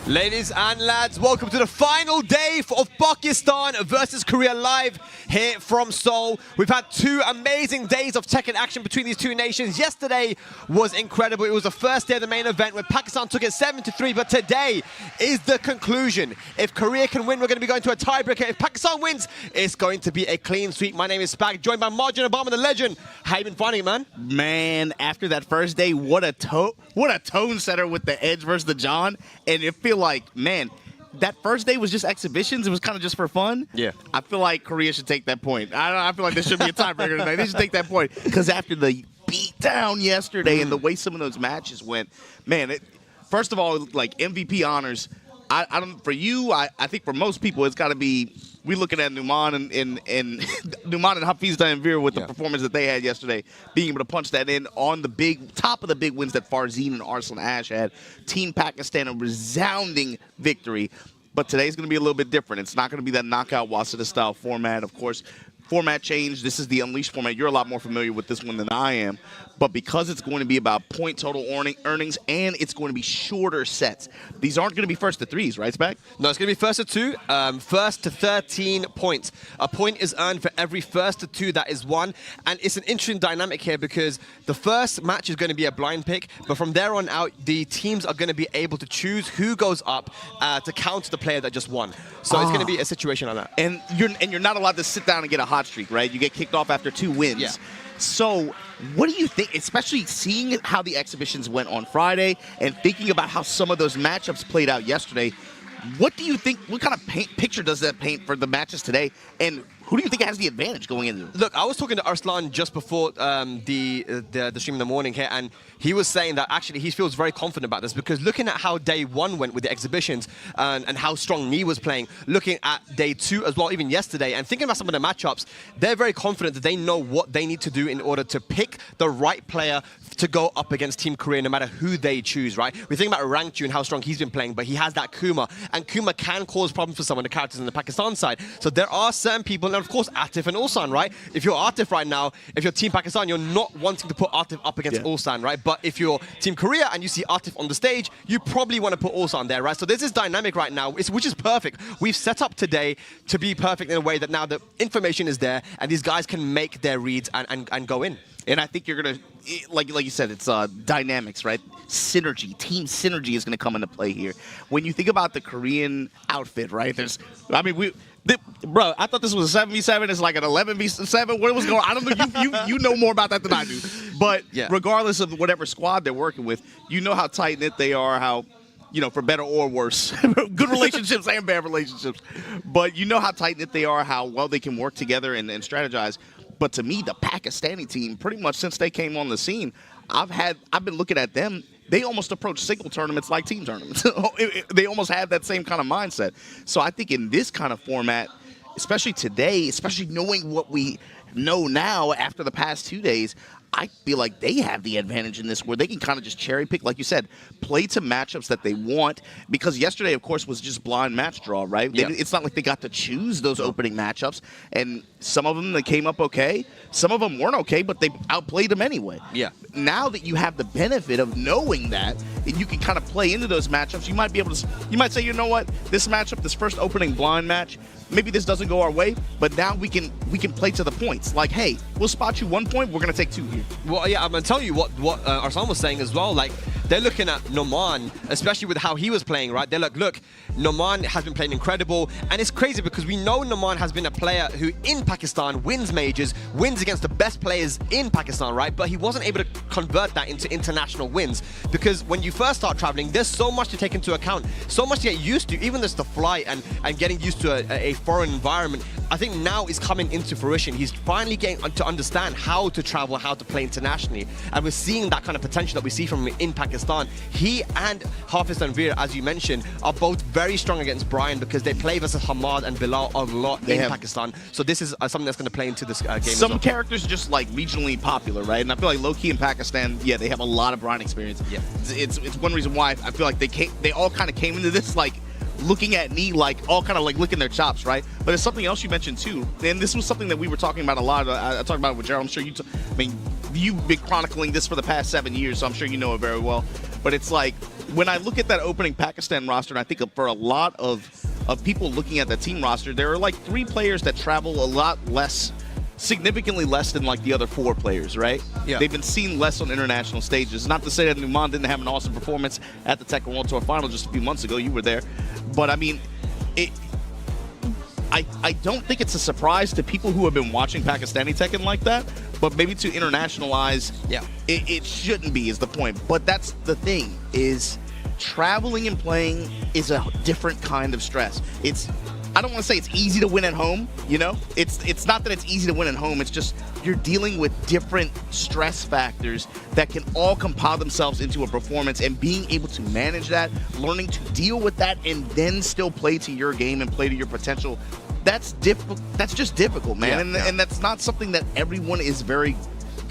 Ladies and lads, welcome to the final day of Pakistan versus Korea live here from Seoul. We've had two amazing days of Tekken action between these two nations. Yesterday was incredible. It was the first day of the main event where Pakistan took it 7-3, but today is the conclusion. If Korea can win, we're going to be going to a tiebreaker. If Pakistan wins, it's going to be a clean sweep. My name is Spag, joined by Margin Obama, the legend. How you been finding it, man? Man, after that first day, what a tone setter with the Edge versus the John, and it feel like, man, that first day was just exhibitions. It was kind of just for fun. Yeah. I feel like Korea should take that point. I feel like there should be a tiebreaker tonight. They should take that point because after the beatdown yesterday and the way some of those matches went, man. First of all, like MVP honors. I don't. For you, I think for most people, it's got to be. We looking at Numan and Numan and Hafiz with the performance that they had yesterday, being able to punch that in on the top of the big wins that Farzeen and Arslan had. Team Pakistan, a resounding victory. But today's going to be a little bit different. It's not going to be that knockout Waseda style format, of course. Format change. This is the Unleashed format. You're a lot more familiar with this one than I am. But because it's going to be about point total earnings and it's going to be shorter sets, these aren't going to be first to threes, right, Spec? No, it's going to be first to two, first to 13 points. A point is earned for every first to two that is won. And it's an interesting dynamic here because the first match is going to be a blind pick, but from there on out, the teams are going to be able to choose who goes up to counter the player that just won. So it's going to be a situation like that. And you're not allowed to sit down and get a hot streak, right? You get kicked off after 2 wins. Yeah. So what do you think, especially seeing how the exhibitions went on Friday and thinking about how some of those matchups played out yesterday, what do you think, what kind of picture does that paint for the matches today? And who do you think has the advantage going into it? Look, I was talking to Arslan just before the stream in the morning here, and he was saying that actually he feels very confident about this because looking at how day one went with the exhibitions and how strong Knee was playing, looking at day two as well, even yesterday, and thinking about some of the matchups, they're very confident that they know what they need to do in order to pick the right player to go up against Team Korea, no matter who they choose, right? We think about Rangchu and how strong he's been playing, but he has that Kuma, and Kuma can cause problems for some of the characters in the Pakistan side. So there are certain people, and of course Atif and Ulsan, right? If you're Atif right now, if you're Team Pakistan, you're not wanting to put Atif up against Ulsan, right? But if you're Team Korea and you see Atif on the stage, you probably want to put Ulsan there, right? So there's this dynamic right now, which is perfect. We've set up today to be perfect in a way that now the information is there and these guys can make their reads and go in. And I think you're going to, like you said, it's dynamics, right? Synergy, team synergy is going to come into play here. When you think about the Korean outfit, right? Bro, I thought this was a 7v7. It's like an 11v7. What was going on? I don't know. You know more about that than I do. But regardless of whatever squad they're working with, you know how tight-knit they are, how, you know, for better or worse, good relationships and bad relationships. But you know how tight-knit they are, how well they can work together and strategize. But to me, the Pakistani team, pretty much since they came on the scene, I've been looking at them. They almost approach single tournaments like team tournaments. They almost have that same kind of mindset. So I think in this kind of format, especially today, especially knowing what we know now after the past 2 days, I feel like they have the advantage in this where they can kind of just cherry pick, like you said, play to matchups that they want. Because yesterday, of course, was just blind match draw, right? Yeah. It's not like they got to choose those opening matchups. And some of them, they came up okay. Some of them weren't okay, but they outplayed them anyway. Yeah. Now that you have the benefit of knowing that, and you can kind of play into those matchups, you might be able to, you might say, you know what, this matchup, this first opening blind match, maybe this doesn't go our way, but now we can play to the points. Like, hey, we'll spot you 1 point, we're going to take 2 here. Well, yeah, I'm going to tell you what Arslan was saying as well. Like, they're looking at Numan, especially with how he was playing, right? They're like, look, Numan has been playing incredible. And it's crazy because we know Numan has been a player who in Pakistan wins majors, wins against the best players in Pakistan, right? But he wasn't able to convert that into international wins. Because when you first start traveling, there's so much to take into account, so much to get used to, even just the flight and getting used to a foreign environment. I think now is coming into fruition. He's finally getting to understand how to travel, how to play internationally. And we're seeing that kind of potential that we see from him in Pakistan. He and Hafiz and Veer, as you mentioned, are both very strong against Brian because they play versus Hamad and Bilal a lot in Pakistan. So this is something that's going to play into this game. Some characters are just like regionally popular, right? And I feel like low-key in Pakistan, yeah, they have a lot of Brian experience. Yeah, it's one reason why I feel like they all kind of came into this like looking at Knee like all kind of like licking their chops, right? But it's something else you mentioned too, and this was something that we were talking about a lot. I talked about it with Gerald. I'm sure I mean, you've been chronicling this for the past 7 years, so I'm sure you know it very well. But it's like, when I look at that opening Pakistan roster, and I think for a lot of people looking at that team roster, there are like 3 players that travel a lot less, significantly less than like the other 4 players, right? Yeah. They've been seen less on international stages. Not to say that Numan didn't have an awesome performance at the Tekken World Tour Final just a few months ago. You were there. But I mean, I don't think it's a surprise to people who have been watching Pakistani Tekken like that, but maybe to internationalize, it shouldn't be, is the point. But that's the thing, is traveling and playing is a different kind of stress. I don't want to say it's easy to win at home, you know? It's not that it's easy to win at home, it's just you're dealing with different stress factors that can all compile themselves into a performance, and being able to manage that, learning to deal with that, and then still play to your game and play to your potential, that's difficult. That's just difficult, man. And that's not something that everyone is very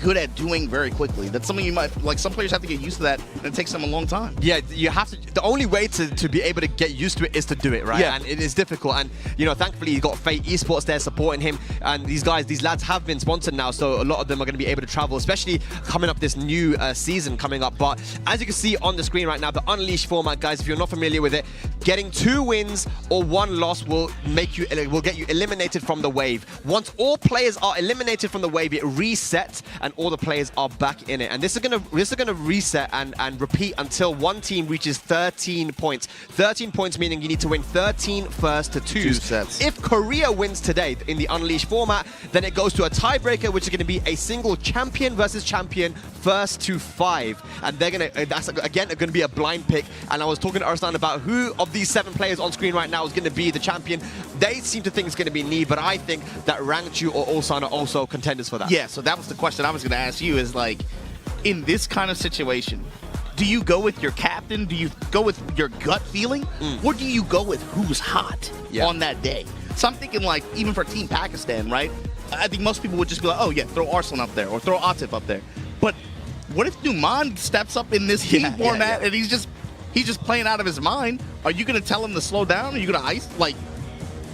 good at doing very quickly. That's something you might, like, some players have to get used to that, and it takes them a long time. Yeah, you have to. The only way to be able to get used to it is to do it, right? Yeah. And it is difficult. And, you know, thankfully, you got Fate Esports there supporting him. And these lads have been sponsored now, so a lot of them are going to be able to travel, especially coming up this new season coming up. But as you can see on the screen right now, the Unleashed format, guys, if you're not familiar with it, getting 2 wins or 1 loss will get you eliminated from the wave. Once all players are eliminated from the wave, it resets and all the players are back in it. And this is gonna reset and repeat until one team reaches 13 points. 13 points meaning you need to win 13 first to 2 sets. If Korea wins today in the Unleashed format, then it goes to a tiebreaker, which is going to be a single champion versus champion first to 5. And that's again going to be a blind pick. And I was talking to Arslan about who of these 7 players on screen right now is going to be the champion. They seem to think it's going to be Ni, but I think that Rangchu or Ulsan are also contenders for that. Yeah, so that was the question I was going to ask you, is like, in this kind of situation, do you go with your captain? Do you go with your gut feeling? Or do you go with who's hot on that day? So I'm thinking, like, even for Team Pakistan, right? I think most people would just be like, oh yeah, throw Arslan up there or throw Atif up there. But what if Numan steps up in this team format and he's just playing out of his mind? Are you going to tell him to slow down? Are you going to ice, like,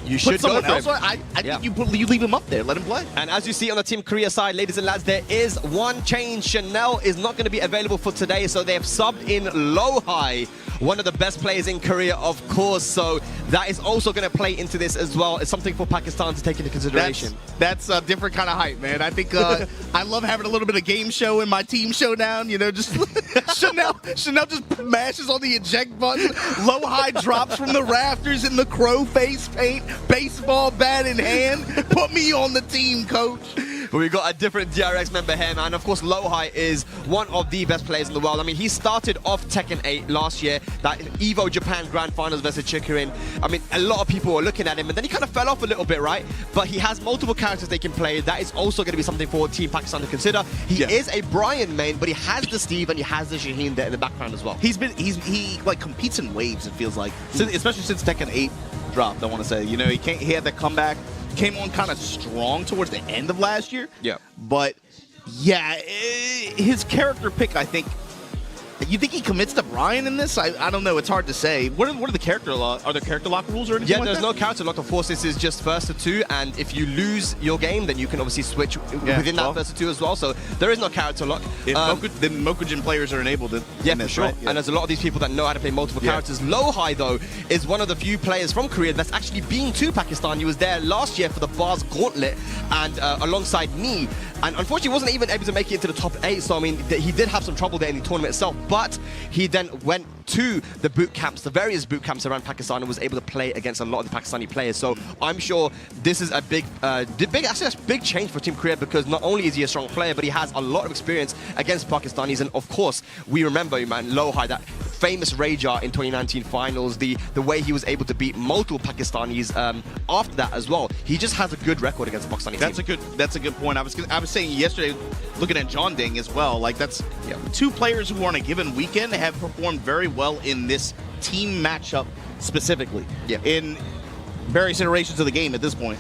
you should put someone go for else on? I think you leave him up there, let him play. And as you see on the Team Korea side, ladies and lads, there is one change. Chanel is not going to be available for today, so they have subbed in LowHigh, one of the best players in Korea, of course. So that is also going to play into this as well. It's something for Pakistan to take into consideration. That's a different kind of hype, man. I think I love having a little bit of game show in my team showdown. You know, just Chanel just mashes on the eject button. LowHigh drops from the rafters in the crow face paint. Baseball bat in hand. Put me on the team, coach. But we've got a different DRX member here, man. Of course, LowHigh is one of the best players in the world. I mean, he started off Tekken 8 last year, that Evo Japan Grand Finals versus Chikurin. I mean, a lot of people were looking at him, and then he kind of fell off a little bit, right? But he has multiple characters they can play. That is also going to be something for Team Pakistan to consider. He is a Brian main, but he has the Steve and he has the Shaheen there in the background as well. He like competes in waves, it feels like, especially since Tekken 8 dropped. I want to say, you know, he had that comeback. Came on kind of strong towards the end of last year. Yeah. But, yeah, his character pick, I think, you think he commits to Brian in this? I don't know. It's hard to say. What are the character are there character lock rules or anything? Yeah, there's no character lock. Of course, this is just first to 2, and if you lose your game, then you can obviously switch within that first to 2 as well. So there is no character lock. Then Mokujin players are enabled in for this, sure. Right? Yeah. And there's a lot of these people that know how to play multiple characters. LowHigh, though, is one of the few players from Korea that's actually been to Pakistan. He was there last year for the Bars Gauntlet and alongside Ni. And unfortunately, wasn't even able to make it into the top 8. So, I mean, he did have some trouble there in the tournament itself. But he then went to the boot camps, the various boot camps around Pakistan, and was able to play against a lot of the Pakistani players. So I'm sure this is a big change for Team Korea, because not only is he a strong player, but he has a lot of experience against Pakistanis. And of course, we remember, man, LowHigh, that famous Rajar in 2019 finals, the way he was able to beat multiple Pakistanis after that as well. He just has a good record against the Pakistani team. That's a good point. I was saying yesterday, looking at JeonDDing as well, like, that's 2 players who on a given weekend have performed very well in this team matchup specifically. In various iterations of the game at this point,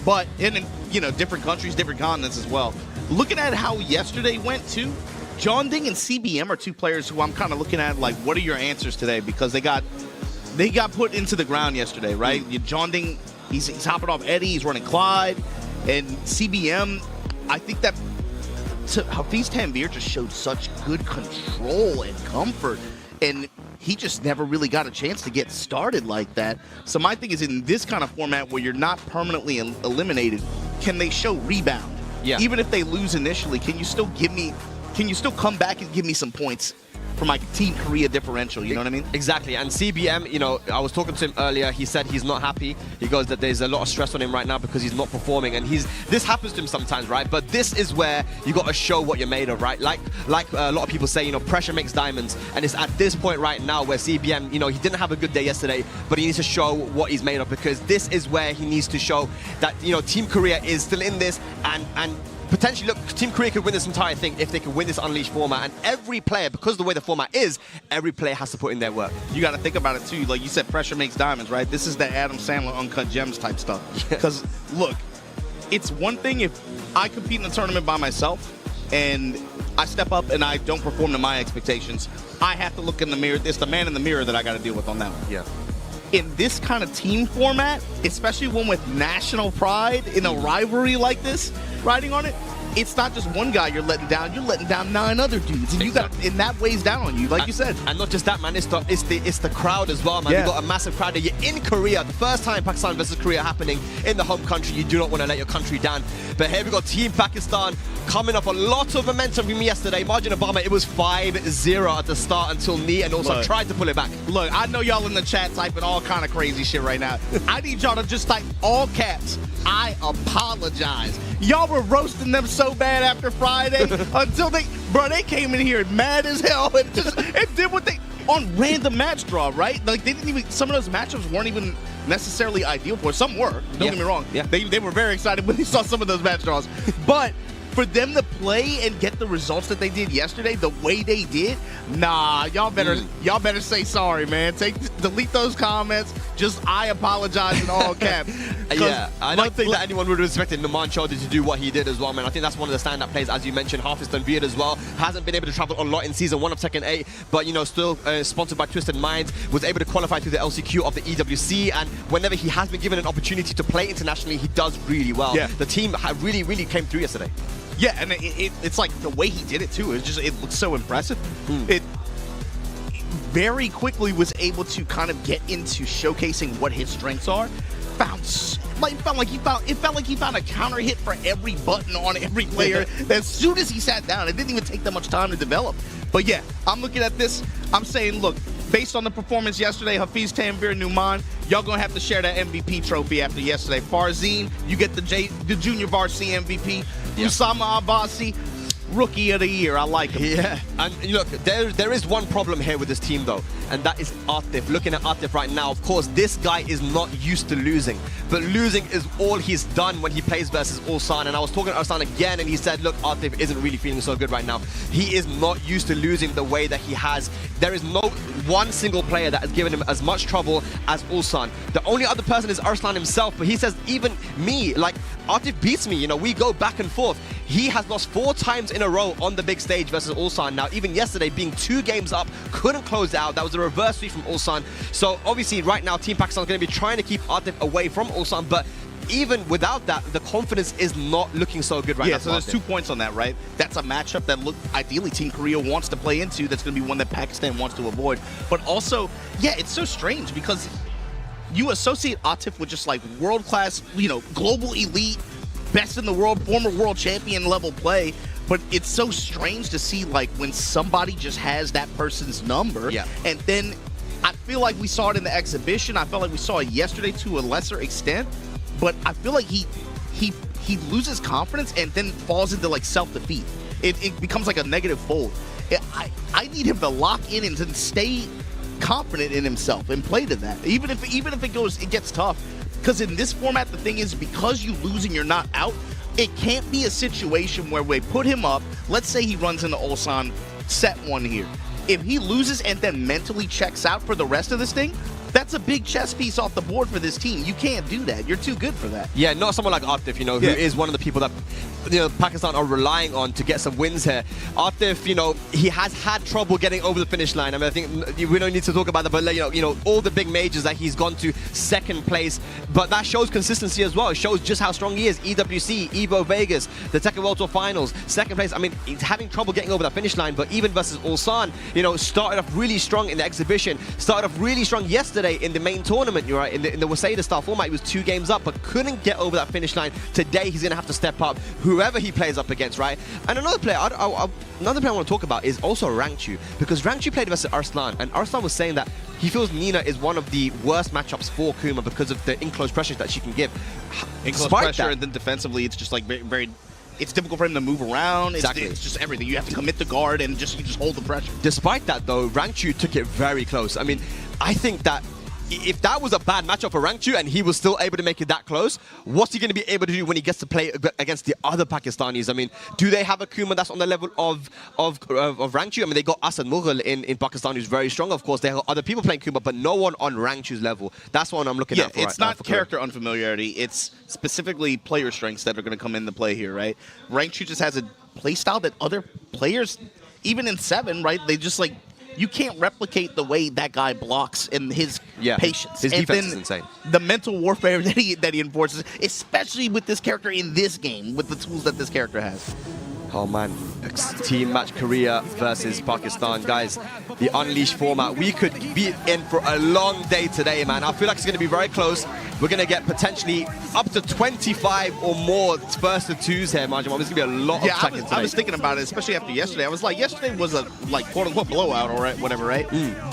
but in, you know, different countries, different continents as well. Looking at how yesterday went too, JeonDDing and CBM are 2 players who I'm kind of looking at like, what are your answers today? Because they got put into the ground yesterday, right? JeonDDing, he's hopping off Eddie, he's running Clyde, and CBM, I think that Hafiz Tanvir just showed such good control and comfort and he just never really got a chance to get started like that. So my thing is, in this kind of format where you're not permanently eliminated, can they show rebound? Yeah. Even if they lose initially, can you still come back and give me some points for my Team Korea differential, you know what I mean? Exactly, and CBM, you know, I was talking to him earlier, he said he's not happy. He goes that there's a lot of stress on him right now because he's not performing, and this happens to him sometimes, right? But this is where you got to show what you're made of, right? Like a lot of people say, you know, pressure makes diamonds, and it's at this point right now where CBM, you know, he didn't have a good day yesterday, but he needs to show what he's made of, because this is where he needs to show that, you know, Team Korea is still in this, and potentially, look, Team Korea could win this entire thing if they could win this Unleashed format. And every player, because of the way the format is, every player has to put in their work. You got to think about it, too. Like you said, pressure makes diamonds, right? This is the Adam Sandler Uncut Gems type stuff. Because, look, it's one thing if I compete in a tournament by myself and I step up and I don't perform to my expectations. I have to look in the mirror. It's the man in the mirror that I got to deal with on that one. Yeah. In this kind of team format, especially one with national pride in a rivalry like this, riding on it, it's not just one guy you're letting down 9 other dudes, and and that weighs down on you, like you said. And not just that, man, it's the crowd as well, man. Yeah. You've got a massive crowd there. You're in Korea, the first time Pakistan versus Korea happening in the home country. You do not want to let your country down. But here we got Team Pakistan coming off a lot of momentum from yesterday. Margin Obama, it was 5-0 at the start until Knee, and also tried to pull it back. Look, I know y'all in the chat typing all kind of crazy shit right now. I need y'all to just type all caps, I apologize. Y'all were roasting them so bad after Friday until they came in here mad as hell and did what they on random match draw, right? Like they didn't even, some of those matchups weren't even necessarily ideal for. Some were, don't get me wrong. Yeah. They were very excited when they saw some of those match draws. But for them to play and get the results that they did yesterday, the way they did, nah, y'all better say sorry, man. Delete those comments. Just I apologize in all caps. Yeah, I don't think that anyone would have expected Numan Chaudhry to do what he did as well, man. I think that's one of the standout plays, as you mentioned. Hafiz Tanveer as well hasn't been able to travel a lot in Season 1 of Tekken 8, but, you know, still sponsored by Twisted Minds, was able to qualify through the LCQ of the EWC, and whenever he has been given an opportunity to play internationally, he does really well. Yeah. The team really, really came through yesterday. Yeah, and it's like the way he did it too. It looks so impressive. It very quickly was able to kind of get into showcasing what his strengths are. It felt like he found a counter hit for every button on every player. As soon as he sat down, it didn't even take that much time to develop. But yeah, I'm looking at this. I'm saying, look, based on the performance yesterday, Hafiz, Tanveer, Numan, y'all gonna have to share that MVP trophy after yesterday. Farzeen, you get the Junior Varsity MVP. Yep. Usama Abbasi, Rookie of the Year. I like him. Yeah, and look, there is one problem here with this team, though, and that is Atif. Looking at Atif right now, of course, this guy is not used to losing, but losing is all he's done when he plays versus Ulsan. And I was talking to Arslan again, and he said, look, Atif isn't really feeling so good right now. He is not used to losing the way that he has. There is no one single player that has given him as much trouble as Ulsan. The only other person is Arslan himself, but he says, even me, like, Atif beats me, you know, we go back and forth. He has lost 4 times in a row on the big stage versus Ulsan. Now, even yesterday, being 2 games up, couldn't close out. That was a reverse sweep from Ulsan. So, obviously, right now, Team Pakistan is going to be trying to keep Atif away from Ulsan, but even without that, the confidence is not looking so good right now. Yeah, so there's 2 points on that, right? That's a matchup that ideally Team Korea wants to play into. That's going to be one that Pakistan wants to avoid. But also, yeah, it's so strange because you associate Atif with just like world-class, you know, global elite, best in the world, former world champion level play. But it's so strange to see like when somebody just has that person's number. Yeah. And then I feel like we saw it in the exhibition. I felt like we saw it yesterday to a lesser extent. But I feel like he loses confidence and then falls into like self-defeat. It becomes like a negative fold. I need him to lock in and to stay confident in himself and play to that. Even if it gets tough. Because in this format, the thing is, because you lose and you're not out, it can't be a situation where we put him up. Let's say he runs into Ulsan set 1 here. If he loses and then mentally checks out for the rest of this thing, that's a big chess piece off the board for this team. You can't do that. You're too good for that. Yeah, not someone like Atif, you know, who is one of the people that, you know, Pakistan are relying on to get some wins here. Atif, you know, he has had trouble getting over the finish line. I mean, I think we don't need to talk about that, but you know, all the big majors that he's gone to second place, but that shows consistency as well. It shows just how strong he is. EWC, Evo Vegas, the Tekken World Tour Finals, second place. I mean, he's having trouble getting over that finish line, but even versus Ulsan, you know, started off really strong in the exhibition, started off really strong yesterday in the main tournament, you're right, in the Waseda style format. He was 2 games up, but couldn't get over that finish line. Today, he's going to have to step up, whoever he plays up against, right? And another player, another player I want to talk about is also Rangchu, because Rangchu played versus Arslan, and Arslan was saying that he feels Nina is one of the worst matchups for Kuma because of the in-close pressure that she can give. In-close pressure, and then defensively, it's just like very it's difficult for him to move around. Exactly. It's just everything. You have to commit to guard and you just hold the pressure. Despite that, though, Rangchu took it very close. I mean, I think that if that was a bad matchup for Rangchu and he was still able to make it that close, what's he going to be able to do when he gets to play against the other Pakistanis? I mean, do they have a Kuma that's on the level of Rangchu? I mean, they got Usama Mulgold in Pakistan, who's very strong. Of course, they have other people playing Kuma, but no one on Rangchu's level. That's what I'm looking at for it's not character unfamiliarity. It's specifically player strengths that are going to come into play here, right? Rangchu just has a play style that other players, even in 7, right, they just like, you can't replicate the way that guy blocks and his patience. His defense is insane. The mental warfare that he enforces, especially with this character in this game, with the tools that this character has. Oh man, team match Korea versus Pakistan. Guys, the Unleashed format. We could be in for a long day today, man. I feel like it's going to be very close. We're going to get potentially up to 25 or more first to twos here, Marjam. There's going to be a lot of Tekken today. I was thinking about it, especially after yesterday. I was like, yesterday was a quote-unquote blowout or whatever, right?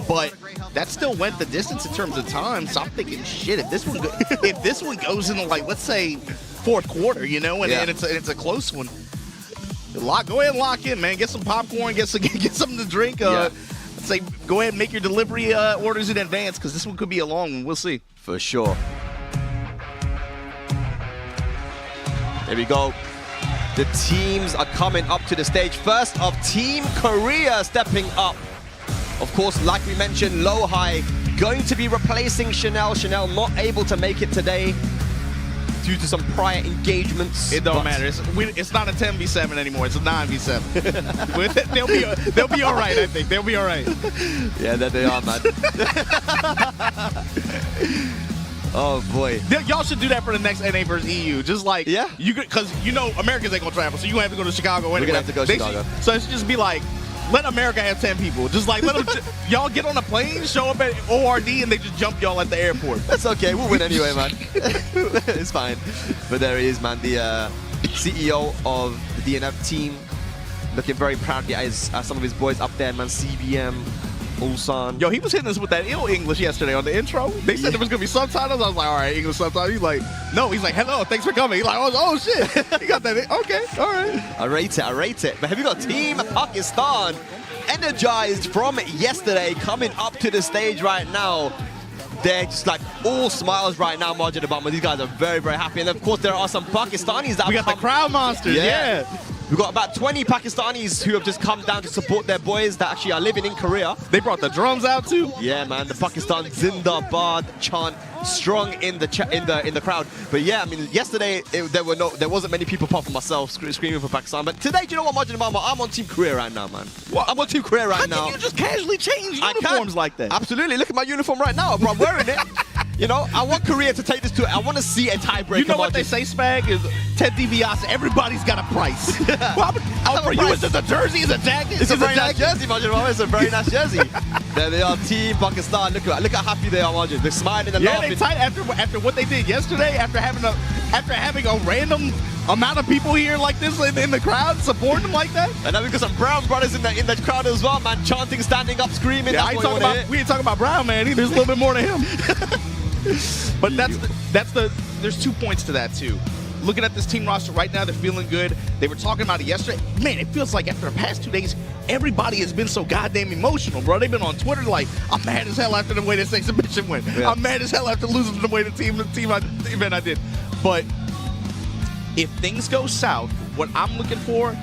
But that still went the distance in terms of time. So I'm thinking, shit, if this one goes into, like, let's say 4th quarter, you know, and it's a close one. Go ahead and lock in, man. Get some popcorn, get something to drink. Say, go ahead and make your delivery orders in advance, because this one could be a long one. We'll see. For sure. There we go. The teams are coming up to the stage. First of Team Korea stepping up. Of course, like we mentioned, LowHigh going to be replacing Chanel. Chanel not able to make it today due to some prior engagements. It don't matter. It's not a 10v7 anymore. It's a 9v7. they'll be all right, I think. They'll be all right. Yeah, that they are, man. Oh, boy. Y'all should do that for the next NA versus EU. Just like, because you know Americans ain't going to travel, so you have to go to Chicago anyway. We're going to have to go to Chicago. So it should just be like, let America have 10 people. Just like, let them, y'all get on a plane, show up at ORD, and they just jump y'all at the airport. That's okay. We'll win anyway, man. It's fine. But there he is, man. The CEO of the DNF team. Looking very proudly at some of his boys up there, man. CBM, Ulsan. Yo, he was hitting us with that ill English yesterday on the intro. They said there was going to be subtitles. I was like, all right, English subtitles. He's like, no. He's like, hello, thanks for coming. He's like, oh shit. He got that. Okay, all right. I rate it. But have you got Team Pakistan energized from yesterday coming up to the stage right now? They're just like all smiles right now, Margin Obama. These guys are very, very happy. And of course, there are some Pakistanis that we got the crowd monsters, yeah. We've got about 20 Pakistanis who have just come down to support their boys that actually are living in Korea. They brought the drums out too. Yeah, man, the Pakistan Zindabad chant strong in the crowd. But yeah, I mean, yesterday there wasn't many people apart from myself screaming for Pakistan. But today, do you know what, Margin Obama? I'm on Team Korea right now, man. What? I'm on Team Korea right now. How can you just casually change uniforms like that? Absolutely. Look at my uniform right now, bro. I'm wearing it. You know, I want Korea to take this to. I want to see a tiebreaker. You know what they say, Spag? Is Ted DiBiase, everybody's got a price. Well, for you, is it a jersey? Is it a jacket? It's a very nice jersey, Margin. It's a very nice jersey. There they are, Team Pakistan. Look how happy they are, Margin. They're smiling and laughing. They tight after what they did yesterday. After having a random amount of people here like this in the crowd supporting them like that. And then we got some Brown brothers in the crowd as well, man. Chanting, standing up, screaming. Yeah, we ain't talking about Brown, man. There's a little bit more to him. But there's 2 points to that too. Looking at this team roster right now, they're feeling good. They were talking about it yesterday. Man, it feels like after the past 2 days, everybody has been so goddamn emotional, bro. They've been on Twitter like, I'm mad as hell after the way this exhibition went. Yeah. I'm mad as hell after losing the way the event I did. But if things go south, what I'm looking for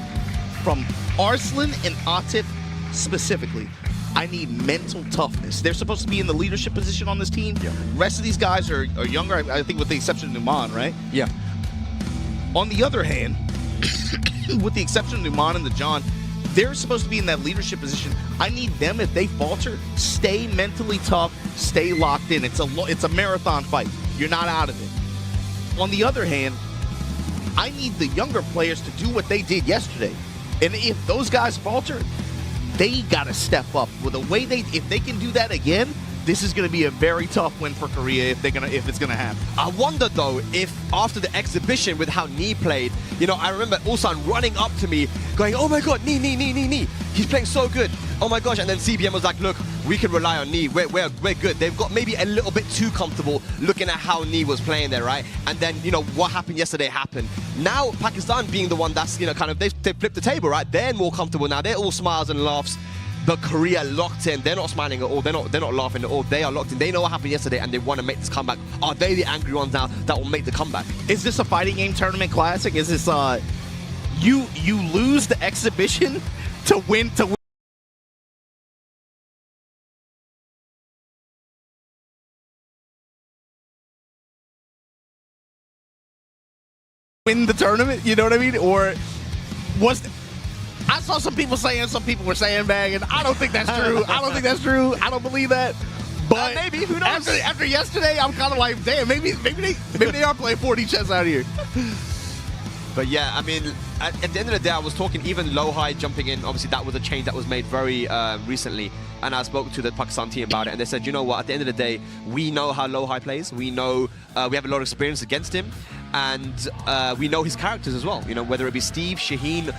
from Arslan and Atif specifically, I need mental toughness. They're supposed to be in the leadership position on this team. Yeah. The rest of these guys are younger, I think with the exception of Numan, right? Yeah. On the other hand, with the exception of Numan and the John, they're supposed to be in that leadership position. I need them, if they falter, stay mentally tough, stay locked in. It's a marathon fight. You're not out of it. On the other hand, I need the younger players to do what they did yesterday. And if those guys falter, they got to step up. With the way if they can do that again, this is going to be a very tough win for Korea if it's going to happen. I wonder though if after the exhibition with how Knee played, you know, I remember Ulsan running up to me going, oh my god, Knee. He's playing so good. Oh my gosh. And then CBM was like, look, we can rely on Knee. We're good. They've got maybe a little bit too comfortable looking at how Knee was playing there, right? And then, you know, what happened yesterday happened. Now Pakistan being the one that's, you know, kind of, they flipped the table, right? They're more comfortable now. They're all smiles and laughs. But Korea locked in. They're not smiling at all. They're not laughing at all. They are locked in. They know what happened yesterday and they want to make this comeback. Are they the angry ones now that will make the comeback? Is this a fighting game tournament classic? Is this you lose the exhibition to win the tournament? You know what I mean? Or I saw some people saying, some people were sandbagging. I don't think that's true. I don't believe that. But maybe, who knows? After yesterday, I'm kind of like, damn, maybe they are playing 4D chess out here. But yeah, I mean, at the end of the day, I was talking even LowHigh jumping in. Obviously, that was a change that was made very recently. And I spoke to the Pakistan team about it. And they said, you know what, at the end of the day, we know how LowHigh plays. We know we have a lot of experience against him. And we know his characters as well, you know, whether it be Steve, Shaheen,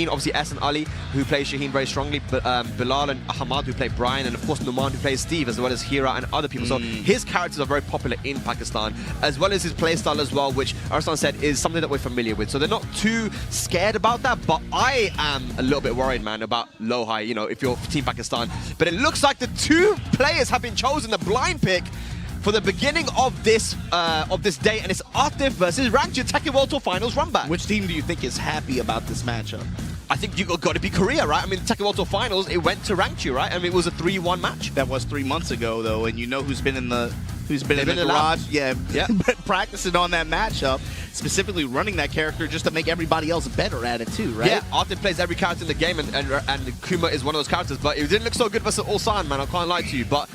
obviously S and Ali, who plays Shaheen very strongly, but Bilal and Ahmad, who play Brian, and of course Numan, who plays Steve, as well as Hira and other people. So his characters are very popular in Pakistan, as well as his playstyle as well, which Arslan said is something that we're familiar with. So they're not too scared about that, but I am a little bit worried, man, about LowHigh, you know, if you're Team Pakistan. But it looks like the two players have been chosen, the blind pick, for the beginning of this day, and it's Atif versus Rangchu Tekken World Tour Finals run back. Which team do you think is happy about this matchup? I think you got to be Korea, right? I mean, Tekken World Tour Finals, it went to Rangchu, right? I mean, it was a 3-1 match. That was 3 months ago, though, and you know who's been in the garage, yeah, practicing on that matchup, specifically running that character just to make everybody else better at it too, right? Yeah, Atif plays every character in the game, and Kuma is one of those characters, but it didn't look so good versus Ulsan, man. I can't lie to you, but.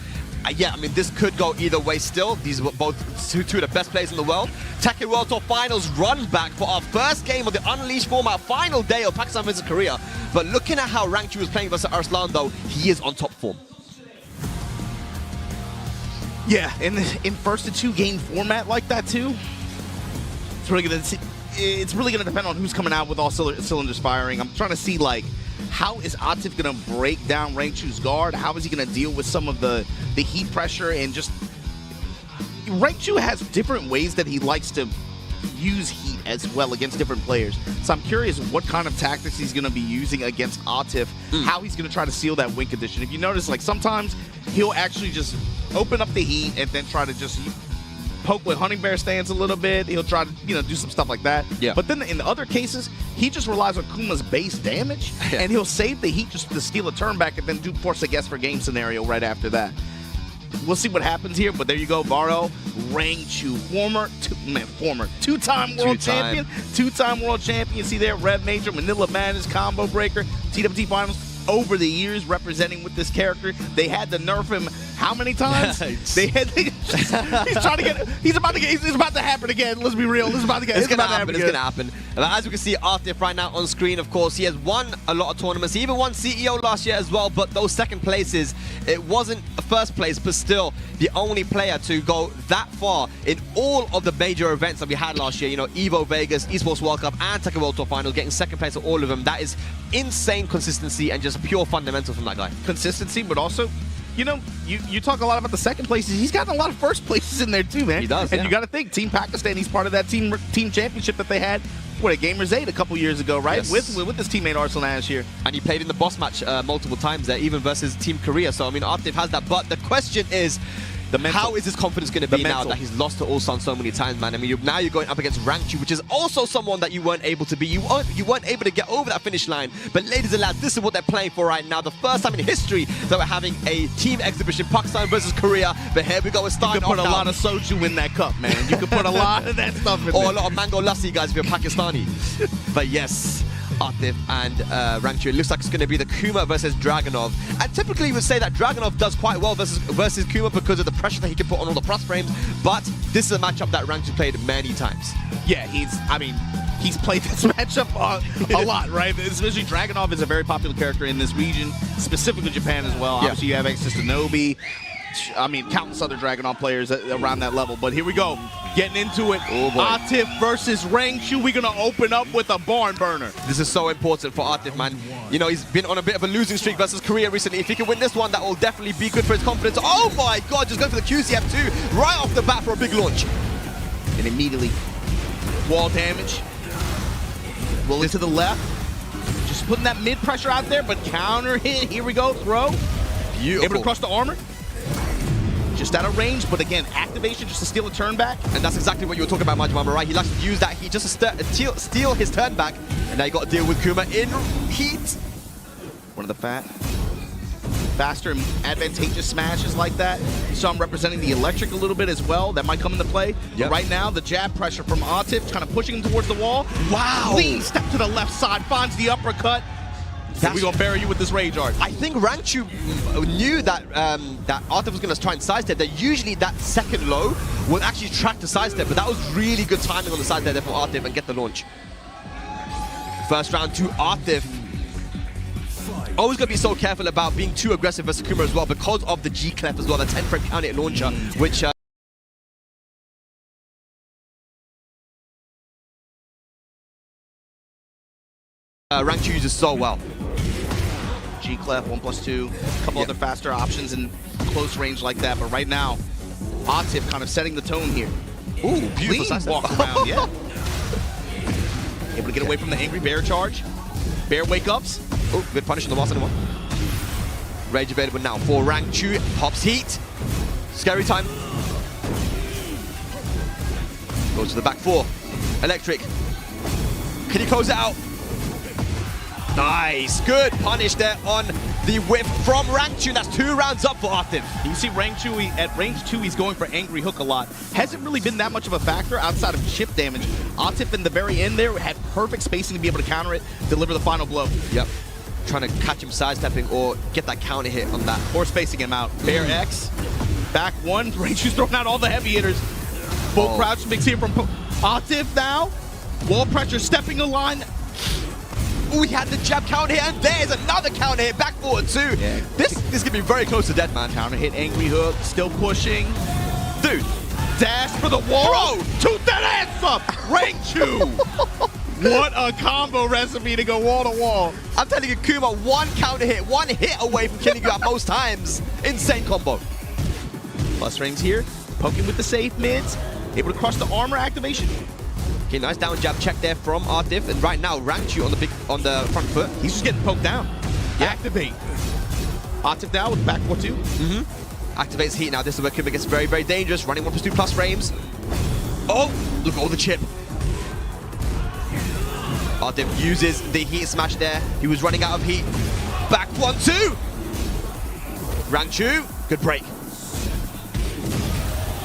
Yeah, I mean, this could go either way still. These were both two of the best players in the world. Tekken World Tour Finals run back for our first game of the Unleashed format, final day of Pakistan versus Korea. But looking at how Rangchu was playing versus Arslan, though, he is on top form. Yeah, in first to 2 game format like that too, it's really gonna depend on who's coming out with all cylinders firing. I'm trying to see, like, how is Atif going to break down Rangchu's guard? How is he going to deal with some of the heat pressure? And just Rangchu has different ways that he likes to use heat as well against different players. So I'm curious what kind of tactics he's going to be using against Atif, how he's going to try to seal that win condition. If you notice, like, sometimes he'll actually just open up the heat and then try to just poke with Hunting Bear stance a little bit. He'll try to, you know, do some stuff like that. Yeah. But then in the other cases, he just relies on Kuma's base damage, and he'll save the heat just to steal a turn back and then do force a guess for game scenario right after that. We'll see what happens here, but there you go, Baro. Rangchu, two-time world champion. Two-time world champion. You see there, Red Major, Manila Madness, Combo Breaker, TWT Finals. Over the years, representing with this character, they had to nerf him how many times? He's about to happen again. Let's be real. It's gonna happen. As we can see, Atif right now on screen, of course, he has won a lot of tournaments. He even won CEO last year as well, but those second places, it wasn't a first place, but still the only player to go that far in all of the major events that we had last year. You know, Evo Vegas, Esports World Cup, and Tekken World Tour Finals, getting second place at all of them. That is insane consistency and just pure fundamental from that guy. Consistency, but also, you know, you talk a lot about the second places. He's gotten a lot of first places in there too, man. He does, and you got to think, Team Pakistan, he's part of that team championship that they had, at Gamers 8 a couple years ago, right? Yes. With his teammate Arslan last year. And he played in the boss match multiple times there, even versus Team Korea. So, I mean, Atif has that. But the question is, How is his confidence going to be now mental. that he's lost to Ulsan so many times, man? I mean, now you're going up against Rangchu, which is also someone that you weren't able to beat. You weren't able to get over that finish line. But ladies and lads, this is what they're playing for right now. The first time in history that we're having a team exhibition, Pakistan versus Korea. But here we go, we're starting You could put off a now. lot of soju in that cup, man. You could put a lot of that stuff in Or there. a lot of mango lassi, guys, if you're Pakistani. But yes, Atif and Rangchu. It looks like it's going to be the Kuma versus Dragunov. And typically you would say that Dragunov does quite well versus Kuma because of the pressure that he can put on all the plus frames. But this is a matchup that Rangchu played many times. Yeah, he's played this matchup a lot, right? Especially Dragunov is a very popular character in this region, specifically Japan as well. Yeah. Obviously, you have access to Nobi. I mean, countless other Dragunov players around that level. But here we go, getting into it. Oh boy. Atif versus Rangchu. We're gonna open up with a barn burner. This is so important for Atif, man. You know, he's been on a bit of a losing streak versus Korea recently. If he can win this one, that will definitely be good for his confidence. Oh my God, just going for the QCF2 right off the bat for a big launch. And immediately, wall damage. Rolling to the left. Just putting that mid pressure out there, but counter hit. Here we go, throw. Beautiful. Able to crush the armor. Just out of range, but again, activation just to steal a turn back. And that's exactly what you were talking about, Majmama, right? He likes to use that heat just to steal his turn back. And now you got to deal with Kuma in heat. One of the faster and advantageous smashes like that. So I'm representing the electric a little bit as well. That might come into play. Yep. Right now, the jab pressure from Atif, kind of pushing him towards the wall. Wow. Clean step to the left side, finds the uppercut. We're going to bury you with this rage art. I think Rangchu knew that that Atif was going to try and sidestep. That usually that second low will actually track the sidestep, but that was really good timing on the side there for Atif and get the launch. First round to Atif. Always going to be so careful about being too aggressive versus Kuma as well because of the G-Clef as well, the 10-frame counter hit launcher, which Rangchu uses so well. G-Clef, 1+2, a couple other faster options in close range like that. But right now, Atif kind of setting the tone here. Ooh, beautiful Clean sidestep. walk around, yeah. Able to get away from the angry bear charge. Bear wake-ups. Oh, good punish on the last one. Rage available now for Rangchu. Pops heat. Scary time. Goes to the back four. Electric. Can he close it out? Nice. Good punish there on the whip from Rangchu. That's 2 rounds up for Atif. You see Rangchu, at range 2, he's going for angry hook a lot. Hasn't really been that much of a factor outside of chip damage. Atif in the very end there had perfect spacing to be able to counter it, deliver the final blow. Yep. Trying to catch him sidestepping or get that counter hit on that. Or spacing him out. Bear X, back one. Rangchu's throwing out all the heavy hitters. Full crouch mix here from Atif now. Wall pressure, stepping the line. Ooh, he had the jab counter hit, and there's another counter hit, back forward too. Yeah. This could be very close to dead, man. Counter hit, angry hook, still pushing. Dude, Dash for the wall. Bro. Toot that ass up. Rangchu. What a combo recipe to go wall to wall. I'm telling you, Kuma, one counter hit, one hit away from killing you at most times. Insane combo. Plus frames here, poking with the safe mids, able to crush the armor activation. Okay, nice down jab check there from Atif, and right now Rangchu on the front foot. He's just getting poked down. Yeah. Activate. Atif down with back 4-2. Activates heat now. This is where Kuma gets very, very dangerous. Running 1+2 plus frames. Oh, look at all the chip. Atif uses the heat smash there. He was running out of heat. Back 1-2. Rangchu, good break.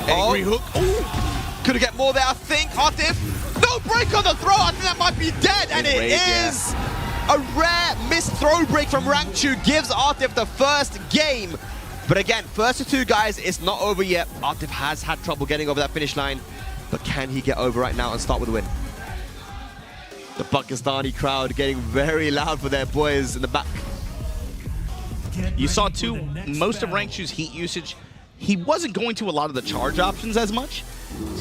Angry hook. Oh, could have get more there, I think. Atif, no break on the throw. I think that might be dead, and it is a rare missed throw break from Rangchu. Gives Atif the first game. But again, first to 2 guys, it's not over yet. Atif has had trouble getting over that finish line, but can he get over right now and start with a win? The Pakistani crowd getting very loud for their boys in the back. You saw too, most of Rangchu's heat usage, he wasn't going to a lot of the charge options as much.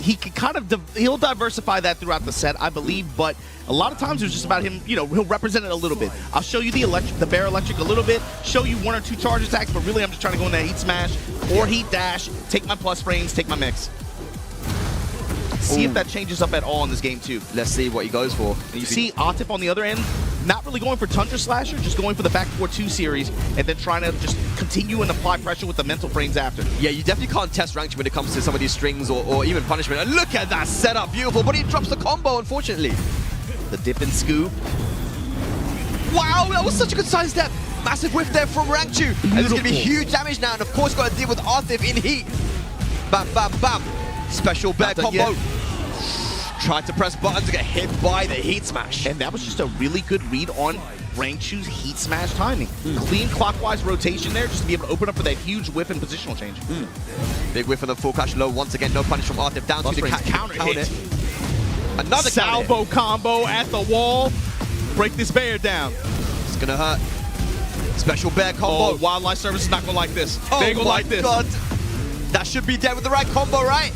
He could kind of, he'll diversify that throughout the set, I believe, but a lot of times it was just about him, you know, he'll represent it a little bit. I'll show you the bear electric a little bit, show you 1 or 2 charge attacks, but really I'm just trying to go in that heat smash or heat dash, take my plus frames, take my mix. See if that changes up at all in this game too. Let's see what he goes for. You see Atif on the other end, not really going for Tundra Slasher, just going for the back 4-2 series, and then trying to just continue and apply pressure with the mental frames after. Yeah, you definitely can't test Rangchu when it comes to some of these strings or even punishment. And look at that setup, beautiful, but he drops the combo, unfortunately. The dip and scoop. Wow, that was such a good side step. Massive whiff there from Rangchu. And there's going to be huge damage now, and of course got to deal with Atif in heat. Bam, bam, bam. Special bear combo. Tried to press buttons to get hit by the heat smash. And that was just a really good read on Rangchu's heat smash timing. Clean clockwise rotation there just to be able to open up for that huge whiff and positional change. Big whiff on the full crash low. Once again, no punish from Atif. Down to the counter hit. Another salvo combo at the wall. Break this bear down. It's going to hurt. Special bear combo. Oh, Wildlife Service is not going to like this. Oh, they ain't going to like this. God. That should be dead with the right combo, right?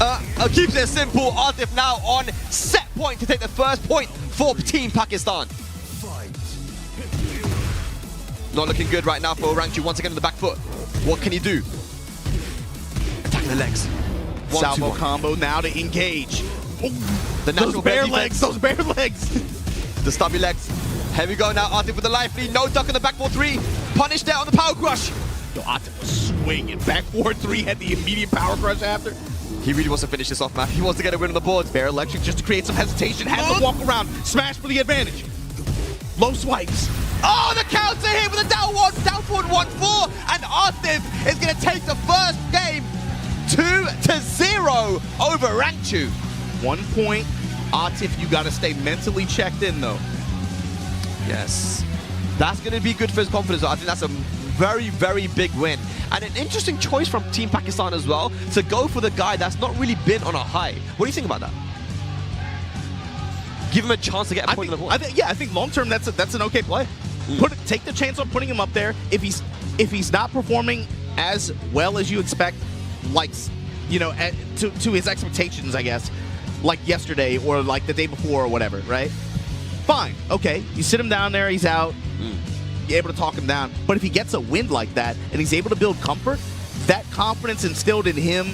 I'll keep it simple. Atif now on set point to take the first point for Team Pakistan. Not looking good right now for Rangchu. Once again on the back foot. What can he do? Attacking the legs. Salvo combo now to engage. The natural bear legs. Those bear legs. The stubby legs. Here we go now. Atif with the life lead. No duck in the back 4-3. Punish there on the power crush. Yo, Atif was swinging. Back 4-3 had the immediate power crush after. He really wants to finish this off, man. He wants to get a win on the board. Bear electric just to create some hesitation. Has to walk around. Smash for the advantage. Low swipes. Oh, the counter here with a down forward 1-4. And Atif is going to take the first game 2-0 over Rangchu. 1 point. Atif, you got to stay mentally checked in, though. Yes. That's going to be good for his confidence. I think that's a very, very big win. And an interesting choice from Team Pakistan as well to go for the guy that's not really been on a high. What do you think about that? Give him a chance to get a point on the board. I think long term that's an okay play. Take the chance on putting him up there. If he's not performing as well as you expect, like to his expectations, I guess, like yesterday or like the day before or whatever, right? Fine, okay. You sit him down there, he's out. You're able to talk him down. But if he gets a win like that and he's able to build comfort, that confidence instilled in him,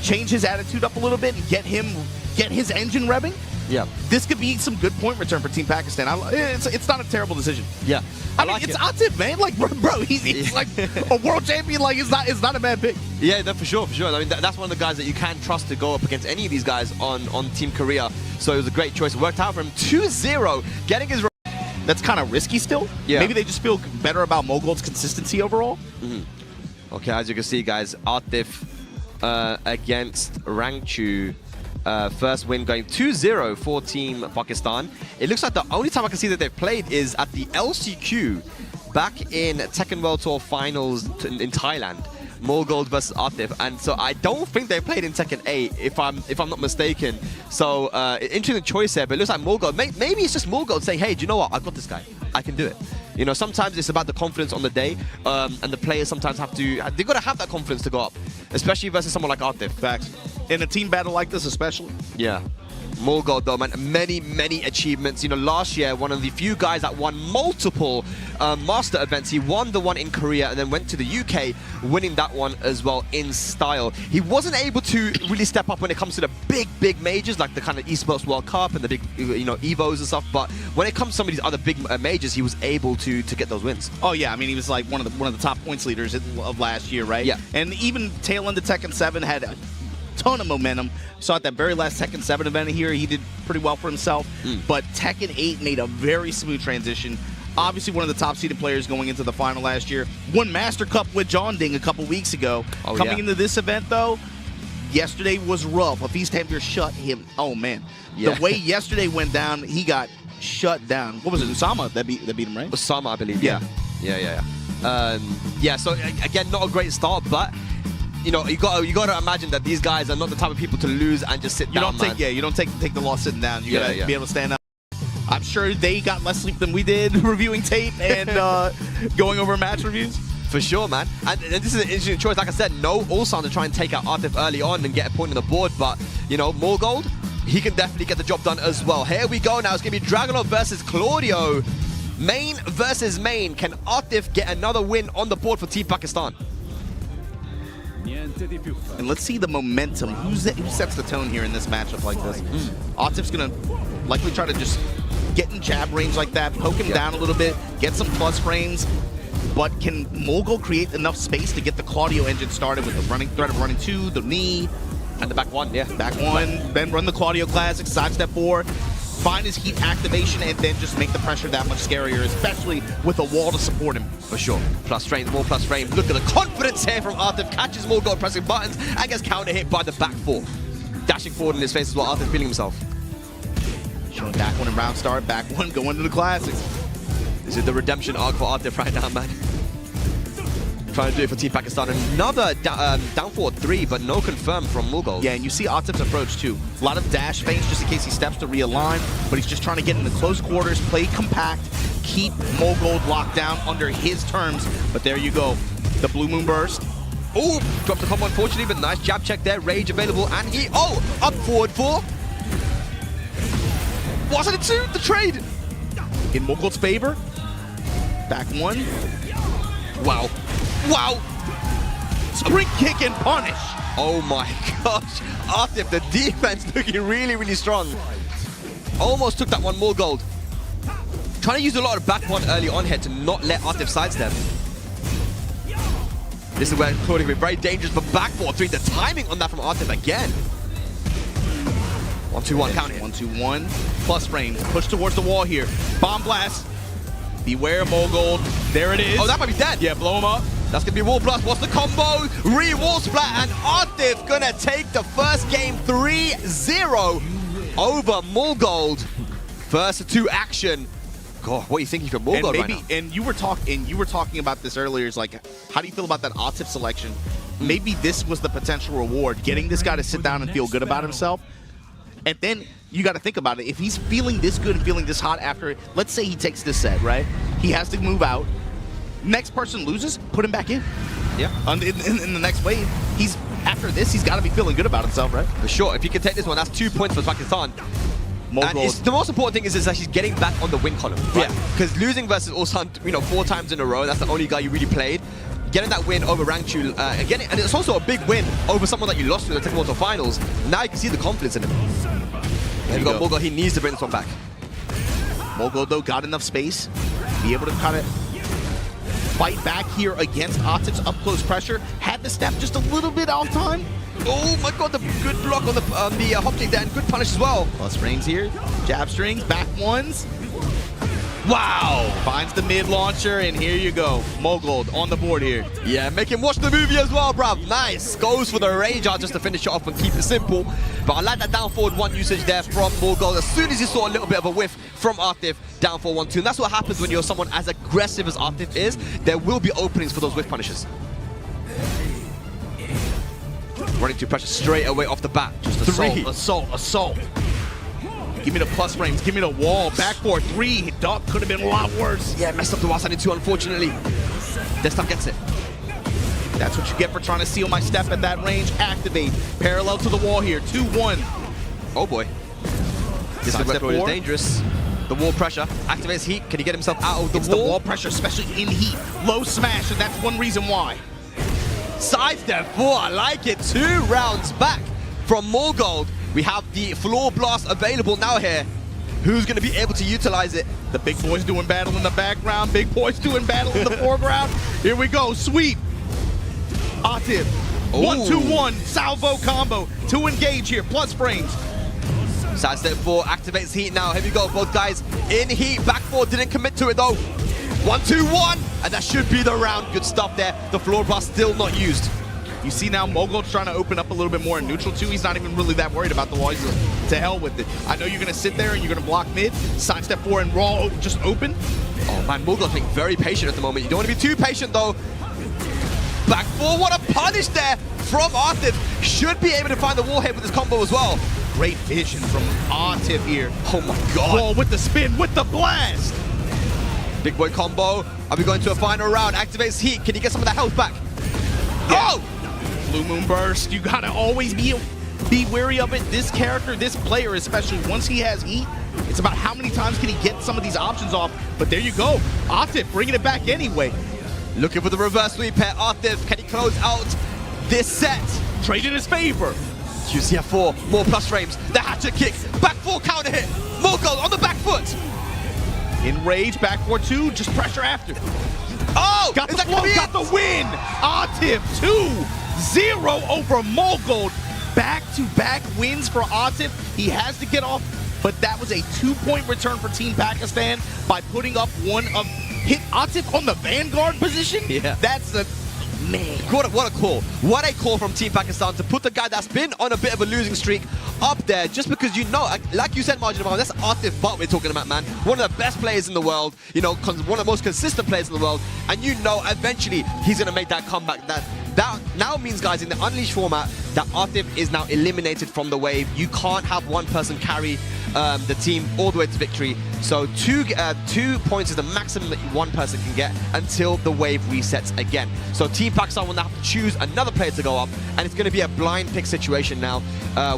change his attitude up a little bit and get his engine revving. Yeah. This could be some good point return for Team Pakistan. It's not a terrible decision. Yeah. I mean, it's Atif, man. Like, bro, he's like a world champion. Like, it's not a bad pick. Yeah, no, for sure. I mean, that's one of the guys that you can trust to go up against any of these guys on Team Korea. So it was a great choice. It worked out for him. 2-0, getting his... That's kind of risky still. Yeah. Maybe they just feel better about Mulgold's consistency overall. Okay, as you can see, guys, Atif against Rangchu. First win going 2-0 for Team Pakistan. It looks like the only time I can see that they've played is at the LCQ back in Tekken World Tour Finals in Thailand. Mulgold versus Atif, and so I don't think they played in Tekken 8 if I'm not mistaken. So interesting choice there, but it looks like Mulgold. Maybe it's just Mulgold saying, "Hey, do you know what? I've got this guy. I can do it." You know, sometimes it's about the confidence on the day, and the players sometimes they've got to have that confidence to go up, especially versus someone like Atif. Facts. In a team battle like this, especially. Yeah. Mulgold, though, man, many achievements. You know, last year, one of the few guys that won multiple master events. He won the one in Korea and then went to the UK, winning that one as well in style. He wasn't able to really step up when it comes to the big majors, like the kind of Esports World Cup and the big, Evos and stuff. But when it comes to some of these other big majors, he was able to get those wins. Oh yeah, I mean, he was like one of the top points leaders of last year, right? Yeah. And even tail end of Tekken 7 had a ton of momentum. Saw at that very last Tekken 7 event here, he did pretty well for himself. But Tekken 8 made a very smooth transition. Obviously one of the top-seeded players going into the final last year. Won Master Cup with JeonDDing a couple weeks ago. Coming into this event, though, yesterday was rough. Hafiz shut him. Oh, man. Yeah. The way yesterday went down, he got shut down. What was it, Usama that beat him, right? Usama, I believe. Yeah. So, again, not a great start, but... You got to imagine that these guys are not the type of people to lose and just sit down, man. You don't take the loss sitting down. You gotta be able to stand up. I'm sure they got less sleep than we did reviewing tape and going over match reviews. For sure, man. And this is an interesting choice. Like I said, no Ulsan to try and take out Atif early on and get a point on the board. But, Mulgold, he can definitely get the job done as well. Here we go now. It's going to be Dragunov versus Claudio. Main versus main. Can Atif get another win on the board for Team Pakistan? And let's see the momentum. Who sets the tone here in this matchup like this? Atif's going to likely try to just get in jab range like that, poke him down a little bit, get some plus frames. But can Mulgold create enough space to get the Claudio engine started with the running threat of running 2, the knee, And the back one, yeah. back 1, then run the Claudio classic, sidestep 4, find his heat activation, and then just make the pressure that much scarier, especially with a wall to support him. For sure. Plus frame, more plus frame. Look at the confidence here from Atif. Catches Mulgold pressing buttons and gets counter hit by the back 4. Dashing forward in his face as well. Atif feeling himself. Showing back 1 in round start, back 1 going to the classics. This is the redemption arc for Atif right now, man. Trying to do it for Team Pakistan. Another down forward 3, but no confirm from Mulgold. Yeah, and you see Atif's approach too. A lot of dash feints just in case he steps to realign, but he's just trying to get into close quarters, play compact, keep Mulgold locked down under his terms. But there you go, the Blue Moon Burst. Oh, dropped the combo unfortunately, but nice jab check there. Rage available, and he, up forward 4. Wasn't it 2? The trade. In Mulgold's favor, back 1. Wow. Wow. Spring kick and punish. Oh my gosh. Atif, the defense looking really, really strong. Almost took that one Mulgold. Trying to use a lot of back 1 early on here to not let Atif sidestep. This is where Claudio can be very dangerous, but back 4-3, the timing on that from Atif again. 1-2-1 count hit. 1-2-1. Plus frames. Push towards the wall here. Bomb blast. Beware Mulgold. There it is. Oh, that might be dead. Yeah, blow him up. That's going to be wall blast. What's the combo? Re-wall splat, and Atif going to take the first game 3-0 over Mulgold. First 2 action. God, what are you thinking for Mulgold right now? And you were talking about this earlier. Is like, how do you feel about that Atif selection? Maybe this was the potential reward, getting this guy to sit down and feel good about himself. And then you got to think about it. If he's feeling this good and feeling this hot after, let's say he takes this set, right? He has to move out. Next person loses, put him back in. Yeah. In the next wave, after this, he's got to be feeling good about himself, right? For sure. If he can take this one, that's 2 points for Pakistan. And the most important thing is that he's getting back on the win column, right? Because losing versus Ulsan, 4 times in a row, that's the only guy you really played. Getting that win over Rangchu, again, and it's also a big win over someone that you lost to in the Tekken World Finals. Now you can see the confidence in him. There you go, Mulgold, he needs to bring this one back. Mulgold, though, got enough space, be able to kind of fight back here against Atif's up-close pressure. Had to step just a little bit off time. Oh my god, the good block on the hop kick there, and good punish as well. Plus frames here, jab strings, back 1s. Wow! Finds the mid launcher, and here you go. Mulgold on the board here. Yeah, make him watch the movie as well, bruv. Nice. Goes for the rage art just to finish it off and keep it simple. But I like that down forward 1 usage there from Mulgold. As soon as he saw a little bit of a whiff from Atif, down forward 1-2. And that's what happens when you're someone as aggressive as Atif is. There will be openings for those whiff punishes. Running to pressure straight away off the bat. Just Assault. Give me the plus frames, give me the wall. Back 4-3, Duck could have been a lot worse. Yeah, messed up the Arslan in 2, unfortunately. This time gets it. That's what you get for trying to seal my step at that range. Activate, parallel to the wall here, 2-1. Oh boy. This is where dangerous. The wall pressure, activates heat. Can he get himself out of the wall? It's the wall pressure, especially in heat. Low smash, and that's one reason why. Sidestep 4, I like it. 2 rounds back from Mulgold. We have the floor blast available now here. Who's going to be able to utilize it? The big boys doing battle in the background. Big boys doing battle in the foreground. Here we go. Sweep. Atif. 1-2-1. Salvo combo. To engage here. Plus frames. Sidestep 4 activates heat now. Here we go. Both guys in heat. Back 4 didn't commit to it though. 1-2-1. And that should be the round. Good stuff there. The floor blast still not used. You see now Mulgold's trying to open up a little bit more in neutral too. He's not even really that worried about the wall. He's like, to hell with it. I know you're going to sit there and you're going to block mid. Sidestep 4 and raw just open. Oh man, Mulgold's being very patient at the moment. You don't want to be too patient though. Back 4, what a punish there from Atif. Should be able to find the wall head with his combo as well. Great vision from Atif here. Oh my god. Wall with the spin, with the blast. Big boy combo. Are we going to a final round? Activates heat. Can he get some of that health back? Yeah. Oh! Blue Moon Burst, you gotta always be wary of it. This character, this player especially, once he has heat, it's about how many times can he get some of these options off. But there you go, Atif bringing it back anyway. Looking for the reverse sweep here. Atif, can he close out this set? Trade in his favor. UCF 4, more plus frames. The hatchet kick, back 4 counter hit. Mulgold on the back foot. Enrage, back 4-2, just pressure after. Oh! Got is the that flow, gonna be got it? the win. Atif 2-0 over Mulgold. Back-to-back wins for Atif. He has to get off, but that was a 2-point return for Team Pakistan by putting up hit Atif on the Vanguard position. Yeah. That's the man. What a call. What a call from Team Pakistan to put the guy that's been on a bit of a losing streak up there just because you know, like you said, Margin, that's Atif Butt we're talking about, man. One of the best players in the world, you know, one of the most consistent players in the world, and you know eventually he's going to make that comeback. That now means, guys, in the Unleashed format, that Atif is now eliminated from the wave. You can't have one person carry the team all the way to victory. So 2 points is the maximum that one person can get until the wave resets again. So Team Pakistan will now have to choose another player to go up, and it's going to be a blind pick situation now.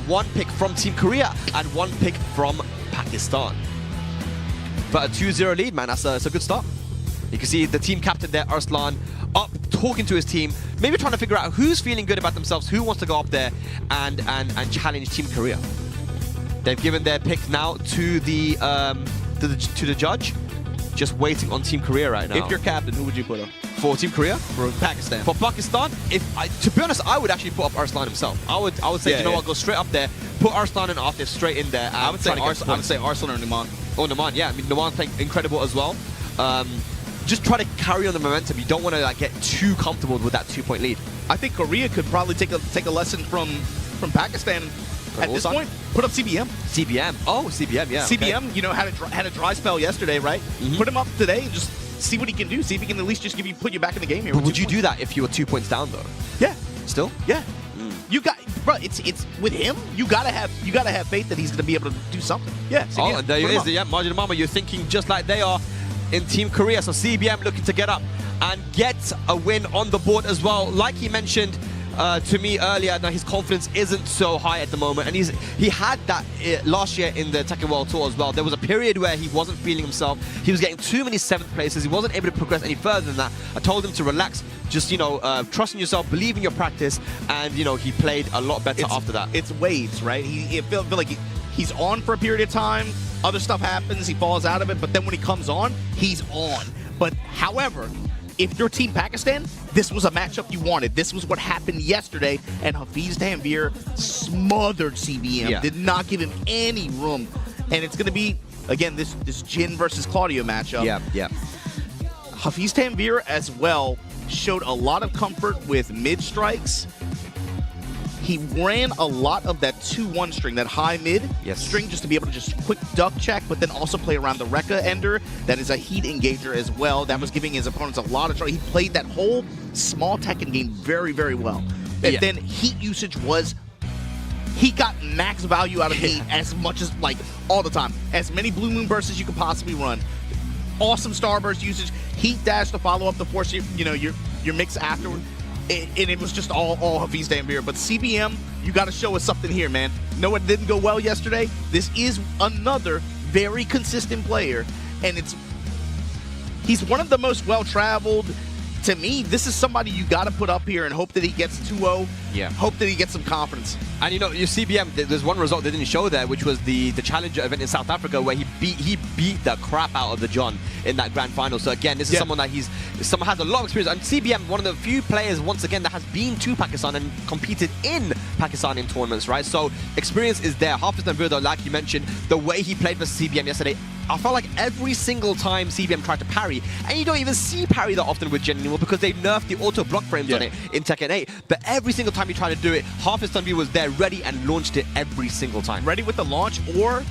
1 pick from Team Korea and 1 pick from Pakistan. But a 2-0 lead, man, that's a good start. You can see the team captain there, Arslan, up talking to his team, maybe trying to figure out who's feeling good about themselves, who wants to go up there and challenge Team Korea. They've given their pick now to the judge, just waiting on Team Korea right now. If you're captain, who would you put up? For Team Korea? For Pakistan. For Pakistan, to be honest, I would actually put up Arslan himself. I would say, you know what, go straight up there, put Arslan and Atif straight in there. I would say Arslan or Numan. Oh, Numan, yeah. I mean, Numan playing incredible as well. Just try to carry on the momentum. You don't want to get too comfortable with that 2-point lead. I think Korea could probably take a lesson from Pakistan at this point. Put up CBM. CBM. Oh, CBM. Yeah. CBM. Okay. You know, had a dry spell yesterday, right? Put him up today. And just see what he can do. See if he can at least just put you back in the game here. But would you do that if you were 2 points down though? Yeah. Still? Yeah. You got, bro. It's with him. You gotta have faith that he's gonna be able to do something. Yeah. CBM, oh, and there it is. Yeah, Margin Mama. You're thinking just like they are in Team Korea. So CBM looking to get up and get a win on the board as well. Like he mentioned to me earlier, now his confidence isn't so high at the moment, and he had that last year in the Tekken World Tour as well. There was a period where he wasn't feeling himself. He was getting too many 7th places. He wasn't able to progress any further than that. I told him to relax, just trust in yourself, believe in your practice, and he played a lot better after that. It's waves, right? It feel like he's on for a period of time. Other stuff happens, he falls out of it, but then when he comes on, he's on. But however, if you're Team Pakistan, this was a matchup you wanted. This was what happened yesterday, and Hafiz Tanvir smothered CBM, did not give him any room. And it's going to be, again, this Jin versus Claudio matchup. Yeah. Hafiz Tanvir as well showed a lot of comfort with mid strikes. He ran a lot of that 2-1 string, that high mid string, just to be able to just quick duck check, but then also play around the Rekka ender. That is a heat engager as well. That was giving his opponents a lot of trouble. He played that whole small Tekken game very, very well. And then heat usage was, he got max value out of heat as much as, all the time. As many Blue Moon bursts as you could possibly run. Awesome Starburst usage. Heat dash to follow up the force, your mix afterward. And it was just all Hafiz Tanvir. But CBM, you got to show us something here, man. No, it didn't go well yesterday. This is another very consistent player, and he's one of the most well-traveled. To me, this is somebody you got to put up here and hope that he gets 2-0. Yeah. Hope that he gets some confidence. And your CBM, there's one result they didn't show there, which was the Challenger event in South Africa, where he beat the crap out of the John in that grand final. So again, this is someone that someone has a lot of experience. And CBM, one of the few players once again that has been to Pakistan and competed in Pakistan in tournaments, right? So experience is there. Hafiz Tanvir, like you mentioned, the way he played versus CBM yesterday, I felt like every single time CBM tried to parry, and you don't even see parry that often with Jin anymore because they've nerfed the auto block frames on it in Tekken 8. But every single time he tried to do it, Hafiz Tanvir was there ready and launched it every single time. Ready with the launch or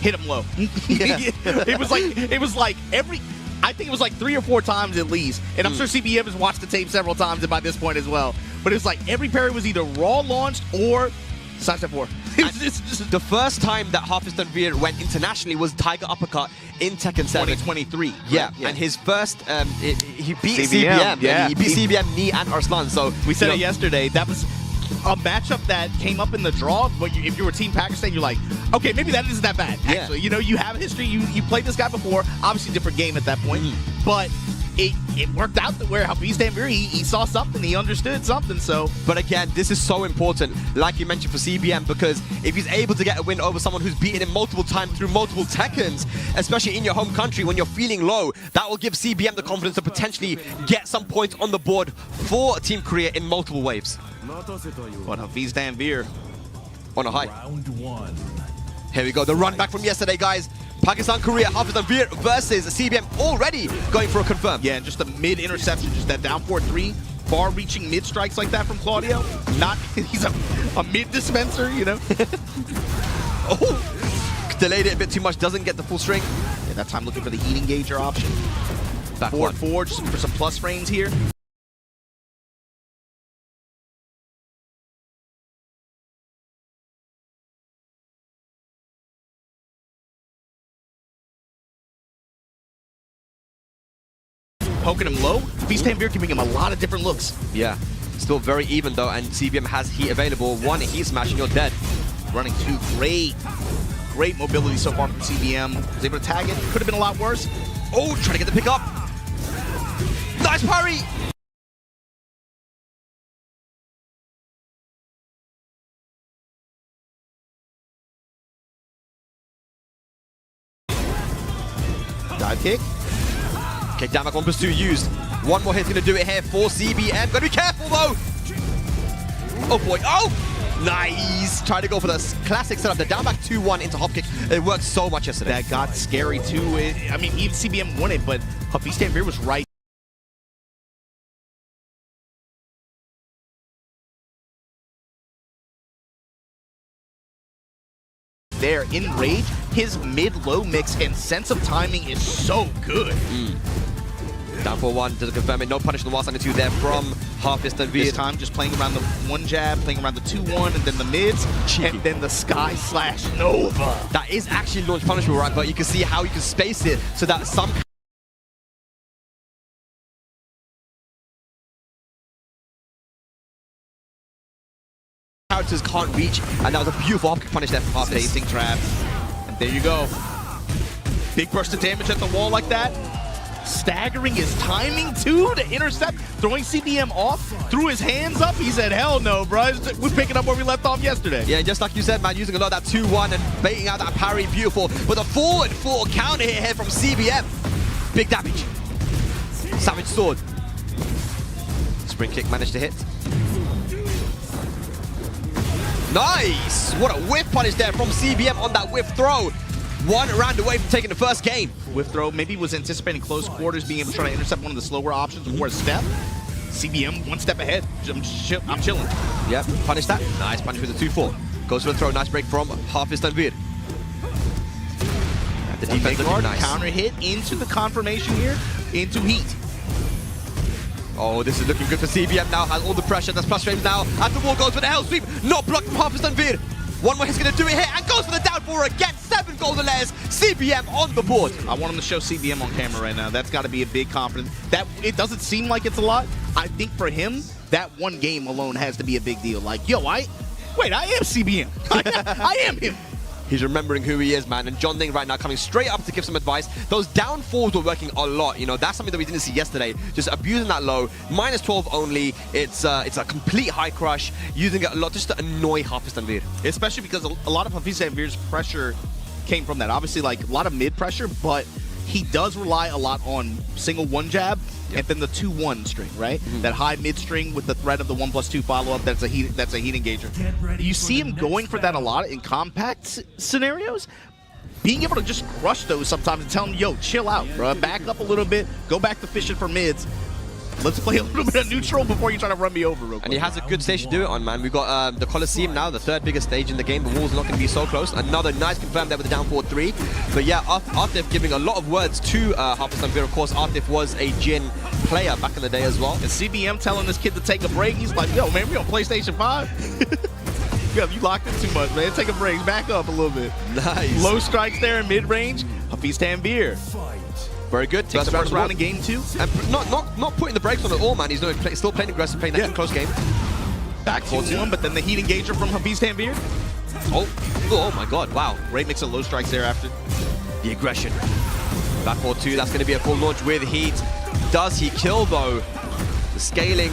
hit him low. It was like every, I think it was like 3 or 4 times at least. And I'm sure CBM has watched the tape several times by this point as well. But it was like every parry was either raw launched or side step 4. The first time that Hafiz Tanvir went internationally was Tiger Uppercut in Tekken 7. 2023. Yeah, and his first, he beat CBM. He beat CBM, Knee, and Arslan. So we said it yesterday. That was a matchup that came up in the draw. But if you were Team Pakistan, you're like, okay, maybe that isn't that bad. Actually, you have history. You played this guy before. Obviously, different game at that point. But it worked out to where Hafiz Tanvir, he saw something, he understood something, so. But again, this is so important, like you mentioned for CBM, because if he's able to get a win over someone who's beaten him multiple times through multiple Tekkens, especially in your home country when you're feeling low, that will give CBM the confidence to potentially get some points on the board for Team Korea in multiple waves. But Hafiz Tanvir on a high. Round 1. Here we go, the run back from yesterday, guys. Pakistan, Korea, Hafiz Tanvir versus CBM already going for a confirm. Yeah, just a mid interception, just that down 4-3, far-reaching mid strikes like that from Claudio. Not, he's a mid dispenser, you know. Oh, delayed it a bit too much, doesn't get the full string. Yeah, that time looking for the heat engager option. Back forward, just for some plus frames here. Poking him low, Hafiz Tanvir giving him a lot of different looks. Yeah, still very even though, and CBM has heat available. One heat smash and you're dead. Running two, great mobility so far from CBM. Was able to tag it, could have been a lot worse. Oh, trying to get the pick up. Nice parry! Dive kick. Okay, down back 1+2 used. One more hit's gonna do it here for CBM. Gotta be careful though! Oh boy, oh! Nice! Trying to go for the classic setup, the down back 2-1 into hop kick. It worked so much yesterday. That got scary too. I mean, even CBM won it, but Hafiz Tanvir was right. There in rage, his mid-low mix and sense of timing is so good. Down 4-1, doesn't confirm it. No punish on the whilst 2 there from Hafiz Tanvir. This time just playing around the one jab, playing around the 2-1, and then the mids, and then the Sky Slash Nova. That is actually launch punishable, right? But you can see how you can space it so that some characters can't reach, and that was a beautiful hop kick punish there from Hafiz. Spacing trap, and there you go. Big burst of damage at the wall like that. Staggering his timing too to intercept, throwing CBM off, threw his hands up. He said, hell no, bro. We're picking up where we left off yesterday. Yeah, just like you said, man, using a lot of that 2-1 and baiting out that parry, beautiful. But a forward 4 counter hit here from CBM. Big damage. Savage sword. Spring kick managed to hit. Nice! What a whiff punish there from CBM on that whiff throw. 1 round away from taking the first game. Whiff throw, maybe was anticipating close quarters, being able to try to intercept one of the slower options before a step. CBM 1 step ahead. I'm chilling. Yep, punish that. Nice punish with the 2-4. Goes for the throw, nice break from Hafiz Tanvir. The defense looking nice. Counter hit into the confirmation here, into heat. Oh, this is looking good for CBM now. Has all the pressure. That's plus frames now. At the wall goes for the hell sweep. Not blocked from Hafiz Tanvir. One more hit's going to do it here and goes for the down 4 again. 7 golden layers. CBM on the board. I want him to show CBM on camera right now. That's got to be a big confidence. That it doesn't seem like it's a lot. I think for him, that one game alone has to be a big deal. Like, yo, I am CBM. I am him. He's remembering who he is, man. And JeonDDing right now coming straight up to give some advice. Those down 4s were working a lot. You know, that's something that we didn't see yesterday. Just abusing that low. -12 only. It's a complete high crush. Using it a lot just to annoy Hafiz Tanvir. Especially because a lot of Hafiz Tanvir's pressure came from that. Obviously, like, a lot of mid pressure, but he does rely a lot on single 1 jab. Yep. And then the 2-1 string, right? That high mid string with the threat of the 1+2 follow-up. That's a heat engager. You see him going for that a lot in compact scenarios. Being able to just crush those sometimes and tell him, yo, chill out, bro. Back up a little bit. Go back to fishing for mids. Let's play a little bit of neutral before you try to run me over real quick. And he has a good stage to do it on, man. We've got the Coliseum now, the 3rd biggest stage in the game. The wall's not going to be so close. Another nice confirm there with the down 4-3. But yeah, Atif giving a lot of words to Hafiz Tanvir. Of course, Atif was a Jin player back in the day as well. And CBM telling this kid to take a break. He's like, yo, man, we on PlayStation 5? Yo, you locked in too much, man. Take a break. Back up a little bit. Nice. Low strikes there in mid-range. Hafiz Tanvir. Very good. Takes the first round in game 2. And not putting the brakes on at all, man. He's still playing aggressive, playing that close game. Back 4-1, but then the heat engager from Hafiz Tanvir. Oh my god, wow. Great mix of low strikes there after. The aggression. Back 4-2, that's going to be a full launch with heat. Does he kill though? The scaling,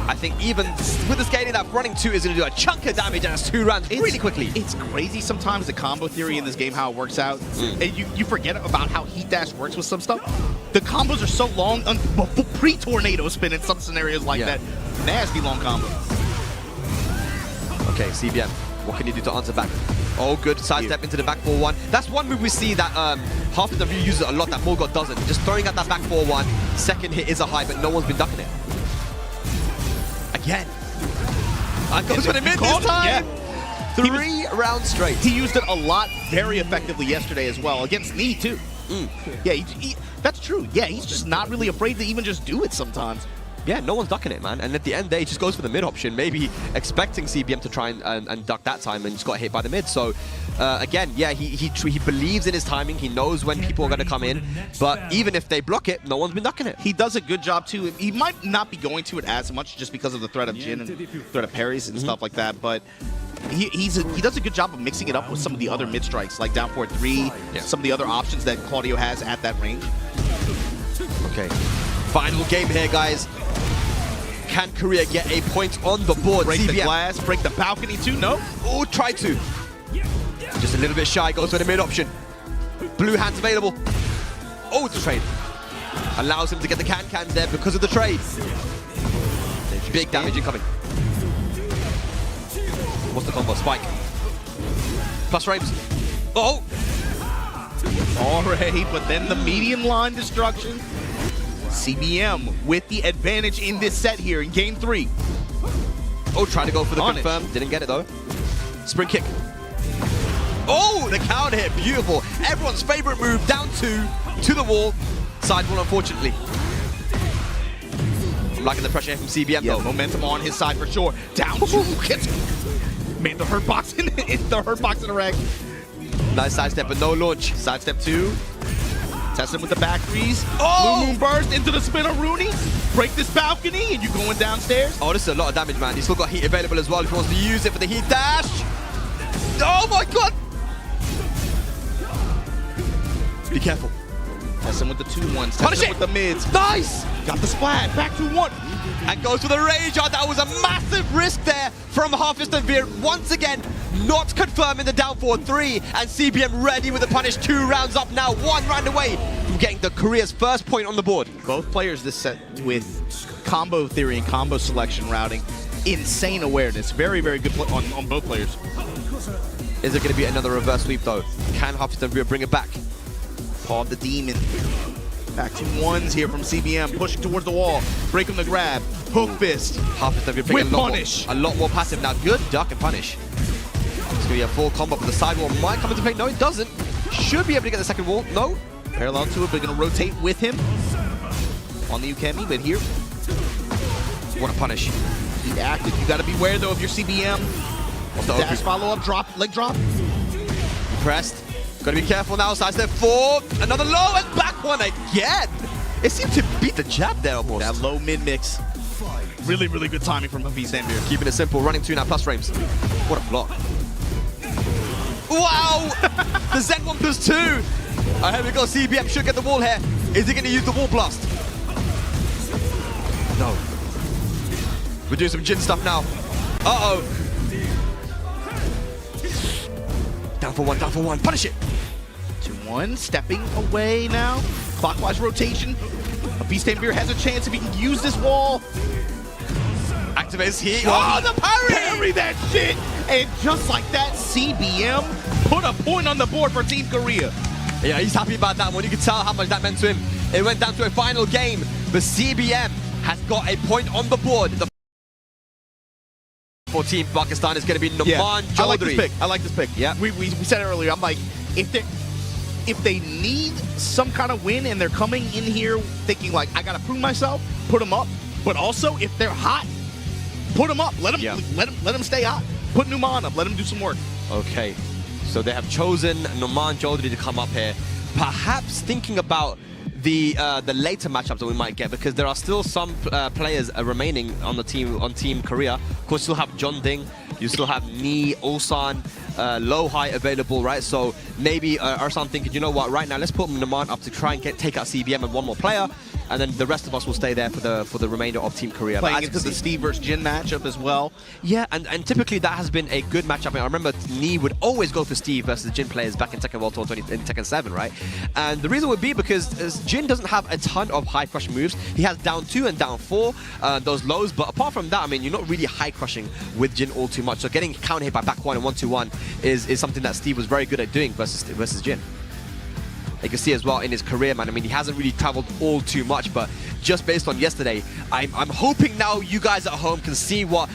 I think even with the scaling, that running 2 is going to do a chunk of damage, and it's 2 rounds really quickly. It's crazy sometimes the combo theory in this game, how it works out. And you forget about how heat dash works with some stuff. The combos are so long, pre-tornado spin in some scenarios like that. Nasty long combo. Okay, CBM, what can you do to answer back? Oh, good sidestep into the back 4-1. That's one move we see that Hafiz uses a lot that Mulgold doesn't. Just throwing out that back 4-1. Second hit is a high, but no one's been ducking it. Again. And goes for the mid this time. Yeah. 3 rounds straight. He used it a lot, very effectively yesterday as well, against Knee too. Yeah, that's true. Yeah, he's just not really afraid to even just do it sometimes. Yeah, no one's ducking it, man. And at the end of the day, he just goes for the mid option, maybe expecting CBM to try and duck that time, and just got hit by the mid. So, again, yeah, he believes in his timing. He knows when people are going to come in. But even if they block it, no one's been ducking it. He does a good job, too. He might not be going to it as much just because of the threat of Jin and threat of parries and stuff like that. But he does a good job of mixing it up with some of the other mid strikes, like down forward 3, some of the other options that Claudio has at that range. Okay, final game here, guys. Can Korea get a point on the board? Break the glass, break the balcony too, no? Oh, try to. Just a little bit shy, goes for the mid option. Blue hands available. Oh, it's a trade. Allows him to get the can-cans there because of the trade. Big damage incoming. What's the combo? Spike. Plus frames. Oh! Alright, but then the medium line destruction. CBM with the advantage in this set here in game 3. Oh, trying to go for the confirm. Didn't get it though. Spring kick. Oh, the counter hit. Beautiful. Everyone's favorite move. Down 2 to the wall. Side 1, unfortunately. I'm liking the pressure here from CBM though. Momentum on his side for sure. Down 2. Made the hurt box in the rag. Nice sidestep, but no launch. Sidestep 2. Test him with the back threes. Oh! Blue Moon burst into the spinner Rooney. Break this balcony and you going downstairs. Oh, this is a lot of damage, man. He's still got heat available as well if he wants to use it for the heat dash. Oh my god! Be careful. Test him with the 2-1s. Punish Test him it! with the mids. Nice! Got the splat. Back to 1. And goes for the rage art. That was a massive risk there from Hafiz Tanvir. Once again, not confirming the down forward 3. And CBM ready with the punish. 2 rounds up now. 1 round away from getting the Korea's first point on the board. Both players this set with combo theory and combo selection routing. Insane awareness. Very, very good on both players. Is it going to be another reverse sweep though? Can Hafiz Tanvir bring it back? Paw of the Demon. Back to 1s here from CBM, pushing towards the wall. Break him the grab. Hook fist. Hafiz Tanvir playing a lot more passive now. Good duck and punish. It's going to be a full combo, but the side wall might come into play. No, it doesn't. Should be able to get the second wall. No. Parallel to it, but going to rotate with him on the Ukemi, but here. What a punish. Heat active. You got to beware though of your CBM. Dash follow up, drop, leg drop. Pressed. Gotta be careful now. Side step 4. Another low and back 1 again. It seemed to beat the jab there almost. That low mid mix. Really, really good timing from Hafiz Tanvir. Keeping it simple. Running 2 now plus frames. What a block. Wow! The Z1 plus 2. Here we go. CBM should get the wall here. Is he going to use the wall blast? No. We're doing some Jin stuff now. Uh-oh. Down for 1, down for 1. Punish it. 2-1, stepping away now. Clockwise rotation. Hafiz Tanvir has a chance if he can use this wall. Activates heat. Oh, the parry! Parry that shit! And just like that, CBM put a point on the board for Team Korea. Yeah, he's happy about that one. You can tell how much that meant to him. It went down to a final game, but CBM has got a point on the board. For Team Pakistan is going to be Numan JeonDDing. I like this pick. Yeah, we said it earlier. I'm like, if they need some kind of win and they're coming in here thinking like, I gotta prove myself, put them up. But also, if they're hot, put them up. Let them stay hot. Put Numan up. Let him do some work. Okay, so they have chosen Numan JeonDDing to come up here. Perhaps thinking about the later matchups that we might get, because there are still some players remaining on the team, on Team Korea. Of course, you still have JeonDDing, you still have Knee, Ulsan, LowHigh available, right? So maybe Arslan thinking, you know what, right now let's put Numan up to try and take out CBM and one more player. and then the rest of us will stay there for the remainder of Team Korea. Playing But into the Steve versus Jin matchup as well. yeah, and typically that has been a good matchup. I mean, I remember Nee would always go for Steve versus Jin players back in Tekken World Tour 20, in Tekken 7, right? And the reason would be because Jin doesn't have a ton of high crush moves. He has down 2 and down 4, those lows, but apart from that, I mean, you're not really high crushing with Jin all too much. So getting counter hit by back 1 and 1-2-1 is something that Steve was very good at doing versus Jin. You can see as well in his career, man. I mean, he hasn't really traveled all too much, but just based on yesterday, I'm hoping now you guys at home can see what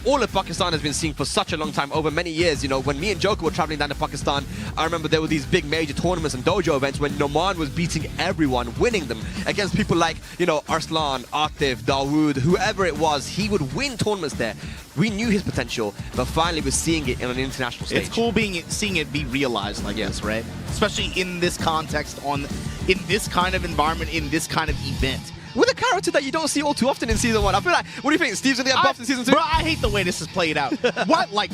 all of Pakistan has been seeing for such a long time, over many years. You know, when me and Joker were traveling down to Pakistan, I remember there were these big major tournaments and dojo events when Numan was beating everyone, winning them against people like, you know, Arslan, Atif, Dawood, whoever it was. He would win tournaments there. We knew his potential, but finally we're seeing it on an international stage. It's cool seeing it be realized like this, right? Especially in this context, in this kind of environment, in this kind of event. With a character that you don't see all too often in Season 1. I feel like, what do you think? Steve's gonna get buffed in Season 2? Bro, I hate the way this is played out. What, like,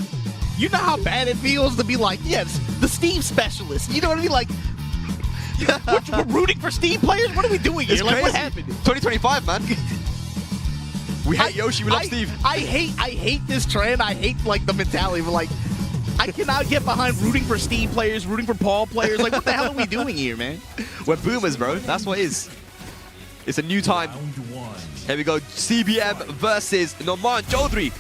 you know how bad it feels to be like, yes, the Steve specialist. You know what I mean? Like, we're rooting for Steve players? What are we doing here? Like, what happened? 2025, man. We hate Yoshi, we love Steve. I hate this trend. I hate, like, the mentality of, like, I cannot get behind rooting for Steve players, rooting for Paul players. Like, what the hell are we doing here, man? We're boomers, bro. That's what it is. It's a new time. Here we go. CBM versus Numan Chaudhary.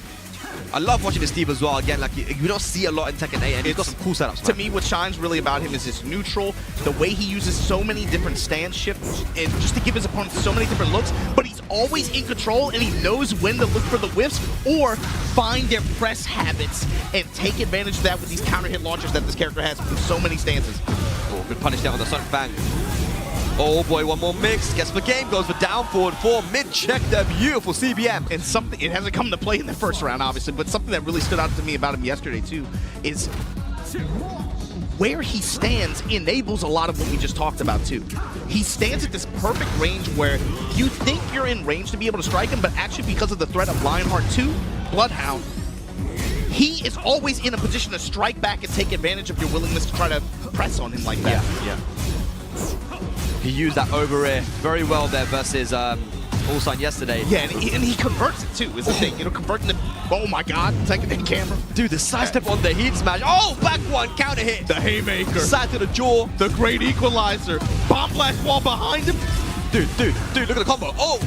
I love watching the Steve as well. Again, like you don't see a lot in Tekken 8, and he's got some cool setups. To me, what shines really about him is his neutral, the way he uses so many different stance shifts, and just to give his opponents so many different looks. But he's always in control, and he knows when to look for the whiffs or find their press habits and take advantage of that with these counter hit launchers that this character has with so many stances. Oh, good punish down on the Sonic Bang. Oh boy, one more mix. Guess the game goes for down forward 4. Mid-check the beautiful CBM. And something, it hasn't come to play in the first round, obviously, but something that really stood out to me about him yesterday, too, is where he stands enables a lot of what we just talked about, too. He stands at this perfect range where you think you're in range to be able to strike him, but actually because of the threat of Lionheart 2, Bloodhound, he is always in a position to strike back and take advantage of your willingness to try to press on him like that. Yeah. He used that over air very well there versus Ulsan yesterday. Yeah, and he converts it too, is the thing. You know, converting the, oh my god, taking the camera. Dude, the sidestep on the heat smash. Oh, back one, counter hit. The haymaker. Side to the jaw. The great equalizer. Bomb blast wall behind him. Dude, look at the combo. Oh,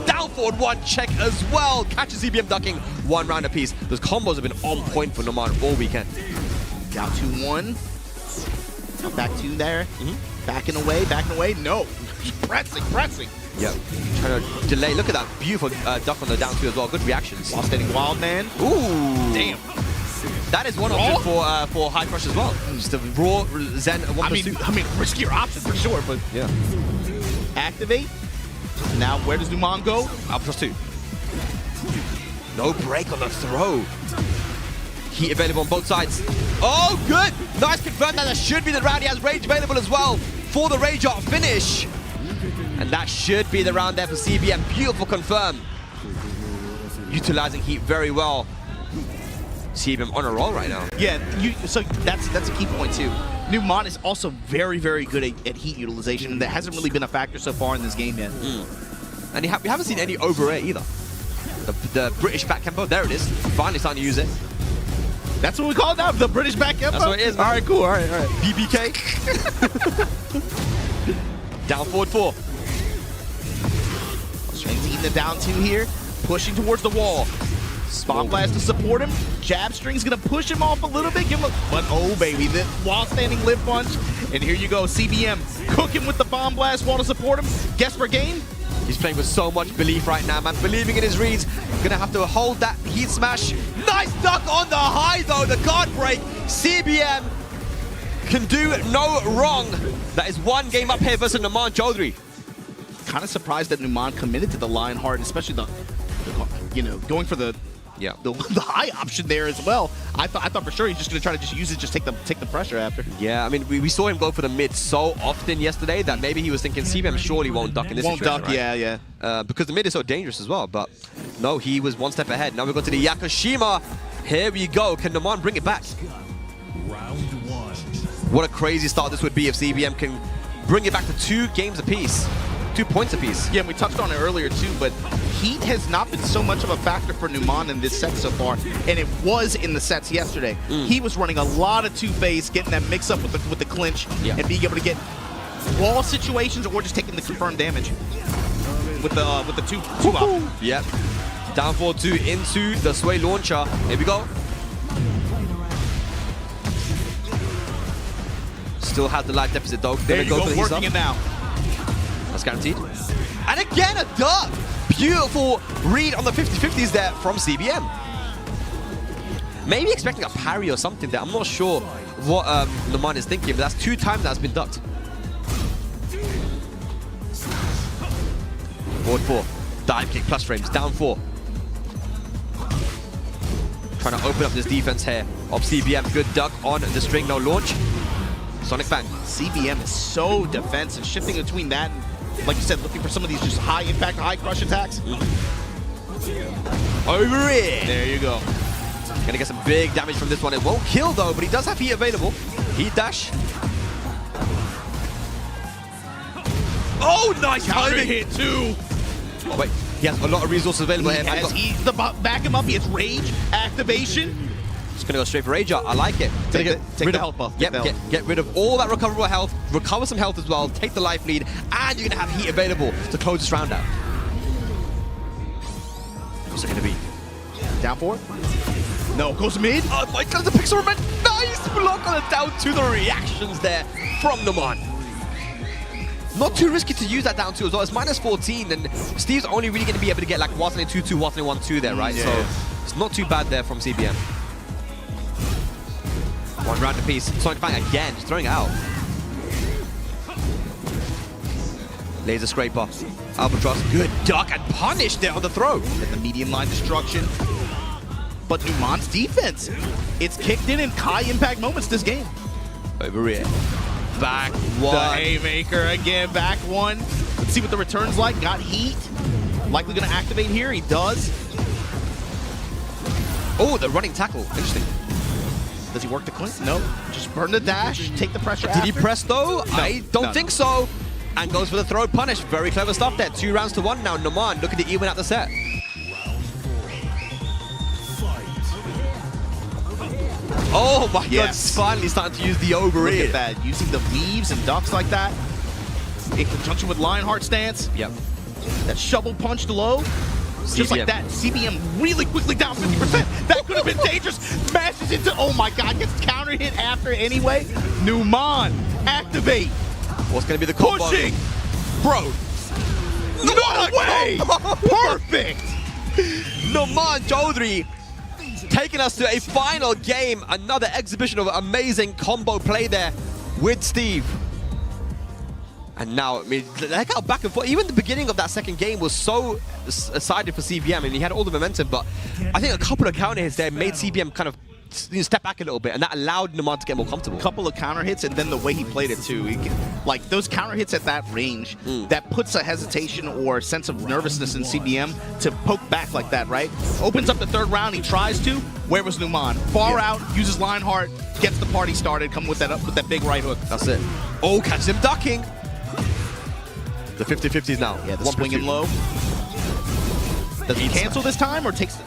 down forward 1 check as well. Catches CBM ducking 1 round apiece. Those combos have been on point for Numan all weekend. Down 2-1. Back 2 there. Backing away, no. Pressing. Yep. Trying to delay. Look at that beautiful duck on the down 2 as well. Good reactions. While standing wild man. Ooh. Damn. That is one option for high crush as well. Just a raw Zen 1+2. I mean, riskier option for sure, but yeah. Activate. Now where does Numan go? Up +2. No break on the throw. Heat available on both sides. Oh, good! Nice confirm that should be the round. He has rage available as well for the rage art finish. And that should be the round there for CBM. Beautiful confirm. Utilizing heat very well. CBM on a roll right now. Yeah, so that's a key point too. Numan is also very, very good at heat utilization, and that hasn't really been a factor so far in this game yet. And we haven't seen any over air either. The British back tempo, there it is. Finally starting to use it. That's what we call it now, the British back tempo? That's what it is. All right, cool. All right. BBK. Down forward 4. Strength eating the down 2 here, pushing towards the wall. Bomb blast to support him. Jab string's gonna push him off a little bit. Give him but oh baby, the while standing lip punch. And here you go, CBM cooking with the bomb blast wall to support him. Guess for game? He's playing with so much belief right now, man. Believing in his reads. Gonna have to hold that heat smash. Nice duck on the high, though. The guard break. CBM can do no wrong. That is 1 game up here versus Numan Chaudhary. Kind of surprised that Numan committed to the Lionheart, especially the you know, going for the high option there as well. I thought for sure he's just gonna try to just use it, just take the pressure after. Yeah, I mean we saw him go for the mid so often yesterday that maybe he was thinking CBM surely won't duck in this situation. Won't duck, right? yeah. Because the mid is so dangerous as well. But no, he was 1 step ahead. Now we go to the Yakushima. Here we go. Can Numan bring it back? Round 1. What a crazy start this would be if CBM can bring it back to 2 games apiece. 2 points apiece. Yeah, and we touched on it earlier too, but heat has not been so much of a factor for Numan in this set so far, and it was in the sets yesterday. He was running a lot of two-phase, getting that mix-up with the clinch, and being able to get wall situations or just taking the confirmed damage with the two up. Yep. Down 4-2 into the Sway launcher. Here we go. Still have the life deficit though. There you go, working it now. That's guaranteed. And again, a duck. Beautiful read on the 50-50s there from CBM. Maybe expecting a parry or something there. I'm not sure what Numan is thinking, but that's 2 times that's been ducked. Forward 4. Dive kick plus frames. Down 4. Trying to open up this defense here of CBM. Good duck on the string, no launch. Sonic Bang. CBM is so defensive, shifting between that and, like you said, looking for some of these just high impact, high crush attacks. Over it. There you go. Gonna get some big damage from this one. It won't kill though, but he does have heat available. Heat dash. Oh, nice timing. Hit too. Oh, wait, he has a lot of resources available here. Back him up, he has rage, activation. Just gonna go straight for Rage. I like it. Take the health buff. Yep, get rid of all that recoverable health, recover some health as well, take the life lead, and you're gonna have heat available to close this round out. What's it gonna be? Down 4? No, goes mid. Oh my god, the pixel remain. Nice block on the down 2. The reactions there from Numan. Not too risky to use that down 2 as well. It's minus 14, and Steve's only really gonna be able to get like Watley 2-2, Watley 1-2 there, right? Yeah. So it's not too bad there from CBM. 1 round apiece. Sonic Bang again, just throwing it out. Laser Scraper. Albatross. Good duck and punish there on the throw. Get the medium line destruction. But Numan's defense, it's kicked in high impact moments this game. Over here. Back 1. The haymaker again, back 1. Let's see what the return's like. Got heat. Likely gonna activate here. He does. Oh, the running tackle. Interesting. Does he work the clinch? No. Just burn the dash, take the pressure Did he press though? No, I don't think so. And goes for the throw punish. Very clever stuff there. 2 rounds to 1 now. Numan looking to even out the set. Oh my god, he's finally starting to use the overread. Look at that, using the weaves and ducks like that. In conjunction with Lionheart stance. Yep. That shovel punched low. Just like that, CBM really quickly down 50%. That could have been dangerous. Smashes into, oh my god, gets counter hit after anyway. Numan, activate. What's going to be the combo? Pushing. Bro. No way. Perfect. Numan JeonDDing taking us to a final game. Another exhibition of amazing combo play there with Steve. And now, I mean, like how back and forth, even the beginning of that second game was so sided for CBM. I mean, he had all the momentum, but I think a couple of counter hits there made CBM kind of step back a little bit, and that allowed Numan to get more comfortable. A couple of counter hits, and then the way he played it too. Like those counter hits at that range, that puts a hesitation or sense of nervousness in CBM to poke back like that, right? Opens up the 3rd round, he tries to. Where was Numan? Far out, uses Lionheart, gets the party started, come with that big right hook. That's it. Oh, catches him ducking. The 50-50s now. Yeah, the swinging low. Does he cancel this time or takes?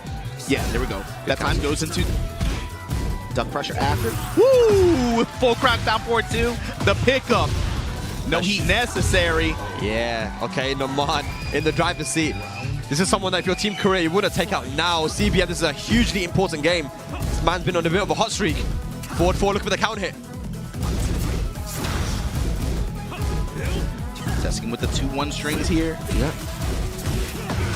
Yeah, there we go. That time goes into duck pressure after. Woo! Full crack down 4-2. The pickup. No heat necessary. Yeah, okay, Numan in the driver's seat. This is someone that if your team career you want to take out now. CBM, this is a hugely important game. This man's been on a bit of a hot streak. Forward 4, look for the counter hit. Testing with the 2-1 strings here. Yeah.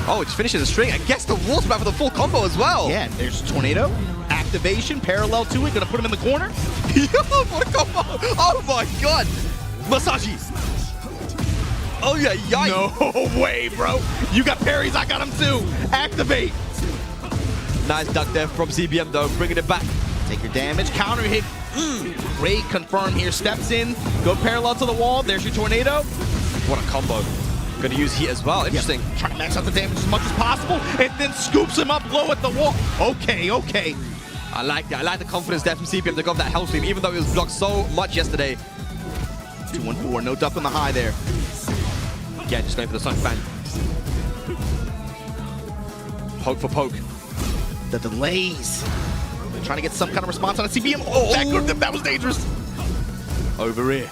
Oh, it just finishes the string and gets the water back for the full combo as well. Yeah, there's Tornado. Activation, parallel to it, gonna put him in the corner. What a combo! Oh my god! Masaji! Oh yeah, yikes! No way, bro! You got parries, I got him too! Activate! Nice duck there from CBM though, bringing it back. Take your damage, counter hit. Great confirm here, steps in, go parallel to the wall, there's your Tornado. What a combo. Gonna use heat as well, interesting. Yep. Trying to max out the damage as much as possible, and then scoops him up low at the wall. Okay, okay. I like that. I like the confidence there from CBM to go for that health stream, even though it was blocked so much yesterday. 2-1-4, no duck on the high there. Again, just going for the Sonic Fan. Poke for poke. The delays. They're trying to get some kind of response on a CBM. Oh, that was dangerous. Over here.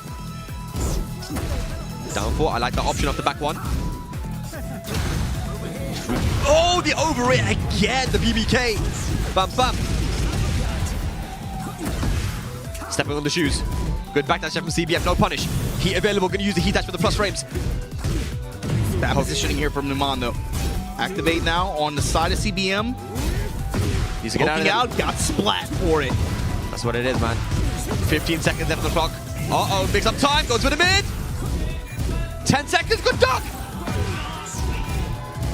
Down 4. I like the option off the back one. Oh, the over it again. The BBK. Bam, bam. Stepping on the shoes. Good back dash from CBM. No punish. Heat available. Going to use the heat dash for the plus frames. Bad positioning here from Numan, though. Activate now on the side of CBM. Needs to get out. Got splat for it. That's what it is, man. 15 seconds left on the clock. Uh-oh, mix up time. Goes for the mid. 10 seconds. Good duck.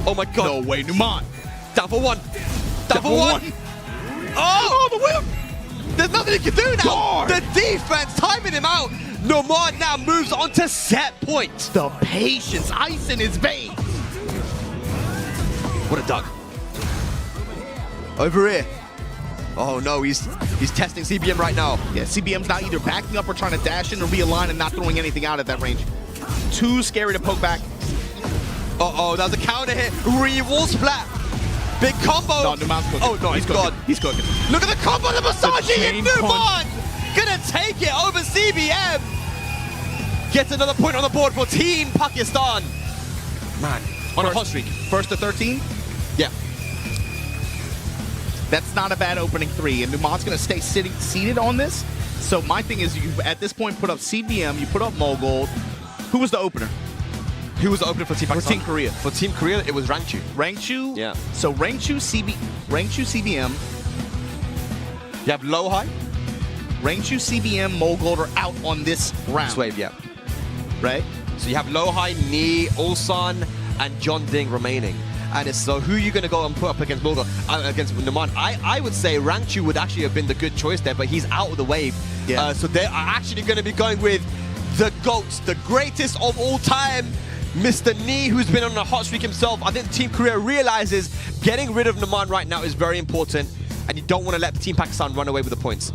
Oh my god. No way, Numan. Down for 1. Down for one. Oh, the whip. There's nothing he can do now. Guard. The defense timing him out. Numan now moves on to set point. The patience, ice in his veins. What a duck. Over here. Oh no, he's testing CBM right now. Yeah, CBM's not either backing up or trying to dash in or realign and not throwing anything out at that range. Too scary to poke back. Uh-oh, that was a counter hit. Wall splat. Big combo. No, Numan's cooking. Oh no, he's gone. He's cooking. Look at the combo, the massaging chain in Numan. Gonna take it over CBM. Gets another point on the board for Team Pakistan. Man, on a hot streak. First to 13? Yeah. That's not a bad opening 3, and Numan's going to stay seated on this. So my thing is, you at this point put up CBM, you put up Mulgold. Who was the opener? Who was the opener for Team Pakistan? For Team Korea. For Team Korea, it was Rangchu. Rangchu? Yeah. So Rangchu, CBM. You have LowHigh. Rangchu, CBM, Mulgold are out on this round. This wave, yeah. Right? So you have LowHigh, Knee, Ulsan, and JeonDDing remaining. And it's so who are you going to go and put up against Mulgold, against Numan? I would say Rangchu would actually have been the good choice there, but he's out of the wave. Yeah. So they are actually going to be going with the GOAT, the greatest of all time, Mr. Knee, who's been on a hot streak himself. I think Team Korea realizes getting rid of Numan right now is very important, and you don't want to let Team Pakistan run away with the points.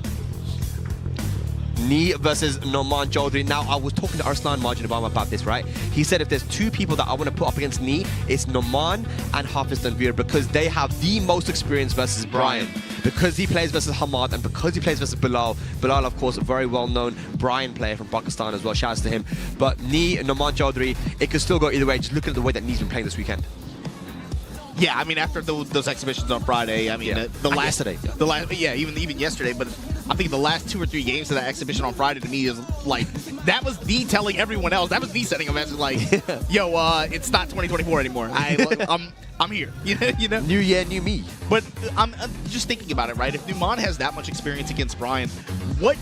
Knee versus Numan JeonDDing. Now, I was talking to Arslan Obama about this, right? He said if there's 2 people that I want to put up against Knee, it's Numan and Hafiz because they have the most experience versus Brian. Because he plays versus Hamad and because he plays versus Bilal. Bilal, of course, a very well-known Brian player from Pakistan as well. Shouts to him. But Knee and Numan JeonDDing, it could still go either way. Just look at the way that Knee's been playing this weekend. Yeah, I mean, after those exhibitions on Friday, I mean, the last yesterday, even yesterday, but I think the last 2 or 3 games of that exhibition on Friday to me is like that was me telling everyone else. That was me sending a message like, "Yo, it's not 2024 anymore. I'm here." You know. New year, new me. But I'm just thinking about it, right? If Numan has that much experience against Brian, what?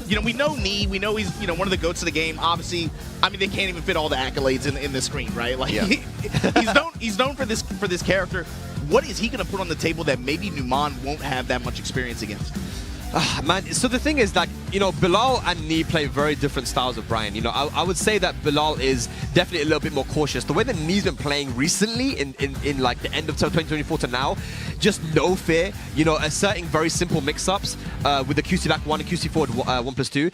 You know, we know Knee. We know he's one of the GOATs of the game. Obviously, I mean, they can't even fit all the accolades in the screen, right? Like, yeah. he's known for this character. What is he going to put on the table that maybe Numan won't have that much experience against? Man, so the thing is that, Bilal and Knee play very different styles of Brian. I would say that Bilal is definitely a little bit more cautious. The way that Knee's been playing recently in like the end of 2024 to now, just no fear, asserting very simple mix-ups with the QC back 1 and QC forward 1+2.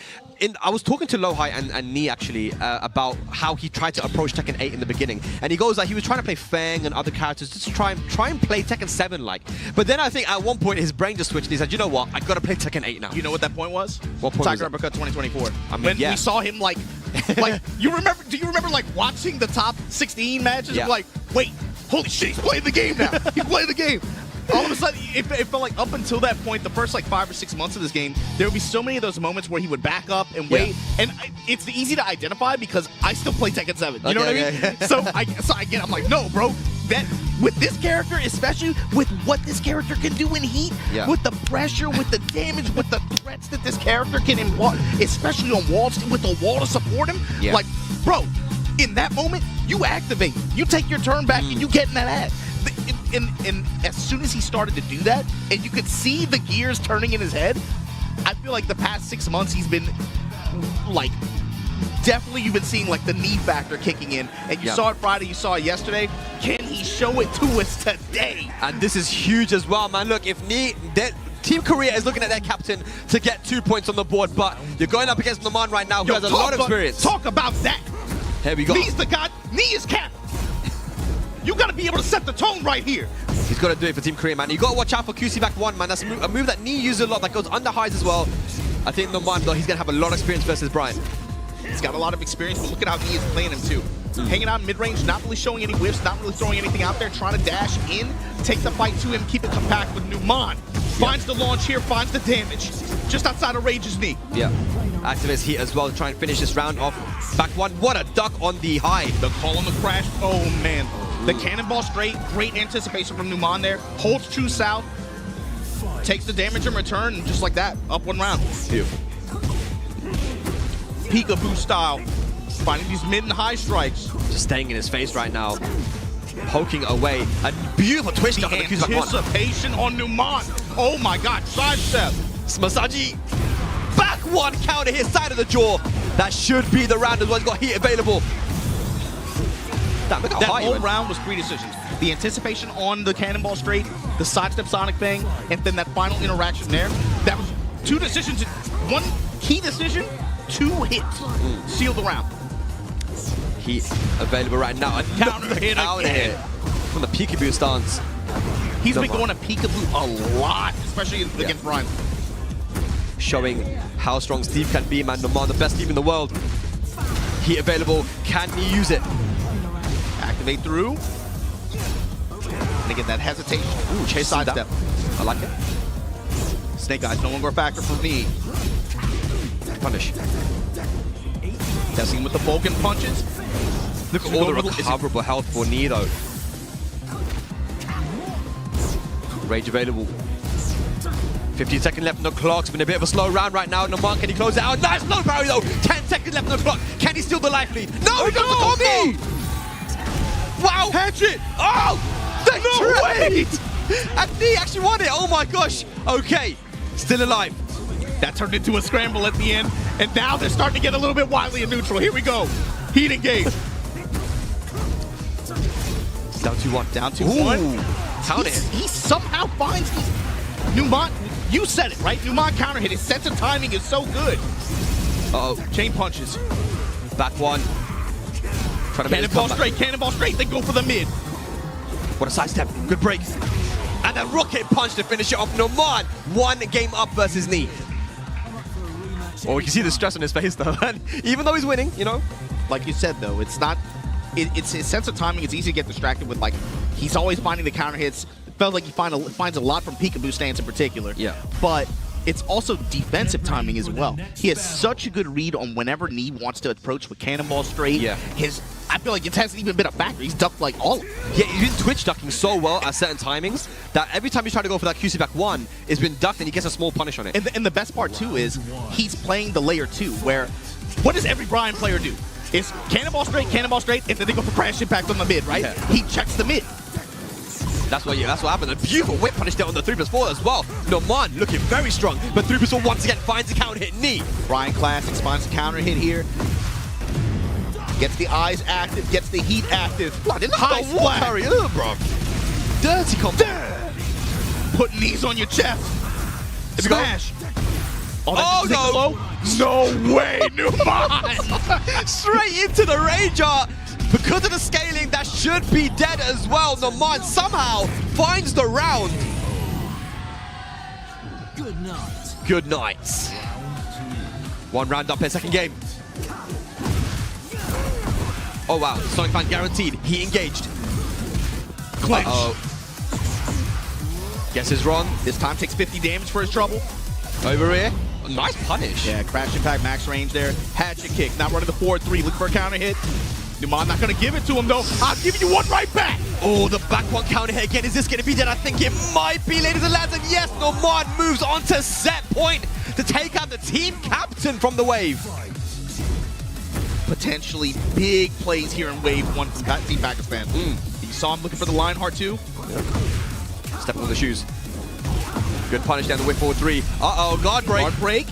I was talking to LowHigh and Knee actually about how he tried to approach Tekken 8 in the beginning. And he goes that he was trying to play Fang and other characters just to try and play Tekken 7 like. But then I think at one point his brain just switched and he said, you know what, I gotta play Tekken 8 now. You know what that point was? What point Tiger Uppercut 2024. I mean, when yeah. we saw him like you remember? Do you remember like watching the top 16 matches? Yeah. And like, wait, holy shit, he's playing the game now. He's playing the game. All of a sudden, it felt like up until that point, the first like 5 or 6 months of this game, there would be so many of those moments where he would back up and wait, and it's easy to identify because I still play Tekken 7. You know what I mean? Yeah. So I'm like, no, bro. That with this character, especially with what this character can do in heat, with the pressure, with the damage, with the threats that this character can impart, especially on walls, with the wall to support him, like, bro, in that moment, you activate, you take your turn back, and you get in that ass. And as soon as he started to do that, and you could see the gears turning in his head, I feel like the past 6 months he's been like. Definitely you've been seeing like the Knee factor kicking in, and you saw it Friday, you saw it yesterday. Can he show it to us today? And this is huge as well, man. Look, if Team Korea is looking at their captain to get 2 points on the board, but you're going up against Numan right now, who has a lot of experience. Talk about that. Here we go. Knee's the god. Knee is cap. You got to be able to set the tone right here. He's got to do it for Team Korea, man. You got to watch out for QC back 1, man. That's a move that Knee uses a lot, that goes under highs as well. I think Numan, though, he's going to have a lot of experience versus Brian. He's got a lot of experience, but look at how Knee is playing him, too. Hanging out mid-range, not really showing any whiffs, not really throwing anything out there, trying to dash in, take the fight to him, keep it compact with Numan. Finds the launch here, finds the damage. Just outside of Rage's knee. Yeah. Activist heat as well to try and finish this round off. Back 1, what a duck on the high. The call on the crash, oh man. The cannonball straight, great anticipation from Numan there. Holds true south, takes the damage in return, and just like that, up 1 round. Beautiful. Peekaboo style, finding these mid and high strikes. Just staying in his face right now. Poking away. A beautiful twist up on the QC back 1. Anticipation on Numan. Oh my god, sidestep. Masaji. Back 1 counter hit, side of the jaw. That should be the round as well. He's got heat available. Damn, look how That high whole round was 3 decisions. The anticipation on the cannonball straight, the sidestep sonic bang, and then that final interaction there. That was 2 decisions, 1 key decision, 2 hits. Seal the round. Heat available right now. Counter hit again. From the peekaboo stance. He's been going to peekaboo a lot, especially against Brian. Showing how strong Steve can be, man. Numan, the best Steve in the world. Heat available. Can he use it? Activate through. And again, that hesitation. Ooh, chase sidestep. I like it. Snake Eyes no longer a factor for me. Punish. Testing with the Vulcan punches. Look at all the recoverable health for Knee, though. Rage available. 15 seconds left on the clock. It's been a bit of a slow round right now. Numan, can he close it out? Nice low parry, though. 10 seconds left on the clock. Can he steal the life lead? No, he got the combo! Wow! Hatchet! Oh! They No way! And Knee actually won it. Oh my gosh. Okay. Still alive. That turned into a scramble at the end, and now they're starting to get a little bit wildly and neutral. Here we go. Heat engage. Down 2-1. Down 2-1. Count it. He somehow finds these. Numan, you said it, right? Numan counter hit. His sense of timing is so good. Uh-oh. Chain punches. Back 1. Trying to Cannonball straight. They go for the mid. What a sidestep. Good break. And a rocket punch to finish it off. Numan, 1 game up versus Knee. Oh, you can see the stress on his face, though. And even though he's winning, you know. Like you said, though, it's not. It's his sense of timing. It's easy to get distracted with. Like, he's always finding the counter hits. It felt like he finds a lot from peekaboo stance in particular. Yeah. But it's also defensive timing as well. He has such a good read on whenever Knee wants to approach with cannonball straight. Yeah. I feel like it hasn't even been a factor. He's ducked like all of them. Yeah, he's been twitch ducking so well at certain timings that every time he's trying to go for that QC back 1, it's been ducked and he gets a small punish on it. And the best part, too, is he's playing the layer 2, where what does every Brian player do? It's cannonball straight, and then they go for crash impact on the mid, right? Yeah. He checks the mid. That's what happened. A beautiful whip punish there on the 3+4 as well. Numan looking very strong, but 3+4 once again finds the counter hit. Knee. Brian Classics finds the counter hit here. Gets the eyes active, gets the heat active. High wall parry. Ugh, bro. Dirty combo. Put knees on your chest. Smash. Oh, no. No way, Numan. Straight into the Ranger. Because of the scaling, that should be dead as well. Numan somehow finds the round. Good night. Good night. 1 round up here, second game. Oh wow, Sonic Fan guaranteed. He engaged. Clinch. Uh-oh. Guess is wrong. This time takes 50 damage for his trouble. Over here. A nice punish. Yeah, crash impact, max range there. Hatchet kick, not running the 4-3. Look for a counter hit. Numan not going to give it to him, though. I'll give you one right back. Oh, the back 1 counter hit again. Is this going to be dead? I think it might be, ladies and lads. And yes, Numan moves on to set point to take out the team captain from the wave. Potentially big plays here in Wave 1 from Team Pakistan. You saw him looking for the Lionheart too. Stepping on the shoes. Good punish down the whip forward 3. Uh-oh, guard break. Guard break.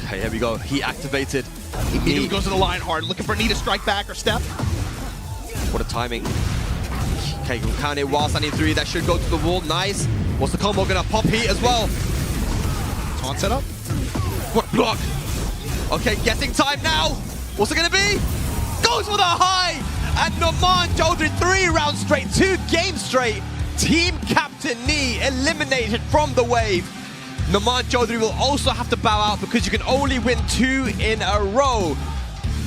Okay, here we go. He activated. Immediately goes to the Lionheart, looking for Knee to strike back or step. What a timing. Okay, we'll count it while standing 3. That should go to the wall. Nice. What's the combo gonna pop heat as well? Taunt set up. What a block. Okay, getting time now. What's it going to be? Goes for the high. And Numan JeonDDing 3 rounds straight, 2 games straight. Team Captain Knee eliminated from the wave. Numan JeonDDing will also have to bow out because you can only win 2 in a row.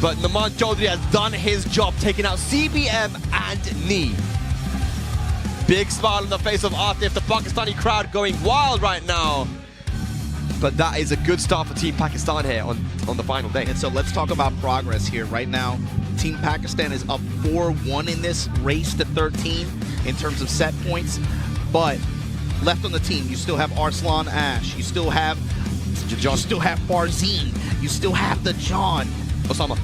But Numan JeonDDing has done his job, taking out CBM and Knee. Big smile on the face of Atif, the Pakistani crowd going wild right now. But that is a good start for Team Pakistan here on the final day. And so let's talk about progress here. Right now, Team Pakistan is up 4-1 in this race to 13 in terms of set points. But left on the team, you still have Arslan Ash, you still have Farzeen, you still have the John, Usama.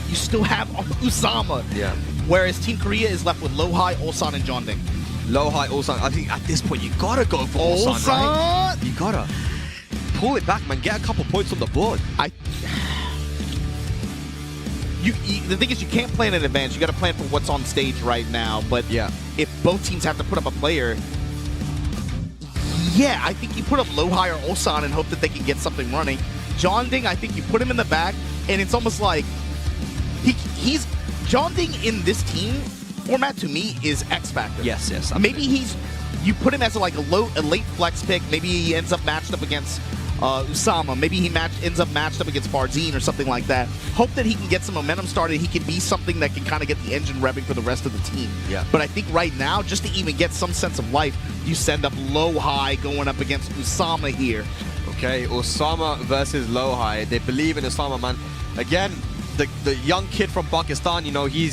You still have Usama. Yeah. Whereas Team Korea is left with LowHigh, Ulsan, and JeonDDing. LowHigh, Ulsan. I think at this point you gotta go for Ulsan, right? You gotta pull it back, man. Get a couple points on the board. The thing is, you can't plan in advance. You got to plan for what's on stage right now. But yeah, if both teams have to put up a player, yeah, I think you put up LowHigh or Ulsan and hope that they can get something running. JeonDDing, I think you put him in the back, and it's almost like he's JeonDDing in this team format to me is X Factor. Yes, yes. Maybe you put him as a late flex pick. Maybe he ends up matched up against Usama. Maybe he ends up matched up against Farzeen or something like that. Hope that he can get some momentum started. He can be something that can kind of get the engine revving for the rest of the team. Yeah. But I think right now, just to even get some sense of life, you send up LowHigh going up against Usama here. Okay, Usama versus LowHigh. They believe in Usama, man. Again, the young kid from Pakistan, you know, he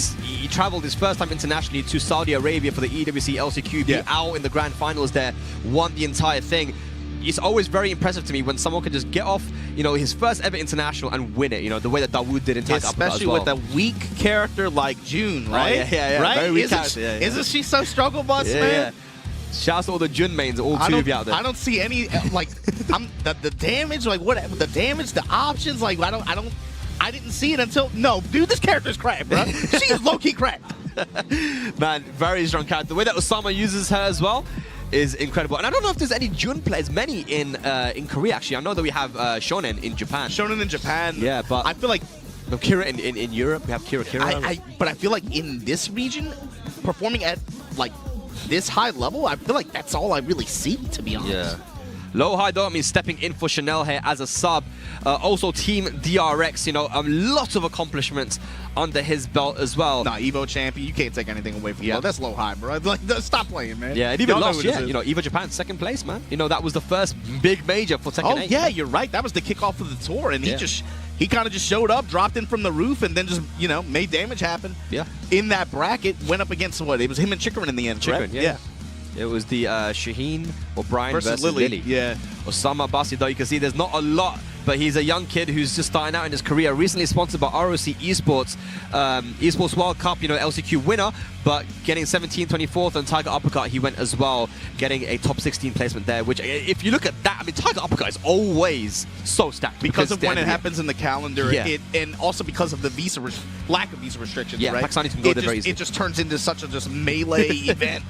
traveled his first time internationally to Saudi Arabia for the EWC LCQ, be out in the grand finals there, won the entire thing. It's always very impressive to me when someone can just get off, you know, his first ever international and win it, you know, the way that Dawood did in Tiger Uppercut Especially as well. with a weak character like June, right? Yeah. Right? Very weak character. Isn't she so struggle bus, man? Yeah. Shouts to all the Jun mains, all 2 of you out there. I don't see any, like, the damage, like, what, the damage, the options, like, I didn't see it until, no, dude, this character's cracked, bro. She is low-key cracked. Man, very strong character. The way that Usama uses her as well is incredible. And I don't know if there's any Jun players, many in Korea, actually. I know that we have Shonen in Japan. Shonen in Japan. Yeah, but I feel like no, Kira in Europe. We have Kira. But I feel like in this region, performing at, like, this high level, I feel like that's all I really see, to be honest. Yeah. LowHigh, though, I mean, stepping in for Chanel here as a sub. Also, Team DRX, you know, a lot of accomplishments under his belt as well. Nah, Evo champion, you can't take anything away from That's LowHigh, bro. Like, stop playing, man. Yeah, and even last year, you know, Evo Japan, 2nd place, man. You know, that was the first big major for Tekken 8. Yeah, you're right. That was the kickoff of the tour, and he kind of just showed up, dropped in from the roof, and then just, you know, made damage happen. Yeah. In that bracket, went up against what? It was him and Chikarin in the end, correct? Yeah. It was the Shaheen O'Brien versus Lily. Yeah. Usama Basi, though, you can see there's not a lot, but he's a young kid who's just starting out in his career. Recently sponsored by ROC Esports, Esports World Cup, you know, LCQ winner, but getting 17th, 24th, and Tiger Uppercut, he went as well, getting a top 16 placement there, which, if you look at that, I mean, Tiger Uppercut is always so stacked. Because of when it happens in the calendar, yeah. And also because of the lack of visa restrictions, yeah, right? Pakistanis can go there very easily. It just turns into such a just melee event.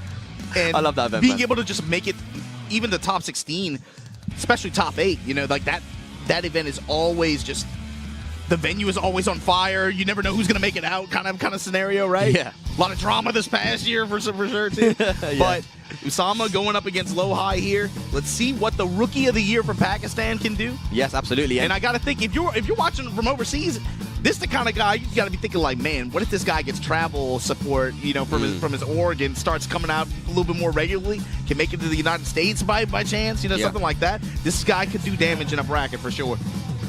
And I love that event, being able to just make it even the top 16, especially top 8, you know, like that event is always just, the venue is always on fire. You never know who's going to make it out kind of scenario, right? Yeah. A lot of drama this past year for sure, too. Yeah. But Usama going up against LowHigh here. Let's see what the Rookie of the Year for Pakistan can do. Yes, absolutely. And I got to think, if you're watching from overseas, this is the kind of guy you got to be thinking like, man, what if this guy gets travel support, you know, from his org and starts coming out a little bit more regularly, can make it to the United States by chance, you know, something like that. This guy could do damage in a bracket for sure.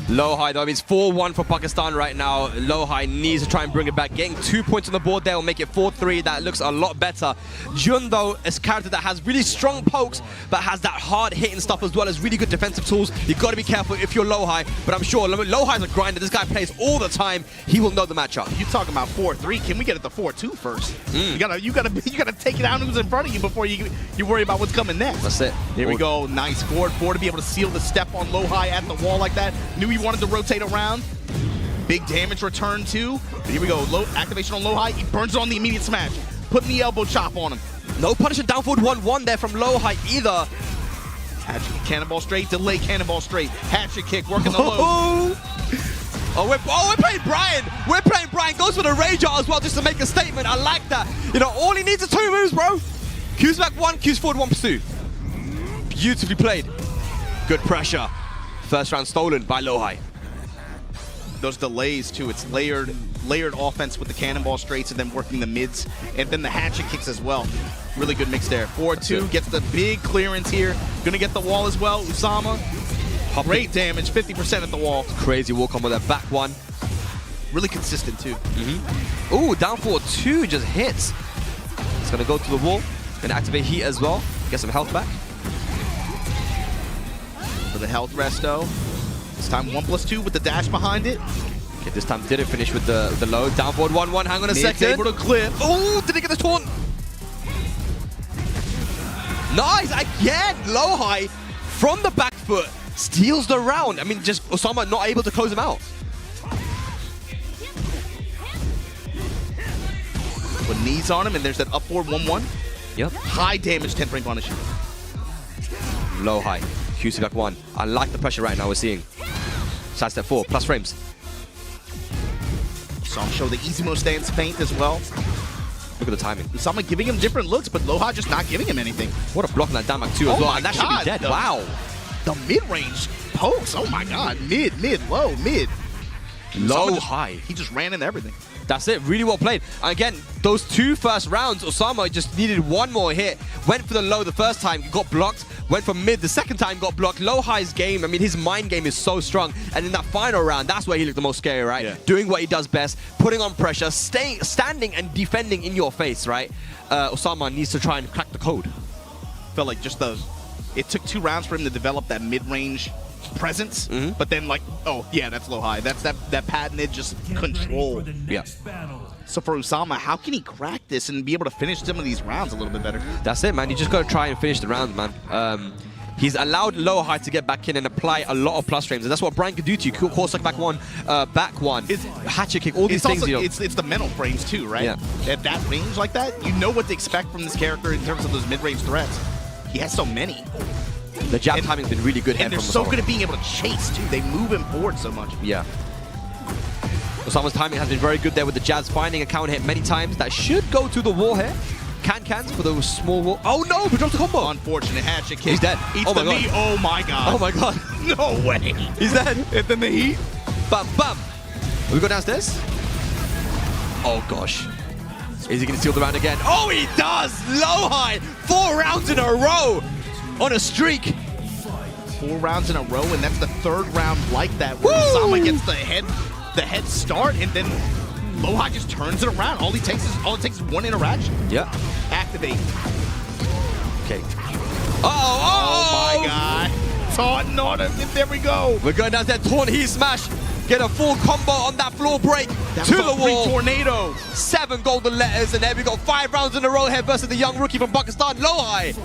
LowHigh, though, it's 4-1 for Pakistan right now. LowHigh needs to try and bring it back. Getting 2 points on the board there will make it 4-3. That looks a lot better. Jun, though, is a character that has really strong pokes, but has that hard-hitting stuff as well as really good defensive tools. You've got to be careful if you're LowHigh, but I'm sure LowHigh's a grinder. This guy plays all the time. He will know the matchup. You're talking about 4-3. Can we get it to 4-2 first? You gotta take it out who's in front of you before you worry about what's coming next. That's it. There we go. Nice forward 4 to be able to seal the step on LowHigh at the wall like that. Knew he wanted to rotate around. Big damage return too. But here we go. Activation on LowHigh. He burns it on the immediate smash. Putting the elbow chop on him. No punish down forward 1-1 there from LowHigh either. Hatchet kick, cannonball straight, delay cannonball straight. Hatchet kick, working the low. Oh, we're playing Brian. We're playing Brian. Goes for the rage art as well just to make a statement. I like that. You know, all he needs is 2 moves, bro. Q's back 1, Q's forward 1 pursuit. Beautifully played. Good pressure. First round stolen by LowHigh. Those delays too, it's layered offense with the cannonball straights and then working the mids and then the hatchet kicks as well. Really good mix there. 4-2 gets the big clearance here. Gonna get the wall as well. Usama, great damage, 50% at the wall. Crazy wall combo there, back 1. Really consistent too. Ooh, down forward 2 just hits. It's gonna go to the wall. Gonna activate heat as well. Get some health back. For the health resto. This time 1+2 with the dash behind it. Okay, this time didn't finish with the low. Down forward 1-1, hang on a second. Able to clip. Oh, did he get the taunt? Nice, again, LowHigh from the back foot steals the round. I mean, just Usama not able to close him out. Put knees on him and there's that up forward 1-1. Yep. High damage 10 frame punish. LowHigh, QC back 1. I like the pressure right now we're seeing. Side step 4, plus frames. Usama show the easy mode stance feint as well. Look at the timing. Usama giving him different looks, but LowHigh just not giving him anything. What a block on that down back 2 as well, and that should be dead. Wow. The mid-range pokes, oh my god. Mid, low, mid. LowHigh. He just ran into everything. That's it, really well played. And again, those 2 first rounds, Usama just needed 1 more hit. Went for the low the first time, got blocked. Went for mid the second time, got blocked. LowHigh's game, I mean, his mind game is so strong. And in that final round, that's where he looked the most scary, right? Yeah. Doing what he does best, putting on pressure, standing and defending in your face, right? Usama needs to try and crack the code. Felt like just it took 2 rounds for him to develop that mid-range presence, but then like, oh yeah, that's LowHigh. That's that patented just control. Yeah. So for Usama, how can he crack this and be able to finish some of these rounds a little bit better? That's it, man. You just got to try and finish the rounds, man. He's allowed LowHigh to get back in and apply a lot of plus frames, and that's what Brian can do to you. Core suck back 1, back 1, hatchet kick, all these things. Also, you know. it's the mental frames too, right? Yeah. At that range like that, you know what to expect from this character in terms of those mid-range threats. He has so many. The jab timing's been really good. And they're so good at being able to chase too. They move him forward so much. Yeah. Usama's timing has been very good there with the jabs, finding a counter hit many times. That should go to the wall here. Cans for those small wall. Oh no, we dropped the combo. Unfortunate hatchet kick. He's dead. Eats the knee. Oh my god. Oh my god. No way. He's dead. And then the heat. Bam, bam. We go downstairs. Oh gosh. Is he going to steal the round again? Oh, he does. LowHigh. 4 rounds in a row on a streak. 4 rounds in a row, and that's the 3rd round like that where Usama gets the head start, and then LowHigh just turns it around. All it takes is 1 interaction. Yeah. Activate. Okay. Oh my god. Taunting on him. There we go. We're going down there. Taunt, he smash. Get a full combo on that floor break to the wall. Tornado. 7 golden letters, and there we go. 5 rounds in a row here versus the young rookie from Pakistan, LowHigh.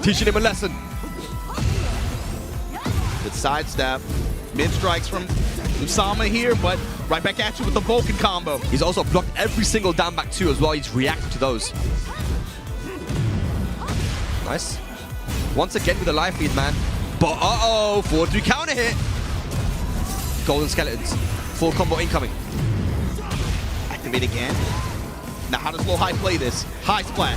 Teaching him a lesson. Good sidestep. Mid strikes from Usama here, but right back at you with the Vulcan combo. He's also blocked every single down back 2 as well. He's reacted to those. Nice. Once again with the life feed, man. But forward 3 counter hit. Golden skeletons. Full combo incoming. Activate again. Now how does LowHigh play this? High splat.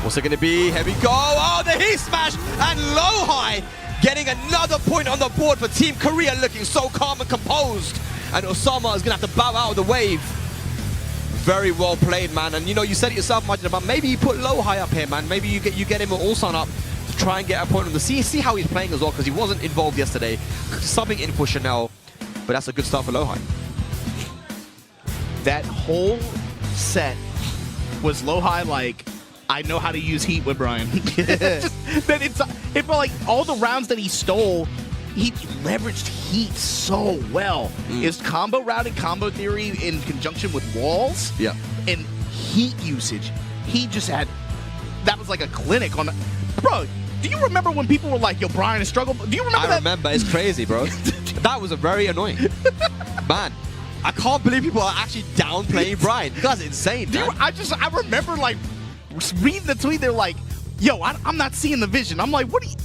What's it going to be? Here we go. Oh, the heat smash. And LowHigh getting another point on the board for Team Korea, looking so calm and composed. And Usama is going to have to bow out of the wave. Very well played, man. And you know, you said it yourself, Majid, about maybe you put LowHigh up here, man. Maybe you get him with Ulsan up to try and get a point on the see how he's playing as well, because he wasn't involved yesterday. Subbing in for Chanel, but that's a good start for LowHigh. That whole set was LowHigh like, I know how to use heat with Brian. It felt like all the rounds that he stole, he leveraged heat so well. His combo routing, combo theory in conjunction with walls, and heat usage. He just had, that was like a clinic on, bro, do you remember when people were like, yo, Brian is struggle? Do you remember that? I remember, it's crazy, bro. That was very annoying. Man, I can't believe people are actually downplaying Brian. That's insane, man. I remember like, reading the tweet, they're like, yo, I'm not seeing the vision. I'm like, what are you?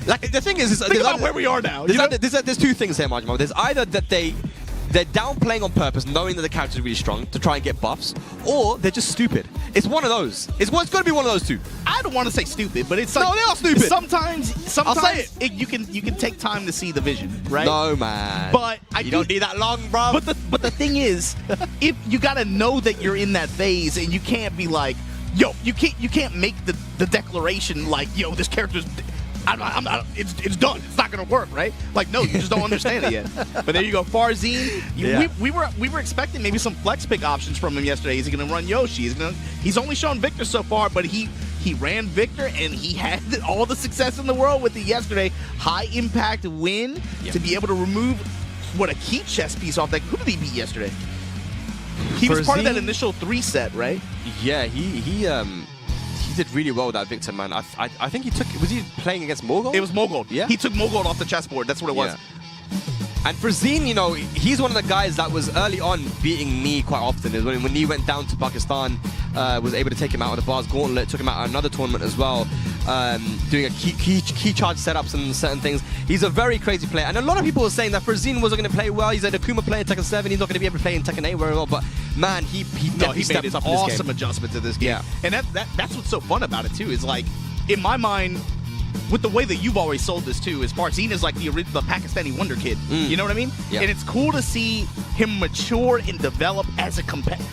Like, the thing is, Think about where we are now. There's two things here, Majmo. There's either that they're downplaying on purpose, knowing that the character's really strong to try and get buffs, or they're just stupid. It's one of those. It's going to be one of those two. I don't want to say stupid, but it's like, no, they are stupid. Sometimes I'll say you can take time to see the vision, right? No, man. But you don't need that long, bro. But the thing is, if you gotta know that you're in that phase, and you can't be like, yo, you can't make the declaration like, yo, this character's. I'm not, it's done. It's not gonna work, right? Like, no, you just don't understand it yet. But there you go, Farzeen. We were expecting maybe some flex pick options from him yesterday. Is he gonna run Yoshi? He's only shown Victor so far, but he ran Victor and he had all the success in the world with it yesterday. High impact win to be able to remove a key chess piece off that. Who did he beat yesterday? He was part of that initial 3 set, right? Yeah, he did really well with that Victor, man. I think he took. Was he playing against Mulgold? It was Mulgold. Yeah. He took Mulgold off the chessboard. That's what it was. Yeah. And Farzeen, you know, he's one of the guys that was early on beating me quite often. Is when he went down to Pakistan, was able to take him out of the bars gauntlet, took him out at another tournament as well, doing a key charge setups and certain things. He's a very crazy player. And a lot of people were saying that Farzeen wasn't going to play well. He's an Akuma player in Tekken 7. He's not going to be able to play in Tekken 8 very well. But man, he definitely stepped up in this game. Awesome adjustment to this game. Yeah. And that's what's so fun about it too. Is like, in my mind, with the way that you've always sold this too, is Farzeen is like the Pakistani wonder kid. You know what I mean? Yeah. And it's cool to see him mature and develop as a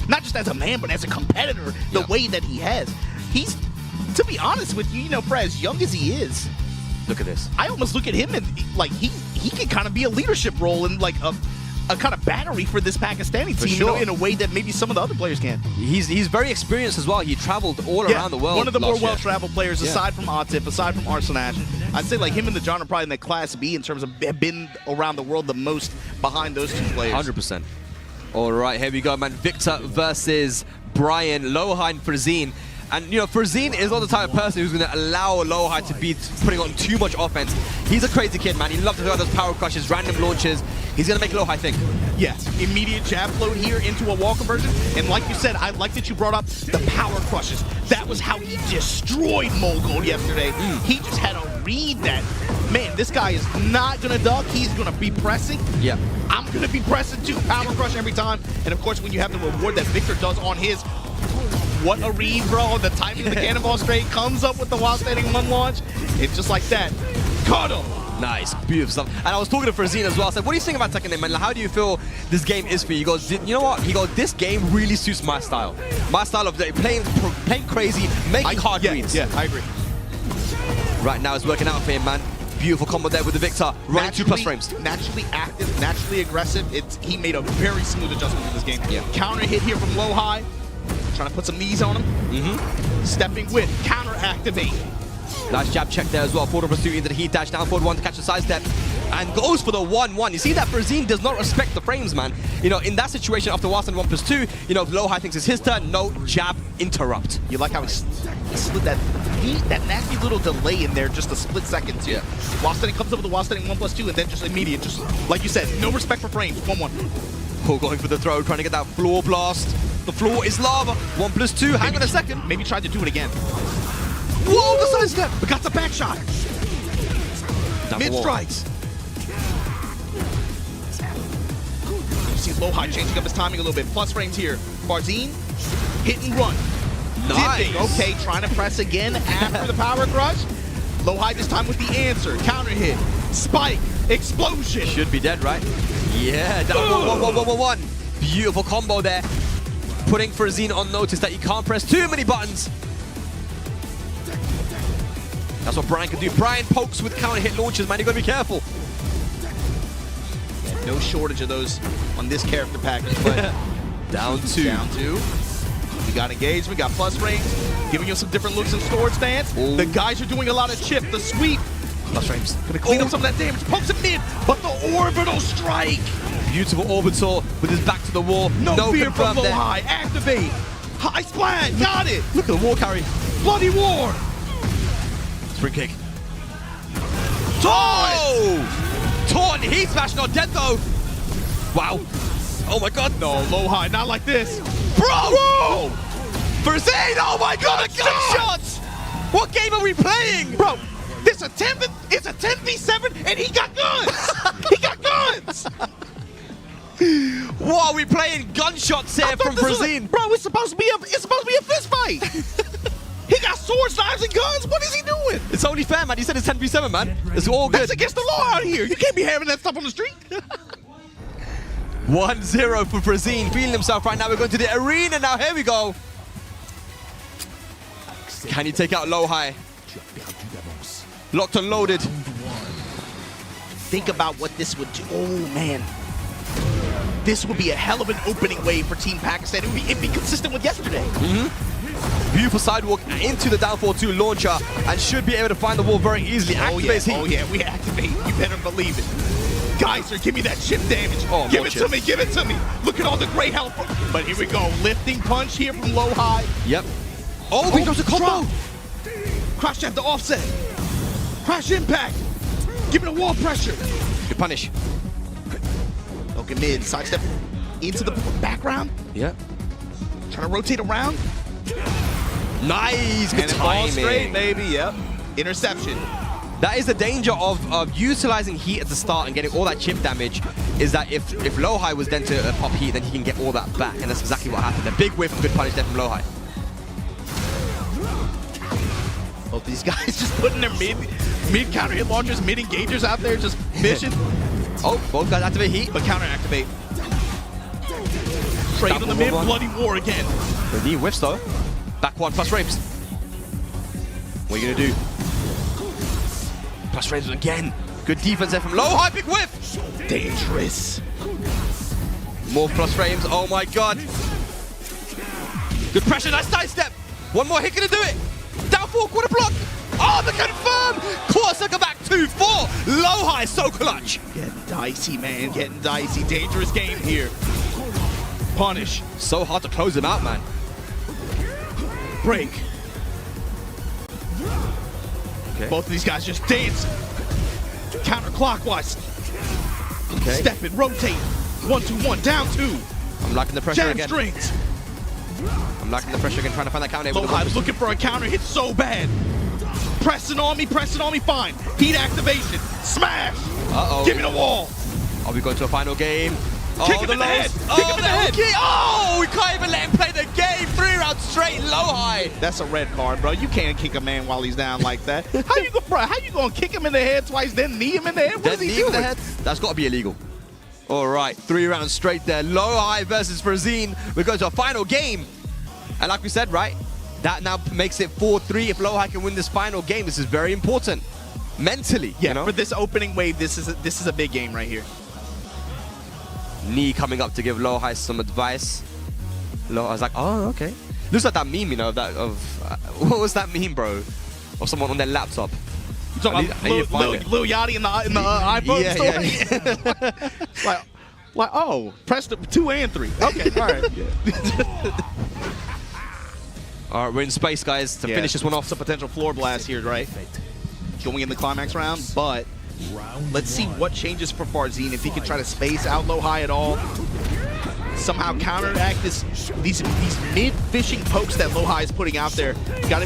not just as a man, but as a competitor. The way that he has, he's, to be honest with you, you know, for as young as he is, look at this. I almost look at him and like he can kind of be a leadership role in like a kind of battery for this Pakistani team, sure. you know, in a way that maybe some of the other players can. He's very experienced as well. He traveled all around the world. One of the more well-traveled players, aside from Atif, aside from Arslan. I'd say like him and the John are probably in the Class B in terms of have been around the world the most behind those two players. 100%. All right, here we go, man. Victor versus Brian, LowHigh and Farzeen. And, you know, Farzeen is not the type of person who's going to allow LowHigh to be putting on too much offense. He's a crazy kid, man. He loves to do those power crushes, random launches. He's going to make LowHigh think. Yes, immediate jab float here into a wall conversion. And like you said, I like that you brought up the power crushes. That was how he destroyed Mulgold yesterday. He just had to read that. Man, this guy is not going to duck. He's going to be pressing. Yeah. I'm going to be pressing too. Power crush every time. And of course, when you have the reward that Victor does on his, what a read, bro. The timing of the cannonball straight comes up with the while standing 1 launch. It's just like that. Caught him. Nice, beautiful stuff. And I was talking to Farzeen as well. I said, what do you think about Tekken 8, man? Like, how do you feel this game is for you? He goes, you know what? He goes, this game really suits my style. My style of playing crazy, making hard reads. Yeah, I agree. Right now it's working out for him, man. Beautiful combo there with the Victor. Running 2+ frames. Naturally active, naturally aggressive. He made a very smooth adjustment in this game. Yeah. Counter hit here from LowHigh. Trying to put some knees on him. Stepping with, counter activate. Nice jab check there as well. Forward pursuit into the heat dash, down forward 1 to catch the sidestep. And goes for the 1-1. You see that Farzeen does not respect the frames, man. You know, in that situation after Wastan 1+2, you know, if LowHigh thinks it's his turn, no, jab, interrupt. You like how he slid that nasty little delay in there, just a split second too. Yeah. Wastan comes up with the Wastan 1+2 and then just immediate, just like you said, no respect for frames. 1-1. Oh, going for the throw, trying to get that floor blast. The floor is lava. 1+2, hang on a second. Maybe tried to do it again. Whoa, the sidestep. But got the back shot. Mid strikes. You see LowHigh changing up his timing a little bit. Plus frames here. Farzeen, hit and run. Nice. Dipping. Okay, trying to press again after the power crush. LowHigh this time with the answer. Counter hit. Spike. Explosion. Should be dead, right? Yeah, down 1. Beautiful combo there. Putting Farzeen on notice that you can't press too many buttons. That's what Brian can do. Brian pokes with counter hit launches, man. You gotta be careful. Yeah, no shortage of those on this character package, but down 2. Down 2. We got engaged, we got plus frames, giving you some different looks in storage stance. Ooh. The guys are doing a lot of chip, the sweep. Plus frames. Gonna clean up some of that damage, pokes him mid, but the orbital strike. Beautiful orbital with his back to the wall. No fear from there. LowHigh, activate. High splat, got it. Look at the wall carry. Bloody war. Spring kick. Oh! Torn, heat smash, not dead though. Wow. Oh my god. No, LowHigh, not like this. Bro! Whoa! Farzeen, oh my god, the gut shot! What game are we playing? Bro, it's a 10v7 and he got guns! He got guns! What are we playing? Gunshots here from Farzeen. Bro, it's supposed to be a fist fight. He got swords, knives, and guns. What is he doing? It's only fair, man. He said it's 10v7, man. It's all good. That's against the law out here. You can't be having that stuff on the street. 1-0 for Farzeen, feeling himself right now. We're going to the arena now. Here we go. Can he take out LowHigh? Locked and loaded. Think about what this would do. Oh, man. This would be a hell of an opening wave for Team Pakistan. It'd be consistent with yesterday. Beautiful sidewalk into the down 4-2 launcher and should be able to find the wall very easily. Activates heat. Oh yeah, we activate. You better believe it. Geyser, give me that chip damage. Oh, give it to me, give it to me. Look at all the great health. But here we go. Lifting punch here from LowHigh. Yep. Oh, he drops a combo. Crash jab to offset. Crash impact. Give it a wall pressure. Good punish. Okay, mid, sidestep into the background. Yep. Trying to rotate around. Nice. Good And it falls timing. straight, baby. Yep. Interception. That is the danger of utilizing heat at the start and getting all that chip damage, is that if LowHigh was then to pop heat, then he can get all that back, and that's exactly what happened. A big whiff and good punish there from LowHigh. Both these guys just putting their mid counter hit launchers, mid engagers out there just fishing. Oh, both guys activate heat. But counter activate. Trade on the mid, bloody war again. The knee whiffs though. Back one, plus frames. What are you gonna do? Plus frames again. Good defense there from LowHigh, big whiff. Dangerous. More plus frames, oh my god. Good pressure, nice sidestep. One more hit, gonna do it. Down 4, quarter block. Oh, the confirm. Core circle back 2-4. LowHigh, so clutch. Getting dicey, man, getting dicey. Dangerous game here. Punish. So hard to close him out, man. Break. Okay. Both of these guys just dance. Counterclockwise. Okay. Step it, rotate. 1-2-1, down 2. I'm locking the pressure Jam again. strings. I'm locking the pressure again, trying to find that counter. LowHigh looking for a counter hit so bad. Pressing on me, fine. Heat activation. Smash. Uh-oh. Give me the wall. Are we going to a final game? Kick him in the head. Oh, Kick him in the head. Oh, we can't even let him play the game. 3 rounds straight, LowHigh. That's a red card, bro. You can't kick a man while he's down like that. How you gonna kick him in the head twice, then knee him in the head? What is he doing? That's got to be illegal. All right, 3 rounds straight there. LowHigh versus Farzeen. We're going to a final game. And like we said, right, that now makes it 4-3. If LowHigh can win this final game, this is very important. Mentally, Yeah, you know? for this opening wave, this is a big game right here. Knee coming up to give LowHigh some advice. LowHigh's like, oh, okay. Looks like that meme, you know, what was that meme, bro? Of someone on their laptop. You talking about Lil Yachty in the iPhone store? like, oh, press the 2 and 3. Okay, all right. All right, we're in space, guys, to finish this one off. It's a potential floor blast here, right? Going in the climax round, but let's see what changes for Farzeen. If he can try to space out LowHigh at all, somehow counteract these mid-fishing pokes that LowHigh is putting out there. You got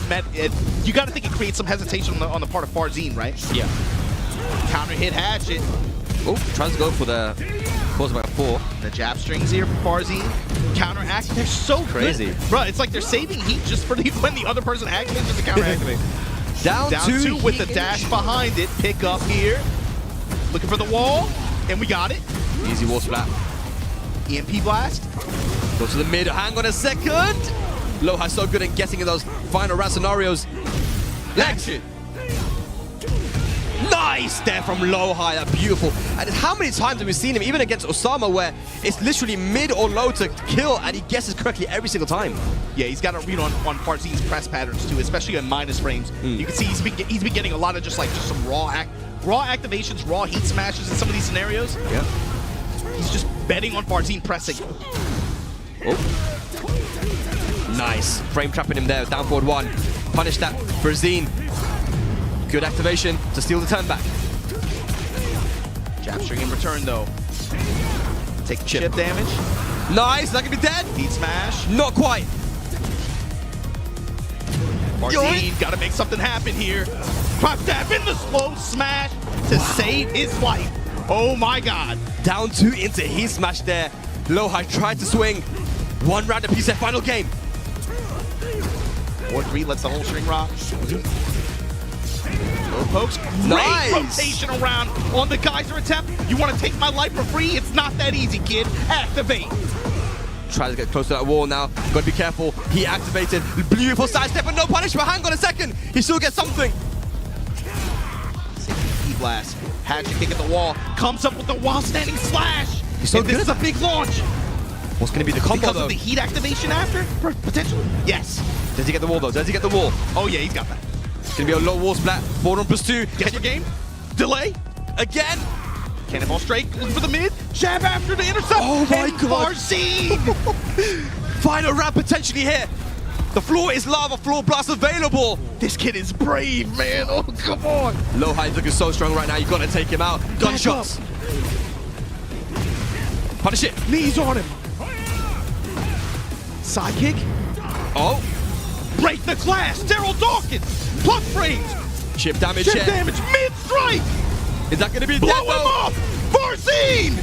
to think it creates some hesitation on the part of Farzeen, right? Yeah. Counter hit hatchet. Oh, tries to go for the pause by 4. The jab strings here from Farzeen. Counteract. They're so crazy, good. Bro, it's like they're saving heat just for when the other person activates just to counter-activate. Down 2 with the dash behind it. Pick up here. Looking for the wall. And we got it. Easy wall splat. EMP blast. Go to the mid. Hang on a second. LowHigh so good at getting in those final round scenarios. Action. Nice there from LowHigh. That's beautiful. And how many times have we seen him, even against Usama, where it's literally mid or low to kill, and he guesses correctly every single time. Yeah, he's got a read on Farzeen's press patterns too, especially on minus frames. You can see he's been getting a lot of just some raw activations, raw heat smashes in some of these scenarios. Yeah. He's just betting on Farzeen pressing. Oh. Nice. Frame trapping him there. Down forward 1. Punish that. Farzeen. Good activation to steal the turn back. Jab string in return though. Take chip damage. Nice. That could be dead. Heat smash. Not quite. Farzeen got to make something happen here. Drop dab in the slow smash to save his life. Oh my god. Down 2 into his smash there. LowHigh tried to swing. 1 round apiece their final game. 4-3 lets the whole string rock. Pokes, nice. Great rotation around on the geyser attempt. You want to take my life for free? It's not that easy, kid. Activate. Tries to get close to that wall now. Gotta be careful. He activated. Beautiful sidestep, but no punish. But hang on a second. He still gets something. Blast. Hatchet kick at the wall. Comes up with the wall standing slash. He's so and good. This is a big launch. What's going to be the combo, because though? of the heat activation after? Potentially? Yes. Does he get the wall, though? Does he get the wall? Oh, yeah, he's got that. It's going to be a low wall splat. 4+2. Guess your game? Delay? Again? Cannonball straight. Looking for the mid. Jab after the intercept. Oh, my God. Farzeen. Final round potentially here. The floor is lava. Floor blast available. This kid is brave, man. Oh, come on. LowHigh is looking so strong right now. You've got to take him out. Gunshots. Punish it. Knees on him. Side kick. Oh. Break the glass. Daryl Dawkins. Plus frames. Chip damage. Chip damage. Mid-strike. Is that going to be Blow dead, him up. Farzeen.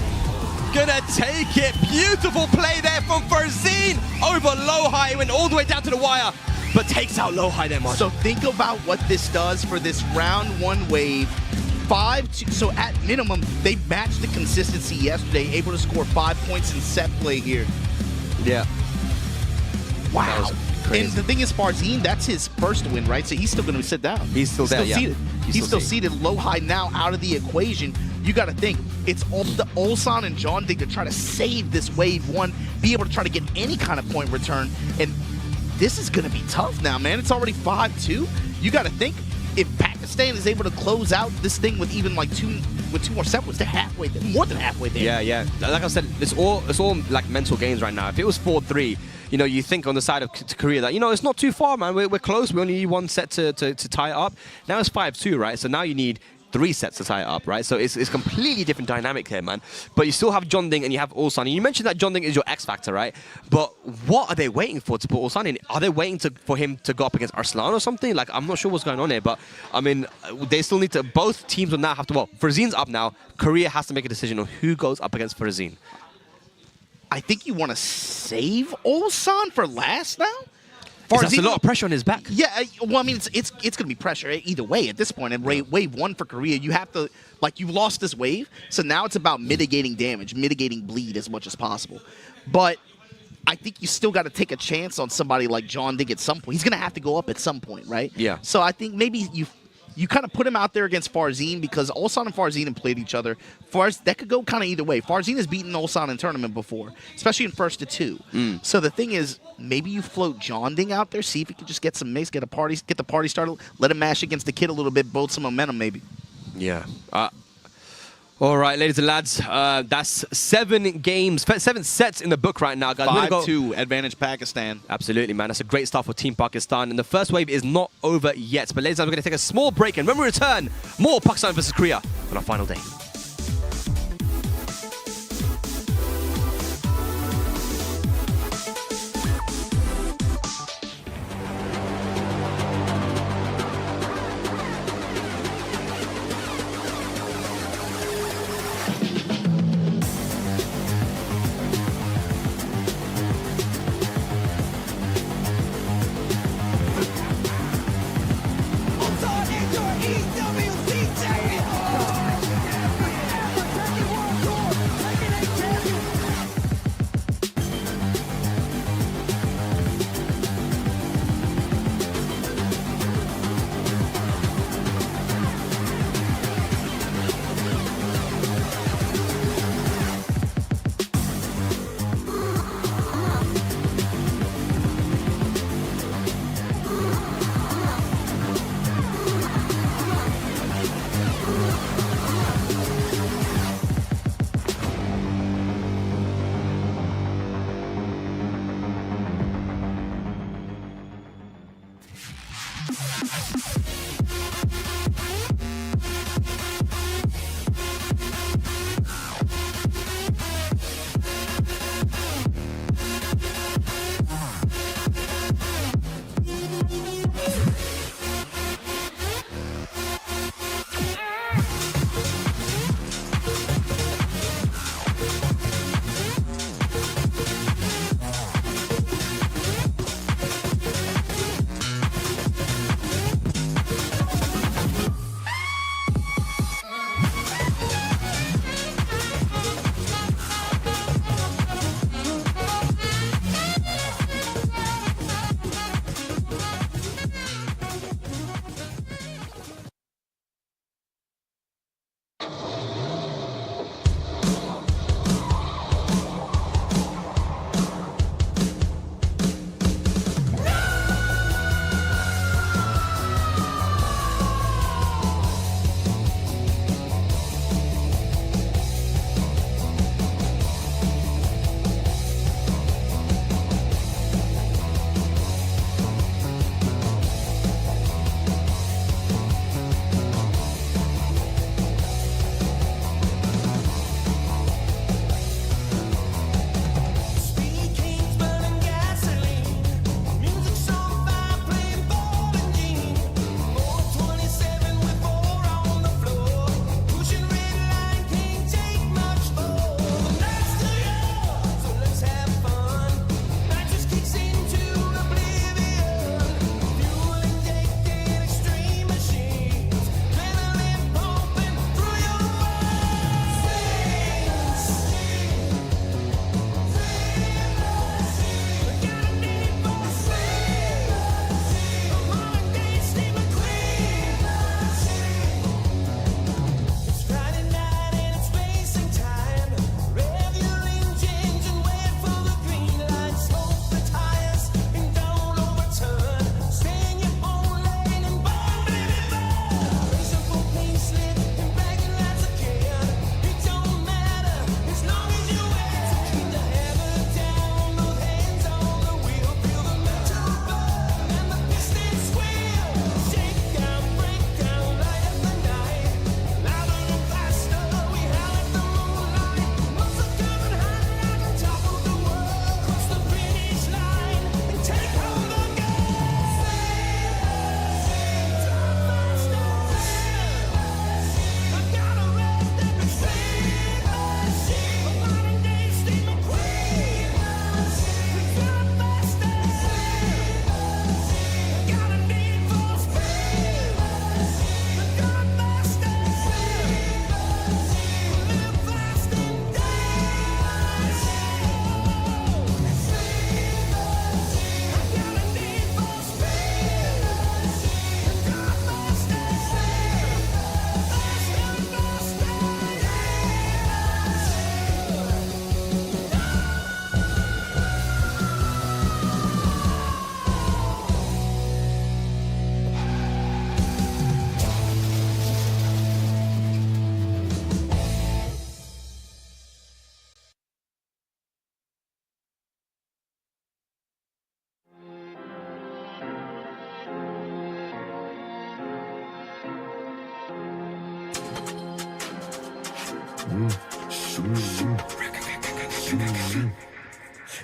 Gonna take it. Beautiful play there from Farzeen over LowHigh. Went all the way down to the wire, but takes out LowHigh there, Marshall. So think about what this does for this round 1 wave. 5-2. So at minimum, they matched the consistency yesterday, able to score 5 points in set play here. Yeah. Wow. And the thing is, Farzeen, that's his first win, right? So he's still going to sit down. He's still there, yeah. Seated. He's still seated. LowHigh now out of the equation. You got to think, it's all the Ulsan and JeonDDing to try to save this wave 1, be able to try to get any kind of point return. And this is going to be tough now, man. It's already 5-2. You got to think, if Pakistan is able to close out this thing with even like 2 more seconds, they're halfway there, more than halfway there. Yeah, yeah. Like I said, it's all like mental games right now. If it was 4-3, you know, you think on the side of Korea that, you know, it's not too far, man. We're close. We only need 1 set to tie it up. Now it's 5-2, right? So now you need 3 sets to tie it up, right? So it's completely different dynamic here, man. But you still have JeonDDing and you have Ulsan. And you mentioned that JeonDDing is your X factor, right? But what are they waiting for to put Ulsan in? Are they waiting for him to go up against Arslan or something? Like, I'm not sure what's going on here, but I mean, they still need to. Both teams will now have to. Well, Farzeen's up now. Korea has to make a decision on who goes up against Farzeen. I think you want to save Ulsan for last now. That's a lot of pressure on his back. Yeah, well, I mean, it's going to be pressure either way at this point. And wave 1 for Korea, you have to, like, you've lost this wave, so now it's about mitigating damage, mitigating bleed as much as possible. But I think you still got to take a chance on somebody like JeonDDing at some point. He's going to have to go up at some point, right? Yeah. So I think maybe you kind of put him out there against Farzeen because Ulsan and Farzeen have played each other. That could go kind of either way. Farzeen has beaten Ulsan in tournament before, especially in 1st-2. So the thing is, maybe you float JeonDDing out there, see if he can just get some mix, get the party started, let him mash against the kid a little bit, build some momentum maybe. Yeah. All right, ladies and lads, that's 7 sets in the book right now, guys. 5-2, advantage Pakistan. Absolutely, man. That's a great start for Team Pakistan. And the first wave is not over yet. But ladies and gentlemen, we're going to take a small break. And when we return, more Pakistan versus Korea on our final day.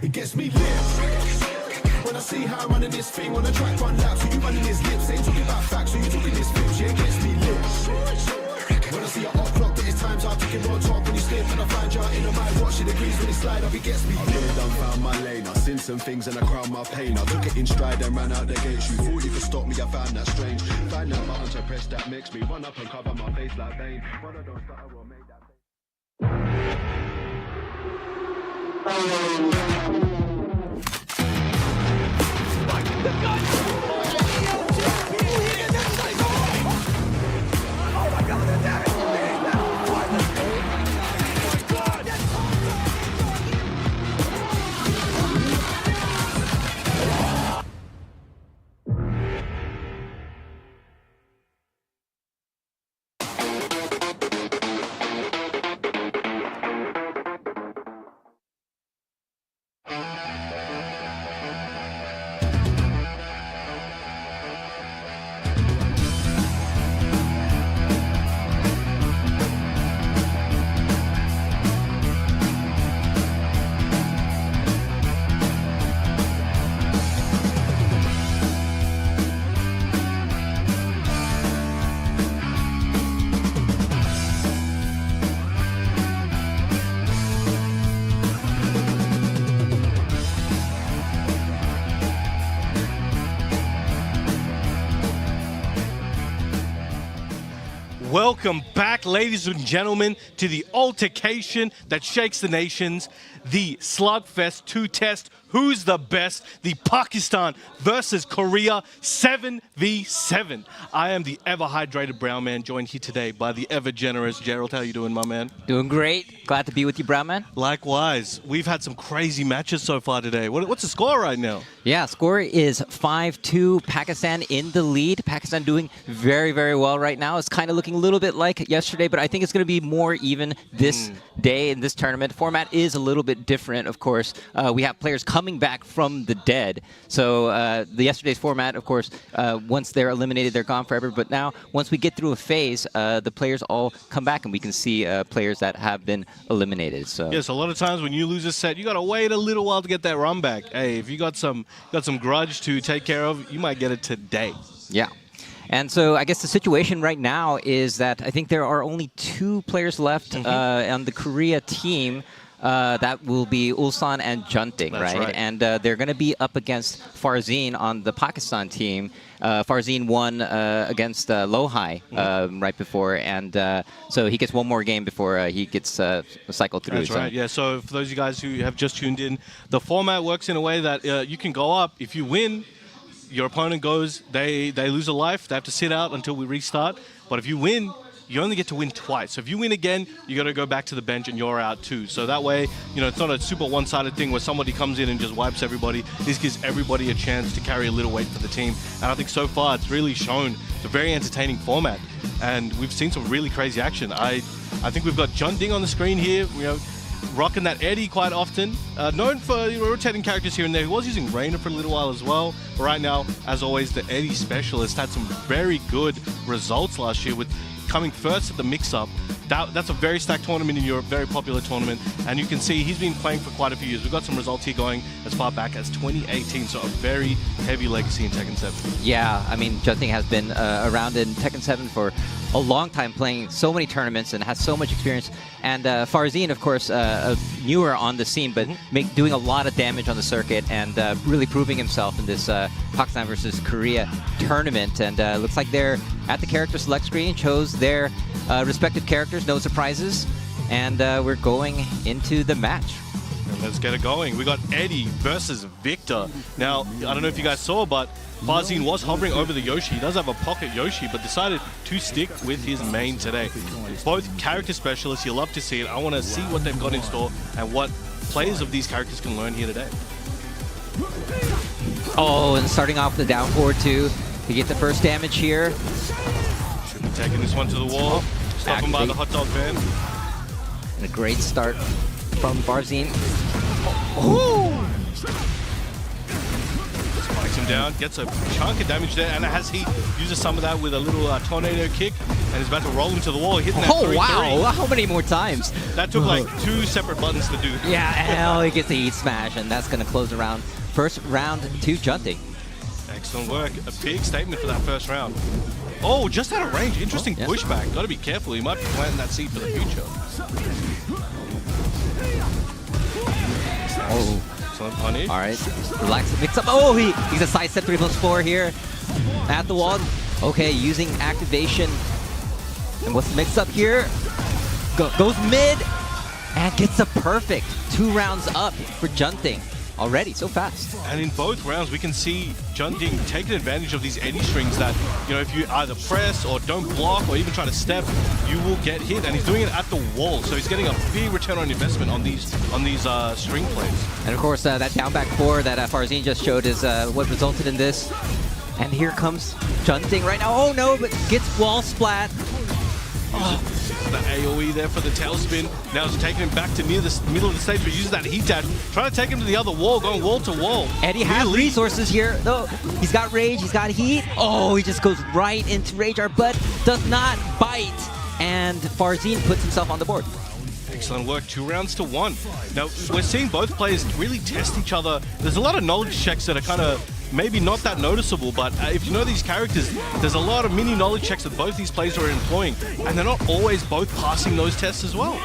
It gets me lit when I see how I'm running this thing. On the track, run laps, so you running his lips. Ain't talking about facts, so you talking this flips. Yeah, it gets me lit. When I see a hot clock, that it's times I'll take it on top. When you slip and I find you in my watch, it agrees when it slide up, it gets me lit. I really done found my lane. I seen some things and I crowned my pain. I took it in stride and ran out the gates. You thought you could stop me, I found that strange. Find that button to press that makes me run up and cover my face like vein. One of those that I will make that. Welcome back, ladies and gentlemen, to the altercation that shakes the nations, the Slugfest 2 test. Who's the best? The Pakistan versus Korea 7v7. I am the ever-hydrated brown man, joined here today by the ever-generous Gerald. How you doing, my man? Doing great. Glad to be with you, brown man. Likewise. We've had some crazy matches so far today. What's the score right now? Yeah, score is 5-2. Pakistan in the lead. Pakistan doing very, very well right now. It's kind of looking a little bit like yesterday, but I think it's going to be more even this day in this tournament. The format is a little bit different, of course. We have players coming back from the dead. So the yesterday's format, of course, once they're eliminated, they're gone forever. But now, once we get through a phase, the players all come back, and we can see players that have been eliminated. So yes, a lot of times when you lose a set, you got to wait a little while to get that run back. Hey, if you got some grudge to take care of, you might get it today. Yeah. And so I guess the situation right now is that I think there are only 2 players left on the Korea team. That will be Ulsan and JeonDDing, right? And they're going to be up against Farzeen on the Pakistan team. Farzeen won against LowHigh right before, and so he gets one more game before he gets cycled through. That's right, yeah. So for those of you guys who have just tuned in, the format works in a way that you can go up. If you win, your opponent goes, they lose a life, they have to sit out until we restart. But if you win, you only get to win twice. So if you win again, you got to go back to the bench and you're out too. So that way, you know, it's not a super one-sided thing where somebody comes in and just wipes everybody. This gives everybody a chance to carry a little weight for the team. And I think so far it's really shown it's a very entertaining format. And we've seen some really crazy action. I think we've got JeonDDing on the screen here, you know, rocking that Eddie quite often. Known for rotating characters here and there. He was using Rainer for a little while as well. But right now, as always, the Eddie specialist had some very good results last year with coming first at the mix-up. That's a very stacked tournament in Europe, very popular tournament, and you can see he's been playing for quite a few years. We've got some results here going as far back as 2018, so a very heavy legacy in Tekken 7. Yeah, I mean, JeonDDing has been around in Tekken 7 for a long time, playing so many tournaments and has so much experience. And Farzeen, of course, newer on the scene, but doing a lot of damage on the circuit and really proving himself in this Pakistan versus Korea tournament. And looks like they're at the character select screen, chose their respective characters, no surprises, and we're going into the match. Let's get it going. We got Eddie versus Victor. Now, I don't know if you guys saw, but Farzeen was hovering over the Yoshi. He does have a pocket Yoshi, but decided to stick with his main today. Both character specialists, you love to see it. I want to see what they've got in store and what players of these characters can learn here today. Oh, and starting off the down forward too. You get the first damage here. Should be taking this one to the wall. Stop him by the hot dog van. And a great start from Farzeen. Spikes him down, gets a chunk of damage there, and as he uses some of that with a little tornado kick, And he's about to roll into the wall, hitting that Oh 3-3. wow! How many more times? That took like 2 separate buttons to do. Yeah, and he gets the heat smash, and that's going to close the round. First round to JeonDDing. Excellent work. A big statement for that first round. Oh, just out of range. Interesting yeah. pushback. Got to be careful. He might be planting that seed for the future. Oh. Excellent punish. All right, relax, mix up. Oh, he's a sidestep 3+4 here at the wall. Okay, using activation. And what's the mix up here? Goes mid and gets a perfect 2 rounds up for JeonDDing already, so fast. And in both rounds, we can see JeonDDing taking advantage of these 80 strings that, you know, if you either press or don't block or even try to step, you will get hit. And he's doing it at the wall, so he's getting a big return on investment on these string plays. And of course, that down back 4 that Farzeen just showed is what resulted in this. And here comes JeonDDing right now. Oh no, but gets wall splat. The AoE there for the tailspin. Now it's taking him back to near the middle of the stage, but uses that heat dash. Trying to take him to the other wall, going wall to wall. And he has resources here, though. He's got rage, he's got heat. Oh, he just goes right into rage art, but does not bite. And Farzeen puts himself on the board. Excellent work, 2 rounds to 1. Now, we're seeing both players really test each other. There's a lot of knowledge checks that are kind of maybe not that noticeable, but if you know these characters, there's a lot of mini knowledge checks that both these players are employing, and they're not always both passing those tests as well.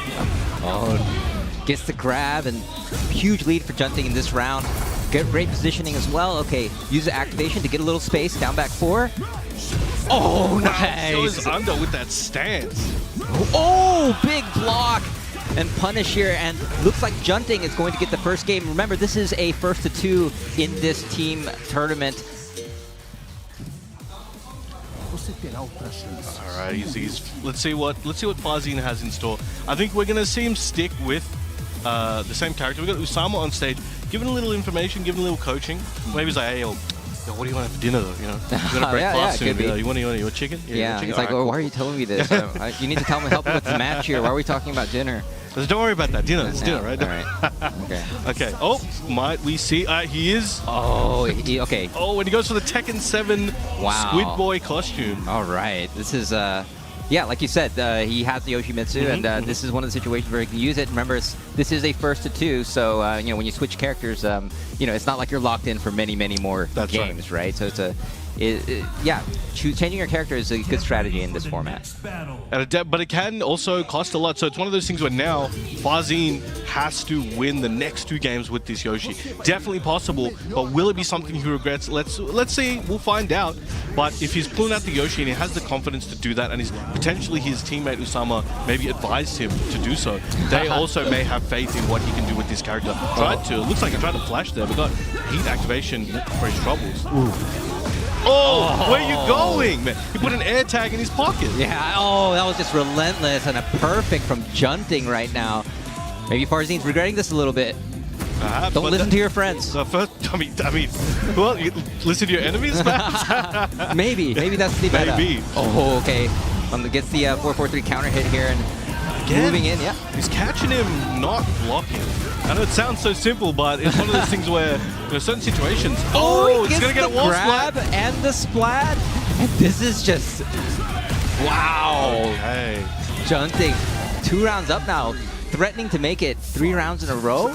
Oh, gets the grab, and huge lead for JeonDDing in this round. Great positioning as well. Okay, use the activation to get a little space, down back 4. Oh, nice! Goes under with that stance. Oh, big block! And punish here, and looks like JeonDDing is going to get the first game. Remember, this is a 1st-2 in this team tournament. All right, let's see what Farzeen has in store. I think we're gonna see him stick with the same character. We got Usama on stage, giving a little information, giving a little coaching. Maybe he's like, hey, yo, what do you want for dinner though? You know, you gotta break fast soon. You want chicken? Yeah, chicken? he's like, oh, why are you telling me this? You need to tell me, help me with the match here. Why are we talking about dinner? Don't worry about that. Dinner. It's dinner, right? All right. Okay. Okay. Oh, might we see? He is. Oh, okay. Oh, when he goes for the Tekken 7 Squid Boy costume. All right. This is, yeah, like you said, he has the Yoshimitsu, and this is one of the situations where he can use it. Remember, this is a 1st-2, so, you know, when you switch characters, you know, it's not like you're locked in for many, many more games, right? So it's yeah, changing your character is a good strategy in this format. But it can also cost a lot. So it's one of those things where now Farzeen has to win the next 2 games with this Yoshi. Definitely possible, but will it be something he regrets? Let's see. We'll find out. But if he's pulling out the Yoshi and he has the confidence to do that, and potentially his teammate Usama maybe advised him to do so, they also may have faith in what he can do with this character. Looks like he tried to flash there, but got heat activation for his troubles. Ooh. Oh, where are you going, man? He put an air tag in his pocket. Yeah, oh, that was just relentless, and a perfect from JeonDDing right now. Maybe Farzeen's regretting this a little bit. Don't listen to your friends. First, I mean, well, you listen to your enemies, man. maybe that's the meta. Maybe. Oh, okay. Gets the 4-4-3 counter hit here, and again, moving in, yeah. He's catching him, not blocking. I know it sounds so simple, but it's one of those things where, you know, certain situations. Oh, he's gonna get a wall grab splat. And the splat. And this is just wow. Hey, JeonDDing 2 rounds up now, threatening to make it 3 rounds in a row.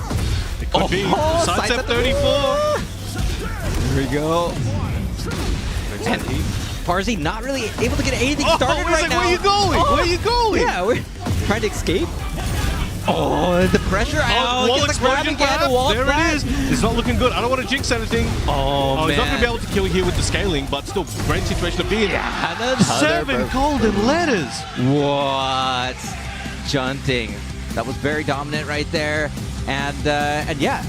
It could be. Sidestep 34. Here we go. And Farzeen not really able to get anything started right now. Where are you going? Where are you going? Yeah, we're trying to escape. Oh, the pressure. Wall explosion, there it is. It's not looking good. I don't want to jinx anything. Oh, he's not going to be able to kill here with the scaling, but still, great situation to be in. Yeah, 7 golden letters. What? JeonDDing. That was very dominant right there. And yeah,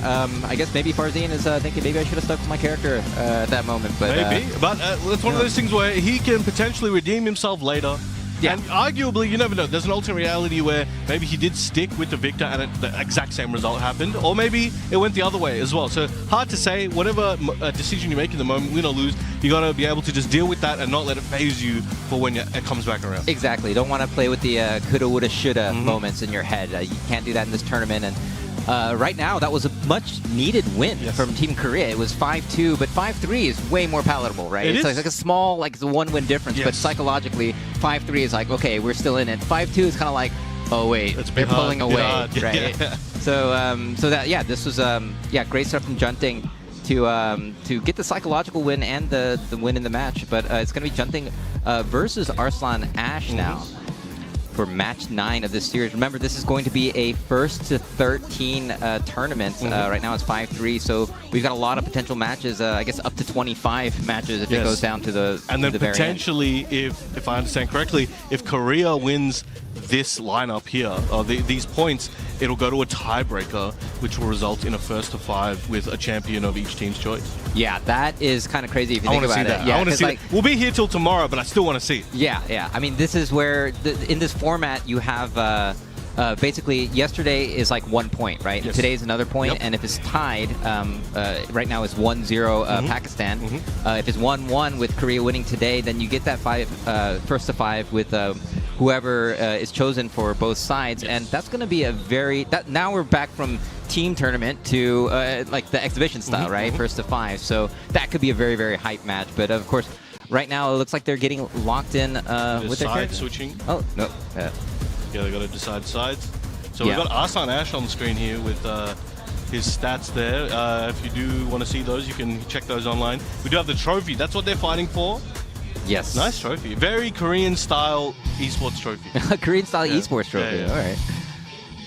I guess maybe Farzeen is thinking maybe I should have stuck with my character at that moment. But maybe, but it's one of those things where he can potentially redeem himself later. Yeah. And arguably, you never know. There's an alternate reality where maybe he did stick with the victor and the exact same result happened, or maybe it went the other way as well. So hard to say. Whatever decision you make in the moment, win or lose, you got to be able to just deal with that and not let it phase you for when it comes back around. Exactly. You don't want to play with the coulda, woulda, shoulda moments in your head. You can't do that in this tournament. And right now, that was a much-needed win from Team Korea. It was 5-2, but 5-3 is way more palatable, right? It It's is. like a small, like it's a one-win difference, but Yes. psychologically, 5-3 is like, okay, we're still in it. 5-2 is kind of like, oh wait, It's a they're bit hard, pulling bit away, hard. right? Yeah. So that this was great stuff from JeonDDing to get the psychological win and the win in the match. But it's going to be JeonDDing versus Arslan Ash now for match 9 of this series. Remember, this is going to be a 1st to 13 tournament. Right now it's 5-3, so we've got a lot of potential matches. I guess up to 25 matches if it Yes. goes down to the And then the very end. potentially, if I understand correctly, if Korea wins this lineup here, or these points, it'll go to a tiebreaker, which will result in a 1st to 5 with a champion of each team's choice. Yeah, that is kind of crazy if you I think want to about see it. that. Yeah, I want to 'cause, see like, that. We'll be here till tomorrow, but I still want to see it. Yeah. I mean, this is where, in this format, you have basically yesterday is like 1 point, right? Yes. Today's another point, Yep. and if it's tied, right now it's 1-0 Pakistan. If it's 1-1 with Korea winning today, then you get that 1st to 5 with whoever is chosen for both sides, and that's going to be a very. Now we're back from team tournament to like the exhibition style, right? 1st to 5. So that could be a very, very hype match. But of course, right now it looks like they're getting locked in with their side characters. switching. Oh no. Yeah, they got to decide sides. So Yeah. we've got Arslan Ash on the screen here with his stats there. If you do want to see those, you can check those online. We do have the trophy. That's what they're fighting for. Yes. Nice trophy. Very Korean style esports trophy. Korean style Yeah. esports trophy. Yeah, yeah. All right.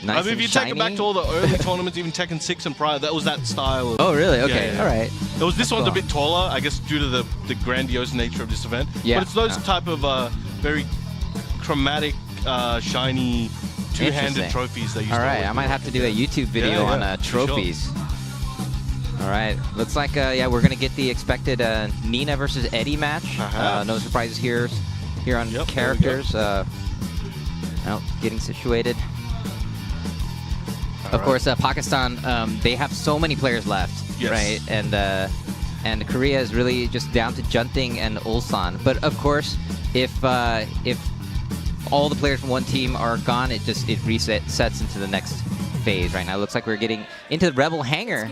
Nice I mean, if and you take it back shiny. to all the early tournaments, even Tekken 6 and prior, that was that style. Of, Oh, really? Okay. yeah. All right. It was this one's a cool. bit taller, I guess, due to the grandiose nature of this event. Yeah. But it's those Yeah. type of very chromatic, shiny, two-handed Interesting. trophies that you All right. I might have to do a YouTube video Yeah, on for sure. trophies. All right. Looks like we're gonna get the expected Nina versus Eddie match. Perhaps. No surprises here on Yep, there we go. characters. Now getting situated. Of course, Pakistan, they have so many players left, Yes. right? And Korea is really just down to JeonDDing and Ulsan. But of course, if all the players from one team are gone, it resets into the next phase. Right now, it looks like we're getting into the Rebel Hangar.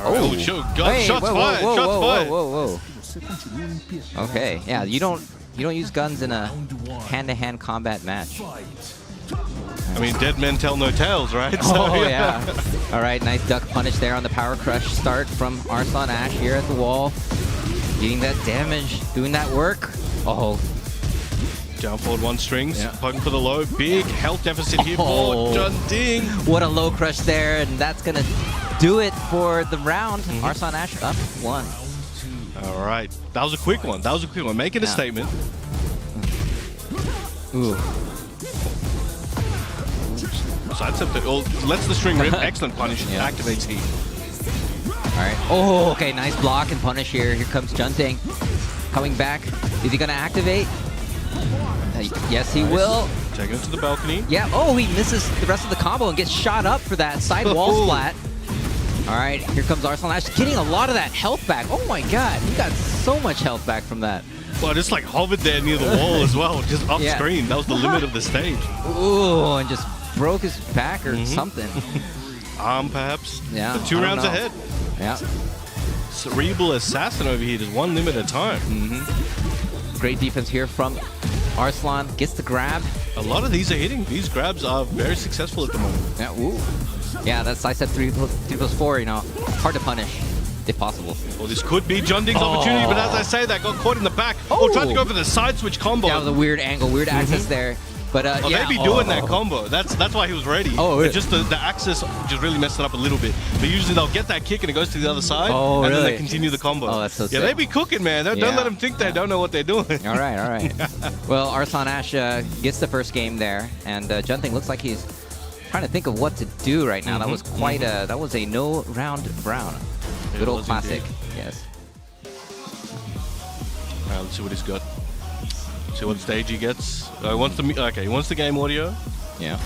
Oh, sure. God, Hey, shots whoa, fired. whoa, Shots whoa, fired. whoa, whoa. Okay, yeah, you don't use guns in a hand-to-hand combat match. I mean, dead men tell no tales, right? Oh, yeah. All right, nice duck punish there on the power crush start from Arslan Ash here at the wall. Getting that damage, doing that work. Oh, Down forward one strings, Yeah. poking for the low. Big health deficit here Oh. for JeonDDing. what a low crush there, and that's going to do it for the round. Arslan Ash up 1. All right. That was a quick one. Making a Yeah. statement. Ooh. Sidestep it. Well, lets the string rip. Excellent punish. Yeah. Activates heat. All right. Oh, okay, nice block and punish here. Here comes JeonDDing. Coming back. Is he going to activate? Yes, he will. Taking it to the balcony. Yeah. Oh, he misses the rest of the combo and gets shot up for that side wall splat. All right, here comes Arslan Ash, getting a lot of that health back. Oh my God, he got so much health back from that. Well, just like hovered there near the wall as well, just off Yeah. screen. That was the limit of the stage. Ooh, and just broke his back or something. Arm, perhaps. Yeah, But 2 I don't rounds know. ahead. Yeah. Cerebral assassin over here. Just one limit at a time. Great defense here from Arslan. Gets the grab. A lot of these are hitting. These grabs are very successful at the moment. Yeah. Ooh. Yeah, that's I said 3+4. You know, hard to punish if possible. Well, this could be JeonDDing's opportunity, but as I say that, got caught in the back. Oh. Oh, tried to go for the side switch combo. That was a weird angle, weird access there. But Oh, yeah. they be doing that combo. That's why he was ready. Oh, But really? just the axis just really messed it up a little bit. But usually they'll get that kick and it goes to the other side, Oh, and then really? they continue the combo. Oh, that's so Yeah, sick. they be cooking, man. Don't Yeah. let them think they don't know what they're doing. All right, all right. Well, Arslan Ash gets the first game there, and JeonDDing looks like he's trying to think of what to do right now. That was quite a no round brown. Good old was classic. indeed. Yes. All right, let's see what he's got. See what stage he gets. He wants the game audio. Yeah.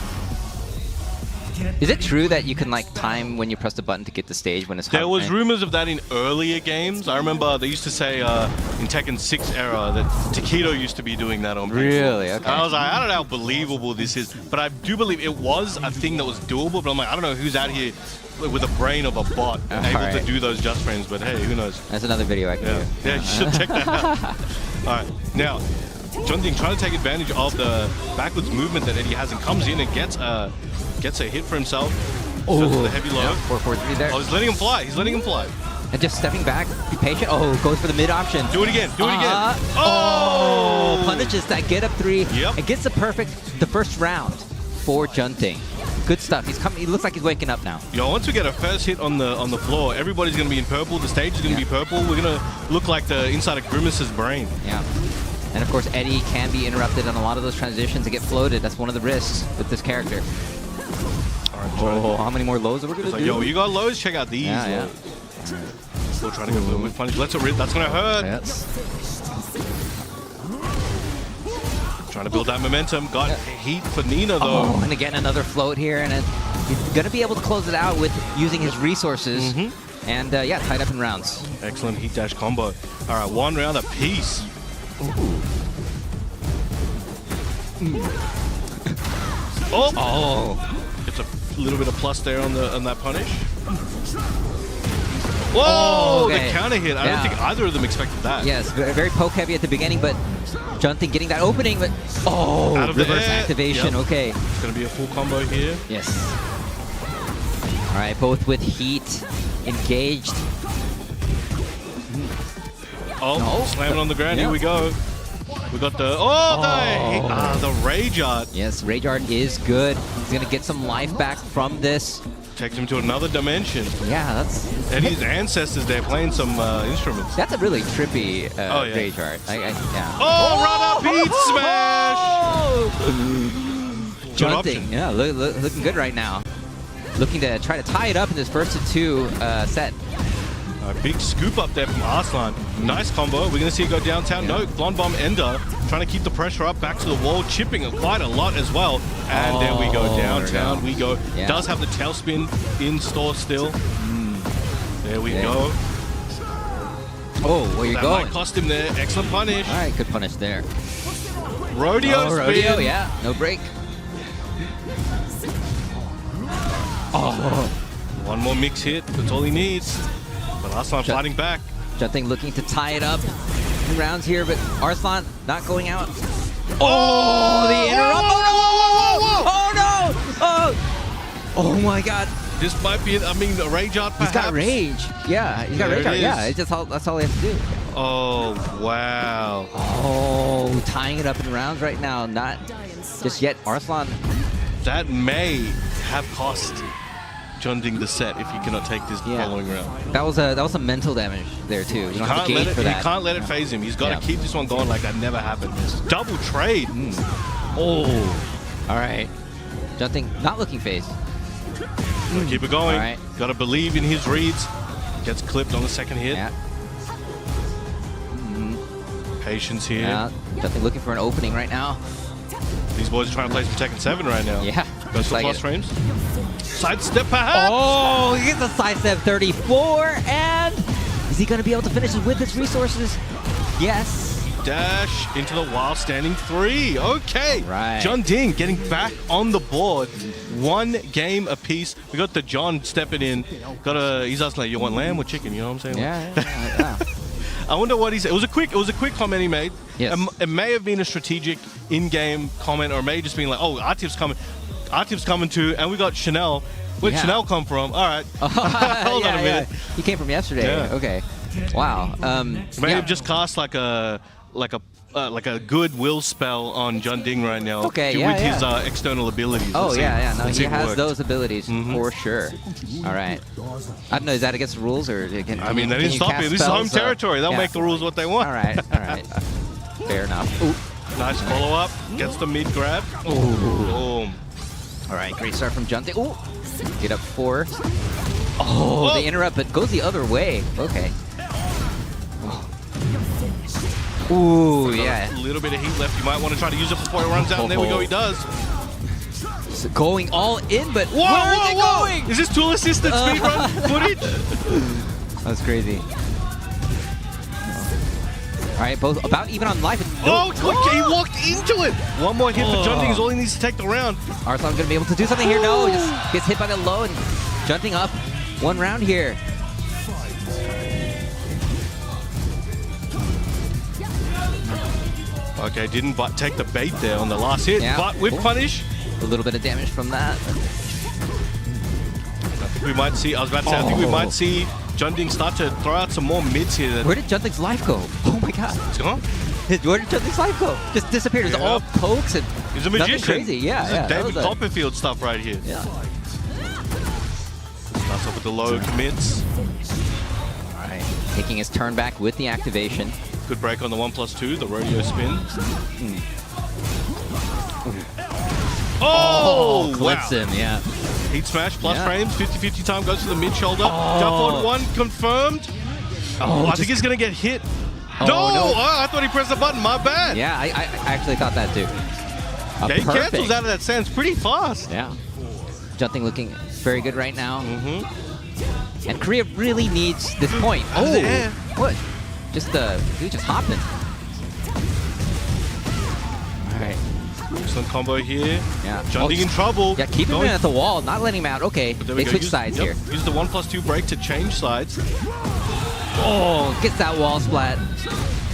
Is it true that you can like time when you press the button to get the stage when it's hot? There was rumors of that in earlier games. I remember they used to say in Tekken 6 era that Takedo used to be doing that on people. Really? Okay. And I was like, I don't know how believable this is, but I do believe it was a thing that was doable. But I'm like, I don't know who's out here with the brain of a bot able to do those just frames. But hey, who knows? That's another video I can do. Yeah, you should check that out. All right, now JeonDDing trying to take advantage of the backwards movement that Eddie has and comes in and gets a hit for himself. Oh, the heavy low. 4-4-3 there. Oh, he's letting him fly. He's letting him fly. And just stepping back, be patient. Oh, goes for the mid option. Do it again. Do it again. Oh, punishes that get up 3. Yep. It gets the first round for JeonDDing. Good stuff. He's coming. He looks like he's waking up now. Yo, once we get a first hit on the floor, everybody's gonna be in purple. The stage is gonna be purple. We're gonna look like the inside of Grimace's brain. Yeah. And of course, Eddie can be interrupted on a lot of those transitions and get floated. That's one of the risks with this character. Oh, how many more lows are we gonna do? Like, yo, you got lows? Check out these. Yeah. Still trying to go for the whip punish. Let's it rip. That's gonna hurt. Yes. Trying to build that momentum. Got heat for Nina though. Oh, and again another float here, and he's gonna be able to close it out with using his resources. And yeah, tied up in rounds. Excellent heat dash combo. All right, 1 round apiece. Oh. It's a little bit of plus there on that punish. Whoa! Okay. The counter hit. I don't think either of them expected that. Yes, very poke heavy at the beginning, but JeonDDing getting that opening, but Out of the reverse air. activation. Yep. Okay. It's gonna be a full combo here. Yes. All right, both with heat engaged. Oh, No. slamming on the ground. Yeah. Here we go. We got the the rage art. Yes, Rage Art is good. He's gonna get some life back from this. Takes him to another dimension. Yeah, that's And his ancestors there playing some instruments. a really trippy yeah. Rage Art. Yeah. Oh, run up beat smash! Good option. JeonDDing, yeah, looking good right now. Looking to try to tie it up in this first of 2 set. A big scoop up there from Arslan. Nice combo. We're going to see it go downtown. No, Blonde Bomb Ender. Trying to keep the pressure up back to the wall. Chipping it quite a lot as well. And there we go. Downtown we go. Yeah. Does have the tailspin in store still. There we go. Oh, where you That going? might cost him there. Excellent punish. All right, good punish there. Rodeo spin. Rodeo, yeah, no break. One more mix hit. That's all he needs. But Arslan fighting back. JeonDDing looking to tie it up in rounds here, but Arslan not going out. Oh, the interrupt! Oh no! Oh my God! This might be, a rage art perhaps. He's got rage. Yeah, he's got There rage it art. Yeah, is. it's just that's all he has to do. Oh, wow. Oh, tying it up in rounds right now. Not just yet. Arslan. That may have cost JeonDDing the set if he cannot take this following round. That was a mental damage there too. You don't have to gauge for that. He can't let it phase him. He's got to keep this one going like that never happened. Double trade. Oh. All right. JeonDDing not looking phased. Gotta keep it going. All right. Got to believe in his reads. Gets clipped on the second hit. Yeah. Patience here. Yeah. JeonDDing looking for an opening right now. These boys are trying to play some Tekken 7 right now. Yeah. Goes for Like plus it. frames. Sidestep perhaps. Oh, he gets a sidestep 34, and is he going to be able to finish it with his resources? Yes. Dash into the while standing 3. Okay. Right. JeonDDing getting back on the board. 1 game apiece. We got the John stepping in. He's asking like, you want lamb or chicken? You know what I'm saying? Yeah. I wonder what he said. It was a quick comment he made. Yes. It may have been a strategic in-game comment, or it may have just been like, oh, Atif's coming too, and we got Chanel. Where'd Chanel come from? All right. Hold on a minute. He came from yesterday. Yeah. Okay. Wow. May have just cast like a goodwill spell on JeonDDing right now. Okay, with his external abilities. Oh, Let's see- yeah. No, let's he see if it has worked. those abilities for sure. All right. I don't know. Is that against the rules, or I mean, they didn't stop it. This is home territory. They'll make the rules what they want. All right. Fair enough. Ooh. Nice follow-up. Gets the mid grab. Boom. All right, great start from JeonDDing. Ooh, get up 4. Oh, the interrupt, but goes the other way. Okay. Ooh, yeah. A little bit of heat left. You might want to try to use it before he runs out. And there we go. He does. Just going all in, but Whoa, where are whoa, they whoa! going? Is this tool assisted speedrun footage? That's crazy. All right, both about even on life. Oh, quick! He walked into it. One more hit for JeonDDing is all he needs to take the round. Arslan's gonna be able to do something here. No, just gets hit by the low and JeonDDing up 1 round here. Okay, didn't take the bait there on the last hit, Yeah. but with punish. A little bit of damage from that. I think we might see, I was about to say, I think we might see JeonDDing start to throw out some more mids here. Where did JeonDDing's life go? Oh my god. It's gone. Where did JeonDDing's life go? Just disappeared. It was Yeah. all pokes and He's a nothing magician. crazy. Yeah, This yeah. is that David was a- Copperfield stuff right here. Yeah. Starts off with the low commits. All right. Taking his turn back with the activation. Good break on the 1+2, the rodeo spin. Oh, Clips wow. him, yeah. Heat smash, plus Yeah. frames, 50-50 time, goes to the mid shoulder. Jump forward 1, confirmed. Oh, I think he's going to get hit. Oh, no! no. Oh, I thought he pressed the button, my bad. Yeah, I actually thought that too. Yeah, he cancels out of that sense pretty fast. Yeah. JeonDDing looking very good right now. And Korea really needs this point. Out of the air. What? Just he was just hopping. All right. Excellent combo here. Yeah. JeonDDing in trouble. Yeah, keep him Going- at the wall, not letting him out. Okay, But there we they go. switch sides here. Use the 1+2 break to change sides. Oh, gets that wall splat.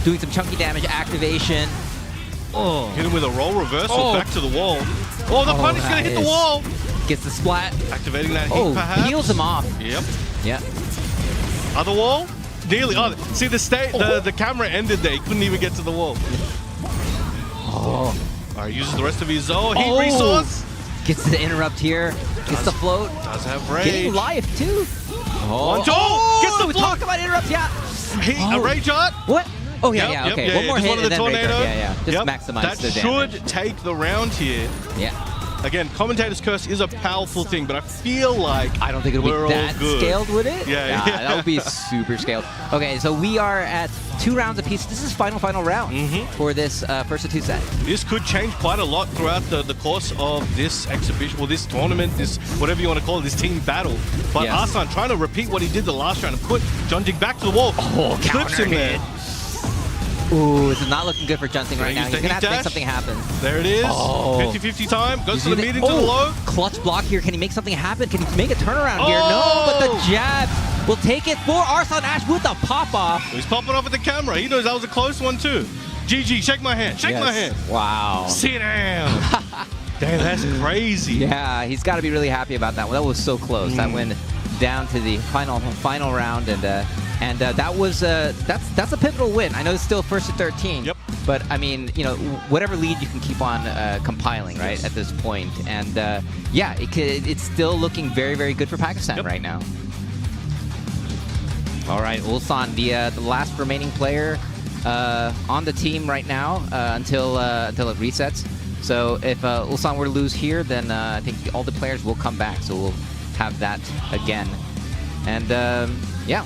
Doing some chunky damage, activation. Oh, Hit him with a roll reversal Oh. back to the wall. Oh, the punish gonna that hit the is- wall. gets the splat. Activating that heat Oh, perhaps. heals him off. Yep. Yeah. Other wall? Nearly. Oh, see the camera ended there. He couldn't even get to the wall. Oh. All right, uses the rest of his heat Oh. resource. Gets the interrupt here. Gets the float. Does have Getting rage. life too. One, two. Gets the we float. talk about interrupts. Yeah. A rage art. What? Oh yeah, Yep, yeah. yep, Okay. yeah, One more just hit one of and the then rage tornado. art. Yeah, yeah. Just Yep. maximize That the damage. should take the round here. Yeah. Again, commentator's curse is a powerful thing, but I feel like I don't think it'll we're be all that good. scaled, would it? Yeah. That would be super scaled. Okay, so we are at 2 rounds apiece. This is final round for this first of 2 set. This could change quite a lot throughout the course of this exhibition, well, this tournament, this whatever you want to call it, this team battle. But Yes. Arslan trying to repeat what he did the last round and put JeonDDing back to the wall. Oh, Clips counter him there. hit. Ooh, this is not looking good for JeonDDing right Gonna now. use He's the gonna have to heat make dash. something happen. There it is. Oh. 50-50 time. Goes He's to the using- mid into the low. Clutch block here. Can he make something happen? Can he make a turnaround here? No, but Oh. the jab will take it for Arslan Ash with the pop off. He's popping off at the camera. He knows that was a close one too. GG, shake my hand. Shake my hand. Wow. Sit down. Damn, that's crazy. Yeah, he's got to be really happy about that one. That was so close. That went down to the final round, and that was that's a pivotal win. I know it's still first to 13. Yep. But I mean, you know, whatever lead you can keep on compiling, right, at this point, and yeah, it's still looking very, very good for Pakistan right now. All right, Ulsan, the last remaining player on the team right now until it resets. So if Ulsan were to lose here, then I think all the players will come back. So we'll have that again. And yeah.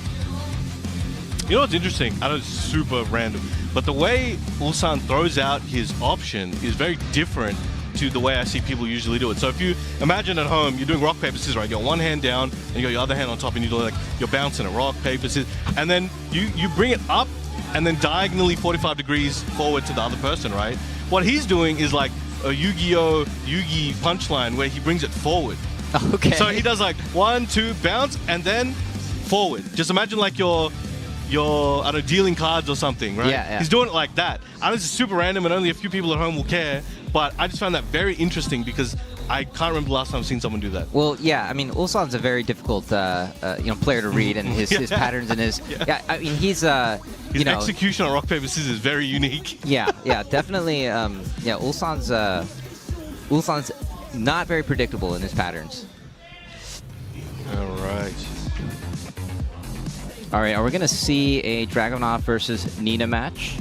You know what's interesting? I know it's super random, but the way Ulsan throws out his option is very different to the way I see people usually do it. So if you imagine at home, you're doing rock, paper, scissors, right? You got one hand down, and you got your other hand on top, and you do like you're bouncing a rock, paper, scissors, and then you bring it up, and then diagonally 45 degrees forward to the other person, right? What he's doing is like a Yu-Gi-Oh! Yu-Gi punchline where he brings it forward. Okay. So he does like 1, 2, bounce, and then forward. Just imagine like you're I don't know, dealing cards or something, right? Yeah. He's doing it like that. I know this is super random and only a few people at home will care, but I just found that very interesting because I can't remember the last time I've seen someone do that. Well, yeah, I mean, Ulsan's a very difficult, player to read, and his patterns and his, I mean, he's, His execution on rock, paper, scissors is very unique. yeah, definitely, Ulsan's not very predictable in his patterns. All right. All right, are we gonna see a Dragunov versus Nina match?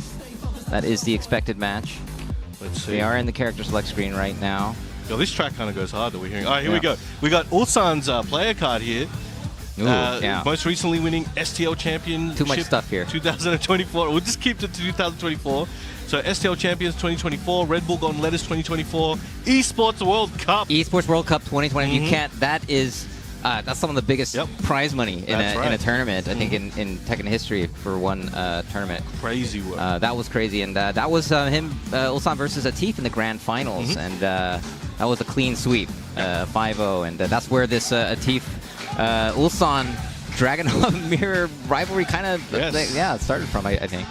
That is the expected match. Let's see. We are in the character select screen right now. Yo, this track kind of goes hard that we're hearing. All right, here we go. We got Ulsan's player card here. Ooh, yeah. Most recently winning STL champion. Too much stuff here. 2024. We'll just keep it to 2024. So STL Champions 2024, Red Bull Golden Letters 2024, Esports World Cup. Esports World Cup 2020. You can't. That is. That's some of the biggest prize money in a tournament, I think, in Tekken history for one tournament. Crazy work. That was crazy, and that was him, Ulsan versus Atif in the grand finals, and that was a clean sweep, 5-0, and that's where this Atif Ulsan Dragunov mirror rivalry kind of started from, I think.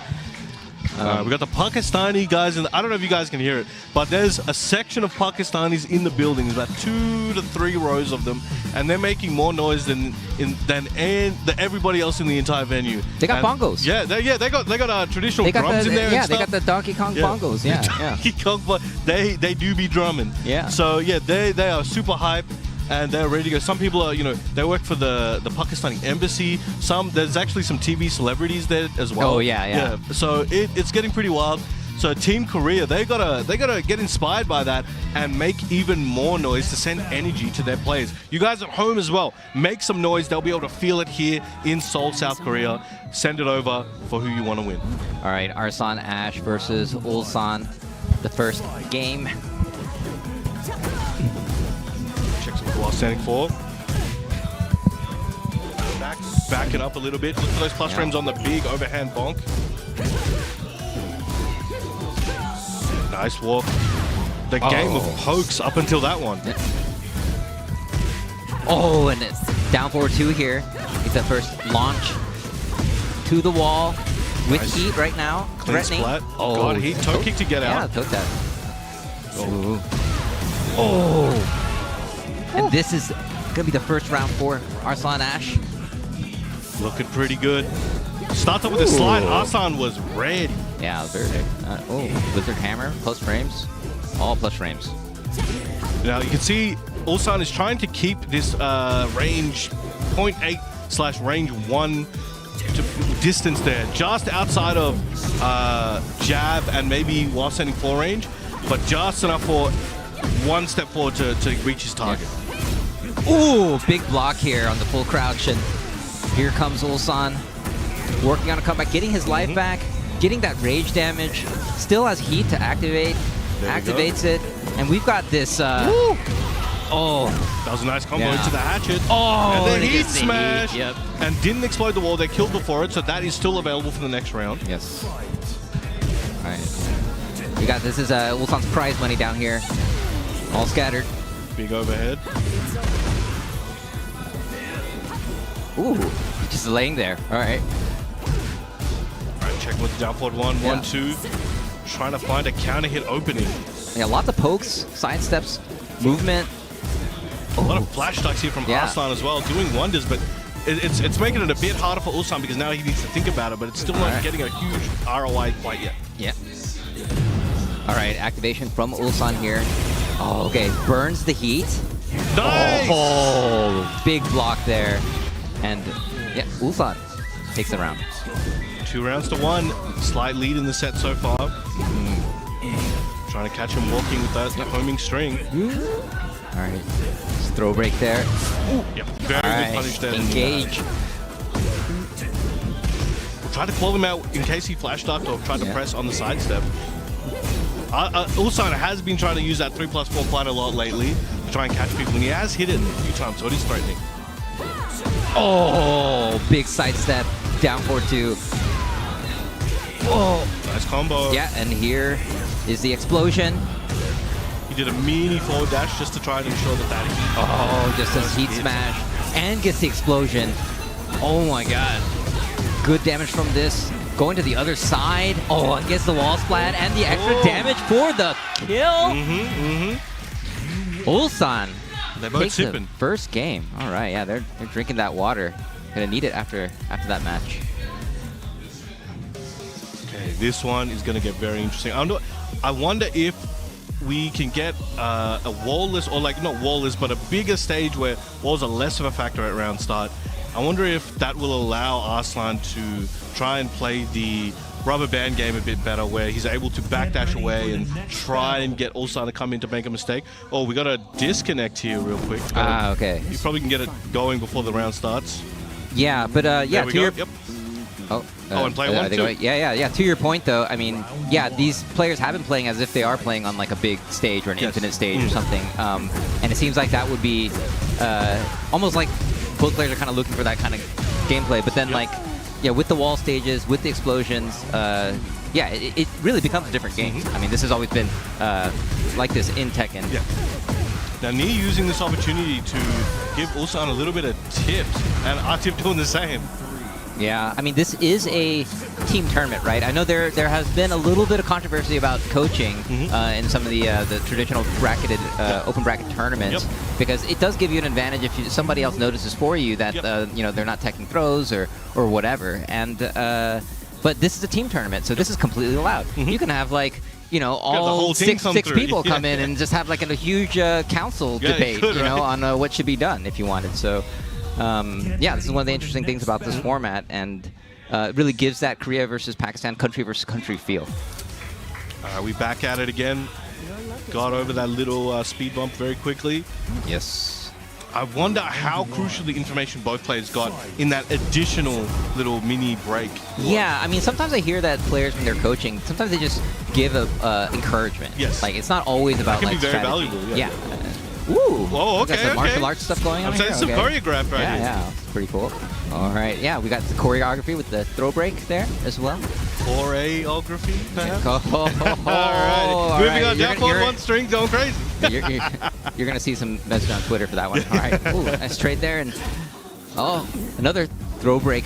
We got the Pakistani guys, and I don't know if you guys can hear it, but there's a section of Pakistanis in the building, about 2 to 3 rows of them, and they're making more noise than everybody else in the entire venue. They got bongos. Yeah, they got traditional drums in there. Yeah, and they stuff. got the Donkey Kong bongos. Yeah, Donkey Kong, but they do be drumming. Yeah. So yeah, they are super hype. And they're ready to go. Some people are, they work for the Pakistani embassy. There's actually some TV celebrities there as well. Oh yeah. So it's getting pretty wild. So Team Korea, they gotta get inspired by that and make even more noise to send energy to their players. You guys at home as well, make some noise. They'll be able to feel it here in Seoul, South Korea. Send it over for who you want to win. All right, Arslan Ash versus Ulsan, the first game. While standing forward. Back it up a little bit. Look for those plus frames on the big overhand bonk. Nice walk. The game of pokes up until that one. Oh, and it's down forward 2 here. It's that first launch to the wall with heat right now. Clean splat. Oh, God, he toe kick to get out. Yeah, took that. Oh. And this is going to be the first round for Arslan Ash. Looking pretty good. Starts up with a slide. Arslan was ready. Yeah, very good. Lizard Hammer, plus frames. All plus frames. Now you can see Ulsan is trying to keep this range 0.8/range 1 distance there, just outside of jab and maybe while sending full range, but just enough for 1 step forward to reach his target. Ooh, big block here on the full crouch, and here comes Ulsan working on a comeback, getting his life back, getting that rage damage, still has heat to activate, activates it, and we've got this, that was a nice combo into the hatchet. Oh, and then heat smash, Yep. and didn't explode the wall. They killed before it, so that is still available for the next round. Yes. All right. We got, this is Ulsan's prize money down here, all scattered. Big overhead. Ooh, just laying there. All right. All right, check with the down forward 1, 2. Trying to find a counter hit opening. Yeah, lots of pokes, side steps, movement. A lot of flash stacks here from Arslan as well, doing wonders, but it's making it a bit harder for Ulsan because now he needs to think about it, but it's still not getting a huge ROI quite yet. Yeah. All right, activation from Ulsan here. Oh, okay, burns the heat. Nice! Oh, big block there. And yeah, Ulsan takes the round. 2 rounds to 1. Slight lead in the set so far. Trying to catch him walking with that homing string. All right, just throw break there. Yep, very good punish there. Engage. We'll try to call him out in case he flash ducked or tried to press on the sidestep. Ulsan has been trying to use that 3+4 quite a lot lately to try and catch people, and he has hit it a few times, so it is threatening. Oh, big sidestep, down forward 2. Whoa. Nice combo. Yeah, and here is the explosion. He did a mini forward dash just to try and ensure that heat. Oh, just a heat smash and gets the explosion. Oh my God. Good damage from this. Going to the other side. Oh, and gets the wall splat and the extra damage for the kill. Ulsan. They're both takes sipping. the first game. All right, yeah, they're drinking that water. Gonna need it after that match. Okay, this one is gonna get very interesting. I wonder if we can get a wallless, or like not wallless, but a bigger stage where walls are less of a factor at round start. I wonder if that will allow Arslan to try and play the rubber band game a bit better, where he's able to backdash away and try and get Ulsan to come in to make a mistake. Oh, we got a disconnect here real quick. Okay. You probably can get it going before the round starts. Yeah, but yeah, There we go. Yep. Oh, and play one, too. Yeah. To your point, though, I mean, yeah, these players have been playing as if they are playing on like a big stage or an infinite stage or something. And it seems like that would be almost like both players are kind of looking for that kind of gameplay. But then, like, yeah, with the wall stages, with the explosions, yeah, it really becomes a different game. I mean, this has always been like this in Tekken. Yeah. Now, Ni using this opportunity to give Ulsan a little bit of tips, and Atif doing the same. Yeah, I mean, this is a team tournament, right? I know there has been a little bit of controversy about coaching in some of the traditional bracketed open bracket tournaments because it does give you an advantage if somebody else notices for you that you know, they're not teching throws or whatever. And but this is a team tournament, so this is completely allowed. You can have like, you know, all six people come in and just have like a huge council debate, you know, on what should be done if you wanted. So. Yeah, this is one of the interesting things about this format, and it really gives that Korea versus Pakistan, country versus country feel. We back at it again. Got over that little speed bump very quickly. Yes. I wonder how crucial the information both players got in that additional little mini break. Yeah, I mean, sometimes I hear that players when they're coaching, sometimes they just give encouragement. Yes. Like, it's not always about that can like be very strategy. valuable. Yeah. Ooh. Oh, okay. Got some martial arts stuff going on. I'm saying some choreographed right here. Yeah, pretty cool. All right, yeah, we got the choreography with the throw break there as well. Choreography, perhaps? All right. Moving on, down forward one string, going crazy. You're gonna see some message on Twitter for that one. All right, ooh, nice trade there, and another throw break.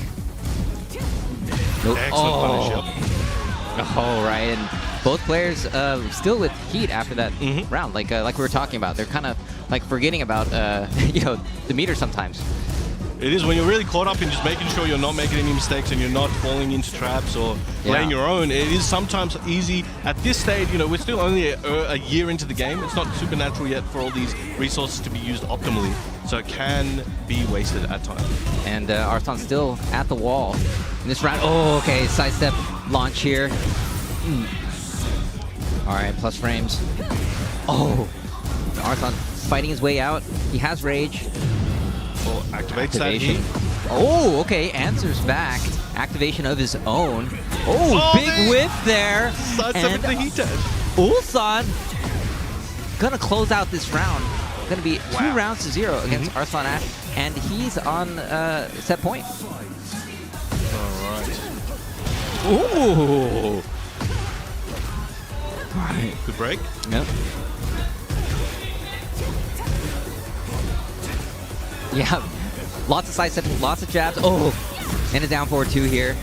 Nope. Excellent punish. All right, and both players still with heat after that round, like we were talking about. They're kind of like forgetting about you know, the meter sometimes. It is when you're really caught up in just making sure you're not making any mistakes and you're not falling into traps or playing your own. It is sometimes easy at this stage. You know, we're still only a year into the game. It's not supernatural yet for all these resources to be used optimally, so it can be wasted at times. And Arslan still at the wall in this round. Oh, okay, sidestep launch here. All right, plus frames. Oh, Arslan fighting his way out. He has rage. Oh, activation. Oh, okay, answers back. Activation of his own. Oh, big whip there. And the heat dash. Ulsan gonna close out this round. Gonna be 2 rounds to 0 against Arslan Ash, and he's on set point. All right. Ooh. Good break. Yep. Yeah, lots of side steps, lots of jabs. Oh, and a down forward 2 here.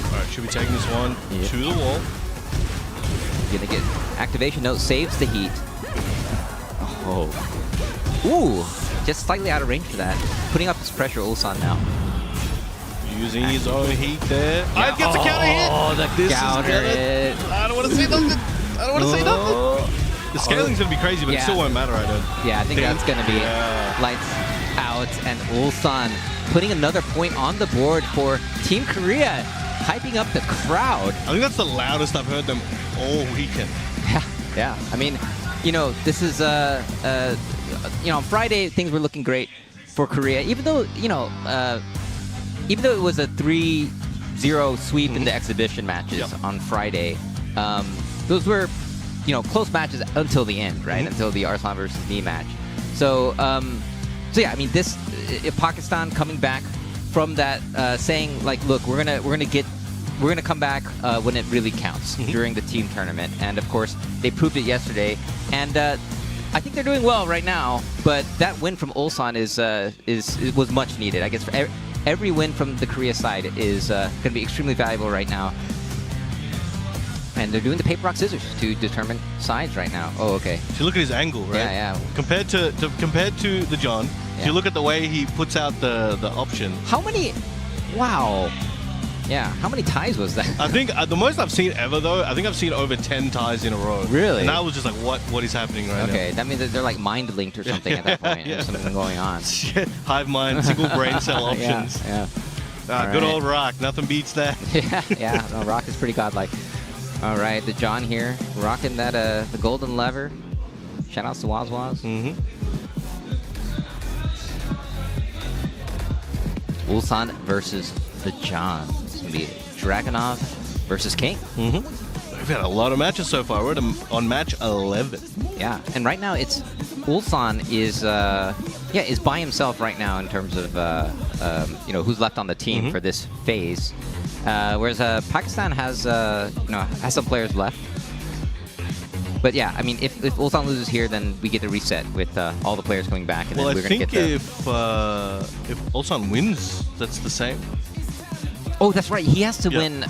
All right, should be taking this one to the wall. Gonna get activation note, saves the heat. Oh. Ooh, just slightly out of range for that. Putting up his pressure, Ulsan now. Using his own heat there. Yeah. Gets a counter hit. Oh, the counter hit. I don't want to say nothing. I don't want to say nothing. The scaling's going to be crazy, but it still won't matter, I don't. Yeah, I think that's going to be lights out. And Ulsan putting another point on the board for Team Korea, hyping up the crowd. I think that's the loudest I've heard them all weekend. Yeah. I mean, you know, this is, you know, on Friday, things were looking great for Korea, even though, you know, even though it was a 3-0 sweep in the exhibition matches on Friday, those were, you know, close matches until the end, right? Until the Arslan versus Ni match. So, so yeah, I mean, this Pakistan coming back from that, saying like, look, we're gonna come back when it really counts during the team tournament, and of course they proved it yesterday, and I think they're doing well right now. But that win from Ulsan was much needed. I guess for every win from the Korea side is going to be extremely valuable right now. And they're doing the paper, rock, scissors to determine sides right now. Oh, okay. So look at his angle, right? Yeah. Compared to the John, if you look at the way he puts out the option. How many? Wow. Yeah. How many ties was that? I think the most I've seen ever, though, I think I've seen over 10 ties in a row. Really? And I was just like, what is happening right now? Okay, that means that they're like mind linked or something at that point. There's something going on. Hive mind, single brain cell options. Yeah. Good old Rock. Nothing beats that. Yeah. No, Rock is pretty godlike. All right, the John here, rocking that the golden lever. Shout outs to Waz. Ulsan versus the John. It's going to be Dragunov versus King. We've had a lot of matches so far. We're on match 11. Yeah, and right now it's Ulsan is by himself right now in terms of who's left on the team for this phase, whereas Pakistan has has some players left. But yeah, I mean, if Ulsan loses here, then we get the reset with all the players coming back, and then we're gonna get the. If Ulsan wins, that's the same. Oh, that's right. He has to win.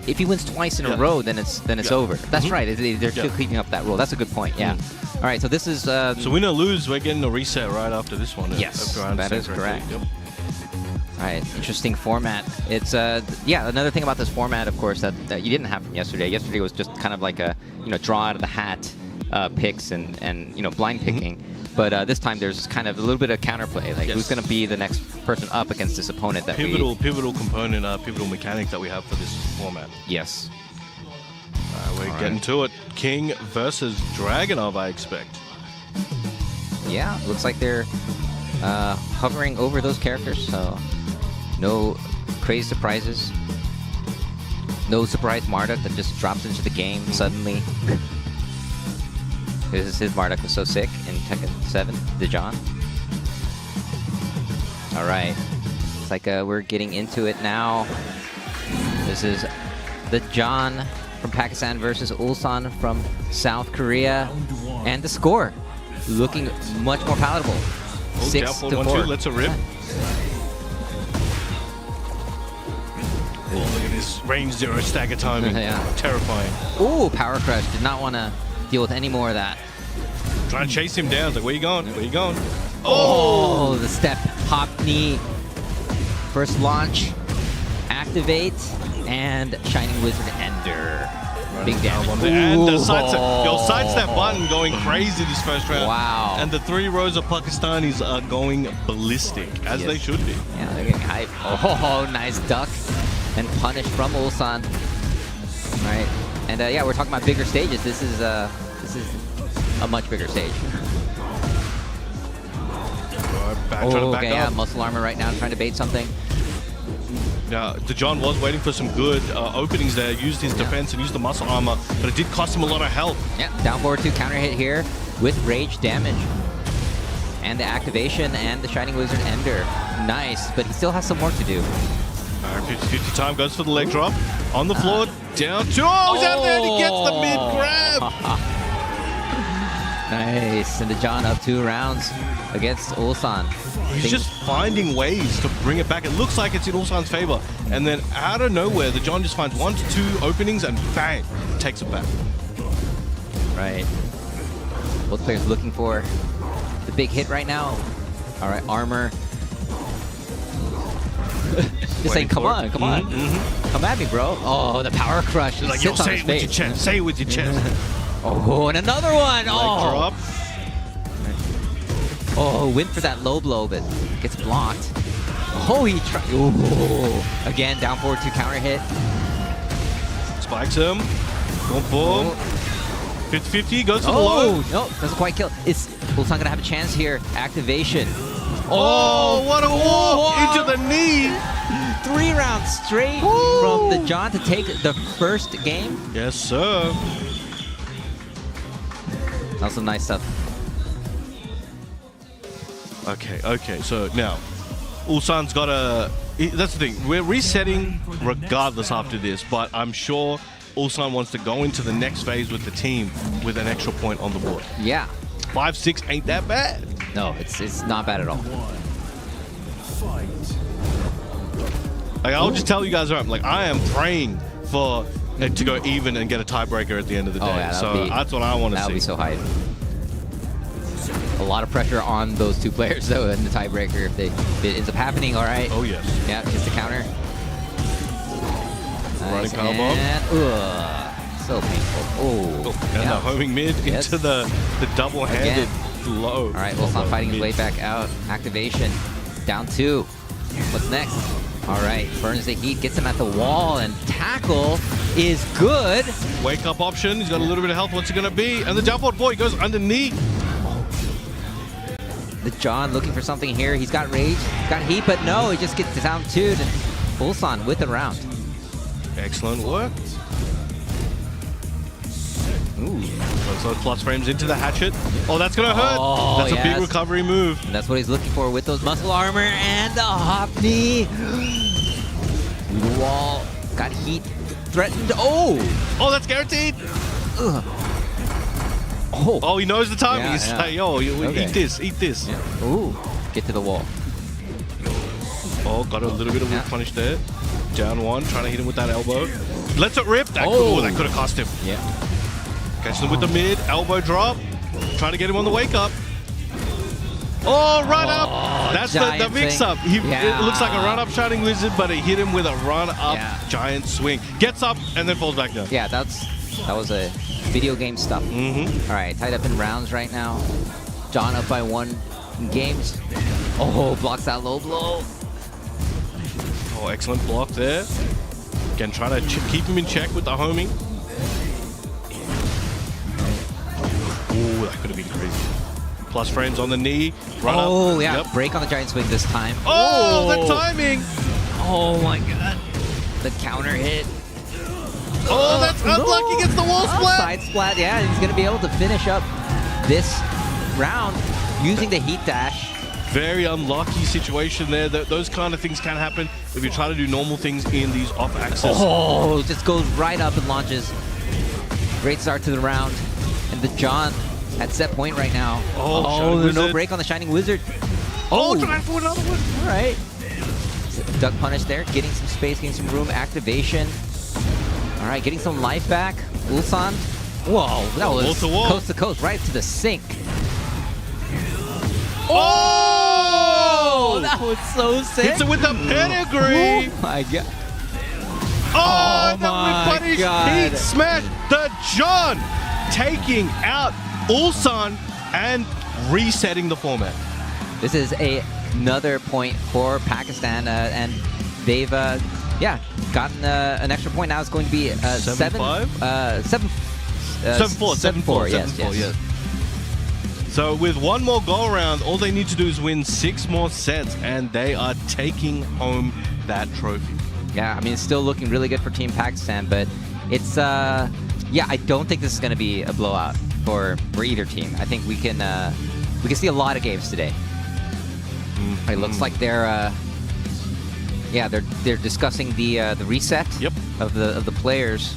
If he wins twice in a row, then it's over. That's right. They're still keeping up that rule. That's a good point. Yeah. All right. So this is. So win or lose, we're getting a reset right after this one. Yes, that is correct. Yep. All right. Interesting format. It's another thing about this format, of course, that you didn't have from yesterday. Yesterday was just kind of like a draw out of the hat picks and blind picking. But this time there's kind of a little bit of counterplay, like who's going to be the next person up against this opponent that pivotal component, pivotal mechanic that we have for this format. Yes. We're getting to it. King versus Dragunov, I expect. Yeah, looks like they're hovering over those characters, so no crazy surprises. No surprise Marduk that just drops into the game suddenly. His Marduk was so sick in Tekken 7, the John. All right, it's like we're getting into it now. This is the John from Pakistan versus Ulsan from South Korea, and the score looking much more palatable. 6-4. Let's a rip. Oh, look at this range 0 stagger timing. Terrifying. Ooh, Power Crush. Did not want to deal with any more of that. Trying to chase him down. It's like, where you going? Where you going? Oh, the step, hop knee. First launch, activate, and Shining Wizard Ender. Big damage. And the sidestep button going crazy this first round. Wow. And the 3 rows of Pakistanis are going ballistic, as they should be. Yeah, they're getting hype. Oh, nice duck and punish from Ulsan. All right, and we're talking about bigger stages. This is a much bigger stage. Muscle armor right now, trying to bait something. Yeah, the John was waiting for some good openings there. Used his defense and used the muscle armor, but it did cost him a lot of health. Yeah, down forward 2 counter hit here with rage damage. And the activation and the Shining Wizard Ender. Nice, but he still has some work to do. All right, 50-50 time, goes for the leg drop. On the floor, down 2. Oh, he's out there and he gets the mid-grab. Nice, and the John up 2 rounds against Ulsan. He's just finding ways to bring it back. It looks like it's in Ulsan's favor. And then out of nowhere, the John just finds 1 to 2 openings and bang, takes it back. Right. Both players looking for the big hit right now. All right, armor. Just saying, come on. Come at me, bro. Oh, the power crush. Like, yo, say it with your chest. Say it with your chest. Oh, and another one. Drop. Oh, went for that low blow, but gets blocked. Oh, he tried. Oh, again, down forward 2 counter hit. Spikes him. Boom, boom. 50-50, goes for the low. No, doesn't quite kill. Is Ulsan gonna have a chance here? Activation. Oh, what a walk into the knee. 3 rounds straight from the John to take the first game. Yes, sir. That was some nice stuff. Okay, so now Ulsan's got that's the thing, we're resetting regardless after this, but I'm sure Ulsan wants to go into the next phase with the team with an extra point on the board. Yeah. 5-6 ain't that bad. No, it's not bad at all. Like, I'll just tell you guys, like, I am praying for it to go even and get a tiebreaker at the end of the day. Yeah, so that's what I want to see. That would be so hype. A lot of pressure on those 2 players, though, in the tiebreaker if it ends up happening. All right. Oh, yes. Yeah, just the counter. Nice. Running combo. And, so painful. Oh. And the homing mid into the double-handed low. All right, Ulsan fighting his way back out. Activation. Down 2. What's next? All right, burns the heat, gets him at the wall, and tackle is good. Wake up option. He's got a little bit of health. What's it going to be? And the jump forward boy goes underneath. The John looking for something here. He's got rage, he's got heat, but no, he just gets down 2. Ulsan with the round. Excellent work. Ooh. So plus frames into the hatchet. Oh, that's gonna hurt. Oh, That's a yes. big recovery move. And that's what he's looking for with those muscle armor and the hop knee. The wall got heat threatened. Oh! Oh, that's guaranteed. Ugh. Oh, he knows the timing. Yeah, He's yeah. like, yo, Okay. eat this, eat this. Ooh. Get to the wall. Oh, got a little bit of Yeah. a punish there. Down one, trying to hit him with that elbow. Lets it rip. That Oh. could have cost him. Yeah. Catching him with the mid, elbow drop. Trying to get him on the wake up. Oh, run up. That's the giant mix up. Yeah. It looks like a run up Shining Wizard, but it hit him with a run up Yeah. giant swing. Gets up and then falls back down. Yeah, that was a video game stuff. Mm-hmm. All right, tied up in rounds right now. John up by 1 in games. Oh, blocks that low blow. Oh, excellent block there. Again, trying to keep him in check with the homing. Ooh, that could have been crazy. Plus frames on the knee. Run Oh, up. yeah. Yep. Break on the giant swing this time. Oh, the timing. Oh, my God. The counter hit. Oh, that's unlucky. Gets the wall splat. Side splat, yeah. He's going to be able to finish up this round using the heat dash. Very unlucky situation there. Those kind of things can happen if you try to do normal things in these off-axis. Oh, just goes right up and launches. Great start to the round. And the John at set point right now. Oh, Shining there's no Wizard. break on the Shining Wizard. Oh, trying for another one. All right. Duck punish there, getting some space, getting some room, activation. All right, getting some life back. Ulsan. Whoa, that was Wall to wall. coast to coast, right to the sink. Oh! That was so sick. Hits it with the pedigree. Oh my God. Oh, that my would punish God. Heat smash the John, taking out Ulsan and resetting the format. This is another point for Pakistan, and they've gotten an extra point. Now it's going to be 7-5? 7-4. 7-4. Yes. So with one more go around, all they need to do is win 6 more sets, and they are taking home that trophy. Yeah, I mean, it's still looking really good for Team Pakistan, but it's, I don't think this is going to be a blowout for either team. I think we can see a lot of games today. It looks like they're discussing the reset Yep. of the players,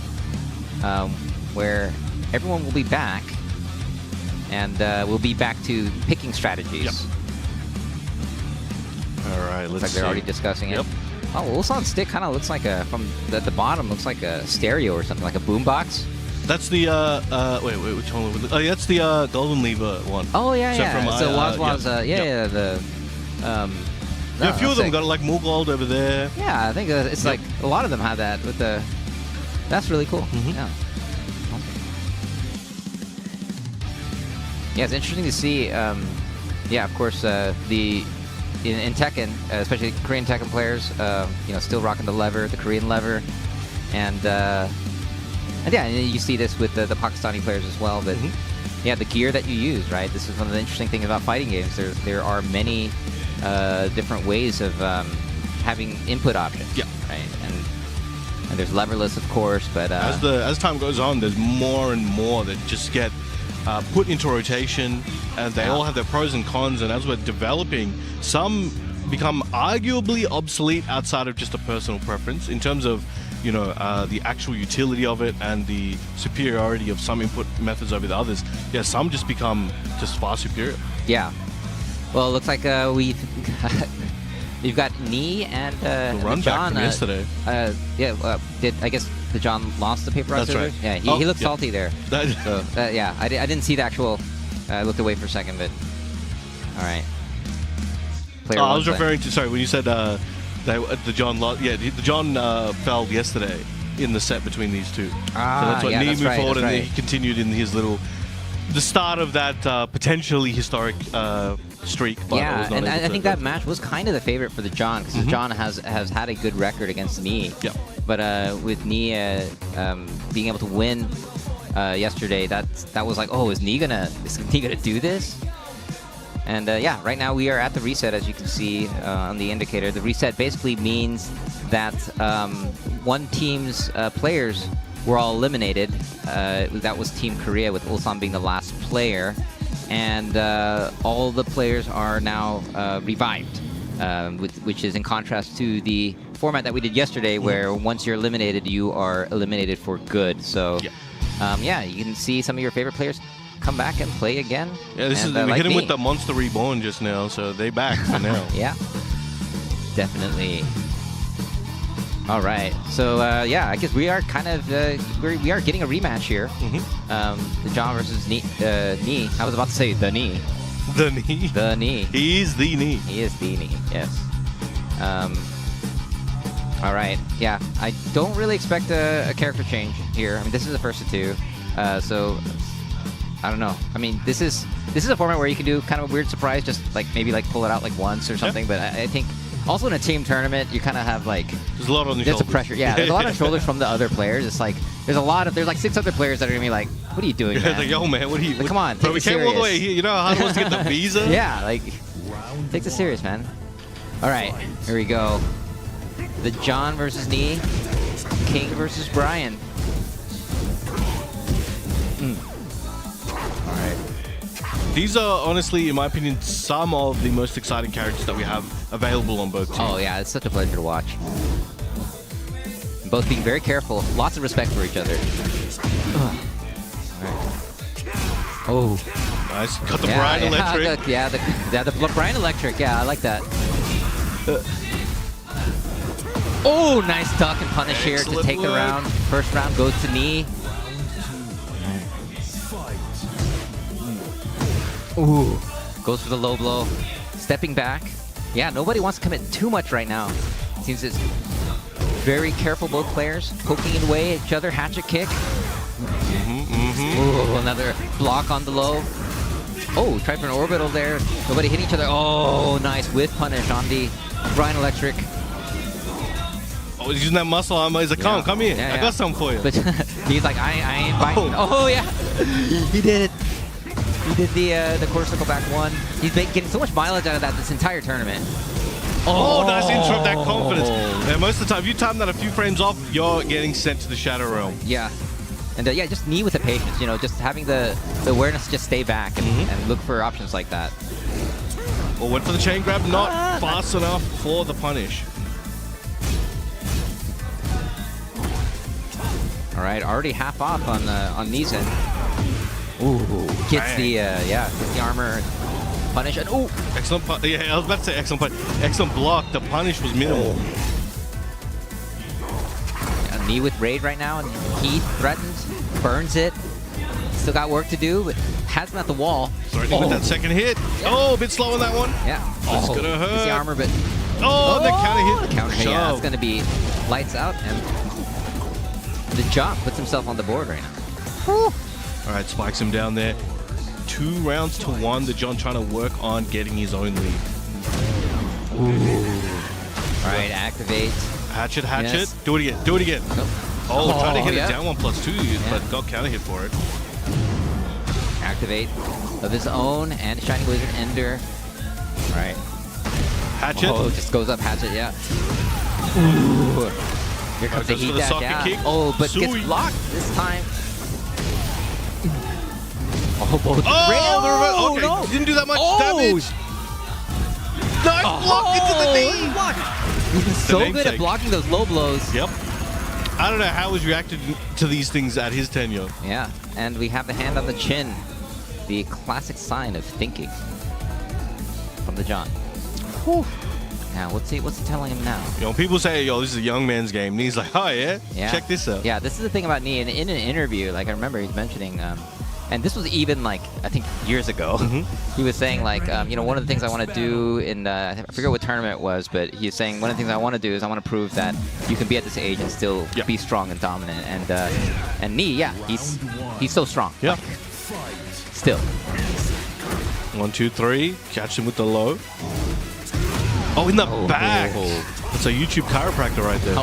where everyone will be back, and we'll be back to picking strategies. Yep. All right, let's Looks like see. they're already discussing it. Yep. Oh, Ulsan's stick kind of looks like from the bottom looks like a stereo or something, like a boombox. That's the wait, which one? Oh, yeah, that's the Golden Lever one. Oh yeah, So yeah. from, So Waz, yep. the Yeah, a few of them got like Mulgold over there. Yeah, I think it's like a lot of them have that with the. That's really cool. Yeah. Yeah, it's interesting to see. Yeah, of course, in Tekken, especially Korean Tekken players, still rocking the lever, the Korean lever, and yeah, and you see this with the Pakistani players as well. But yeah, the gear that you use, right? This is one of the interesting things about fighting games. There are many different ways of having input options. Yeah. Right. And there's leverless, of course, but As time goes on, there's more and more that just get put into rotation, and they all have their pros and cons. And as we're developing, some become arguably obsolete outside of just a personal preference in terms of the actual utility of it and the superiority of some input methods over the others. Yeah, some just become just far superior. Yeah. Well, it looks like we've got Knee and The run back John from yesterday. I guess the John lost the paper That's server? right. Yeah, he Oh, looked yeah. salty there. That- So yeah, I didn't see the actual. I looked away for a second, but all right. Player I one was play. referring to, sorry, when you said the John lost. Yeah, the John fell yesterday in the set between these two. So that's what yeah, Knee that's moved right, forward, that's and then right. he continued in his the start of that potentially historic streak. But Yeah, was not and able I to think that match was kind of the favorite for the John, because John has had a good record against Knee. Yeah. But with Knee being able to win yesterday, that was like, oh, is Knee gonna do this? And yeah, right now we are at the reset, as you can see on the indicator. The reset basically means that one team's players were all eliminated. That was Team Korea, with Ulsan being the last player. And all the players are now revived, which is in contrast to the format that we did yesterday, where once you're eliminated, you are eliminated for good. So yeah, you can see some of your favorite players come back and play again. Yeah, this and, is we like hit him me. with the Monster Reborn just now, so they back for now. Yeah, definitely. All right, so yeah, I guess we are kind of we are getting a rematch here. The John versus Knee. I was about to say the Knee. The Knee. The Knee. He's the Knee. He is the Knee. Yes. All right. Yeah, I don't really expect a character change here. I mean, this is the first of two, so I don't know. I mean, this is a format where you can do kind of a weird surprise, just like maybe like pull it out like once or something. But I think also in a team tournament, you kind of have like There's a lot on the there's shoulders. a pressure. Yeah, there's a lot of shoulders from the other players. It's like there's like 6 other players that are gonna be like, "What are you doing, It's man? like, yo, man, what are you? Like, come on, bro, take we it came all the way serious." here. You know how hard it was to get the visa? Yeah, like take this serious, man. All right, here we go. The John versus Knee, King versus Brian. All right. These are honestly, in my opinion, some of the most exciting characters that we have available on both teams. Oh yeah, it's such a pleasure to watch. Both being very careful, lots of respect for each other. Oh, Nice. Got the Brian Electric. The Brian Electric. Yeah, I like that. Oh, nice duck and punish here to Excellent take the work. round. First round goes to Knee. Ooh, goes for the low blow. Stepping back. Yeah, nobody wants to commit too much right now. Seems it's very careful, both players. Poking away at each other. Hatchet kick. Ooh, another block on the low. Oh, tried for an orbital there. Nobody hitting each other. Oh, nice whiff punish on the Brian Electric. Oh, he's using that muscle armor. He's like, come here. Yeah, I got something for you. But he's like, I ain't biting. Oh, yeah. He did it. He did the quarter circle back one. He's getting so much mileage out of that this entire tournament. Oh, nice interrupt that confidence. And most of the time, if you time that a few frames off, you're getting sent to the Shadow Realm. Yeah. And yeah, just Knee with the patience, you know, just having the awareness to just stay back and look for options like that. Well, went for the chain grab, not fast enough for the punish. All right, already half off on Knee's end. Ooh, gets the armor punish and ooh. Excellent yeah, I was about to say excellent punish. Excellent block. The punish was minimal. A Knee with raid right now, and he threatens, burns it. Still got work to do, but has him at the wall. Threatening with that second hit. Oh, a bit slow on that one. Yeah. That's gonna Gets hurt. the armor, but Oh, the counter hit. the counter hit. Yeah, Shove. it's gonna be lights out, and the Jump puts himself on the board right now. All right, spikes him down there. 2 rounds to 1. The John trying to work on getting his own lead. All right, activate. Hatchet. Yes. Do it again. Nope. Oh, trying to hit yeah. it down 1+2, but got counter hit for it. Activate of his own and Shining Wizard Ender. All right. Hatchet. Oh, just goes up Hatchet, yeah. Ooh. Here comes the goes for heat the dash, socket yeah. kick. Oh, but gets Sui. blocked this time. Oh, both. Oh, okay. no. Didn't do that much Oh. damage. Nice block into the knee. He's been so good namesake. at blocking those low blows. Yep. I don't know how he's reacted to these things at his tenure. Yeah, and we have the hand on the chin. The classic sign of thinking from the John. Now, what's he telling him now? You know, people say, yo, this is a young man's game. And he's like, oh, yeah? Yeah. Check this out. Yeah, this is the thing about Knee. In an interview, like I remember he's mentioning, and this was even like, I think years ago, he was saying like, you know, one of the things I want to do in, I forget what tournament it was, but he's saying one of the things I want to do is I want to prove that you can be at this age and still be strong and dominant. And Knee, yeah, he's so strong. Yeah. Like, still. 1, 2, 3. Catch him with the low. Oh, in the back. That's a YouTube chiropractor right there.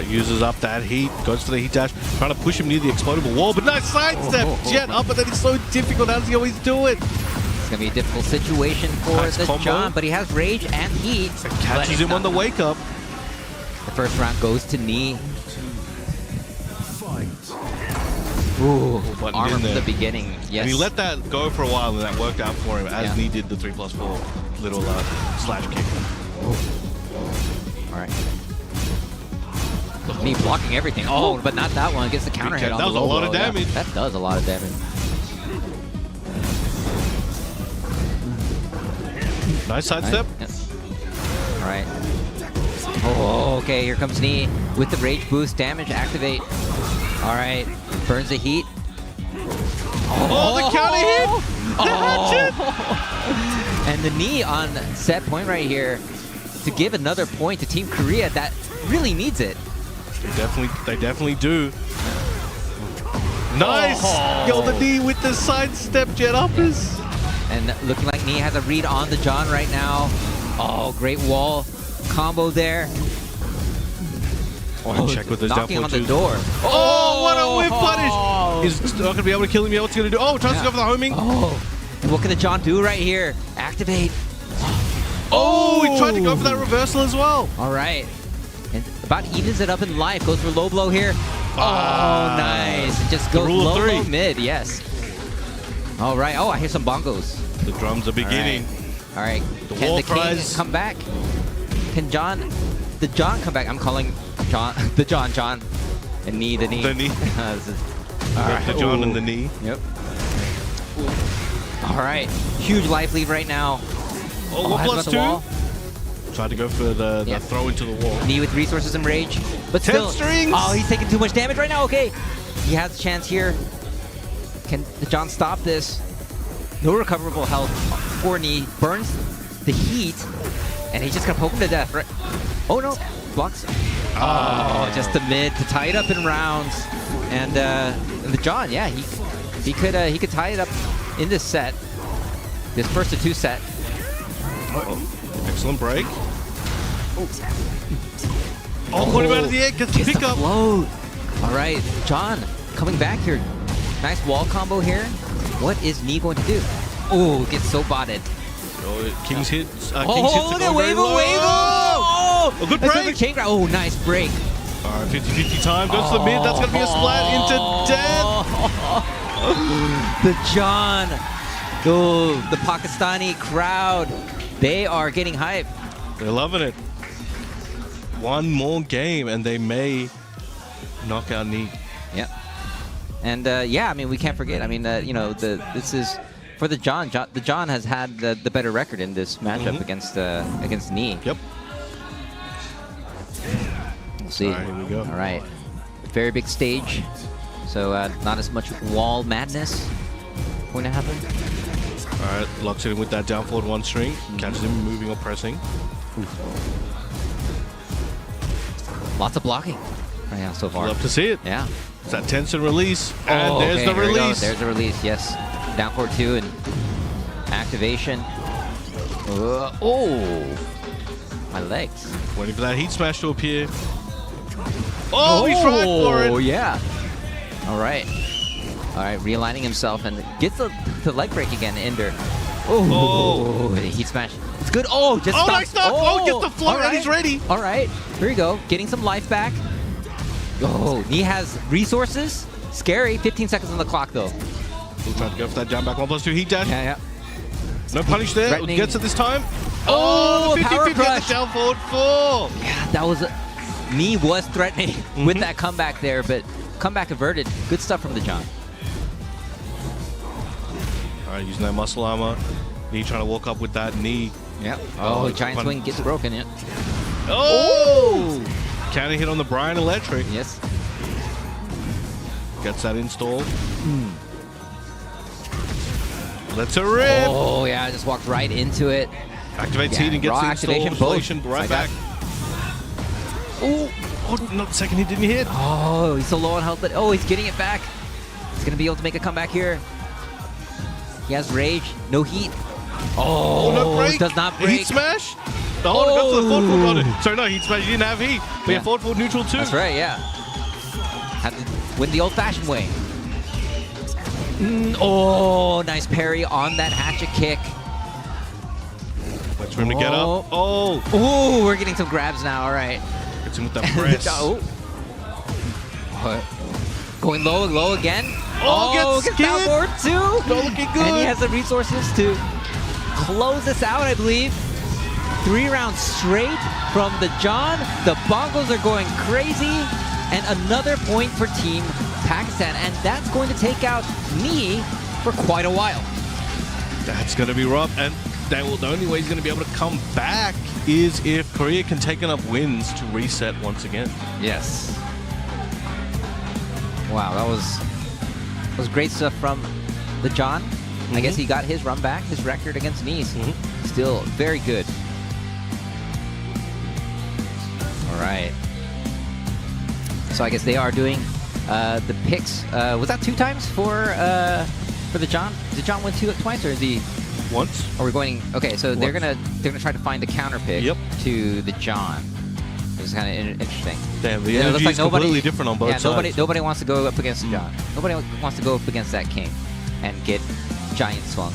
Alright, uses up that heat, goes for the heat dash, trying to push him near the explodable wall, but nice sidestep! Jet up, but then it's so difficult. How does he always do it? It's gonna be a difficult situation for Nice this combo. John, but he has rage and heat. Catches him on the wake up. The first round goes to knee. Fight. Ooh, buttoned armor in from there. the beginning. Yes. And he let that go for a while, and that worked out for him, as Yeah. Knee did the 3+4 little slash kick. All right. Me blocking everything. Oh, but not that one. Gets the counter hit on That the was a low lot blow. of damage. Yeah, that does a lot of damage. Nice sidestep. Yep. All right. Oh, okay. Here comes knee with the rage boost. Damage activate. All right. Burns the heat. Oh, the counter hit! Oh. And the knee on set point right here to give another point to Team Korea that really needs it. They definitely do. Nice! Oh. Yo, the knee with the sidestep jet uppers. And looking like knee has a read on the John right now. Oh, great wall combo there. Oh, check with his down knocking on forward the too. door. Oh, what a whip punish! He's not going to be able to kill him yet. What's he going to do? Oh, tries to go for the homing. Oh, and what can the John do right here? Activate. Oh, he tried to go for that reversal as well. All right. And about evens it up in life. Goes for low blow here. Ah. Oh, nice. It just The goes rule of low, three. low, mid. Yes. All right. Oh, I hear some bongos. The drums are beginning. All right. The Can wall the King cries. come back? Can the John come back? I'm calling John, John. And knee, the knee. The knee. This is- all right. The John Ooh. and the knee. Yep. All right. Huge life lead right now. Oh, what has plus the two? wall. Tried to go for the Yeah. throw into the wall. Knee with resources and rage. But 10 still. strings! Oh, he's taking too much damage right now. Okay. He has a chance here. Can the John stop this? No recoverable health for knee. Burns the heat. And he's just going to poke him to death, right? Oh, no. Blocks. Oh, just the mid to tie it up in rounds. And the John, yeah, he could tie it up in this set. This first to two set. Excellent break. Oh, put him out of the air. Gets the Gets pick the up. float. All right, John coming back here. Nice wall combo here. What is knee going to do? Oh, gets so botted. Oh, King's hit. King's hits Oh, look are at going very wave, low. wave. Oh, A good that's break. another chain grab. Oh, nice break. All right, 50-50 time. Goes to the mid. That's going to be a splat into death. The John. Oh, the Pakistani crowd. They are getting hype. They're loving it. One more game, and they may knock out knee. Yep. And yeah, I mean, we can't forget. I mean, this is for the John. The John has had the better record in this matchup against knee. Yep. We'll see. All right, here we go. All right. Very big stage. So not as much wall madness going to happen. All right, locks it in with that down forward one string. Catches him moving or pressing. Lots of blocking right now so far. Love to see it. Yeah. It's that tense and release. And Oh, there's okay, the here we go. release. There's the release, yes. Down forward two and activation. Oh, my legs. Waiting for that heat smash to appear. Oh, he tried for Oh, it. yeah. All right. All right, realigning himself and gets the leg break again, Ender. Oh, the heat smash. It's good. Oh, just Oh, stops. nice stop. Oh, gets the float all and he's ready. All right, here we go. Getting some life back. Oh, knee has resources. Scary. 15 seconds on the clock, though. He'll try to go for that down back 1+2 heat dash. Yeah. No punish there. Threatening. Gets it this time. Oh, the power 50-50 at crush. the down forward 4. Yeah, that was... Knee was threatening with that comeback there, but comeback averted. Good stuff from the John. All right, using that muscle armor. Knee trying to walk up with that knee. Yep. Oh, Oh, it's giant fun. swing gets broken, yeah. Oh! Counter hit on the Brian Electric. Yes. Gets that installed. Lets it rip. Oh, yeah, just walked right into it. Activates Yeah, heat and gets raw the activation, installation both. right Like that. back. Oh, no, second hit didn't hit. Oh, he's so low on health, but oh, he's getting it back. He's going to be able to make a comeback here. He has rage, no heat. Oh, no break. does not The break. heat smash. Oh, the forward four got it. Sorry, no, he didn't have heat. But yeah, forward four neutral too. That's right, yeah. Had to win the old-fashioned way. Oh, nice parry on that hatchet kick. Wait for him to get up. Oh. Oh, we're getting some grabs now. All right. Gets him with that press. Oh. Going low again. Oh, gets downboard too. Not looking good. And he has the resources to close this out, I believe. 3 rounds straight from the John. The bongos are going crazy. And another point for Team Pakistan. And that's going to take out Knee for quite a while. That's going to be rough. And the only way he's going to be able to come back is if Korea can take enough wins to reset once again. Yes. Wow, that was great stuff from the John. I guess he got his run back, his record against Knees. Still very good. All right. So I guess they are doing the picks. Was that 2 times for the John? Did John win twice, or is he once? Are we going? Okay, so they're gonna try to find a counter pick to the John. It's kind of interesting. Damn, the energy is completely different on both sides. Nobody wants to go up against the John. Nobody wants to go up against that king and get giant swung.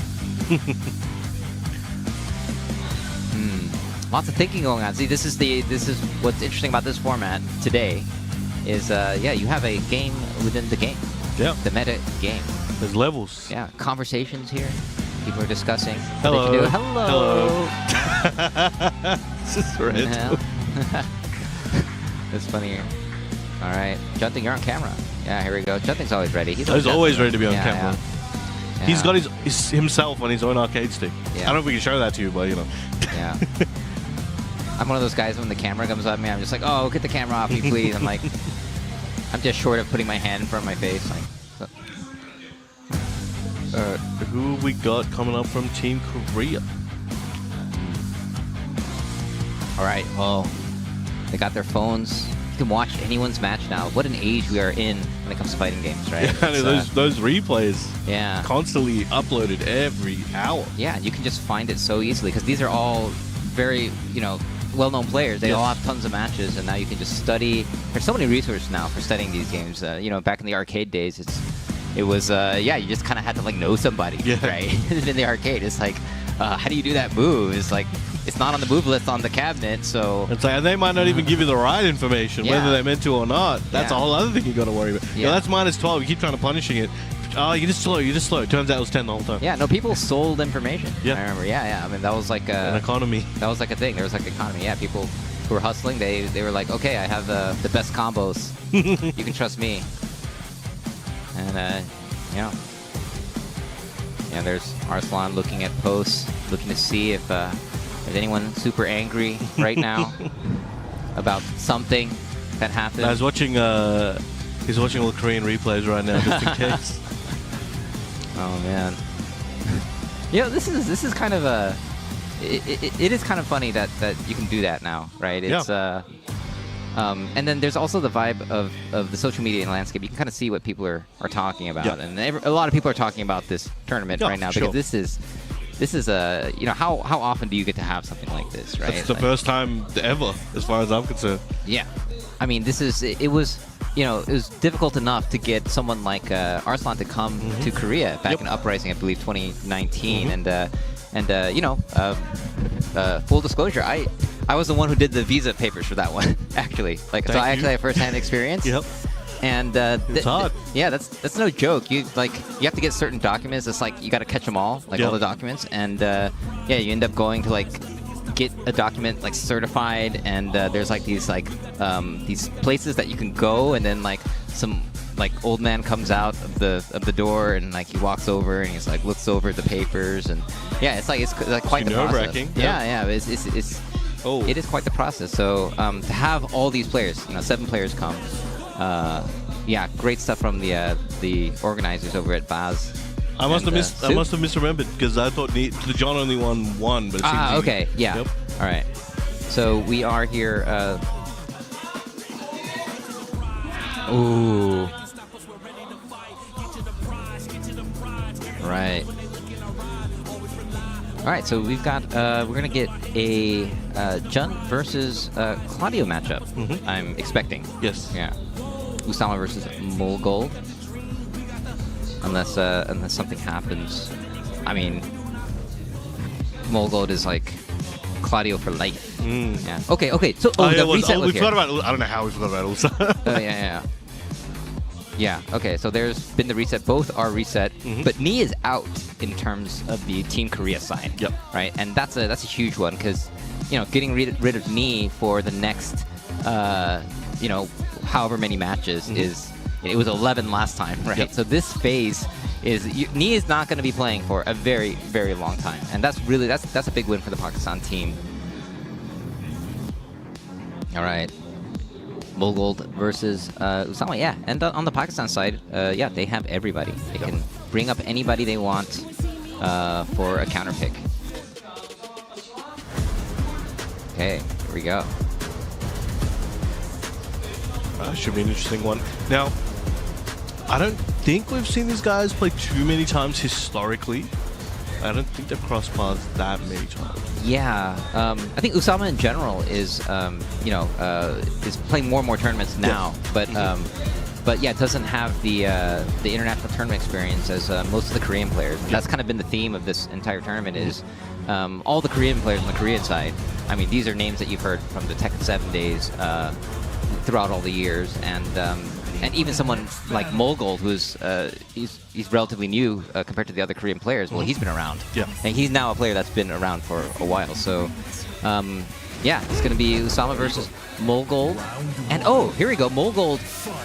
Lots of thinking going on. See, this is what's interesting about this format today. Is you have a game within the game. Yeah. The meta game. There's levels. Yeah. Conversations here. People are discussing. Hello. What they can do. Hello. This is red. It's funny here. All right. JeonDDing, you're on camera. Yeah, here we go. JeonDDing's always ready. He's always ready to be on camera. Yeah. He's got himself on his own arcade stick. Yeah. I don't know if we can show that to you, but you know. Yeah. I'm one of those guys when the camera comes up at me, I'm just like, oh, get the camera off me, please. I'm like, I'm just short of putting my hand in front of my face. Like, who we got coming up from Team Korea? All right. Well, they got their phones. You can watch anyone's match now. What an age we are in when it comes to fighting games, right? Yeah, those replays. Yeah. Constantly uploaded every hour. Yeah, you can just find it so easily because these are all very, well-known players. They all have tons of matches, and now you can just study. There's so many resources now for studying these games. Back in the arcade days, you just kind of had to know somebody, right? In the arcade, it's like, how do you do that move? It's like, it's not on the move list on the cabinet, so it's like, and they might not even give you the right information, whether they meant to or not. That's a whole other thing you got to worry about. Yeah, that's -12. You keep trying to punishing it. Oh, you just slow. It turns out it was 10 the whole time. Yeah, no, people sold information. Yeah. I remember. Yeah. I mean, that was like an economy. That was like a thing. There was like economy. Yeah, people who were hustling, they were like, okay, I have the best combos. You can trust me. And there's Arslan looking at posts, looking to see if there's anyone super angry right now about something that happened. I was watching. He's watching all the Korean replays right now, just in case. Oh man. This is kind of a. It is kind of funny that you can do that now, right? It's and then there's also the vibe of the social media landscape. You can kind of see what people are talking about, and a lot of people are talking about this tournament right now because this is a how often do you get to have something like this, right? It's the first time ever, as far as I'm concerned. Yeah, I mean it was difficult enough to get someone like Arslan to come to Korea back in Uprising, I believe 2019, and full disclosure, I was the one who did the visa papers for that one, actually. I actually have first-hand experience. Yep. And it's hard. Yeah, that's no joke. You have to get certain documents. It's like you got to catch them all, all the documents, and you end up going to get a document certified, and there's these places that you can go, and then some old man comes out of the door, and he walks over and he's looks over the papers, and it's quite the process. It is quite the process. So to have all these players, 7 players come, great stuff from the organizers over at Vaz. I must have misremembered because I thought the John only won 1, but it seems okay, yeah. Yep. All right. So we are here. Ooh. Right. All right. So we've got. We're gonna get a Jun versus Claudio matchup. I'm expecting. Yes. Yeah. Usama versus Mulgold. Unless something happens. I mean, Mulgold is like Claudio for life. Yeah. Okay. So the reset was we here. forgot about. I don't know how we forgot about Ulsan. Yeah. Yeah, okay, so there's been the reset. Both are reset, but Knee is out in terms of the Team Korea side. Yep. Right, and that's a huge one because, getting rid of Knee for the next, however many matches is, it was 11 last time, right? Yep. So this phase is, Knee is not going to be playing for a very, very long time, and that's a big win for the Pakistan team. All right. Mulgold versus Usama, yeah. And on the Pakistan side, yeah, they have everybody. They can bring up anybody they want for a counter pick. Okay, here we go. Should be an interesting one. Now, I don't think we've seen these guys play too many times historically. I don't think they've crossed paths that many times. Yeah, I think Usama in general is, is playing more and more tournaments now, but yeah, it doesn't have the international tournament experience as most of the Korean players. And that's kind of been the theme of this entire tournament is all the Korean players on the Korean side. I mean, these are names that you've heard from the Tekken 7 days throughout all the years, and even someone like Mulgold, who's he's relatively new compared to the other Korean players. Well, he's been around. Yeah. And he's now a player that's been around for a while. So, yeah, it's going to be Usama versus Mulgold. And here we go, Mulgold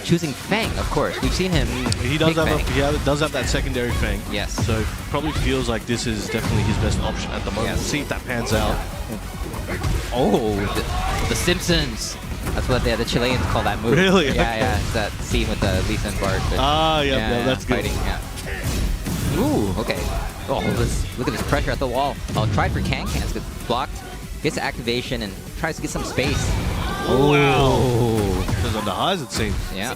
choosing Fang. Of course, we've seen him. He does pick have Fang. he does have that secondary Fang. Yes. So probably feels like this is definitely his best option at the moment. Yes. We'll see if that pans out. Oh, the Simpsons. That's what the Chileans call that move. Really? Yeah. It's that scene with Lisa and Bart. Yeah, that's good. Fighting, yeah. Ooh, okay. Oh, look at this pressure at the wall. Oh, tried for Can-Cans, gets blocked. Gets Activation and tries to get some space. Oh, wow. Because on the highs, it seems. Yeah.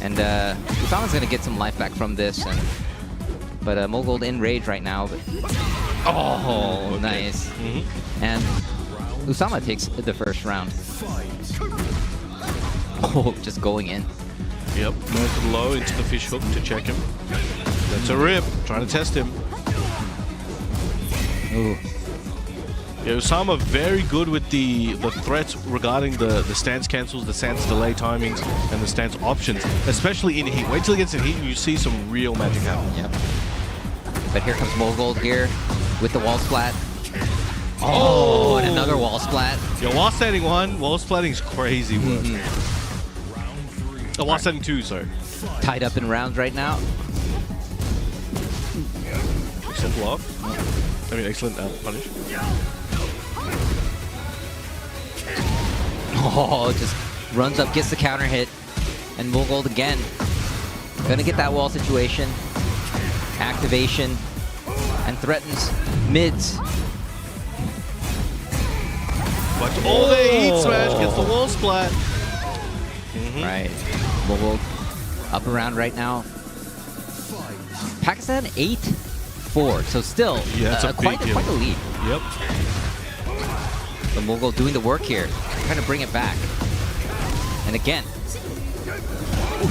And Usama's going to get some life back from this. But Mulgold in rage right now. But, okay. Nice. And Usama takes the first round. Oh, just going in. Yep, going to the low into the fish hook to check him. That's a rip, trying to test him. Ooh. Yeah, Usama very good with the threats regarding the stance cancels, the stance delay timings, and the stance options, especially in heat. Wait till he gets in heat and you see some real magic happen. Yep. But here comes Mulgold here with the wall splat. Oh, and another wall splat. Yeah, wall standing 1, wall splatting is crazy work. Wall standing 2, sorry. Tied up in rounds right now. Excellent block. I mean, excellent punish. Oh, just runs up, gets the counter hit. And Mulgold again. Gonna get that wall situation. Activation. And threatens mids. Watch all the heat smash, gets the wall splat. Right. Mulgold up around right now. Pakistan 8-4, so still that's a quite big a lead. Yep. But Mulgold doing the work here, trying to bring it back. And again.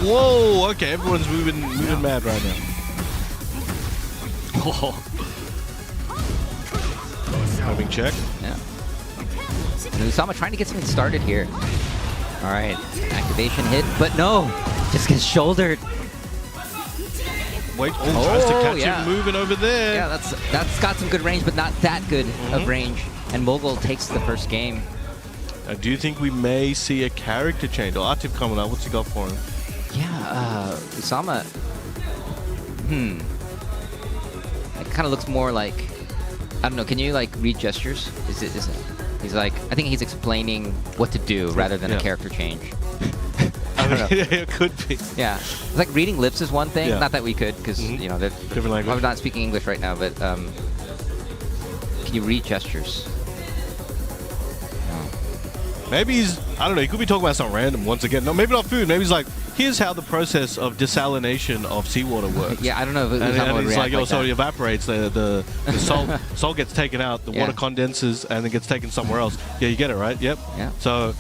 Whoa, okay, everyone's moving mad right now. Oh. Having check. Yeah. And Usama trying to get something started here. All right, activation hit, but no, just gets shouldered. Wait, tries to catch yeah. him moving over there. Yeah, that's got some good range, but not that good of range. And Mulgold takes the first game. Do you think we may see a character change? Or Atif coming up, what's he got for him? Yeah, Usama. It kind of looks more like, I don't know. Can you like read gestures? Is it? He's like, I think he's explaining what to do rather than a character change. I don't know. It could be. Yeah, it's like reading lips is one thing. Yeah. Not that we could, because you know they're Different language. probably not speaking English right now. But can you read gestures? Maybe he's, I don't know, he could be talking about something random once again. No, maybe not food. Maybe he's like, here's how the process of desalination of seawater works. Yeah, I don't know if And Usama would it's react like, like so it that. evaporates, the salt gets taken out, the Yeah. water condenses, and it gets taken somewhere else. Yeah, you get it, right? Yep. Yeah. So...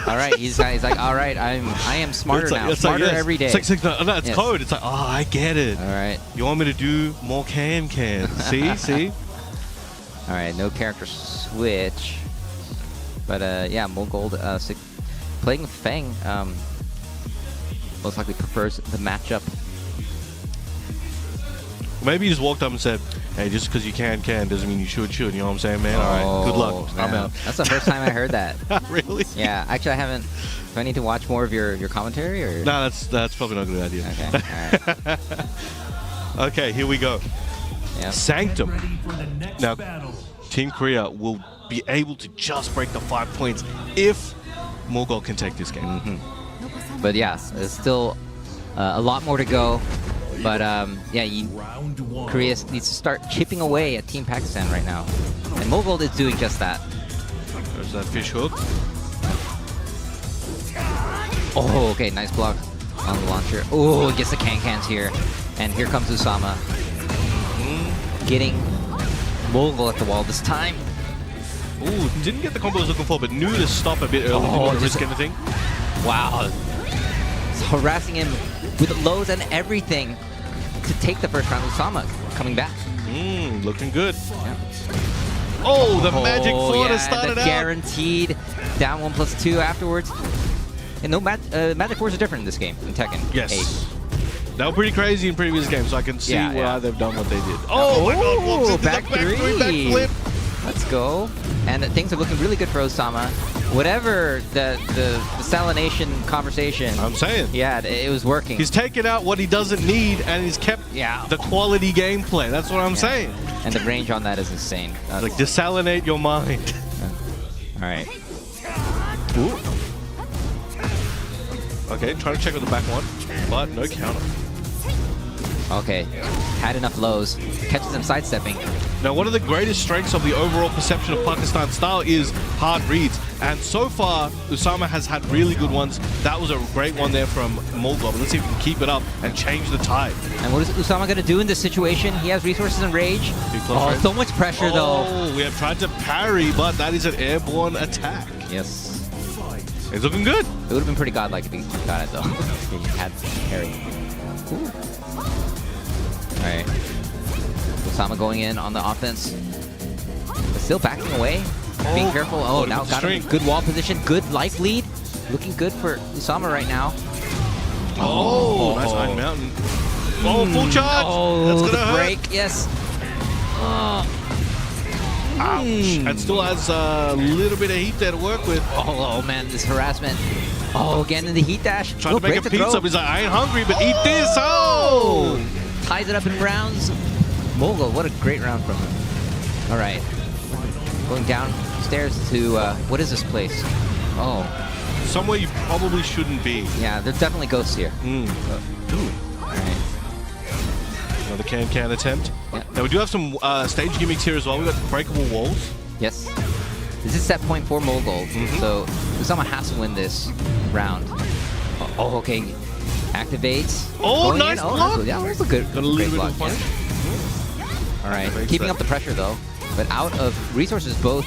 All right, he's like, all right, I am smarter It's like- now, it's like, smarter yes. every day. It's like, no, it's Yes. code. It's like, oh, I get it. All right, You want me to do more can? See? all right, no character switch, but yeah, Mulgold playing with Feng most likely prefers the matchup. Maybe he just walked up and said, hey, just because you can doesn't mean you should. You know what I'm saying, man? All right, good luck. I'm man. out. That's the first time I heard that. Really? Yeah, actually, I haven't. Do I need to watch more of your commentary or? No, that's probably not a good idea. Okay. All right. Okay, here we go. Yeah. Sanctum. Ready for the next Now, battle. Team Korea will be able to just break the 5 points if Mulgold can take this game. Mm-hmm. But yeah, there's still a lot more to go. But yeah, Round one. Korea needs to start chipping away at Team Pakistan right now, and Mulgold is doing just that. There's that fish hook. Oh, okay, nice block on the launcher. Oh, gets the can-cans here, and here comes Usama, getting Mulgold at the wall this time. Ooh, didn't get the combo I was looking for, but knew to stop a bit early. Didn't Oh, want to just- risk anything. Wow, it's harassing him with lows and everything to take the first round. Usama coming back. Looking good. Yeah. Oh, the magic Oh, Florida yeah, started the out. guaranteed down 1+2 afterwards. And no magic fours are different in this game in Tekken. Yes. 8. They were pretty crazy in previous games, so I can see Yeah, why yeah. they've done what they did. Oh, my God! Walks into back the back three, back flip. Let's go. And things are looking really good for Usama. Whatever the desalination conversation. I'm saying. Yeah, it was working. He's taken out what he doesn't need, and he's kept Yeah. the quality gameplay. That's what I'm saying. And the range on that is insane. Like, desalinate your mind. All right. Ooh. Okay, trying to check with the back one, but no counter. Okay. Had enough lows. Catches him sidestepping. Now, one of the greatest strengths of the overall perception of Pakistan's style is hard reads. And so far, Usama has had really good ones. That was a great one there from Mulgold. Let's see if we can keep it up and change the tide. And what is Usama going to do in this situation? He has resources and rage. Big close Oh, range. so much pressure, though. Oh, we have tried to parry, but that is an airborne attack. Yes. It's looking good. It would have been pretty godlike if he got it, though. If he had parry. All right. Usama going in on the offense. But still backing away. Being careful. Oh, loaded now with the got him. string. Good wall position. Good life lead. Looking good for Usama right now. Oh, nice Iron Mountain. Oh, full charge. Oh, That's the gonna hurt. break. Yes. Ouch. And still has a little bit of heat there to work with. Oh, man, this harassment. Oh, again in the heat dash. Trying to make a break the pizza throw. up. He's like, I ain't hungry, but eat this. Oh! Ties it up in rounds. Mulgold, what a great round from him. All right. Going downstairs to, what is this place? Oh, Somewhere you probably shouldn't be. yeah, there's definitely ghosts here. All right. Another can attempt. Yeah. Now we do have some stage gimmicks here as well. We've got breakable walls. Yes. This is set point for Mulgold, so Usama has to win this round. Oh, okay. Activates. Oh, Going nice in. block. That's yeah, that's a good, Got a little great bit block. of punish. Yeah. All right, Activates keeping that. up the pressure though, but out of resources both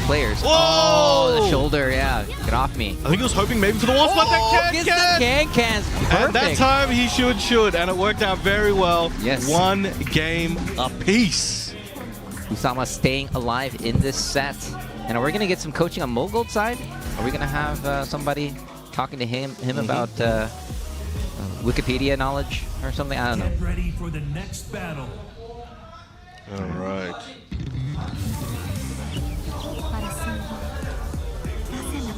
players. Whoa! Oh, the shoulder, yeah. Get off me. I think he was hoping maybe for the wall spot. That gets can. the can-cans. Perfect. And that time he should, and it worked out very well. Yes. One game apiece. Usama staying alive in this set. And are we going to get some coaching on Mulgold's side? Are we going to have somebody talking to him about Wikipedia knowledge or something? I don't know. Get ready for the next battle. All right.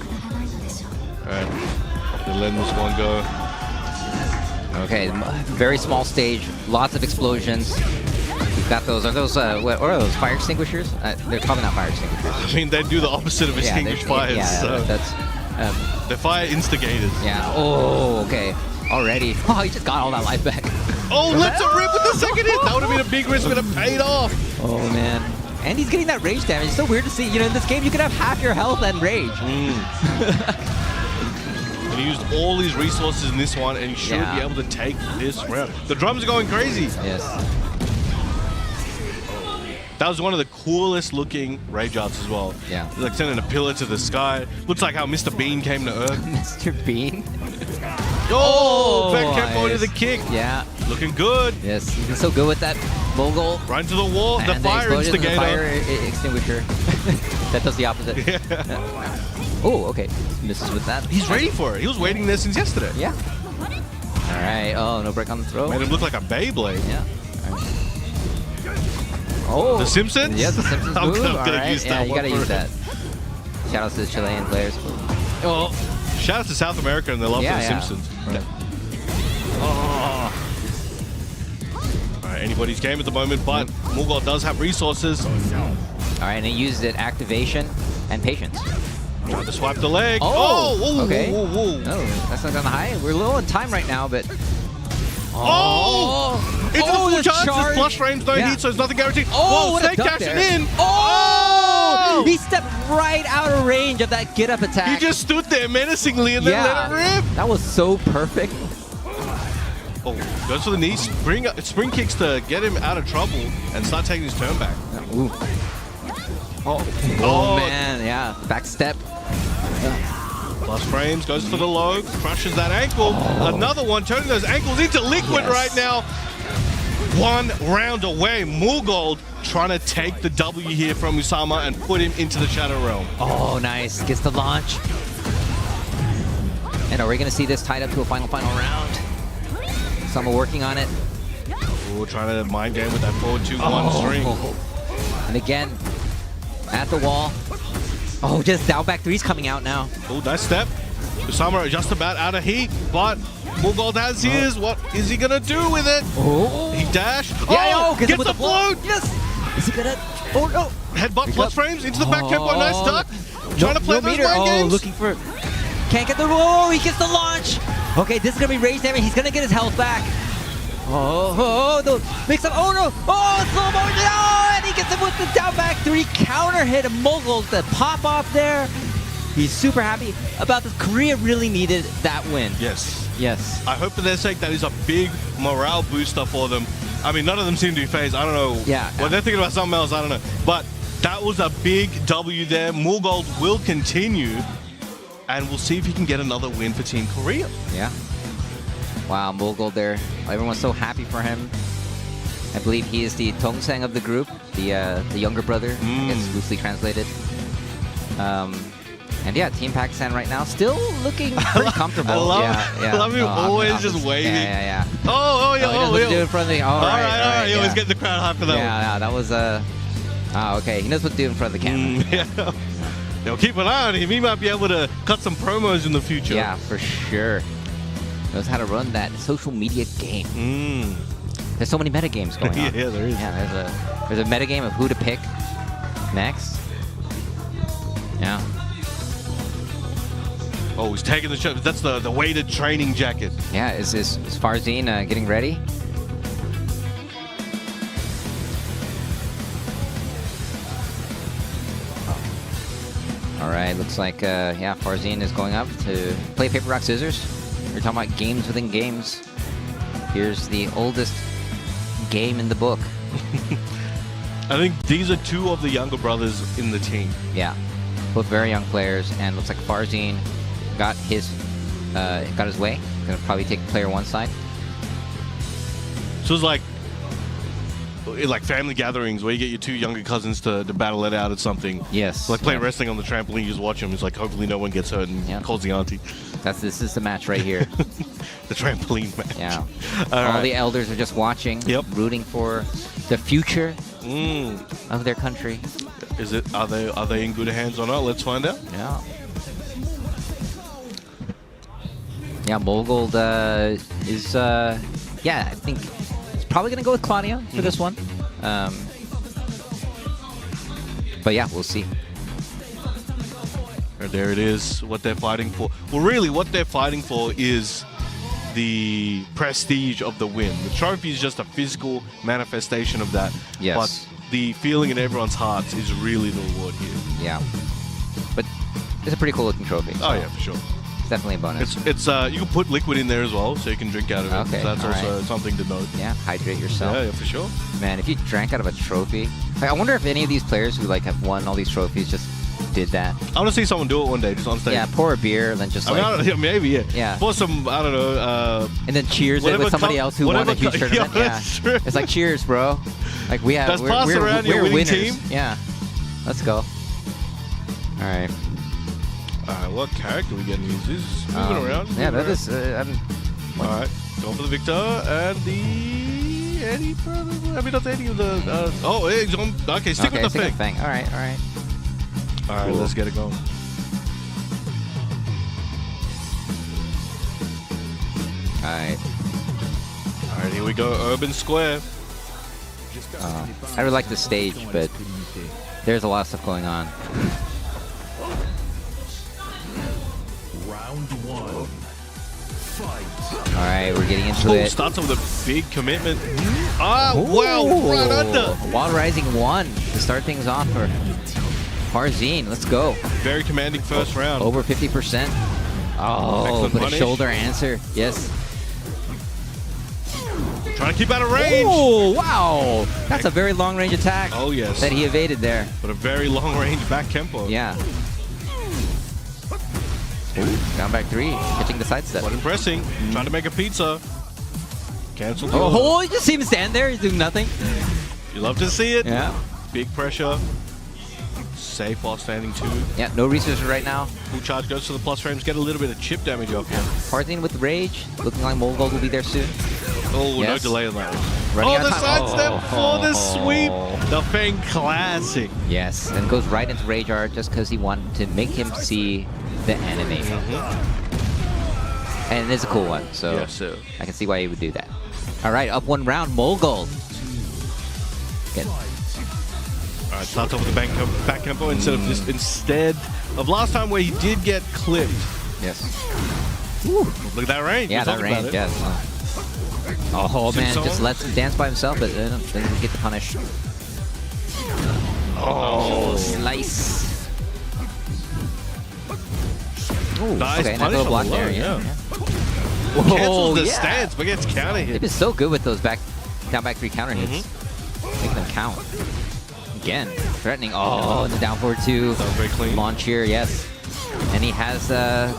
All right. They're letting this one go. Okay, very small stage, lots of explosions. We've got those. Are those what are those? Fire extinguishers? They're probably not fire extinguishers. I mean, they do the opposite of extinguish fires. Yeah, so that's. they're fire instigators. Yeah. Oh, okay. Already. Oh, he just got all that life back. Oh, let's it rip with the second hit. That would have been a big risk, but it paid off. Oh man. And he's getting that rage damage. It's so weird to see. You know, in this game, you could have half your health and rage. And He used all his resources in this one, and he should Yeah. be able to take this round. The drums are going crazy. Yes. That was one of the coolest looking rage arts as well. Yeah. Like sending a pillar to the sky. Looks like how Mr. Bean came to Earth. Mr. Bean. Oh, back tempo to nice. the kick. Yeah. Looking good. Yes, he's been so good with that Mulgold. Right into the wall. The And fire explosion, instigator. The fire extinguisher. That does the opposite. Yeah. Oh, okay. Misses with that. He's ready for it. He was waiting there since yesterday. Yeah. All right. Oh, no break on the throw. Made him look like a Beyblade. Yeah. All right. Oh. The Simpsons? Yes, the Simpsons I'm move. gonna All right. use that Yeah, you one gotta for use it. that. Shout out to the Chilean players. Oh, shout out to South America and their love Yeah, for the yeah. Simpsons. Right. Oh. All right, anybody's game at the moment, but Mulgold does have resources. All right, and he used it activation and patience. Tried to swipe the leg. Oh, whoa, okay. whoa, whoa, whoa. Oh, that's not on the high. We're low on time right now, but. Oh! Into the full the charge. charge. There's flush frames, no Yeah. heat, so there's nothing guaranteed. Oh, whoa, what a snake duck cashing there. in. Oh! He stepped right out of range of that get-up attack. He just stood there menacingly and then let it rip. That was so perfect. Oh, goes for the knee. Spring kicks to get him out of trouble and start taking his turn back. Ooh. Oh, man, yeah. Back step. Plus frames, goes for the low, crushes that ankle. Another one, turning those ankles into liquid right now. One round away. Mulgold trying to take the W here from Usama and put him into the Shadow Realm. Oh, nice. Gets the launch. And are we going to see this tied up to a final round? Usama working on it. Oh, trying to mind game with that 4-2-1 string. And again, at the wall. Oh, just down back three's coming out now. Oh, nice step. Usama just about out of heat, but Mulgold has his. What is he gonna do with it? Oh. He dashed. Yeah, gets with the float. Yes. Is he gonna? Oh no. Headbutt plus frames into the back tempo. Nice duck. Trying to play those meter. mind games. Looking for. Can't get the. Oh, he gets the launch. Okay, this is gonna be rage damage. He's gonna get his health back. The mix up. Oh no. Oh, slow motion. Oh, and he gets him with the down back three counter hit. And Mulgold the pop off there. He's super happy about this. Korea really needed that win. Yes. Yes. I hope for their sake that is a big morale booster for them. I mean, none of them seem to be phased. I don't know. Yeah. Well, they're thinking about something else. I don't know. But that was a big W there. Mulgold will continue, and we'll see if he can get another win for Team Korea. Yeah. Wow, Mulgold there. Everyone's so happy for him. I believe he is the Tongsang of the group, the younger brother, I guess loosely translated. And yeah, Team Pakistan right now still looking pretty comfortable. I love, yeah. I love him always Hafiz. just waving. Yeah. Oh, He knows what to do in front of the. All right. He always getting the crowd hype for that one. Yeah, that was okay. He knows what to do in front of the camera. Yeah. Yo, keep an eye on him. He might be able to cut some promos in the future. Yeah, for sure. Knows how to run that social media game. There's so many meta games going on. Yeah, there is. Yeah, there's a meta game of who to pick next. Yeah. Oh, he's taking the shot. That's the weighted training jacket. Yeah, is Farzeen getting ready? All right, looks like, yeah, Farzeen is going up to play paper, rock, scissors. We're talking about games within games. Here's the oldest game in the book. I think these are two of the younger brothers in the team. Yeah, both very young players, and looks like Farzeen got his way. Gonna probably take player one side. So it's like family gatherings where you get your two younger cousins to battle it out at something. Yes. Like playing yeah. wrestling on the trampoline, you just watch them. It's like hopefully no one gets hurt and calls the auntie. This is the match right here. The trampoline match. Yeah. All right. the elders are just watching, rooting for the future of their country. Is it? Are they in good hands or not? Let's find out. Yeah. Yeah, Mulgold is yeah, I think he's probably gonna go with Claudia for this one. But yeah, we'll see. There it is, what they're fighting for. Well, really, what they're fighting for is the prestige of the win. The trophy is just a physical manifestation of that. Yes. But the feeling in everyone's hearts is really the reward here. Yeah. But it's a pretty cool looking trophy. Oh, yeah, for sure. definitely a bonus. It's you can put liquid in there as well, so you can drink out of it. Okay, So that's all also right. something to note. Yeah, hydrate yourself. Yeah, for sure. Man, if you drank out of a trophy, like, I wonder if any of these players who like have won all these trophies just did that. I want to see someone do it one day, just on stage. Yeah, pour a beer and then just I mean, like, I don't, yeah, maybe, yeah. Yeah. For some, I don't know. and then cheers it whatever with somebody co- else who won a whatever huge co- tournament. yeah, Yeah, that's true. it's like cheers, bro. Like we have, Let's pass we're around your winning winners. team. Yeah, let's go. All right. What character we getting used? This is moving around. Yeah, moving that is. All right, going for the Victor and the Eddie. I mean, not Eddie. The oh, he's on. Okay, stick Okay, with the stick thing. All right, all right. All right, Cool. let's get it going. All right. All right, here we go. Urban Square. I really like the stage, but there's a lot of stuff going on. Round one. Fight. All right, we're getting into Oh, it. starts off with a big commitment. Ah, wow, right under. Wild Rising 1 to start things off for Farzeen. Let's go. Very commanding first round. Over 50%. Oh, Excellent but a punish. shoulder answer. Yes. Trying to keep out of range. Oh, wow. That's a very long range attack Oh, yes. that he evaded there. But a very long range back Kempo. Yeah. Down back 3, catching the sidestep. But impressing. Trying to make a pizza. Cancel the order. Oh, you just see him stand there. He's doing nothing. You love to see it. Yeah. Big pressure. Safe while standing 2. Yeah, no resources right now. Full charge goes to the plus frames. Get a little bit of chip damage off here. Farzeen with rage. Looking like Mulgold will be there soon. Oh, no Yes. delay on that one. Running Oh, out the of time. sidestep for the sweep. The Fang Classic. Yes, and goes right into Rage Art just because he wanted to make him see the animation. And it is a cool one, so Yes, sir. I can see why he would do that. All right, up 1 round, Mulgold. Good. All right, starts off with the back tempo instead of last time where he did get clipped. Yes. Look at that range. Yeah, We're that talking about range, it. yes. Oh, man, someone? just lets him dance by himself, but doesn't get the punish. Oh, Slice. Ooh, nice okay, nice punish little on block the there, low, yeah. Cancels Oh, the yeah. stance, but gets counter They've hit. been so good with those down back 3 counter hits. Making them count. Again, threatening. Oh, and the down forward 2. That was very clean. Launch here, yes. And he has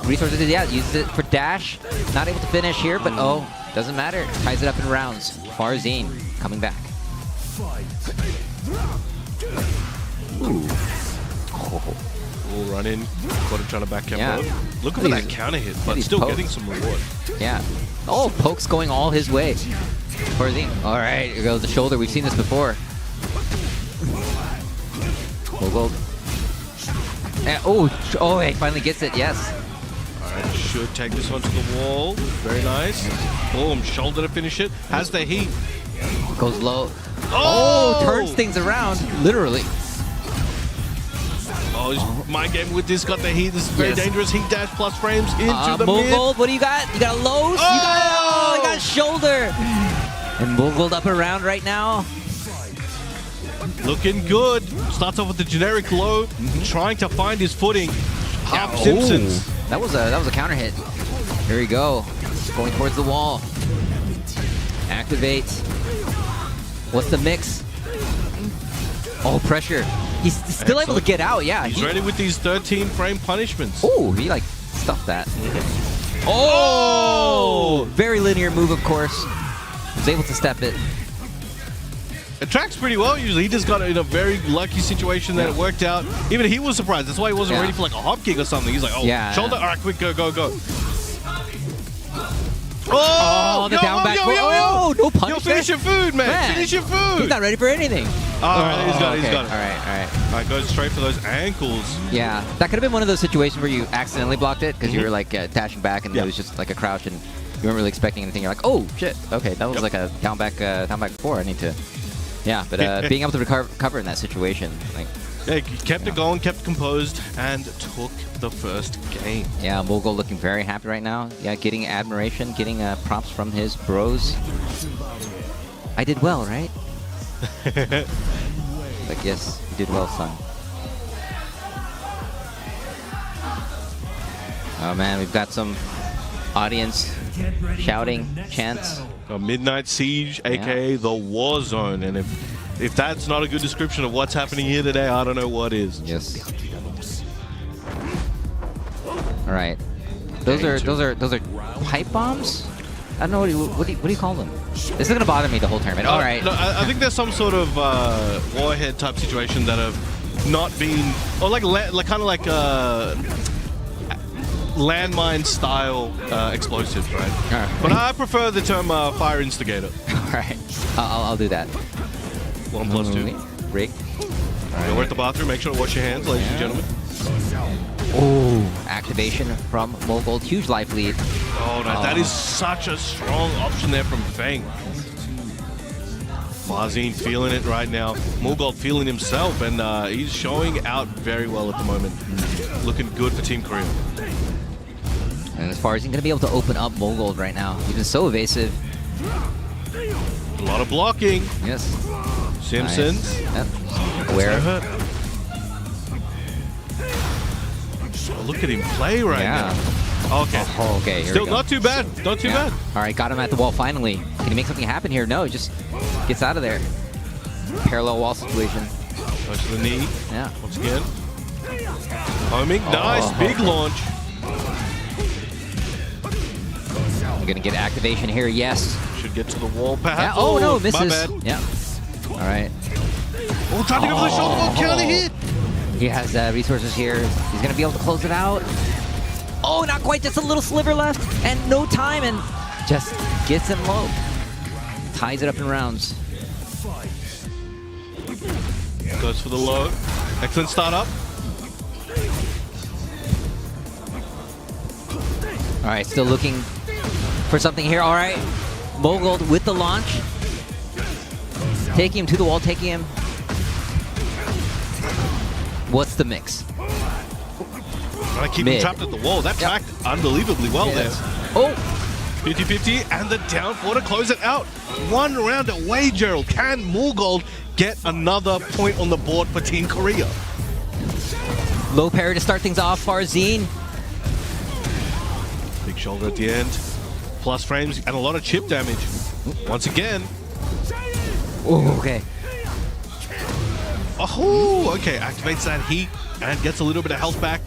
resources. Yeah, uses it for dash. Not able to finish here, but oh, doesn't matter. Ties it up in rounds. Farzeen coming back. We'll run in. Got him trying to back tempo. Yeah. Looking for Look at that these- counter hit, at but these still pokes. getting some reward. Yeah. Oh, pokes going all his way. Farzeen. All right, here goes the shoulder. We've seen this before. Mulgold. Oh, he finally gets it. Yes. Alright, should take this one to the wall. Very nice. Boom, shoulder to finish it. Has the heat. Goes low. Oh! Turns things around, literally. Oh, he's mind game with this. Got the heat. This is very Yes. dangerous. Heat dash plus frames into the mid. Mulgold, what do you got? You got a lows? Oh! You got a shoulder. And Mulgold up around right now. Looking good. Starts off with the generic low, trying to find his footing. Half Oh, Simpsons. that was a counter hit. Here we go. Going towards the wall. Activate. What's the mix? Oh, pressure. He's still able to Excellent. get out. Yeah. He's ready with these 13 frame punishments. Oh, he like stuffed that. Oh! Very linear move, of course. Was able to step it. It tracks pretty well usually. He just got in a very lucky situation that it worked out. Even he was surprised. That's why he wasn't Yeah. ready for like a hop kick or something. He's like, oh, Yeah. shoulder. All right, quick, go, go, go. Oh, the down back. Oh, no punish Yo, finish there? your food, man. Man, Finish your food. He's not ready for anything. All right, he's got it. He's okay. got it. All right, all right. All right, goes straight for those ankles. Yeah, that could have been one of those situations where you accidentally blocked it because you were like dashing back and Yeah. it was just like a crouch and you weren't really expecting anything. You're like, oh shit, okay, that was Yep. like a down back 4. I need to. Yeah, but being able to recover in that situation, like, Yeah, he kept it going, kept composed, and took the first game. yeah, Mulgold looking very happy right now. Yeah, getting admiration, getting props from his bros. I did well, right? Like, yes, you did well, son. Oh man, we've got some audience shouting chants. A Midnight Siege, aka the War Zone, and if that's not a good description of what's happening here today, I don't know what is. Yes. All right. Those are pipe bombs. I don't know what do you call them. This is gonna bother me the whole tournament. All right. No, I think there's some sort of warhead type situation that have not been, or like kind of like landmine style explosives, right? All right. But I prefer the term fire instigator. All right. I'll do that. 1+2. Rick. We're at the bathroom. Make sure to wash your hands, ladies and gentlemen. Oh, activation from Mulgold. Huge life lead. Oh, no, that is such a strong option there from Feng. Farzeen feeling it right now. Mulgold feeling himself, and he's showing out very well at the moment. Looking good for Team Korea. And as far as he's going to be able to open up Mulgold right now, he's been so evasive. A lot of blocking. Yes. Simpsons. Nice. Yep. Aware. Oh, look at him play right now. Okay. Oh, okay. Here Still we go. not too bad. Not too bad. All right, got him at the wall finally. Can he make something happen here? No, he just gets out of there. Parallel wall situation. Goes to the knee. Yeah. Once again. Homing. Nice. Big launch. I'm going to get activation here. Yes. Should get to the wall perhaps. Yeah. Oh, no. Misses. My bad. Yeah. All right. Oh, trying to go for the shoulder block. Counter hit. He has resources here. He's going to be able to close it out. Oh, not quite. Just a little sliver left. And no time. And just gets him low. Ties it up in rounds. Goes for the low. Excellent startup. All right, still looking for something here. All right, Mulgold with the launch. Taking him to the wall, taking him. What's the mix? Trying to keep him trapped at the wall. That tracked unbelievably well there. Oh! 50-50 and the down four to close it out. One round away, Gerald. Can Mulgold get another point on the board for Team Korea? Low parry to start things off, Farzeen. Big shoulder at the end. Plus frames and a lot of chip damage. Once again. Oh, okay. Oh, okay. Activates that heat and gets a little bit of health back.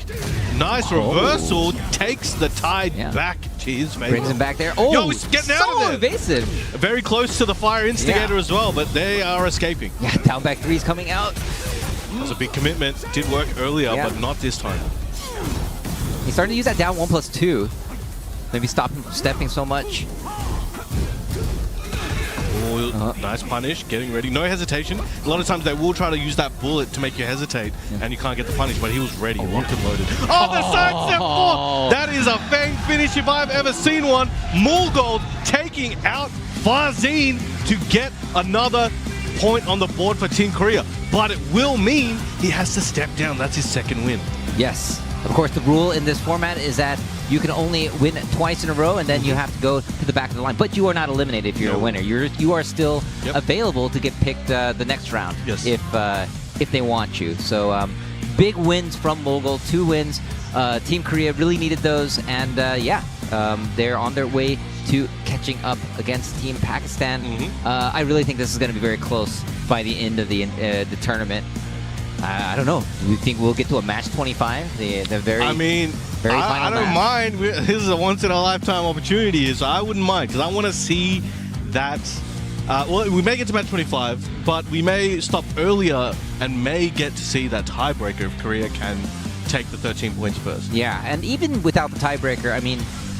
Nice reversal. Takes the tide back to his favor. Brings him back there. Oh, yo, he's getting out of there. Evasive. Very close to the fire instigator as well, but they are escaping. Yeah, down back three is coming out. That was a big commitment. Did work earlier, but not this time. He's starting to use that down 1+2. Maybe stop him from stepping so much. Oh, nice punish. Getting ready. No hesitation. A lot of times they will try to use that bullet to make you hesitate, and you can't get the punish, but he was ready. Locked and loaded. Oh, the sidestep four! That is a Feng finish if I've ever seen one. Mulgold taking out Farzeen to get another point on the board for Team Korea. But it will mean he has to step down. That's his second win. Yes. Of course, the rule in this format is that you can only win twice in a row, and then you have to go to the back of the line. But you are not eliminated if you're a winner. You are still available to get picked the next round if they want you. So big wins from Mulgold, 2 wins. Team Korea really needed those, and they're on their way to catching up against Team Pakistan. I really think this is going to be very close by the end of the tournament. I don't know. Do you think we'll get to a match 25? The very final I don't mind. This is a once-in-a-lifetime opportunity, so I wouldn't mind, because I want to see that. Well, we may get to match 25, but we may stop earlier and may get to see that tiebreaker if Korea can take the 13 points first. Yeah, and even without the tiebreaker, I mean,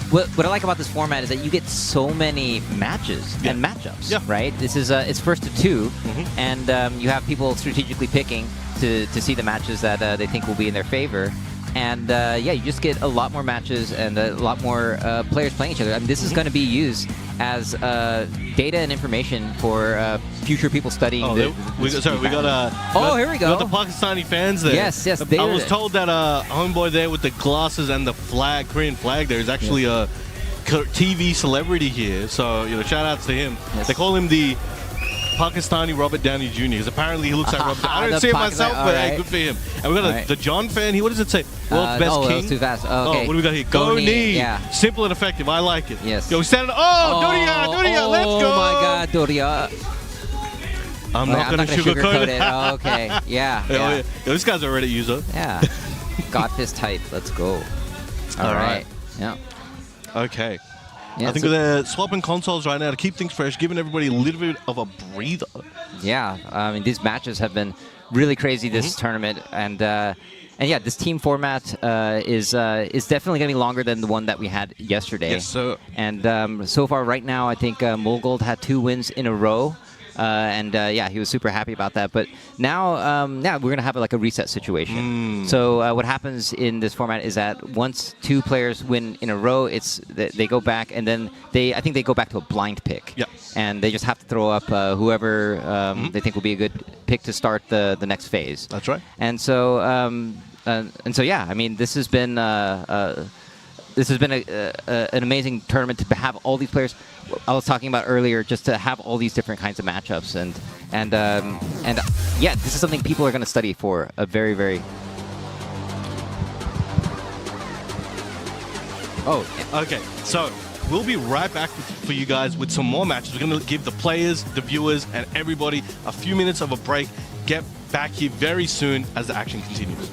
what I like about this format is that you get so many matches and matchups, right? This is it's first to 2, and you have people strategically picking to see the matches that they think will be in their favor. And you just get a lot more matches and a lot more players playing each other. I mean, this is going to be used as data and information for future people studying. We got here we go. We got the Pakistani fans there. Yes. I was told that homeboy there with the glasses and the flag, Korean flag, there is actually a TV celebrity here. So shout outs to him. Yes. They call him the Pakistani Robert Downey Jr. Because apparently he looks like Robert. I The don't see it Pakistan- myself, but hey, alright. good for him. And we got Alright. the John fan. What does it say? World's best oh, that king. was too fast. Oh, okay. What do we got here? Go knee. Yeah. Simple and effective. I like it. Yes. Yo, we stand. Oh, Doria, let's go. Oh my God, Doria. I'm not I'm going to sugarcoat it. Oh, okay. Yeah. Oh, Yeah. yeah. Yo, this guy's a Reddit user. Yeah. God fist type. Let's go. All right. right. Yeah. Okay. Yeah, I think so- they're swapping consoles right now to keep things fresh, giving everybody a little bit of a breather. Yeah, I mean, these matches have been really crazy this tournament, and yeah, this team format is definitely going to be longer than the one that we had yesterday. Yes, sir. And so far, right now, I think Mulgold had 2 wins in a row. And yeah, he was super happy about that. But now, yeah, we're gonna have like a reset situation. So what happens in this format is that once 2 players win in a row, they go back, and then I think they go back to a blind pick. Yep. And they just have to throw up whoever they think will be a good pick to start the next phase. That's right. And so yeah, I mean, this has been an amazing tournament to have all these players. I was talking about earlier, just to have all these different kinds of matchups, and yeah, this is something people are going to study for a very, very. Oh, okay. So we'll be right back for you guys with some more matches. We're going to give the players, the viewers, and everybody a few minutes of a break. Get back here very soon as the action continues.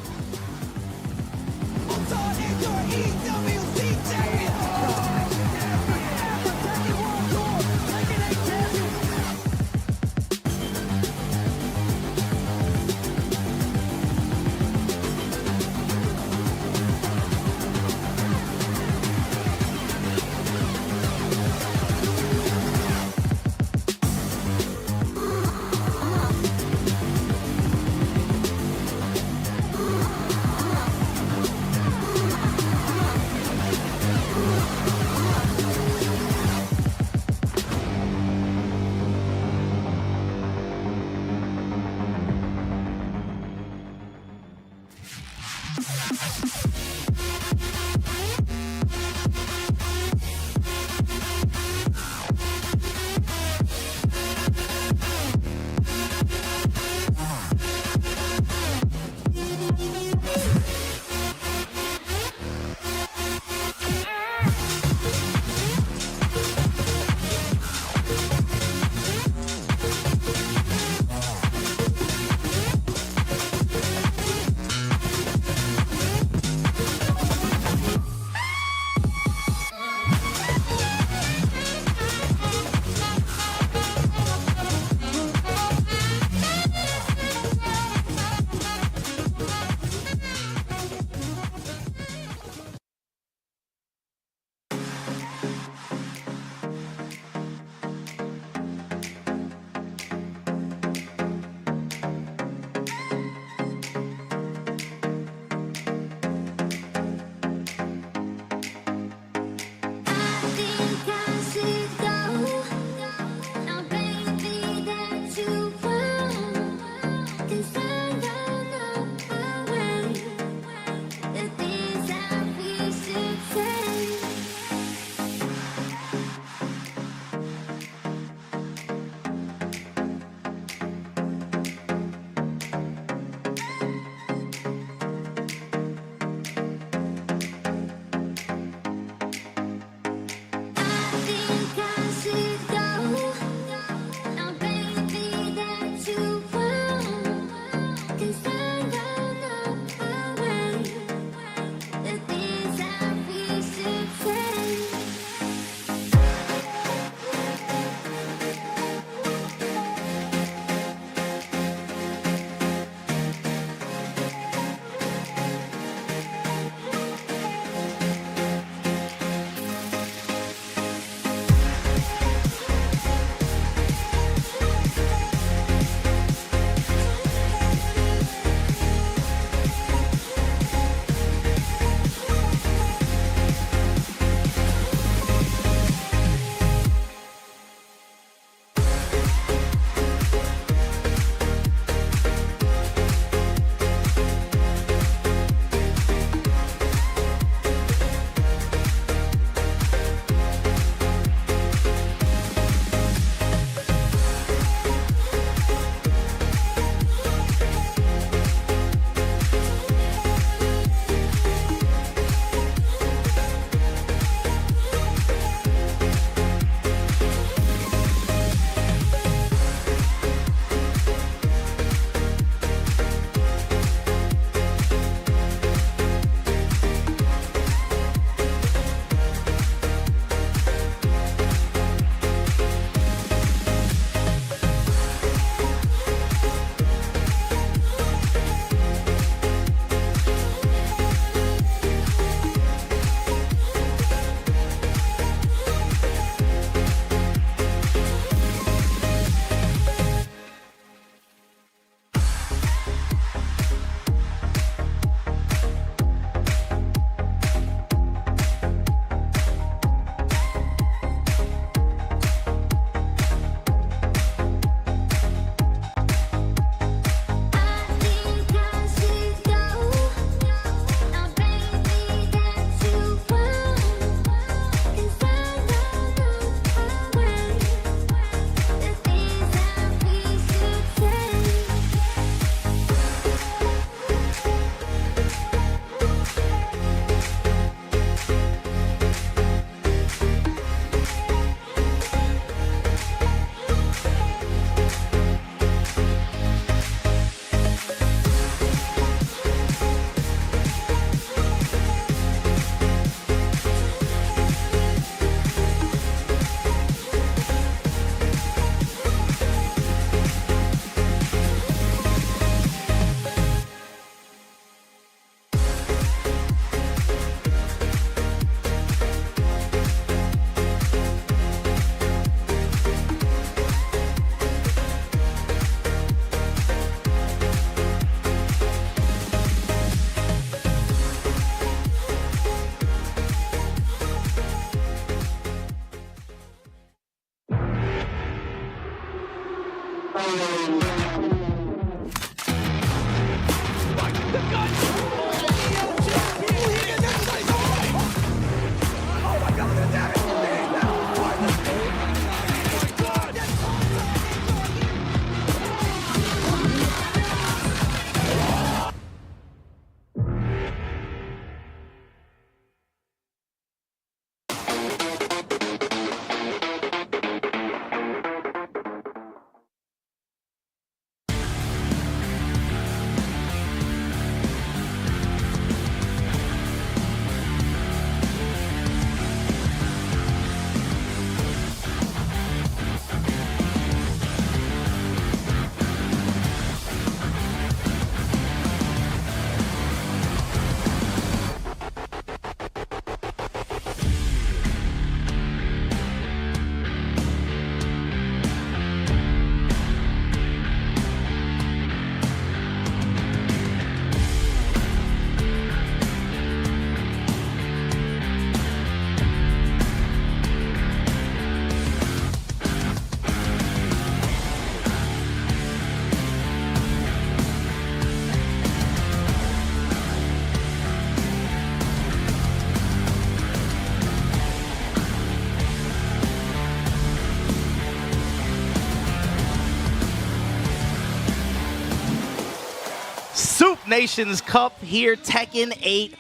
Soop Nations Cup here, Tekken 8,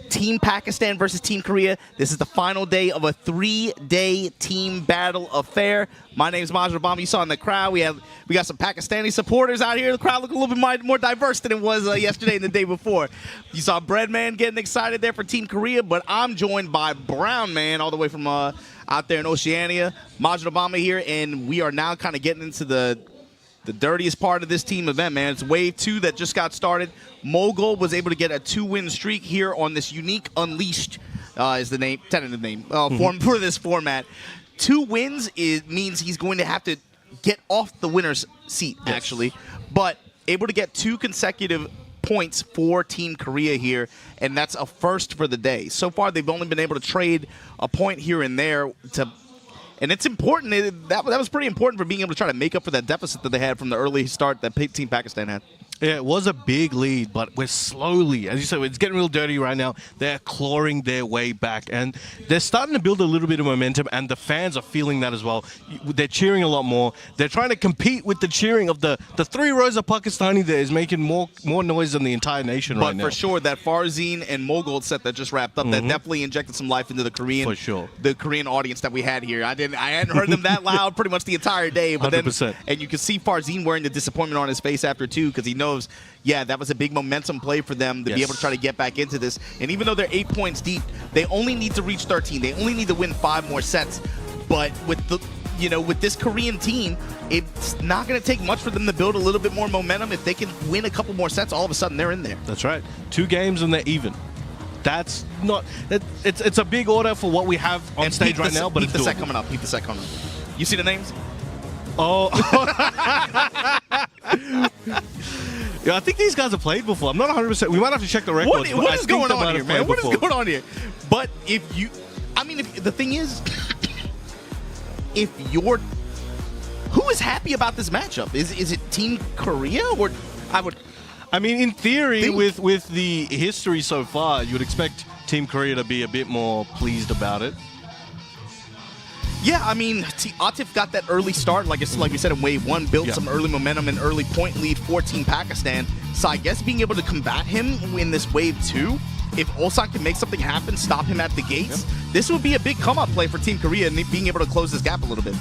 Team Pakistan versus Team Korea. This is the final day of a 3-day team battle affair. My name is Majid Obama. You saw in the crowd, we got some Pakistani supporters out here. The crowd looked a little bit more diverse than it was yesterday and the day before. You saw Breadman getting excited there for Team Korea, but I'm joined by Brown Man all the way from out there in Oceania. Majid Obama here, and we are now kind of getting into the dirtiest part of this team event, man. It's Wave 2 that just got started. Mulgold was able to get a 2-win streak here on this unique Unleashed, is the name, tentative name, for this format. 2 wins means he's going to have to get off the winner's seat, actually. But able to get 2 consecutive points for Team Korea here, and that's a first for the day. So far, they've only been able to trade a point here and there to... And it's important. That was pretty important for being able to try to make up for that deficit that they had from the early start that Team Pakistan had. Yeah, it was a big lead, but we're slowly, as you said, it's getting real dirty right now. They're clawing their way back, and they're starting to build a little bit of momentum, and the fans are feeling that as well. They're cheering a lot more. They're trying to compete with the cheering of the 3 rows of Pakistani there is making more noise than the entire nation right now. But for sure, that Farzeen and Mulgold set that just wrapped up, that definitely injected some life into the Korean, the Korean audience that we had here. I hadn't heard them that loud pretty much the entire day, but 100%. then, and you can see Farzeen wearing the disappointment on his face after too, because he knows, yeah, that was a big momentum play for them to be able to try to get back into this. And even though they're 8 points deep, they only need to reach 13. They only need to win 5 more sets. But with the, with this Korean team, it's not going to take much for them to build a little bit more momentum. If they can win a couple more sets, all of a sudden they're in there. That's right. 2 games and they're even. That's not. It's a big order for what we have on stage right now, but it's the set coming up. Keep the set coming up. You see the names? Oh. Yeah, I think these guys have played before. I'm not 100%. We might have to check the records. What is going on here, man? What is going on here? But if you, the thing is, if you're, who is happy about this matchup? Is it Team Korea or I mean, in theory, with the history so far, you would expect Team Korea to be a bit more pleased about it. Yeah, I mean, Atif got that early start, like we said in Wave 1, built some early momentum and early point lead for Team Pakistan. So I guess being able to combat him in this Wave 2, if Ulsan can make something happen, stop him at the gates, this would be a big come-up play for Team Korea and being able to close this gap a little bit.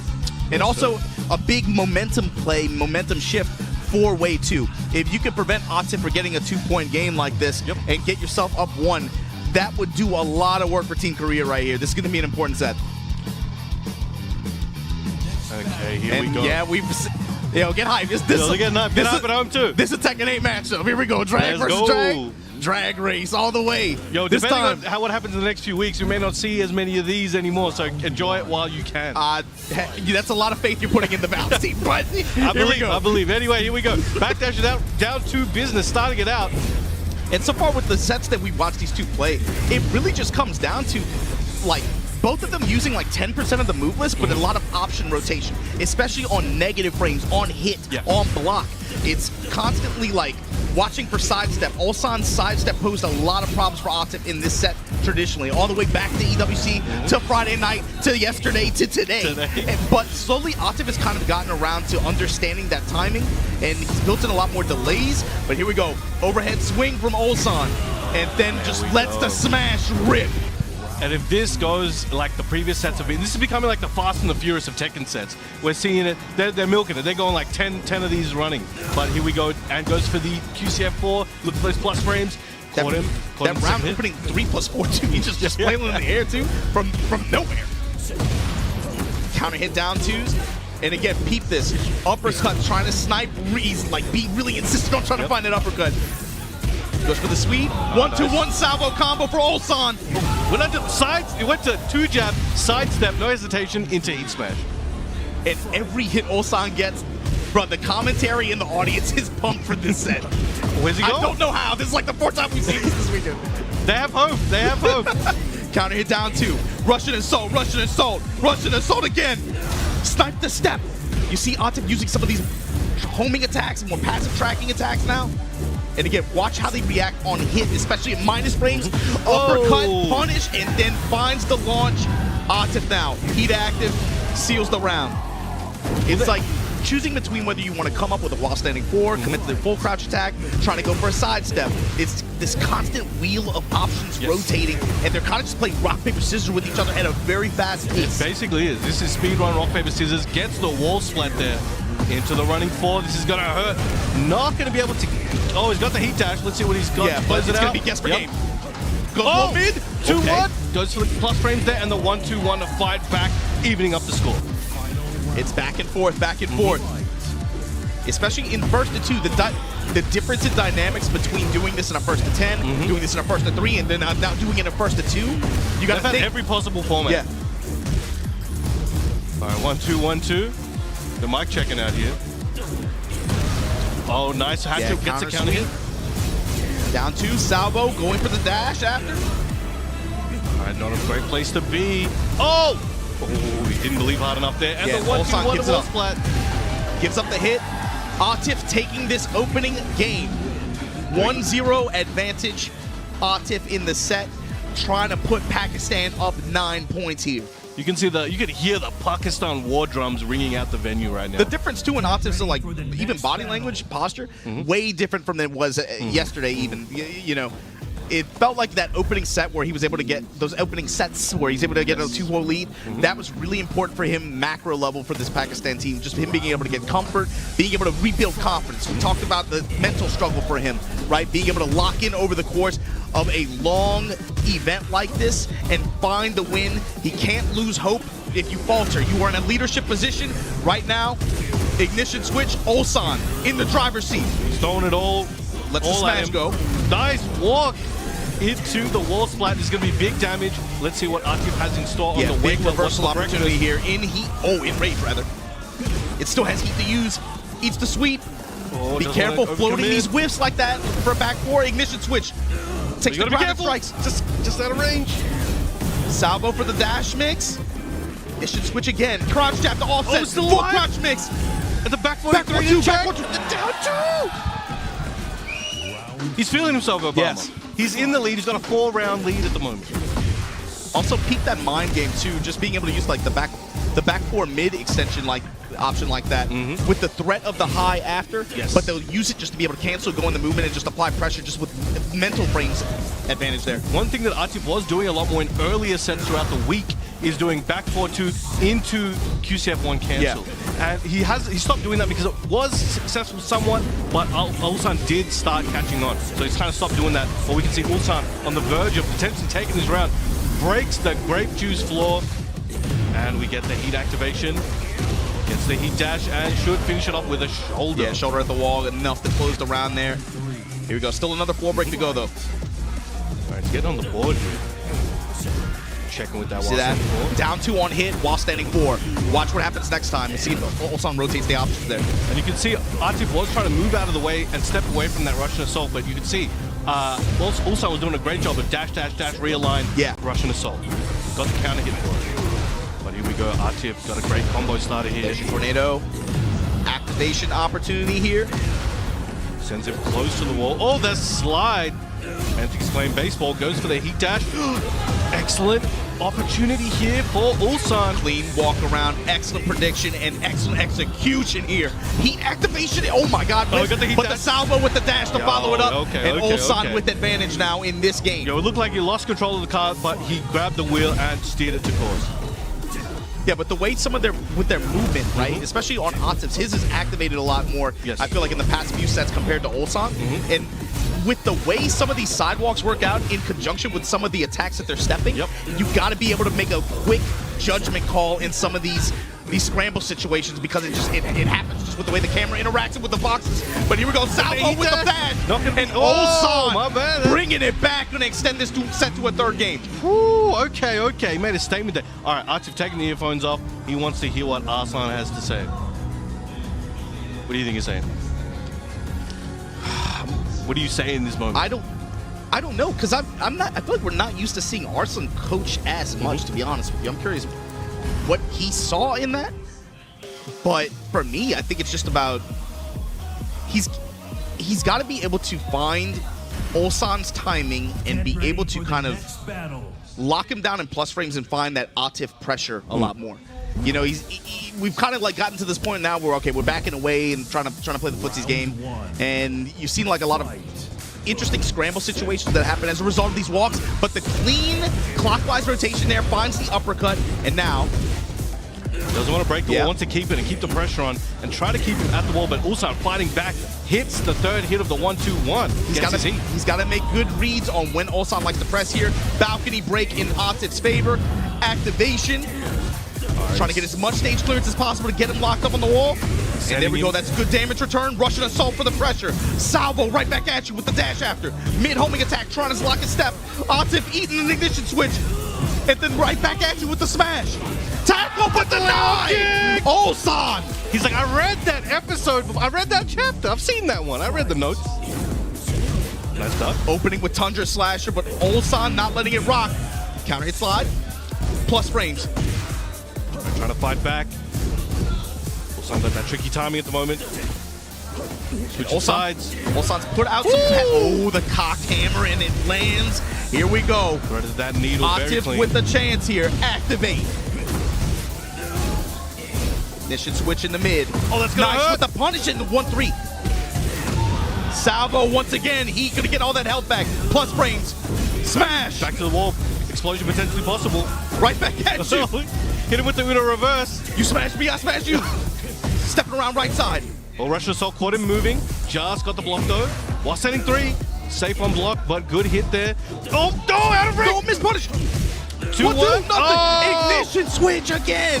And also a big momentum play, momentum shift for Wave 2. If you can prevent Atif from getting a 2-point game like this and get yourself up 1, that would do a lot of work for Team Korea right here. This is going to be an important set. Okay, here we go. Yeah, get hype. Get hype at home too. This is a Tekken 8 matchup. Here we go. Drag versus drag. Drag race all the way. Yo, depending on what happens in the next few weeks, we may not see as many of these anymore, so enjoy it while you can. That's a lot of faith you're putting in the Valve team, but I believe. Anyway, here we go. Backdash it out, down to business, starting it out. And so far with the sets that we watched these two play, it really just comes down to, like, both of them using like 10% of the move list, but a lot of option rotation, especially on negative frames, on hit, on block. It's constantly like watching for sidestep. Ulsan's sidestep posed a lot of problems for Atif in this set traditionally, all the way back to EWC, to Friday night, to yesterday, to today. But slowly Atif has kind of gotten around to understanding that timing, and he's built in a lot more delays. But here we go, overhead swing from Ulsan, and then just lets the smash rip. And if this goes like the previous sets have been, this is becoming like the Fast and the Furious of Tekken sets. We're seeing it, they're milking it. They're going like 10 of these running. But here we go, and goes for the QCF4, look for those plus frames. Caught him. That round opening 3+4 too. He's just flailing in the air too, from nowhere. Counter hit down twos. And again, peep this. Uppercut, trying to snipe, he's like be really insistent on trying to find that uppercut. Goes for the sweep. 1-2-1 salvo combo for Ulsan. Went to sides. It went to 2 jab, sidestep, no hesitation into heat smash. And every hit Ulsan gets, bro, the commentary in the audience is pumped for this set. Where's he going? I don't know how. This is like the 4th time we've seen this weekend. They have hope. They have hope. Counter hit down 2. Russian assault. Russian assault. Russian assault again. Snipe the step. You see Atif using some of these homing attacks and more passive tracking attacks now. And again, watch how they react on hit, especially at minus frames. Uppercut, punish, and then finds the launch. Atif now, heat active, seals the round. It's like choosing between whether you want to come up with a while standing 4, commit to the full crouch attack, trying to go for a sidestep. It's this constant wheel of options rotating, and they're kind of just playing rock, paper, scissors with each other at a very fast pace. It basically is. This is speedrun rock, paper, scissors, gets the wall splat there. Into the running 4. This is going to hurt. Not going to be able to... Oh, he's got the heat dash. Let's see what he's got. Yeah, but it's going to be guess per game. Goes mid. 2-1. Goes for the plus frames there, and the 1-2-1 to fight back, evening up the score. It's back and forth, back and forth. Especially in first to 2, the difference in dynamics between doing this in a first to 10, doing this in a first to 3, and then now doing it in a first to 2. You got to think every possible format. Yeah. All right, 1-2-1-2. The mic checking out here. Oh, nice. Hatchet gets a counter hit. Down 2, salvo, going for the dash after. All right, not a great place to be. Oh! Oh, he didn't believe hard enough there. And the 1-2-1 wall splat. Gives up the hit. Atif taking this opening game. 1-0 advantage. Atif in the set, trying to put Pakistan up 9 points here. You can see you can hear the Pakistan war drums ringing out the venue right now. The difference too in Atif's like even body language, posture, way different from than it was yesterday. Even you know, it felt like that opening set where he was able to get those opening sets where he's able to get a 2-0 lead. That was really important for him macro level for this Pakistan team. Just him being able to get comfort, being able to rebuild confidence. We talked about the mental struggle for him, right? Being able to lock in over the course of a long event like this and find the win. He can't lose hope if you falter. You are in a leadership position right now. Ignition switch, Ulsan in the driver's seat. He's throwing it all. Let's the smash go. Nice walk into the wall splat. This is going to be big damage. Let's see what Atif has in store on the big wake. reversal opportunity here in heat. Oh, in rage rather. It still has heat to use. Eats the sweep. Oh, be careful floating these whiffs like that for a back 4. Ignition switch. Takes the ground strikes. Just out of range. Salvo for the dash mix. Ignition switch again. Crouch jab to offset. Oh, still full alive. crouch mix. At the back 4-2. Back 1-2. Down 2. He's feeling himself, Obama. Yes. He's in the lead. He's got a 4-round lead at the moment. Also, peep that mind game too. Just being able to use like the back 4 mid extension like option like that with the threat of the high after. Yes. But they'll use it just to be able to cancel, go in the movement, and just apply pressure just with mental frames advantage there. One thing that Atif was doing a lot more in earlier sets throughout the week is doing back 4-2 into QCF1 cancel. And he stopped doing that because it was successful somewhat, but Ulsan did start catching on. So he's kind of stopped doing that. But we can see Ulsan on the verge of potentially taking this round. Breaks the grape juice floor, and we get the heat activation. Gets the heat dash and should finish it off with a shoulder. Yeah, shoulder at the wall, enough to close the round there. Here we go, still another 4 break to go though. All right, he's getting on the board here. Checking with that See that? Down 2 on hit while standing 4. Watch what happens next time and see if Ulsan rotates the options there. And you can see Atif was trying to move out of the way and step away from that Russian assault, but you can see Ulsan was doing a great job of dash, realign, Russian assault. got the counter hit for it. But here we go, Atif got a great combo starter here. There's your tornado. Activation opportunity here. Sends him close to the wall. Oh, the slide. Antics playing baseball, goes for the heat dash. Excellent opportunity here for Ulsan. Clean walk around, excellent prediction, and excellent execution here. Heat activation, oh my god, Oh, got the heat but the dash. salvo with the dash to follow it up. Okay, and okay, Ulsan okay. with advantage now in this game. Yo, it looked like he lost control of the car, but he grabbed the wheel and steered it to course. Yeah, but the way some of their movement, right, especially on Atif's, his is activated a lot more. Yes. I feel like in the past few sets compared to Ulsan, and with the way some of these sidewalks work out in conjunction with some of the attacks that they're stepping, you got to be able to make a quick judgment call in some of these scramble situations because it happens just with the way the camera interacts with the boxes. But here we go, Salvo with the dash, and Oh, Ulsan my bad. bringing it back, going to extend this set to a third game. Ooh, okay. He made a statement there. All right, Atif taking the earphones off. He wants to hear what Arslan has to say. What do you think he's saying? What do you say in this moment? I don't know, because I feel like we're not used to seeing Arslan coach as much, to be honest with you. I'm curious what he saw in that. But for me, I think it's just about he's got to be able to find Ulsan's timing and be able to kind of lock him down in plus frames and find that Atif pressure a lot more. You know, we've kind of like gotten to this point now where, okay, we're backing away and trying to play the footsies game, and you've seen like a lot of interesting scramble situations that happen as a result of these walks, but the clean clockwise rotation there finds the uppercut, and now doesn't want to break the wall, wants to keep it and keep the pressure on and try to keep him at the wall, but Ulsan fighting back, hits the third hit of the 1-2-1. He's got to make good reads on when Ulsan likes to press here. Balcony break in Atif's favor. Activation. Trying to get as much stage clearance as possible to get him locked up on the wall. And there we go, that's good damage return. Russian assault for the pressure. Salvo right back at you with the dash after. Mid-homing attack, trying to lock his step. Atif eating an ignition switch. And then right back at you with the smash. Tackle, but the nine! Ulsan! He's like, I read that episode, I read that chapter, I've seen that one, I read the notes. Nice stuff. Opening with Tundra Slasher, but Ulsan not letting it rock. Counter hit slide. Plus frames. Trying to fight back. Ulsan got that tricky timing at the moment. Switching sides. Ulsan's put out some oh, the cocked hammer, and it lands. Here we go. Threaded that needle very Atif clean. with the chance here. Activate. Ignition switch in the mid. Oh, that's gonna nice hurt. with the punish in the 1-3. Salvo once again. He's gonna get all that health back. Plus frames. Smash. Back to the wall. Explosion potentially possible. Right back at you. Hit him with the Uno reverse. You smash me, I smash you. Stepping around right side. Well, Russian assault caught him moving. Just got the block though. While sending 3. Safe on block, but good hit there. Oh, out of range. Don't miss punish. 2-1. Nothing. Oh! Ignition switch again.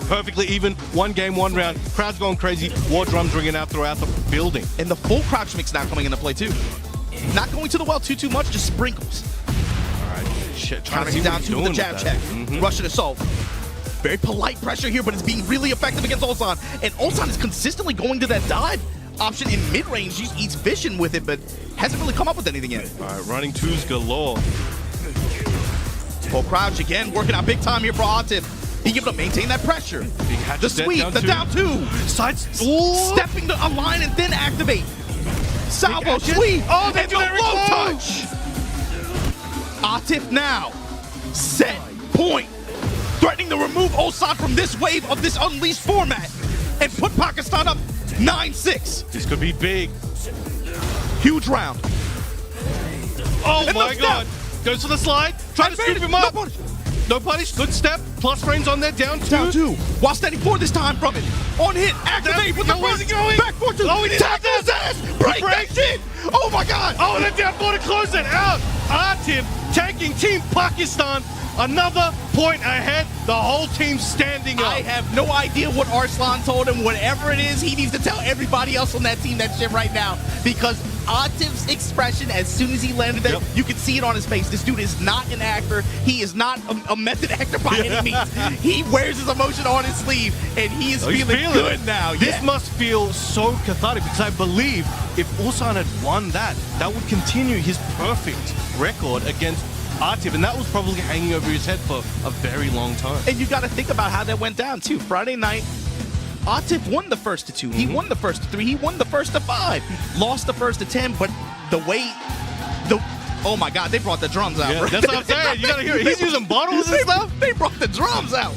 Perfectly even. 1 game, 1 round. Crowd's going crazy. War drums ringing out throughout the building. And the full crouch mix now coming into play too. Not going to the well too much, just sprinkles. All right. Shit, trying to see Counting what down he's to doing the with jab that. check. Russian assault. Very polite pressure here, but it's being really effective against Ulsan. And Ulsan is consistently going to that dive option in mid-range. He's fishing with it, but hasn't really come up with anything yet. All right, running 2s galore. Full crouch again, working out big time here for Atif. Being able to maintain that pressure. hatch The is dead, sweep, down the two. down 2. Sides. Stepping to align and then activate. Salvo, Big action. sweep, Oh, they and do the that low recall. touch. Atif now, set, point. Threatening to remove Ulsan from this wave of this unleashed format and put Pakistan up 9-6. This could be big. Huge round. Oh And my look god. Goes for the slide. Trying to scoop him up. No punish. Good step. Plus frames on there. Down 2. Down 2. While standing 4 this time from it. On hit. Activate with the Where's front. he going? Back 4 2. Oh, he did Tackle his ass. Break that shit. Oh my god. Oh, and then down 4 to close it out. Atif taking Team Pakistan another point ahead. The whole team standing up. I have no idea what Arslan told him. Whatever it is, he needs to tell everybody else on that team that shit right now. Because Atif's expression, as soon as he landed there, you could see it on his face. This dude is not an actor. He is not a method actor by any means. He wears his emotion on his sleeve, and he is feeling good now. This must feel so cathartic because I believe if Ulsan had won that, that would continue his perfect record against Atif, and that was probably hanging over his head for a very long time. And you got to think about how that went down, too. Friday night, Atif won the first to 2. He won the first to 3. He won the first to 5. Lost the first to 10, but the way... Oh, my God, they brought the drums out. Yeah, Right? that's what I'm saying. You got to hear it. He's using bottles and stuff. They brought the drums out.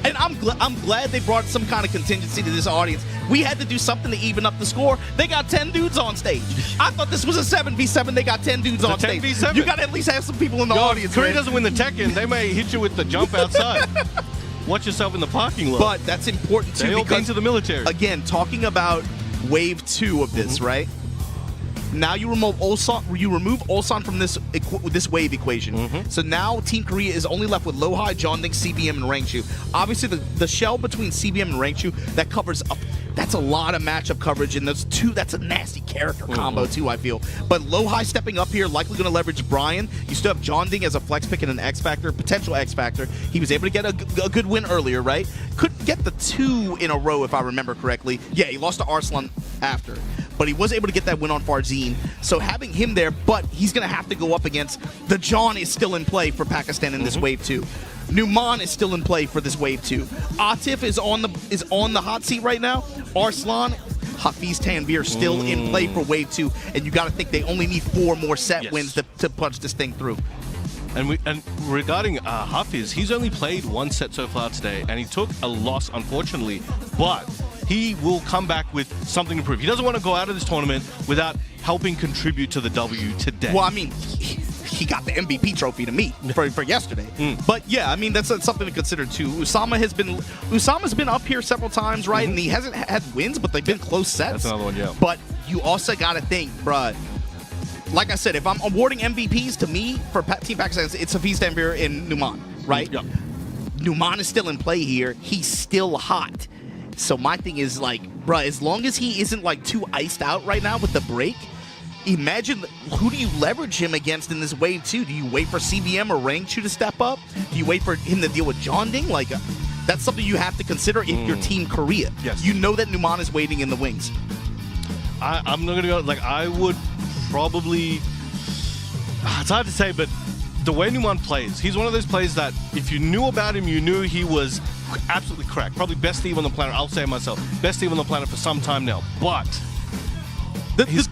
And I'm glad they brought some kind of contingency to this audience. We had to do something to even up the score. They got 10 dudes on stage. I thought this was a 7v7. They got 10 dudes on stage. 10v7. You got to at least have some people in the audience. Korea man. doesn't win the Tekken. They may hit you with the jump outside. Watch yourself in the parking lot. But that's important too they all because came to the military. Again, talking about wave 2 of this, right? Now you remove Ulsan from this wave equation. So now Team Korea is only left with LowHigh, JeonDDing, CBM, and Rangchu. Obviously, the shell between CBM and Rangchu that covers up. That's a lot of matchup coverage, and those two. That's a nasty character combo too. I feel. But LowHigh stepping up here, likely going to leverage Brian. You still have JeonDDing as a flex pick and an X Factor, potential X Factor. He was able to get a good win earlier, right? Couldn't get the 2 in a row if I remember correctly. Yeah, he lost to Arslan after. But he was able to get that win on Farzeen. So having him there, but he's going to have to go up against the John is still in play for Pakistan in this wave 2. Numan is still in play for this wave 2. Atif is on the hot seat right now. Arslan, Hafiz, Tanvir still in play for wave 2. And you got to think they only need 4 more set wins to punch this thing through. And regarding Hafiz, he's only played 1 set so far today, and he took a loss, unfortunately. But he will come back with something to prove. He doesn't want to go out of this tournament without helping contribute to the W today. Well, I mean, he got the MVP trophy to me for yesterday. But yeah, I mean, that's something to consider too. Usama's been up here several times, right? And he hasn't had wins, but they've been close sets. That's another one, yeah. But you also got to think, bruh. Like I said, if I'm awarding MVPs to me for Team Pakistan, it's Hafiz, Tanvir, and Numan, right? Yep. Numan is still in play here. He's still hot. So my thing is like, bruh, as long as he isn't like too iced out right now with the break, imagine who do you leverage him against in this wave 2? Do you wait for CBM or Rangchu to step up? Do you wait for him to deal with JeonDDing? Like, that's something you have to consider if you're Team Korea. Yes. You know that Numan is waiting in the wings. I'm not going to go, like, I would probably, it's hard to say, but the way Numan plays, he's one of those players that if you knew about him, you knew he was absolutely correct. Probably best Steve on the planet. I'll say it myself. Best Steve on the planet for some time now. But his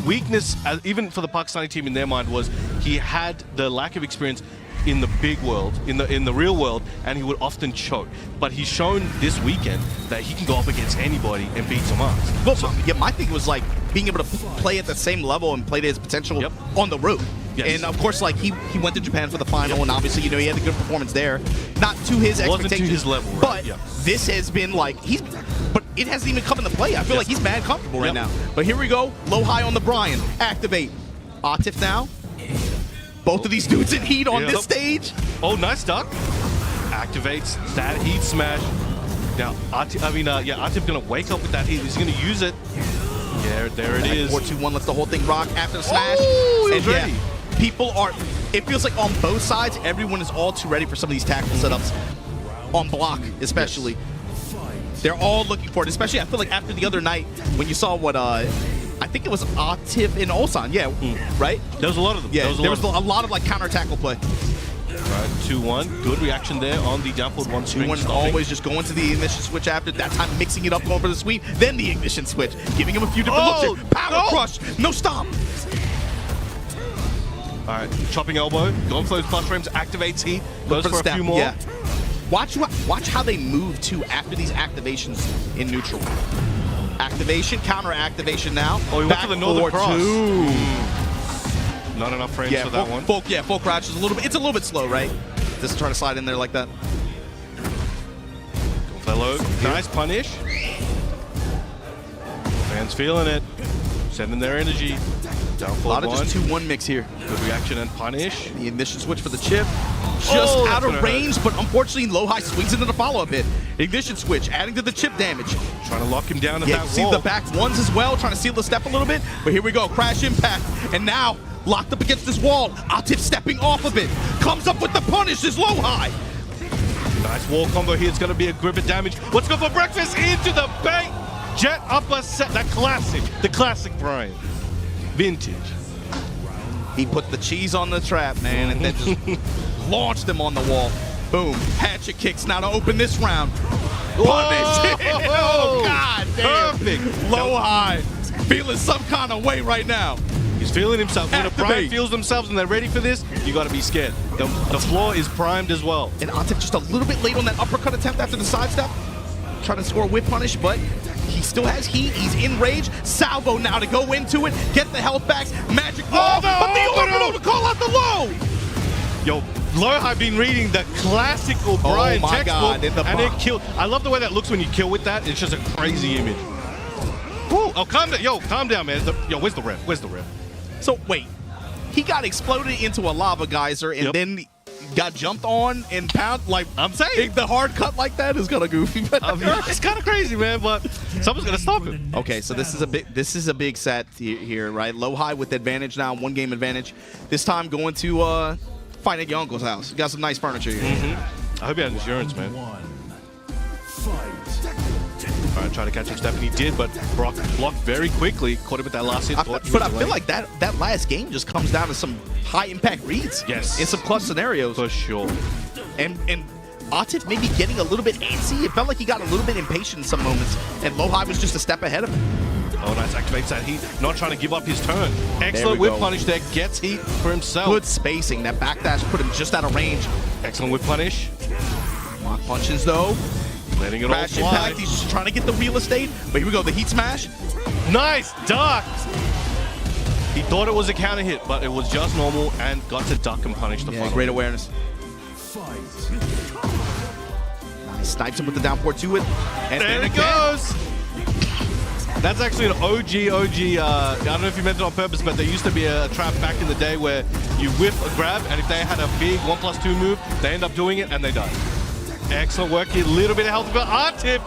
weakness, even for the Pakistani team in their mind, was he had the lack of experience in the big world, in the real world, and he would often choke. But he's shown this weekend that he can go up against anybody and beat some ass. Well, so, yeah, my thing was like being able to play at the same level and play to his potential on the road. Yes. And of course, like he went to Japan for the final, and obviously, you know, he had a good performance there. Not to his expectations, wasn't to his level, right? But this has been like but it hasn't even come into play. I feel like he's mad comfortable right now. But here we go, LowHigh on the Brian, activate. Atif now. Both of these dudes in heat on this stage. Oh, nice duck. Activates that heat smash. Now, Atif gonna wake up with that heat. He's gonna use it. Yeah, there it is. 4-2-1 lets the whole thing rock after the smash. Oh, he was ready. People are, it feels like on both sides, everyone is all too ready for some of these tactical setups. On block, especially. Yes. They're all looking for it, especially I feel like after the other night when you saw what, I think it was Atif and Ulsan, right? There was a lot of them. Yeah, there was a lot of like counter tackle play. Right, 2-1. Good reaction there on the down forward 1 string. 2-1 always just going to the ignition switch after. That time mixing it up, going for the sweep. Then the ignition switch. Giving him a few different looks here. Power crush. No stop. All right, chopping elbow. Going for those plus frames. Activates heat. Goes for a few more. Yeah. Watch how they move too after these activations in neutral. Activation, counter activation now. Oh, he went for the northern cross. Not enough frames for that one. Full crouch is it's a little bit slow, right? Just trying to slide in there like that. Fellow, nice punish. Fans feeling it. Sending their energy. Down a lot of just 2-1 mix here. Good reaction and punish. The ignition switch for the chip. Just out of range, but unfortunately LowHigh swings into the follow-up hit. Ignition switch, adding to the chip damage. Trying to lock him down at that wall. See the back ones as well, trying to seal the step a little bit. But here we go, crash impact. And now, locked up against this wall. Atif stepping off of it. Comes up with the punish, is LowHigh. Nice wall combo here. It's going to be a grip of damage. Let's go for breakfast into the bank. Jet upper set, the classic Brian. Vintage. He put the cheese on the trap, man, and then just launched him on the wall. Boom. Hatchet kicks now to open this round. Punish. Oh, God damn. Perfect. LowHigh. Feeling some kind of way right now. He's feeling himself. When a Activate. Prime feels themselves and they're ready for this, you got to be scared. The floor is primed as well. And Atif just a little bit late on that uppercut attempt after the sidestep. Trying to score whip punish, but he still has heat. He's in rage. Salvo now to go into it. Get the health back. Magic wall. But the orbital to call out the low. Yo, LowHigh been reading the classical Brian my textbook, God, in the and it box. killed. I love the way that looks when you kill with that. It's just a crazy image. Woo. Oh, calm down. Yo, calm down, man. Yo, where's the ref? Where's the ref? So wait, he got exploded into a lava geyser and then got jumped on and pound. Like I'm saying, the hard cut like that is kind of goofy. it's kind of crazy, man. But someone's gonna stop him. Okay, so this is a big set here, right? LowHigh with advantage now, 1 game advantage. This time going to fight at your uncle's house. Got some nice furniture here. I hope he had insurance, man. Fight. All right, try to catch him step, and he did, but Brock blocked very quickly. Caught him with that last hit. But I feel like that last game just comes down to some high impact reads. Yes. In some clutch scenarios. For sure. And Atif maybe getting a little bit antsy. It felt like he got a little bit impatient in some moments, and LowHigh was just a step ahead of him. Oh, nice. Activates that heat. Not trying to give up his turn. Excellent we whip go. punish there. Gets heat for himself. Good spacing. That backdash put him just out of range. Excellent whip punish. Block punches though. Letting it all Crash fly. impact. He's just trying to get the real estate. But here we go. The heat smash. Nice duck. He thought it was a counter hit, but it was just normal and got to duck and punish the final. Great awareness. Fight. Nice. Snipes him with the downpour to it. And There it goes. That's actually an OG. I don't know if you meant it on purpose, but there used to be a trap back in the day where you whip a grab, and if they had a big 1+2 move, they end up doing it and they die. Excellent work here. Little bit of health for Atif.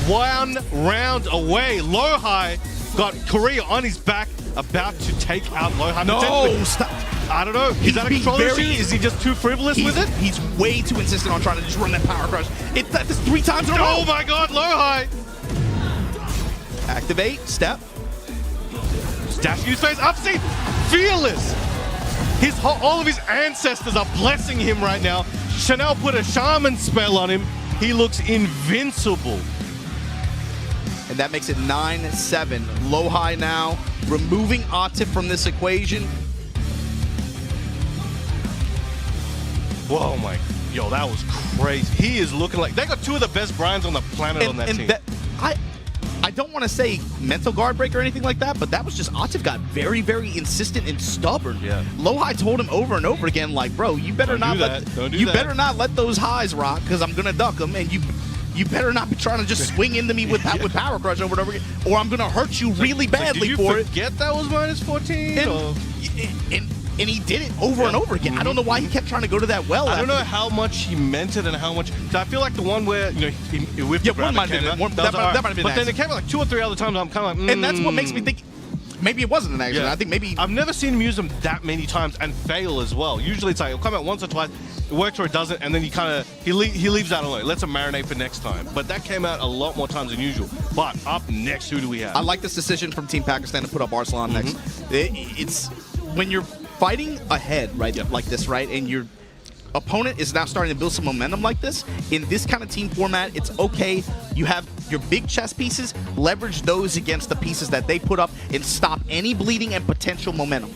1 round away. LowHigh got Korea on his back, about to take out LowHigh. No, potentially. stop. I don't know. Is He's that a being control issue? very- Is he just too frivolous with it? He's way too insistent on trying to just run that power crush. That's 3 times in a row. Oh my God, LowHigh. Activate, step. Dashing his face, up C, fearless. All of his ancestors are blessing him right now. Chanel put a shaman spell on him. He looks invincible. And that makes it 9-7. LowHigh now removing Atif from this equation. Whoa, my, yo, that was crazy. He is looking like, they got 2 of the best Bryans on the planet on that team. I don't want to say mental guard break or anything like that, but that was just Atif got very, very insistent and stubborn. Yeah. LowHigh told him over and over again, like, bro, you better Don't not do that. Don't do you that. better not let those highs rock, because I'm gonna duck them, and you better not be trying to just swing into me with power crush over and over again, or I'm gonna hurt you really badly Did for you it. forget that was -14? Or- And he did it over and over again. I don't know why he kept trying to go to that well. I don't after know how much he meant it and how much. 'Cause I feel like the one where he whipped the grab one might have and been- came one- out, that was might- alright. that might have been But an then it came out like 2 or 3 other times. I'm kind of like, And that's what makes me think maybe it wasn't an accident. I think maybe I've never seen him use them that many times and fail as well. Usually it's like it'll come out once or twice, it works or it doesn't, and then he leaves that alone. Lets him marinate for next time. But that came out a lot more times than usual. But up next, who do we have? I like this decision from Team Pakistan to put up Arslan next. It's when you're fighting ahead, right, like this, right, and your opponent is now starting to build some momentum like this. In this kind of team format, it's okay. You have your big chess pieces, leverage those against the pieces that they put up and stop any bleeding and potential momentum.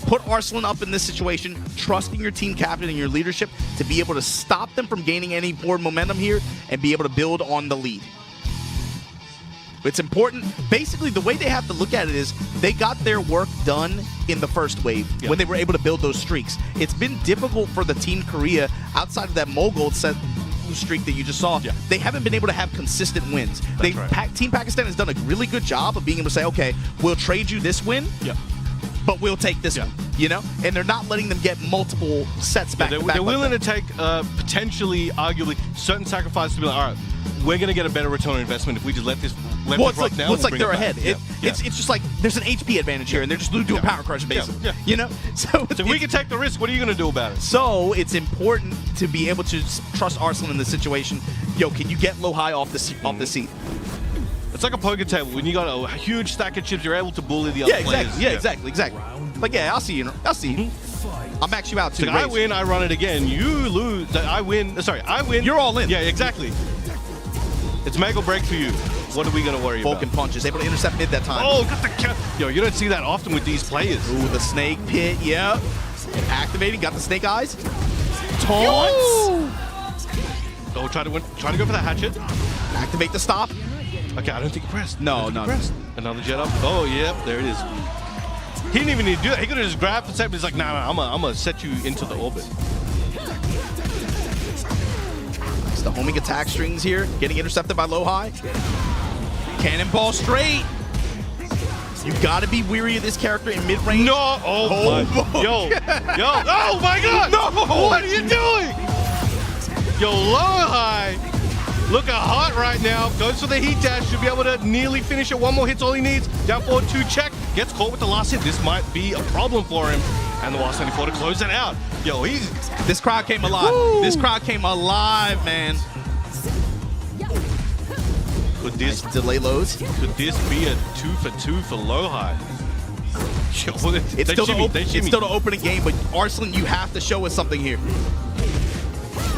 Put Arslan up in this situation, trusting your team captain and your leadership to be able to stop them from gaining any more momentum here and be able to build on the lead. It's important. Basically, the way they have to look at it is they got their work done in the first wave when they were able to build those streaks. It's been difficult for the Team Korea outside of that Mulgold set streak that you just saw. They haven't been able to have consistent wins. Team Pakistan has done a really good job of being able to say, okay, we'll trade you this win, but we'll take this one, you know? And they're not letting them get multiple sets back to back. They're willing to take potentially, arguably, certain sacrifices to be like, all right, we're going to get a better return on investment if we just let this rock down. It's like they're ahead. It's just like there's an HP advantage here, and they're just doing power crush basically. You know, so we can take the risk. What are you going to do about it? So it's important to be able to trust Arslan in this situation. Yo, can you get LowHigh off the seat? It's like a poker table. When you got a huge stack of chips, you're able to bully the other players. Exactly. Yeah, exactly. Like, yeah, I'll see you. I'll see you. I'll max you out too. So I win, I run it again. You lose, I win. Sorry, I win. You're all in. Yeah, exactly. It's make or break for you. What are we gonna worry Vulcan about? punches, able to intercept mid that time. Oh, got the count. Yo, you don't see that often with these players. Ooh, the snake pit. Yep. Activating. Got the snake eyes. Taunts. Oh, try to go for that hatchet. Activate the stop. Okay, I don't think he pressed. No. Another jet up. Oh, yep, there it is. He didn't even need to do that. He could have just grabbed the set, but he's like, nah, I'm gonna set you into the orbit. It's the homing attack strings here, getting intercepted by LowHigh. Cannonball straight. You gotta be weary of this character in mid-range. No! Oh my. Yo! Oh my god! No! What are you doing? Yo, LowHigh looking hot right now. Goes for the heat dash. Should be able to nearly finish it. One more hit's all he needs. Down forward 2 check. Gets caught with the last hit. This might be a problem for him. And the last 94 to close it out. Yo, This crowd came alive. Woo! This crowd came alive, man. Could this Delay lows. Could this be a 2 for 2 for LowHigh? Yo, It's still the opening game, but Arslan, you have to show us something here.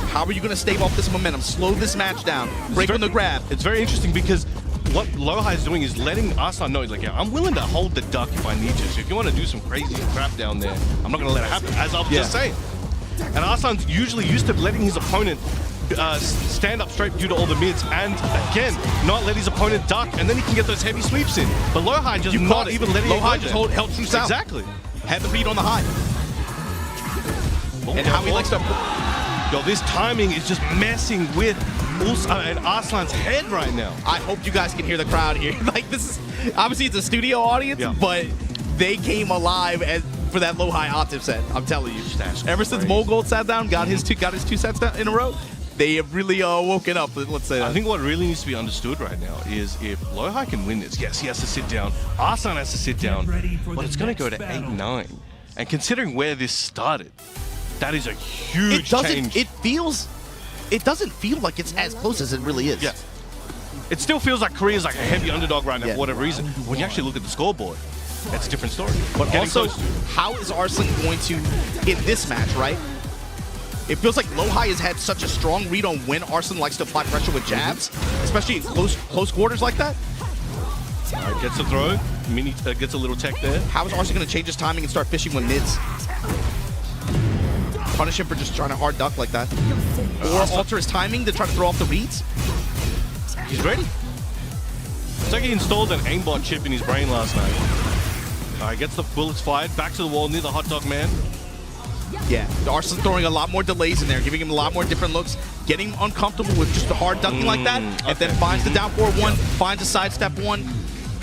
How are you going to stave off this momentum? Slow this match down. Break on the grab. It's very interesting because what LowHigh is doing is letting Arslan know, like, yeah, I'm willing to hold the duck if I need to. So if you want to do some crazy crap down there, I'm not going to let it happen, as I was just saying. And Arslan's usually used to letting his opponent stand up straight due to all the mids, and again, not let his opponent duck, and then he can get those heavy sweeps in. But LowHigh just not even letting it go LowHigh just held true south. Exactly. Had the read on the high. And how he likes to... Yo, this timing is just messing with and Arslan's head right now. I hope you guys can hear the crowd here. Like, this is... Obviously, it's a studio audience, but they came alive for that LowHigh Atif set. I'm telling you. Ever since Mulgold sat down, got his two sets in a row, they have really woken up, let's say that. I think what really needs to be understood right now is if LowHigh can win this, yes, he has to sit down, Arslan has to sit down, but it's going to go to 8-9. And considering where this started, that is a huge change. It doesn't feel like it's as close as it really is. Yeah. It still feels like Korea's like a heavy underdog right now for whatever reason. When you actually look at the scoreboard, that's a different story. But also, how is Arslan going to, in this match, right? It feels like LowHigh has had such a strong read on when Arslan likes to apply pressure with jabs, especially in close quarters like that. All right, gets a throw, gets a little tech there. How is Arslan going to change his timing and start fishing with mids? Punish him for just trying to hard duck like that. Or alter his timing to try to throw off the reads. He's ready. It's like he installed an aimbot chip in his brain last night. All right, gets the bullets fired, back to the wall near the hot dog man. Yeah, Arslan throwing a lot more delays in there, giving him a lot more different looks, getting uncomfortable with just the hard ducking like that, and then finds the down forward one, finds a sidestep one,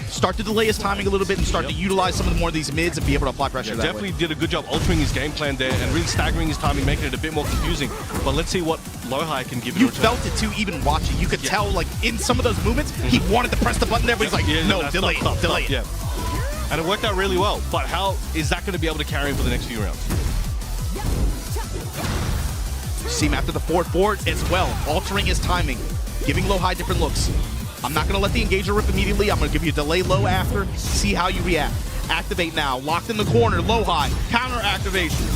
start to delay his timing a little bit and start to utilize some of the more of these mids and be able to apply pressure that definitely way. Did a good job altering his game plan there and really staggering his timing, making it a bit more confusing. But let's see what LowHigh can give you felt it too, even watching. You could tell, like, in some of those movements, he wanted to press the button there, but he's like, no, delay it. Yeah. And it worked out really well. But how is that going to be able to carry him for the next few rounds? See him after the forward as well, altering his timing, giving LowHigh different looks. I'm not going to let the engager rip immediately. I'm going to give you a delay low after, see how you react. Activate now, locked in the corner, LowHigh, counter activation.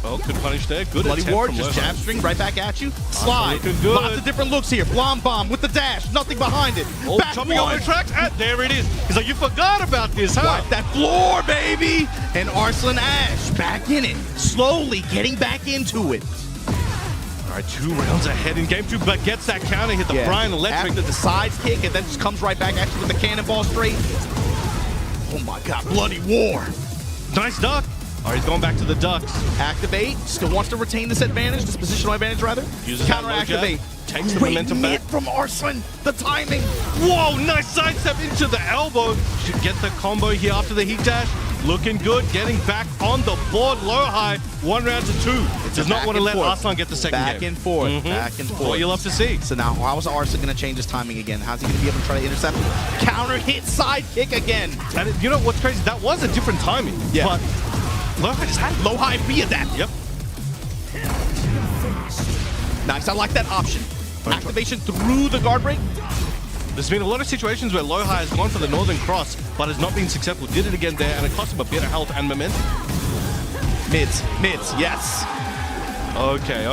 Well, good punish there. Good Bloody attempt Ward, from just LowHigh. jab string right back at you. Slide. Good. Lots of different looks here. Blonde bomb with the dash, nothing behind it. Oh, Back chopping one. over tracks. And there it is. He's like, you forgot about this, huh? Wipe that floor, baby. And Arslan Ash back in it, slowly getting back into it. All right, 2 rounds ahead in game 2, but gets that counter hit, the Brian Electric. After the side kick, and then just comes right back at you with the cannonball straight. Oh my God, Bloody War. Nice duck. All right, he's going back to the ducks. Activate, still wants to retain this advantage, this positional advantage rather. Uses counter activate. Takes the momentum back. From Arslan, the timing. Whoa, nice sidestep into the elbow. Should get the combo here after the heat dash. Looking good, getting back on the board. LowHigh, 1 round to 2. It does not want to let Arslan get the second game. Back and forth, back and forth. What you love to see. So now, how is Arslan going to change his timing again? How's he going to be able to try to intercept? Counter hit, side kick again. And you know what's crazy? That was a different timing. Yeah. But LowHigh just had it. LowHigh re-adapt. Yep. Nice, I like that option. Activation through the guard break. There's been a lot of situations where LowHigh has gone for the Northern Cross, but has not been successful. Did it again there, and it cost him a bit of health and momentum. Mids, yes. Okay.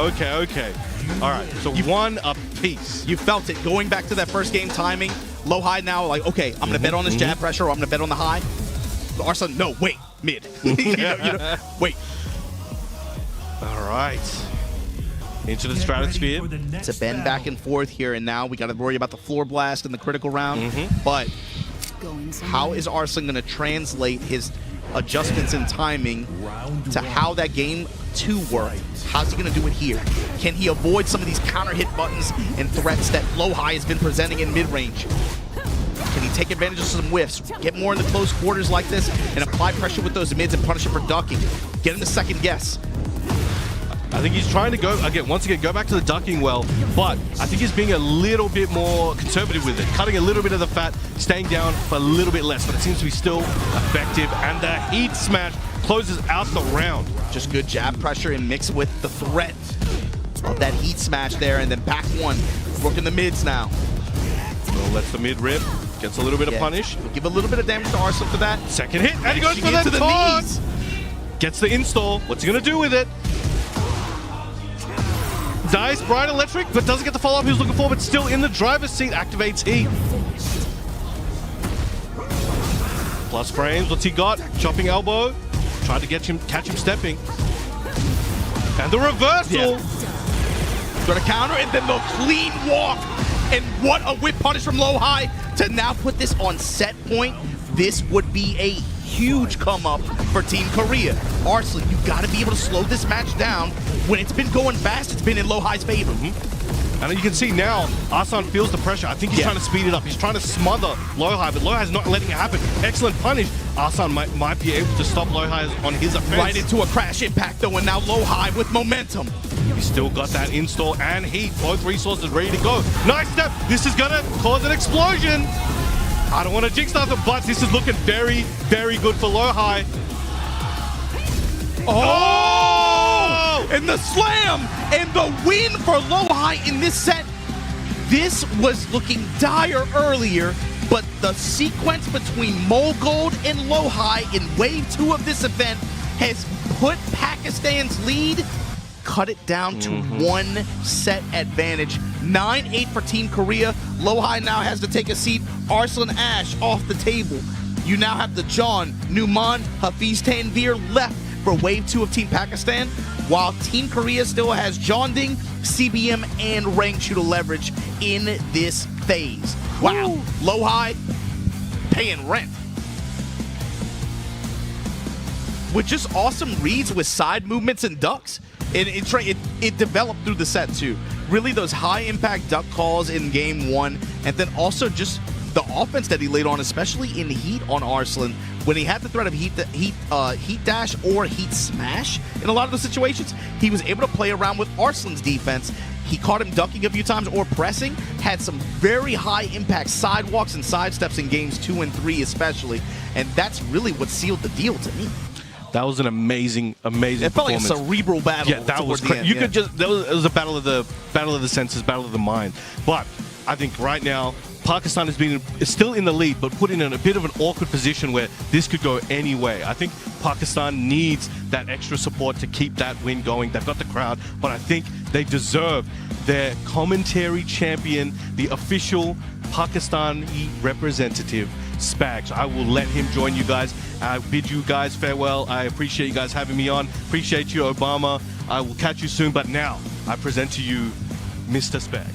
All right, so one apiece. You felt it. Going back to that first game timing, LowHigh now like, okay, I'm going to bet on this jab pressure, or I'm going to bet on the high. Arslan, no, wait, mid. Wait. All right. Into the stratosphere. It's a bend back and forth here, and now we got to worry about the floor blast in the critical round. But how is Arslan going to translate his adjustments in timing to how that game 2 worked? How's he going to do it here? Can he avoid some of these counter hit buttons and threats that LowHigh has been presenting in mid-range? Can he take advantage of some whiffs, get more in the close quarters like this, and apply pressure with those mids and punish him for ducking? Get him to second guess. I think he's trying to go, once again, go back to the ducking well, but I think he's being a little bit more conservative with it, cutting a little bit of the fat, staying down for a little bit less, but it seems to be still effective, and the heat smash closes out the round. Just good jab pressure and mix with the threat of that heat smash there, and then back one, working the mids now. Well, lets the mid rip, gets a little bit of punish. We'll give a little bit of damage to Arslan for that. Second hit, and he goes for the taunt! Knees. Gets the install. What's he gonna do with it? Dies Bright Electric, but doesn't get the follow-up he was looking for, but still in the driver's seat, activates heat. Plus frames, what's he got? Chopping elbow, tried to catch him stepping. And the reversal! Gonna counter, and then the clean walk. And what a whip punish from LowHigh to now put this on set point. This would be a huge come up for Team Korea. Arslan, you gotta be able to slow this match down. When it's been going fast, it's been in LowHigh's favor. And you can see now, Arslan feels the pressure. I think he's trying to speed it up. He's trying to smother LowHigh, but LowHigh's not letting it happen. Excellent punish. Arslan might be able to stop LowHigh on his offense. Right into a crash impact though, and now LowHigh with momentum. He's still got that install and heat. Both resources ready to go. Nice step. This is gonna cause an explosion. I don't want to jinx nothing, but this is looking very, very good for LowHigh. Oh! And the slam! And the win for LowHigh in this set. This was looking dire earlier, but the sequence between Mulgold and LowHigh in Wave 2 of this event has put Pakistan's lead, cut it down to 1 set advantage. 9-8 for Team Korea. LowHigh now has to take a seat. Arslan Ash off the table. You now have the John, Numan, Hafiz Tanvir left for Wave 2 of Team Pakistan, while Team Korea still has JeonDDing, CBM, and Rangchu to leverage in this phase. Wow, LowHigh paying rent. With just awesome reads with side movements and ducks. It developed through the set too. Really those high impact duck calls in game 1, and then also just the offense that he laid on, especially in heat on Arslan, when he had the threat of heat dash or heat smash in a lot of those situations, he was able to play around with Arslan's defense. He caught him ducking a few times or pressing, had some very high impact sidewalks and sidesteps in games 2 and 3 especially, and that's really what sealed the deal to me. That was an amazing performance. It felt like a cerebral battle. Yeah, that was crazy. It was a battle of the senses, battle of the mind. But I think right now Pakistan is still in the lead, but put in a bit of an awkward position where this could go any way. I think Pakistan needs that extra support to keep that win going. They've got the crowd, but I think they deserve their commentary champion, the official Pakistani representative, Spags. I will let him join you guys. I bid you guys farewell. I appreciate you guys having me on. Appreciate you, Obama. I will catch you soon, but now I present to you Mr. Spag.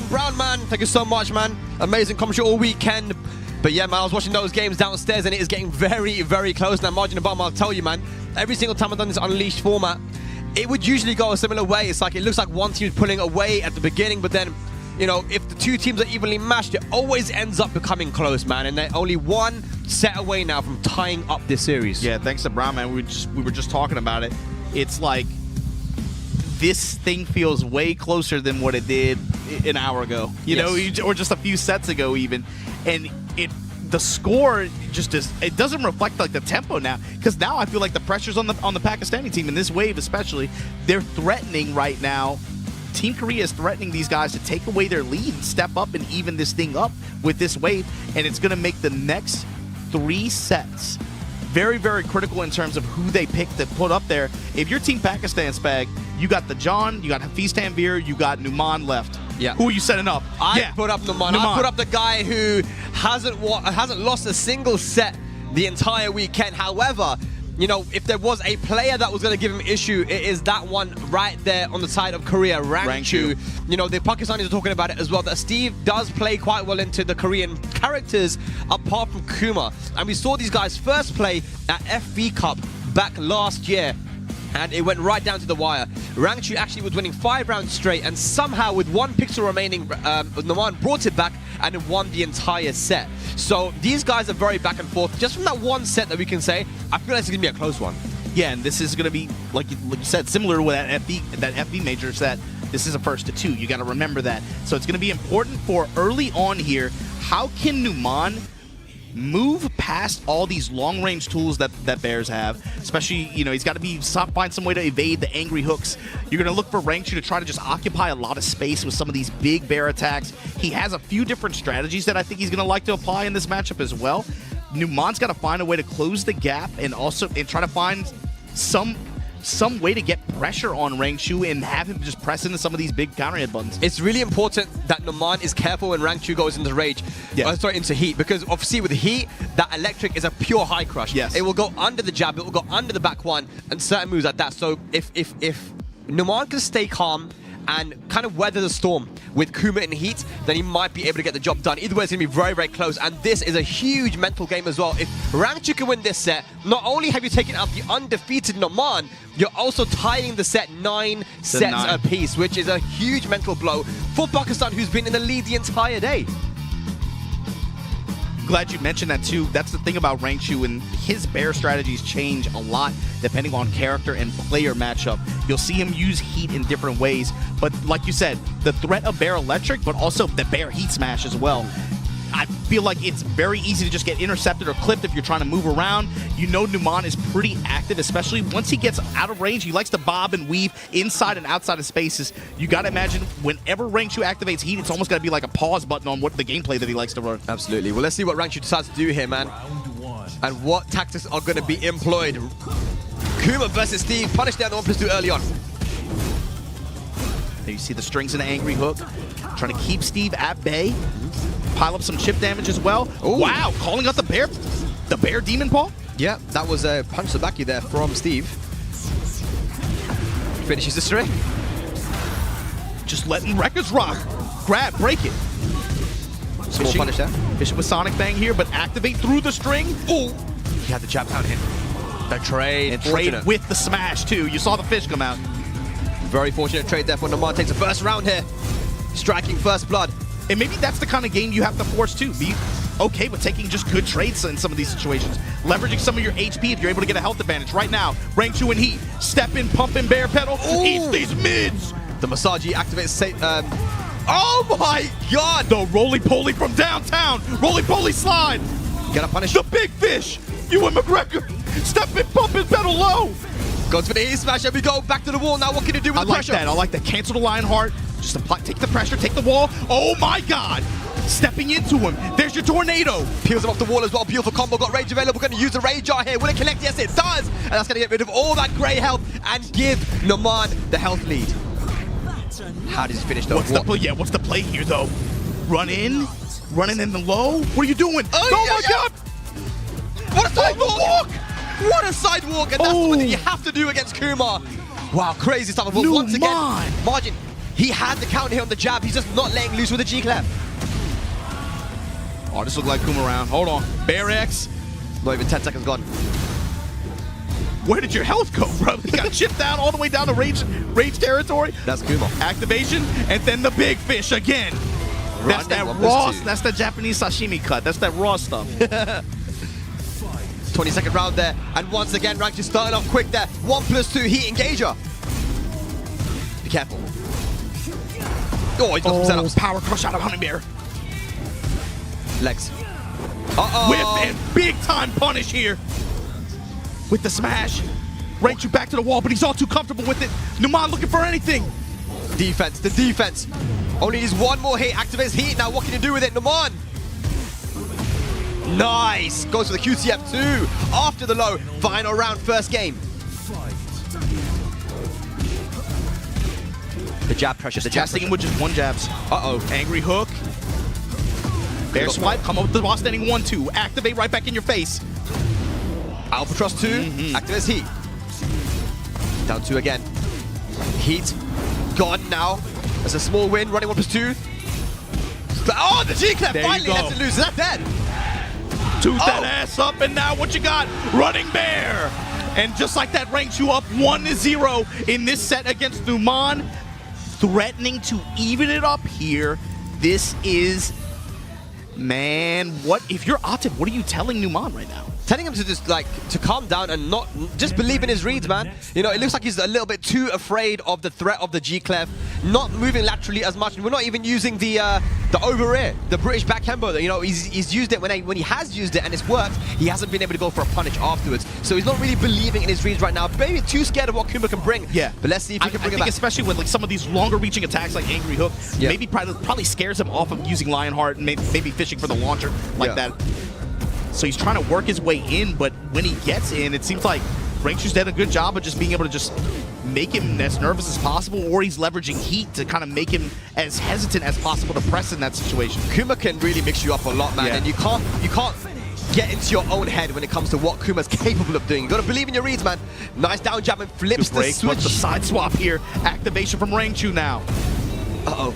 Brown, man, thank you so much, man. Amazing commentary all weekend. But yeah, man, I was watching those games downstairs and it is getting very, very close. Now, Margin and Obama, I'll tell you, man, every single time I've done this Unleashed format, it would usually go a similar way. It's like, it looks like one team is pulling away at the beginning, but then, you know, if the two teams are evenly matched, it always ends up becoming close, man. And they're only 1 set away now from tying up this series. Yeah, thanks to Brown, man. We were just talking about it. It's like this thing feels way closer than what it did an hour ago, you know, or just a few sets ago even. And the score just is, it doesn't reflect like the tempo now, because now I feel like the pressure's on the Pakistani team in this wave especially. They're threatening right now Team Korea is threatening these guys to take away their lead and step up and even this thing up with this wave, and it's going to make the next 3 sets very, very critical in terms of who they pick to put up there. If you're Team Pakistan, Spag, you got the John, you got Hafiz Tanvir, you got Numan left. Yeah. Who are you setting up? I put up Numan. I put up the guy who hasn't lost a single set the entire weekend. However, you know, if there was a player that was going to give him issue, it is that one right there on the side of Korea, Rangchu. You know, the Pakistanis are talking about it as well, that Steve does play quite well into the Korean characters, apart from Kuma. And we saw these guys first play at FV Cup back last year, and it went right down to the wire. Rangchu actually was winning 5 rounds straight, and somehow with 1 pixel remaining, Numan brought it back and won the entire set. So these guys are very back and forth. Just from that one set that we can say, I feel like it's going to be a close one. Yeah, and this is going to be, like you said, similar to that FB major set. This is a first to 2. You got to remember that. So it's going to be important for early on here. How can Numan move past all these long-range tools that Bears have? Especially, you know, he's got to find some way to evade the angry hooks. You're going to look for Rangchu to try to just occupy a lot of space with some of these big Bear attacks. He has a few different strategies that I think he's going to like to apply in this matchup as well. Numan's got to find a way to close the gap and try to find some way to get pressure on Rangchu and have him just press into some of these big counter hit buttons. It's really important that Numan is careful when Rangchu goes into rage, into heat, because obviously with heat, that electric is a pure high crush. Yes. It will go under the jab, it will go under the back one, and certain moves like that. So if Numan can stay calm and kind of weather the storm with Kuma in heat, then he might be able to get the job done. Either way, it's going to be very, very close, and this is a huge mental game as well. If Rangchu can win this set, not only have you taken out the undefeated Numan, you're also tying the set 9 sets apiece, which is a huge mental blow for Pakistan, who's been in the lead the entire day. Glad you mentioned that too. That's the thing about Rangchu, and his Bear strategies change a lot depending on character and player matchup. You'll see him use heat in different ways, but like you said, the threat of Bear Electric, but also the Bear Heat Smash as well. I feel like it's very easy to just get intercepted or clipped if you're trying to move around. You know Numan is pretty active, especially once he gets out of range. He likes to bob and weave inside and outside of spaces. You got to imagine whenever Rangchu activates heat, it's almost got to be like a pause button on what the gameplay that he likes to run. Absolutely. Well, let's see what Rangchu decides to do here, man. And what tactics are going to be employed. Kuma versus Steve. Punish down the 1+2 early on. There you see the strings and the angry hook. Trying to keep Steve at bay. Pile up some chip damage as well. Ooh. Wow, calling out the bear demon paw. Yeah, that was a punch to the backy there from Steve. Finishes the string. Just letting records rock. Grab, break it. Small punish there. Fishing with Sonic Bang here, but activate through the string. Ooh. He had the jab down hit. The trade. And trade with the smash too. You saw the fish come out. Very fortunate trade there for Numan. Takes the first round here. Striking first blood. And maybe that's the kind of game you have to force too. Be okay with taking just good trades in some of these situations. Leveraging some of your HP if you're able to get a health advantage. Right now, Rangchu in heat. Step in, pump in, bear pedal. Eats these mids. The Masaji activates. Oh my god! The roly-poly from downtown. Roly-poly slide. Gotta punish the big fish. Ewan McGregor. Step in, pump in, pedal low. Goes for the heat smash. And we go back to the wall. Now what can you do with the pressure? I like that. Cancel the Lionheart. Just apply, take the pressure, take the wall. Oh my god! Stepping into him. There's your tornado. Peels him off the wall as well. Beautiful combo. Got rage available. Going to use the rage jar here. Will it connect? Yes, it does. And that's going to get rid of all that grey health and give Numan the health lead. How does he finish though? What's the play here though? Running in the low. What are you doing? Oh my god! What a sidewalk! What a sidewalk! And that's what you have to do against Kumar. Wow, crazy stuff. But once again, Margin, he had the counter here on the jab. He's just not letting loose with the G-clap. Oh, this looks like Kuma round. Hold on. Bear X. Not even 10 seconds gone. Where did your health go, bro? He got chipped down all the way down to rage territory. That's Kuma. Activation, and then the big fish again. That's that raw. That's the Japanese sashimi cut. That's that raw stuff. 20-second round there, and once again, Rangchu starting off quick there. 1+2 heat engager. Be careful. Oh, he's got some setups. Power crush out of Honey Bear. Legs. Whip and big time punish here. With the smash. Rangchu back to the wall, but he's all too comfortable with it. Numan looking for anything. Defense, the defense. Only needs one more hit, activates heat. Now what can you do with it, Numan? Nice, goes for the QCF2 after the low. Final round, first game. The jab pressure, the jab Testing pressure. him with just one jabs. Uh-oh. Angry hook. Bear swipe, come up with the boss standing 1-2. Activate right back in your face. Albatross 2, activates heat. Down 2 again. Heat, gone now. That's a small win, running 1+2. Oh, the G-Clef There you finally go. lets it loose. Is that dead? Tooth that Oh. ass up, and now what you got? Running Bear! And just like that, Rangchu up 1-0 in this set against Numan. Threatening to even it up here. This is... Man, what if you're Atif, what are you telling Numan right now? Telling him to just to calm down and not just believe in his reads, man. You know, it looks like he's a little bit too afraid of the threat of the G-Clef, not moving laterally as much. We're not even using the over air, the British back hambo. You know, he's used it when he has used it and it's worked. He hasn't been able to go for a punish afterwards. So he's not really believing in his reads right now. Maybe too scared of what Kuma can bring. Yeah, but let's see if he can bring I it think back. especially with like some of these longer reaching attacks like Angry Hook, Yeah. maybe probably scares him off of using Lionheart and maybe fishing for the launcher like Yeah. that. So he's trying to work his way in, but when he gets in, it seems like Rangchu's did a good job of just being able to just make him as nervous as possible, or he's leveraging heat to kind of make him as hesitant as possible to press in that situation. Kuma can really mix you up a lot, man, Yeah. and you can't get into your own head when it comes to what Kuma's capable of doing. You gotta believe in your reads, man. Nice down jab and flips Good the break, but switch. the side swap here. Activation from Rangchu now. Uh-oh.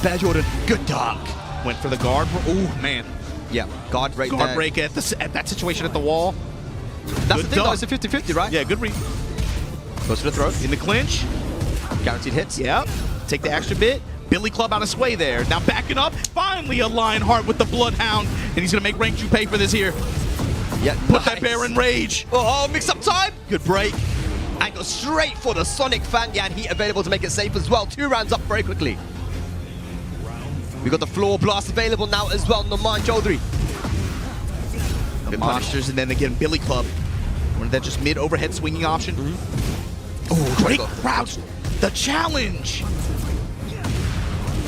Bear Jordan, good dark. Went for the guard. Oh, man. Yeah, guard break Guard there. break at that situation at the wall. That's Good the thing, though. dunk. It's a 50-50, right? Yeah, good read. Goes for the throw. In the clinch. Guaranteed hits. Yep. Take the extra bit. Billy Club out of sway there. Now backing up. Finally a Lionheart with the Bloodhound. And he's going to make Rangchu pay for this here. Yeah, Put that bear in rage. Oh, mix up time. Good break. And go straight for the Sonic Fang. Yeah, and heat available to make it safe as well. 2 rounds up very quickly. We got the floor blast available now as well. Numan Chaudhary. The monsters, and then again, Billy Club. Or that just mid overhead swinging option. Oh, great crouch. The challenge.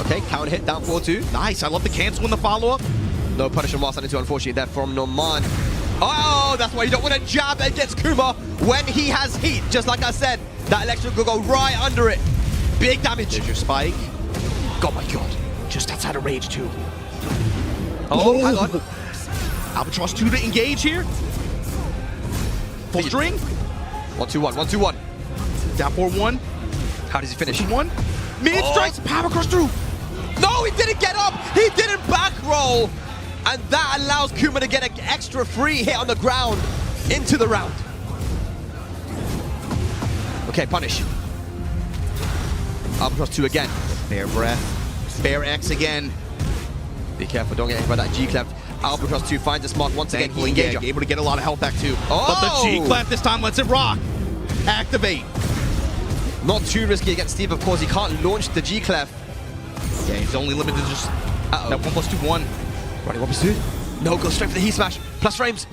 Okay, counter hit down 4-2. Nice. I love the cancel in the follow-up. No punish from Arslan into, unfortunately, there from Numan. Oh, that's why you don't want to jab against Kuma when he has heat. Just like I said, that electric will go right under it. Big damage. There's your spike. Oh my god. Just outside of rage, too. Oh, hang on. Albatross 2 to engage here. Full string. 1-2-1, 1-2-1. Down 4-1. How does he finish? 2-1. Mid strikes. Power crush through. No, he didn't get up. He didn't back roll. And that allows Kuma to get an extra free hit on the ground into the round. Okay, punish. Albatross 2 again. Bear breath. Bear X again. Be careful, don't get hit by that G-Clef. Albatross 2 finds this mark once again. He Thankfully, engager. able to get a lot of health back too. Oh! But the G-Clef this time lets it rock. Activate. Not too risky against Steve, of course. He can't launch the G-Clef. Yeah, he's only limited to just Uh-oh. that 1+2-1. Running 1+2. No, goes straight for the heat smash. Plus frames.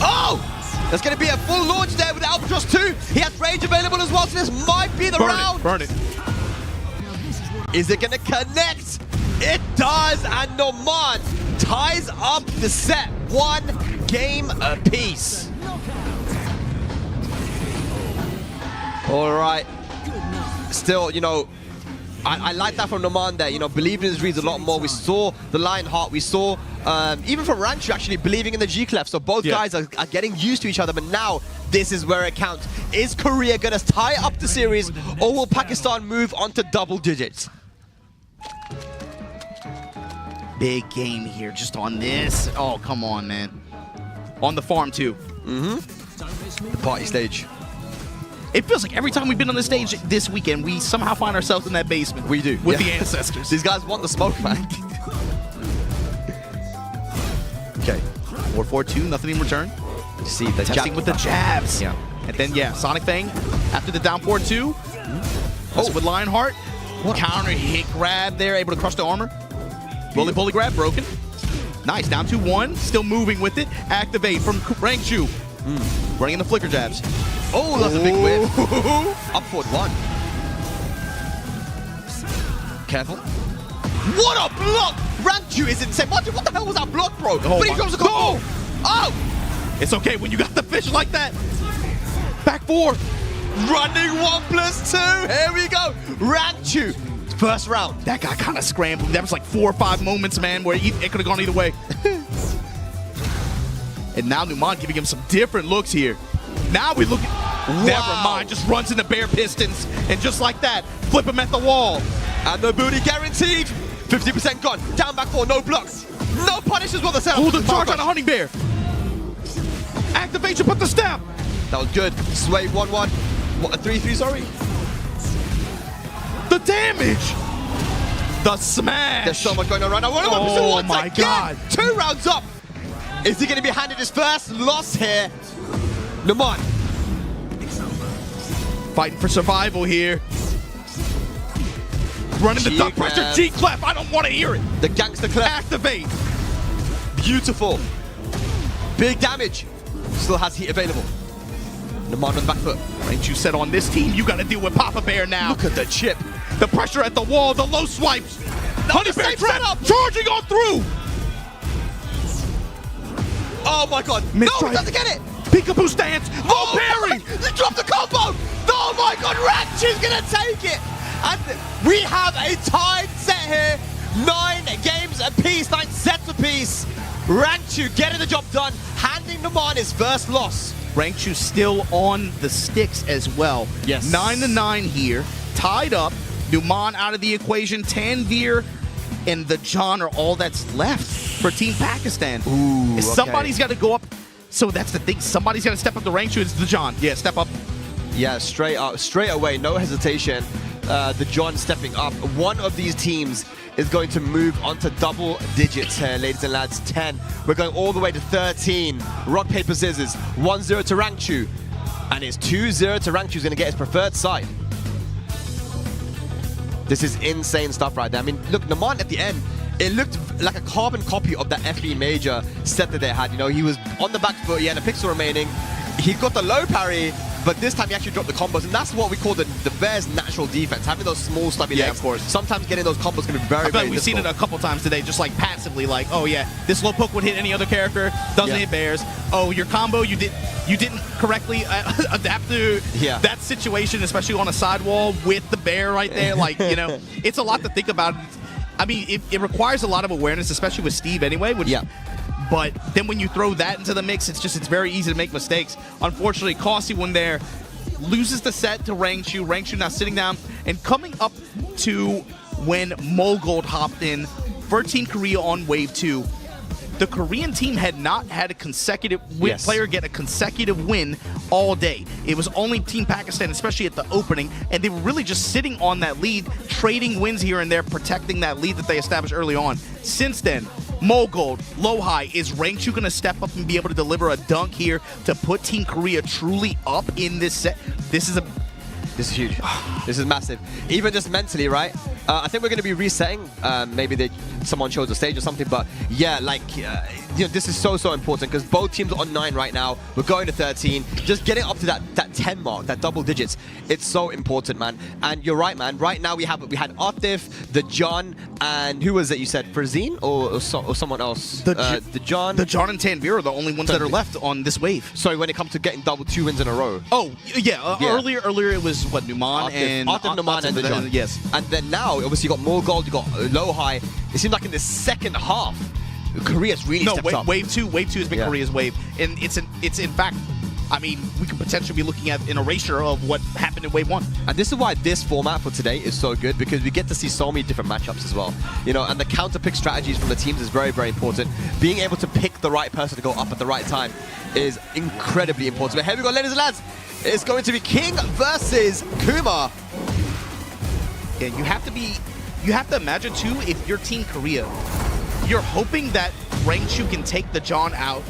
Oh! There's going to be a full launch there with Albatross 2. He has range available as well, so this might be the round. Burn it. Is it going to connect? It does, and Numan ties up the set. 1 game apiece. All right. Still, you know, I like that from Numan there, you know, believing in his reads a lot more. We saw the Lionheart, we saw, even from Rangchu actually believing in the G-Clef. So both guys are getting used to each other, but now this is where it counts. Is Korea going to tie up the series, or will Pakistan move on to double digits? Big game here just on this. Oh, come on, man. On the farm, too. The party stage. It feels like every time we've been on the stage this weekend, we somehow find ourselves in that basement. We do. With yeah. the ancestors. These guys want the smoke, man. Okay. 4-4-2, nothing in return. See the Testing jab. with the jabs. Yeah. And then, yeah, Sonic Fang after the down 4-2. Also with Lionheart. Counter hit grab there, able to crush the armor. Roly-poly grab, broken. Nice, down 2-1. Still moving with it. Activate from Rangchu. Running in the flicker jabs. Oh, that's a big win. Up forward 1. Careful. What a block! Rangchu is insane. What the hell was that block, bro? Oh But he drops a combo. no! Oh! It's okay when you got the fish like that. Back 4. Running 1+2. Here we go. Rangchu. First round. That guy kind of scrambled. That was like 4 or 5 moments, man, where it could have gone either way. And now Numan giving him some different looks here. Now we look at... Never mind. Just runs into bare pistons. And just like that, flip him at the wall. And the booty guaranteed. 50% gone. Down back 4. No blocks. No punish as well. The setup. Oh, the charge on a honey bear. Activation, put the step. That was good. Sway 1-1. What, a 3-3, sorry? The damage. The smash. There's so much going on right now. Oh Once my again, God. 2 rounds up. Is he going to be handed his first loss here? Numan. Fighting for survival here. Running the duck G-Clef. pressure. G-Clef. I don't want to hear it. The gangster clip. Activate. Beautiful. Big damage. Still has heat available. Numan on the back foot. Rangchu said on this team, you got to deal with Papa Bear now. Look at the chip. The pressure at the wall, the low swipes. Honey the Bear same trap, setup. charging on through. Oh my god. Mid No, strike. he doesn't get it. Peekaboo stance. Oh, parry. He dropped the combo. Oh my god, Rangchu's gonna take it. And we have a tied set here. 9 games apiece, 9 sets apiece. Rangchu getting the job done, handing Numan his first loss. Rangchu still on the sticks as well. Yes. 9-9 here, tied up. Numan out of the equation. Tanveer and the John are all that's left for Team Pakistan. Ooh, okay. Somebody's got to go up. So that's the thing. Somebody's got to step up the Rangchu. It's the John. Yeah, step up. Yeah, straight up, straight away, no hesitation. The John stepping up. One of these teams is going to move onto double digits here, ladies and lads. 10. We're going all the way to 13. Rock, paper, scissors. 1-0 to Rangchu. And it's 2-0 to Rangchu. Who's going to get his preferred side. This is insane stuff right there. I mean, look, Numan at the end, it looked like a carbon copy of that FB Major set that they had. You know, he was on the back foot, he had a pixel remaining. He got the low parry, but this time he actually dropped the combos, and that's what we call the Bears' natural defense. Having those small, stubby legs. Of course. Sometimes getting those combos can be I very, feel very like we've seen it difficult. a couple times today, just like passively, like, oh yeah, this low poke would hit any other character, doesn't Yeah. hit Bears. Oh, your combo, you didn't correctly adapt to Yeah. that situation, especially on a sidewall with the bear right there. Like, you know, it's a lot to think about. I mean, it requires a lot of awareness, especially with Steve anyway. Which, Yeah. But then when you throw that into the mix, it's very easy to make mistakes. Unfortunately, Costly one there loses the set to Rangchu. Rangchu now sitting down and coming up to when Mulgold hopped in for Team Korea on Wave 2. The Korean team had not had a consecutive Yes. player get a consecutive win all day. It was only Team Pakistan, especially at the opening, and they were really just sitting on that lead, trading wins here and there, protecting that lead that they established early on. Since then, Mulgold, LowHigh, is Rangchu going to step up and be able to deliver a dunk here to put Team Korea truly up in this set? This is huge. This is massive. Even just mentally, right? I think we're going to be resetting. Maybe someone shows the stage or something. But yeah, like, you know, this is so important because both teams are on 9 right now. We're going to 13. Just getting up to that 10 mark, that double digits. It's so important, man. And you're right, man. Right now we had Atif, the John, and who was it you said? Farzeen or someone else? The John. the John and Tanveer are the only ones that are left on this wave. Sorry, when it comes to getting 2 wins in a row. Oh, yeah. Yeah. Earlier it was, what, Numan and... Atif, Numan, and the John. Yes. And then now, obviously, you got Mulgold, you got LowHigh. It seems like in the second half, Korea's really stepped up. Wave 2 has been Yeah. Korea's wave. And it's in fact, I mean, we could potentially be looking at an erasure of what happened in Wave 1. And this is why this format for today is so good, because we get to see so many different matchups as well. You know, and the counter pick strategies from the teams is very, very important. Being able to pick the right person to go up at the right time is incredibly important. But here we go, ladies and lads. It's going to be King versus Kuma. Yeah, you have to imagine too, if you're Team Korea, you're hoping that Rangchu can take the John out,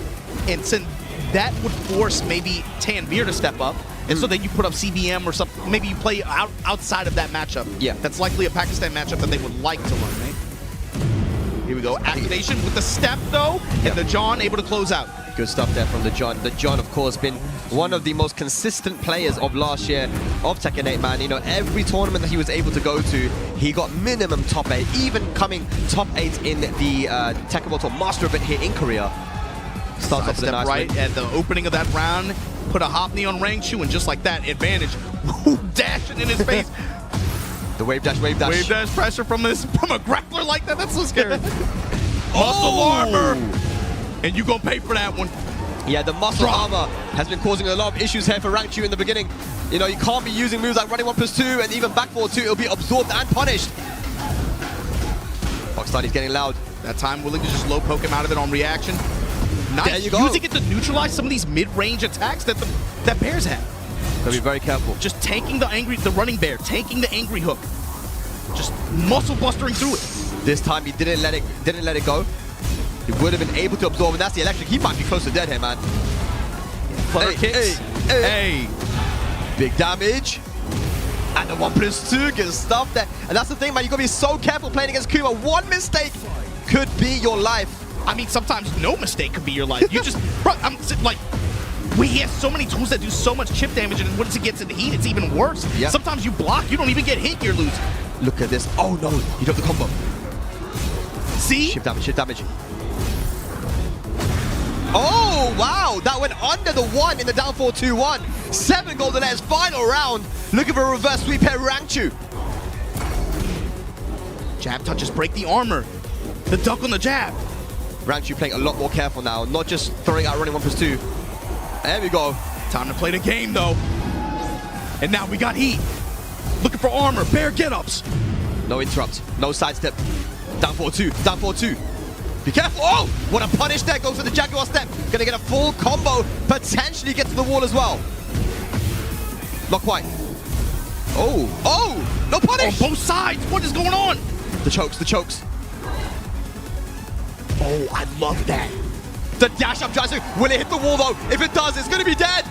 and since that would force maybe Tanveer to step up, and so then you put up CBM or something. Maybe you play outside of that matchup. Yeah. That's likely a Pakistan matchup that they would like to run, right? Here we go. Activation with the step, though, and the John able to close out. Good stuff there from the John. The John, of course, been one of the most consistent players of last year of Tekken 8, man. You know, every tournament that he was able to go to, he got minimum top 8, even coming top 8 in the Tekken World Tour Master event here in Korea. Starts off with a nice right win. at the opening of that round, put a hop knee on Rangchu, and just like that, advantage, dashing in his face. The wave dash, wave dash. Wave dash pressure from a grappler like that, that's so scary. Muscle armor! And you gonna pay for that one. Yeah, the muscle armor has been causing a lot of issues here for Rangchu in the beginning. You know, you can't be using moves like running 1+2 and even back forward 2. It'll be absorbed and punished. Pakistani's getting loud. That time willing to just low poke him out of it on reaction. Nice. There you go. Using it to neutralize some of these mid-range attacks that that bears have. Gotta be very careful. Just tanking the running bear, tanking the angry hook. Just muscle bustering through it. This time he didn't let it go. He would have been able to absorb, and that's the electric. He might be close to dead here, man. Flutter kicks. Hey. Big damage. And the 1+2 gets stuff there. And that's the thing, man. You gotta be so careful playing against Kuma. One mistake could be your life. I mean, sometimes no mistake could be your life. You just, bro, he has so many tools that do so much chip damage, and once it gets in the heat, it's even worse. Yep. Sometimes you block, you don't even get hit, you're losing. Look at this. Oh no, he dropped the combo. See? Ship damage, ship damage. Oh, wow. That went under the 1 in the down 4-2-1. 7 golden letters, final round. Looking for a reverse sweep here, Rangchu. Jab touches break the armor. The duck on the jab. Rangchu playing a lot more careful now, not just throwing out running 1+2. There we go. Time to play the game, though. And now we got heat. Looking for armor, bear get-ups. No interrupt, no sidestep. Down 4-2, down 4-2. Be careful. Oh, what a punish there. Goes for the Jaguar step. Gonna get a full combo. Potentially get to the wall as well. Not quite. Oh, no punish. On both sides. What is going on? The chokes, the chokes. Oh, I love that. The dash up tries to, will it hit the wall though? If it does, it's gonna be dead.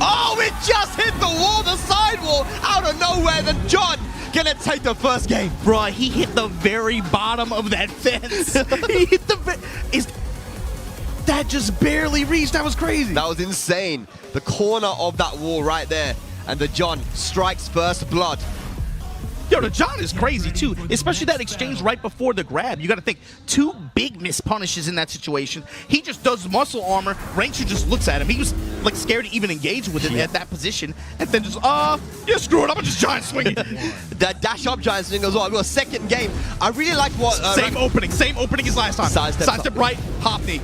Oh, it just hit the wall, the side wall, out of nowhere. Then John gonna take the first game. Bruh, he hit the very bottom of that fence. He hit the that just barely reached. That was crazy. That was insane. The corner of that wall right there. And the John strikes first blood. Yo, the John is crazy too, especially that exchange right before the grab. You got to think, 2 big miss punishes in that situation. He just does muscle armor. Rangchu just looks at him. He was like scared to even engage with it at that position, and then just yeah, screw it. I'm gonna just giant swing it. That dash up giant swing as well. Well, second game. I really like what same opening as last time. Sidestep right, hop knee.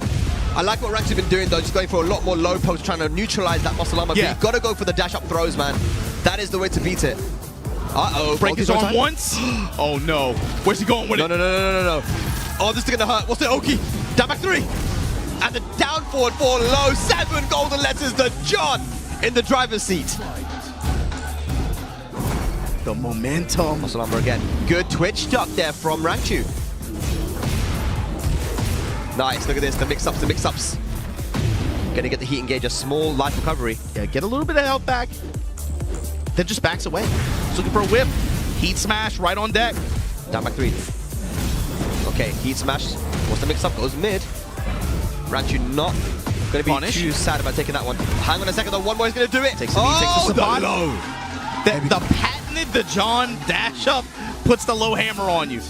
I like what Rangchu's been doing though, just going for a lot more low post, trying to neutralize that muscle armor. Yeah. But you've got to go for the dash up throws, man. That is the way to beat it. Uh-oh. Break his arm once. Oh no. Where's he going with it? No. Oh, this is gonna hurt. What's the Oki? Down back 3. And the down forward 4 low. 7 golden letters. The John in the driver's seat. The momentum. Muscle armor again. Good twitch duck there from Rangchu. Nice. Look at this. The mix-ups, the mix-ups. Gonna get the heat engage. A small life recovery. Yeah, get a little bit of health back. Then just backs away. He's looking for a whip. Heat smash right on deck. Down back 3. Okay, heat smash. What's the mix-up? Goes mid. Rangchu not going to be Punish. too sad about taking that one. Hang on a second, though. One more is going to do it. Takes the knee, takes the spot. low. The patented the John dash up puts the low hammer on you.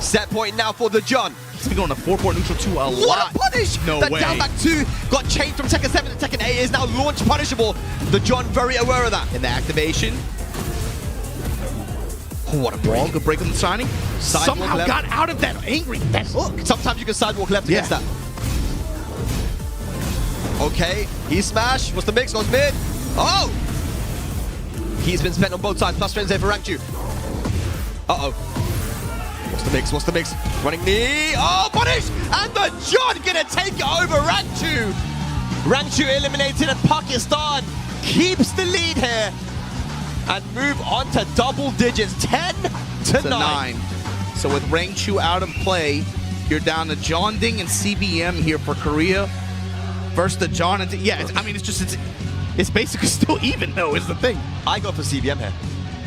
Set point now for the John. He's been going to 4-4 neutral 2 a lot. What a punish! No that way. down back 2 got changed from Tekken 7 to Tekken 8. Is now launch punishable. The John very aware of that. In the activation. Oh, what a Wall, break. good break on the signing. Sidewalk Somehow left. got out of that that hook. Sometimes you can sidewalk left against that. Okay, he smash. What's the mix? Goes mid. Oh! He's been spent on both sides. Plus strength there for Rangchu. Uh-oh. What's the mix? What's the mix? Running knee. Oh, punish! And the John gonna take it over Rangchu. Rangchu eliminated and Pakistan keeps the lead here and move on to double digits. 10 to 9. So with Rangchu out of play, you're down to JeonDDing and CBM here for Korea. Versus the John and it's basically still even though is the thing. I go for CBM here.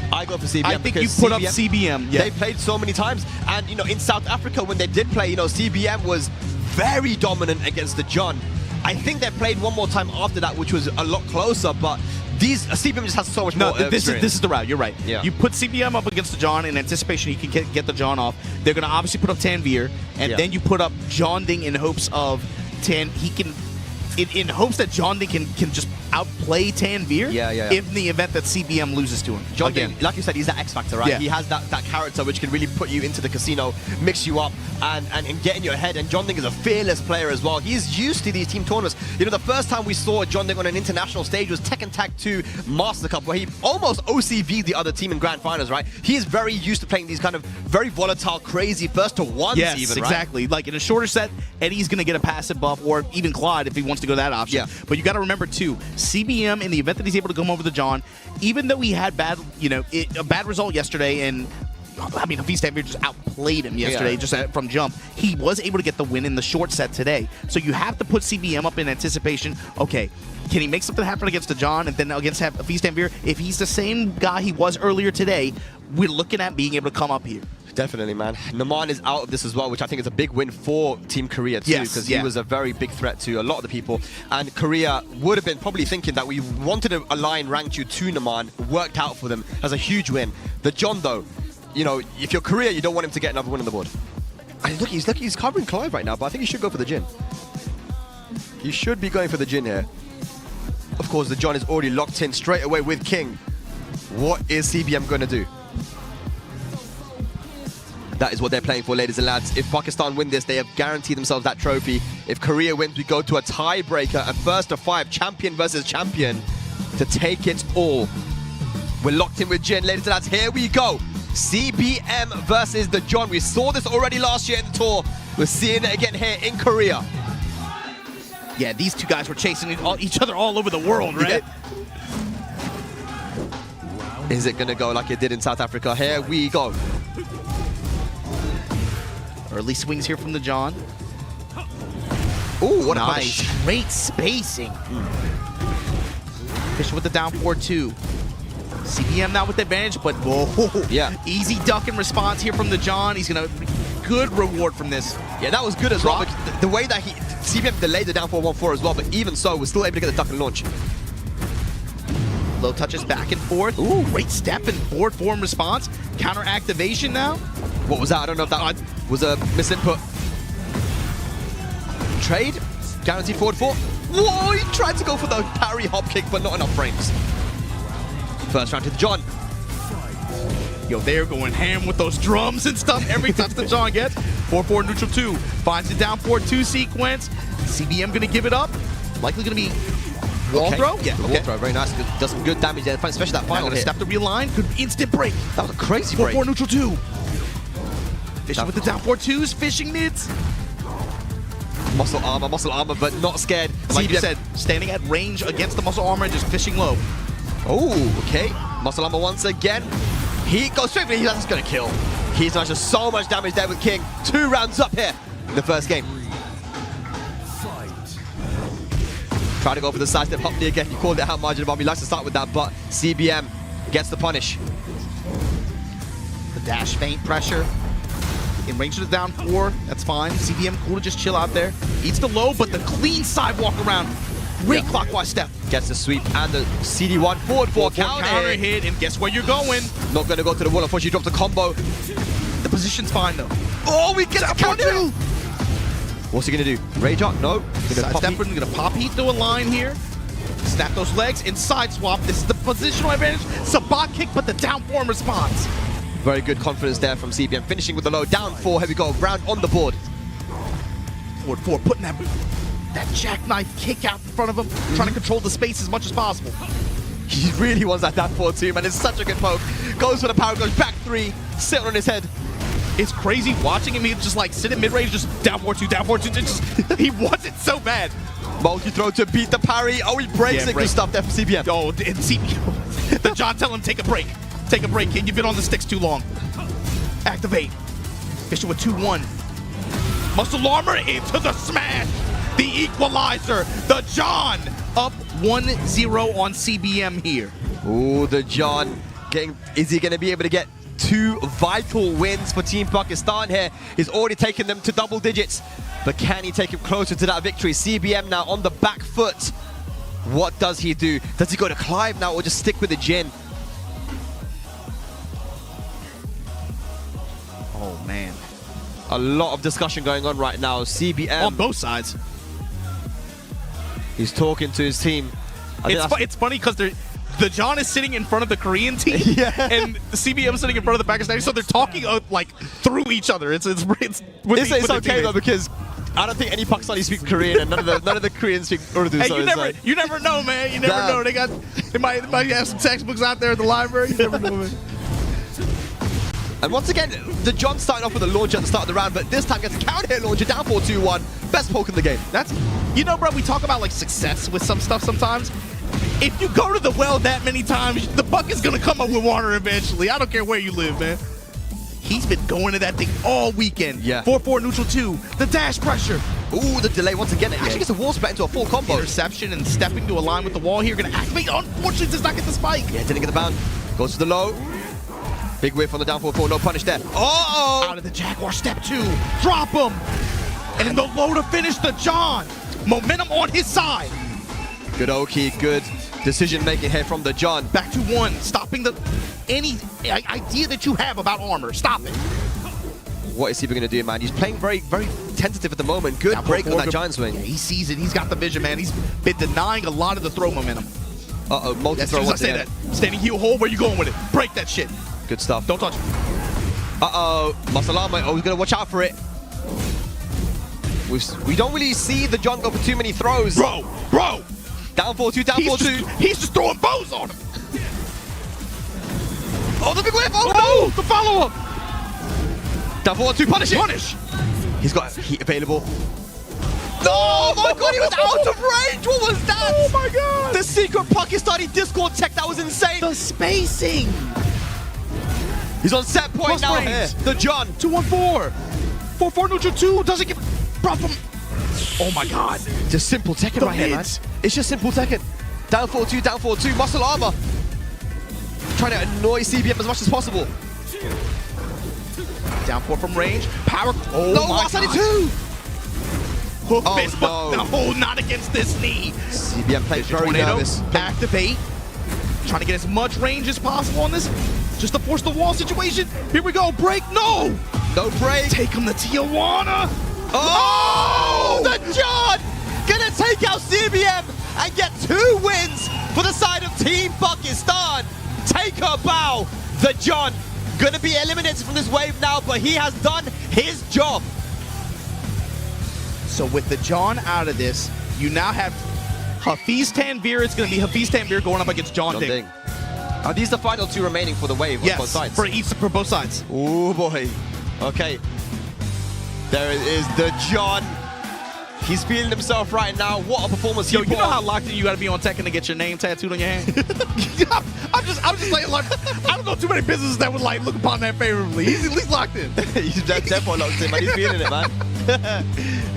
I go for CBM. I think you because put up CBM. Yeah. They played so many times, and you know, in South Africa when they did play, you know, CBM was very dominant against the John. I think they played one more time after that, which was a lot closer, but CBM just has so much more this is the route. You're right. Yeah. You put CBM up against the John in anticipation he can get the John off. They're going to obviously put up Tanvir, and then you put up JeonDDing in hopes of in hopes that JeonDDing can just outplay Tanvir. In the event that CBM loses to him. JeonDDing, like you said, he's that X factor, right? Yeah. He has that character which can really put you into the casino, mix you up, and get in your head. And JeonDDing is a fearless player as well. He's used to these team tournaments. You know, the first time we saw JeonDDing on an international stage was Tekken Tag 2 Master Cup, where he almost OCV'd the other team in grand finals, right? He is very used to playing these kind of very volatile, crazy first to ones, yes, even, right? exactly. Like in a shorter set, Eddie's going to get a passive buff, or even Clyde if he wants to go that option. Yeah. But you got to remember too, CBM in the event that he's able to come over the John, even though he had a bad result yesterday, and I mean Hafiz Tanvir just outplayed him yesterday just from jump, he was able to get the win in the short set today. So you have to put CBM up in anticipation. Okay, can he make something happen against the John, and then against Hafiz Tanvir? If he's the same guy he was earlier today, we're looking at being able to come up here. Definitely, man. Numan is out of this as well, which I think is a big win for Team Korea too, because he was a very big threat to a lot of the people. And Korea would have been probably thinking that we wanted to align Rangchu to Numan, worked out for them as a huge win. The John, though, you know, if you're Korea, you don't want him to get another win on the board. And look, he's covering Clive right now, but I think he should go for the Jin. He should be going for the Jin here. Of course, the John is already locked in straight away with King. What is CBM going to do? That is what they're playing for, ladies and lads. If Pakistan win this, they have guaranteed themselves that trophy. If Korea wins, we go to a tiebreaker, a first of 5, champion versus champion, to take it all. We're locked in with Jin, ladies and lads. Here we go. CBM versus the John. We saw this already last year in the tour. We're seeing it again here in Korea. Yeah, these two guys were chasing each other all over the world, right? Yeah. Is it going to go like it did in South Africa? Here we go. Early swings here from the John. Ooh, what a nice. punish. Great spacing. Fisher with the down 4-2. CBM now with the advantage, but easy duck in response here from the John. He's going to good reward from this. Yeah, that was good as well. The way that CBM delayed the down 4-1-4 as well, but even so, was still able to get the duck and launch. Low touches back and forth. Ooh, great step and forward form response. Counter activation now. What was that? I don't know if that was a misinput. Trade. Guaranteed forward 4. Whoa, he tried to go for the parry hop kick, but not enough frames. First round to the John. Yo, they're going ham with those drums and stuff every touch that John gets. 4-4 neutral 2. Finds the down 4-2 sequence. CBM going to give it up. Likely going to be wall throw. Yeah, wall throw. Very nice. Does some good damage there, especially that final hit. Step to realign. Good instant break. That was a crazy break. 4-4 neutral 2. Fishing with the down 4-2s. Fishing mids. Muscle armor, but not scared. Like you said, standing at range against the muscle armor and just fishing low. Oh, okay. Muscle armor once again. He goes straight for it. That's going to kill. He's done just so much damage there with King. 2 rounds up here in the first game. Try to go for the side step Hopley again. You called it out margin above. He likes to start with that, but CBM gets the punish. The dash feint pressure. In range of the down 4, that's fine. CBM cool to just chill out there. Eats the low, but the clean sidewalk around. Great clockwise step. Gets the sweep and the CD1 forward 4 counter hit, and guess where you're going? Not going to go to the wall. Unfortunately, drops the combo. The position's fine though. Oh, we get the counter. What's he going to do? Rage up? No. Sidestep, going to pop heat through a line here. Snap those legs and side swap. This is the positional advantage. Sabat kick, but the down 4 in response. Very good confidence there from CBM. Finishing with the low. Down 4. Here we go. Round on the board. Forward 4. Putting that jackknife kick out in front of him. Trying to control the space as much as possible. He really wants that down 4 too, man. It's such a good poke. Goes for the power. Goes back 3. Sitting on his head. It's crazy watching him. He just like sit in mid-range, just down 4-2, down 4-2. He wants it so bad. Multi-throw to beat the parry. Oh, he breaks it. Good stuff there from CBM. Oh, and CBM. The John tell him, take a break. Take a break, kid. You've been on the sticks too long. Activate. Fisher with 2-1. Muscle armor into the smash. The equalizer. The John up 1-0 on CBM here. Ooh, the John getting. Is he going to be able to get 2 vital wins for Team Pakistan here? He's already taken them to double digits. but can he take him closer to that victory? CBM now on the back foot. What does he do? Does he go to Clive now or just stick with the Jin? Oh, man. A lot of discussion going on right now. CBM. On both sides. He's talking to his team. It's funny because the John is sitting in front of the Korean team, Yeah. and the CBM is sitting in front of the Pakistani, so they're talking like through each other. It's okay though, because I don't think any Pakistani speak Korean, and none of the Koreans speak Urdu. Hey, so you never know, man. You never know. They might have some textbooks out there at the library. You never know, man. And once again, the John started off with a launcher at the start of the round, but this time gets a counter hit launcher, down 4-2-1. Best poke in the game. That's, bro, we talk about like success with some stuff sometimes. If you go to the well that many times, the bucket's gonna come up with water eventually. I don't care where you live, man. He's been going to that thing all weekend. Yeah. 4-4 neutral 2. The dash pressure. Ooh, the delay once again. It actually gets a wall split into a full combo. Interception and stepping to align with the wall here. Gonna activate. Unfortunately, does not get the spike. Yeah, didn't get the bound. Goes to the low. Big whiff on the down 4-4. No punish there. Oh! Out of the Jaguar, step 2. Drop him. And in the low to finish the John. Momentum on his side. Good Oki, good decision making here from the John. Back to 1. Stopping any idea that you have about armor. Stop it. What is he going to do, man? He's playing very, very tentative at the moment. Good break on that giant swing. Yeah, he sees it. He's got the vision, man. He's been denying a lot of the throw momentum. Uh-oh, multi-throw As once soon as I say that, standing heel hold, where you going with it? Break that shit. Good stuff. Don't touch it. Uh-oh, Masalama. Oh, he's going to watch out for it. We don't really see the John go for too many throws. Bro. Down 4-2, down 4-2. He's just throwing bows on him. Oh, the big whip. Oh, Oh, the follow-up. Down 4-2, punish it. Punish. He's got heat available. Oh my god, he was out of range. What was that? Oh my god. The secret Pakistani Discord tech, that was insane. The spacing. He's on set point Plus now range. here. The John. 2-1-4. 4-4 neutral 2. Doesn't get brought from. Oh my god. Just simple Tekken right here, man. mids. It's just simple Tekken. Down 4-2, down 4-2. Muscle armor. Trying to annoy CBM as much as possible. Down 4 from range. Power. Oh No, my Masani god. 2. Hook Oh, fist, but no. no, not against this knee. CBM plays very Tornado. nervous. Activate. Trying to get as much range as possible on this. Just to force the wall situation. Here we go. Break. No. No break. Take him to Tijuana. Oh, the John gonna take out CBM and get 2 wins for the side of Team Pakistan. Take a bow. The John gonna be eliminated from this wave now, but he has done his job. So with the John out of this, you now have Hafiz Tanvir. It's going to be Hafiz Tanvir going up against JeonDDing. Are these the final 2 remaining for the wave on both sides? for both sides. Oh boy. Okay. There is the John. He's feeling himself right now. What a performance! Yo, you know how locked in you got to be on Tekken to get your name tattooed on your hand? I'm just like, I don't know too many businesses that would like look upon that favorably. He's at least locked in. He's definitely locked in, man. He's feeling it, man.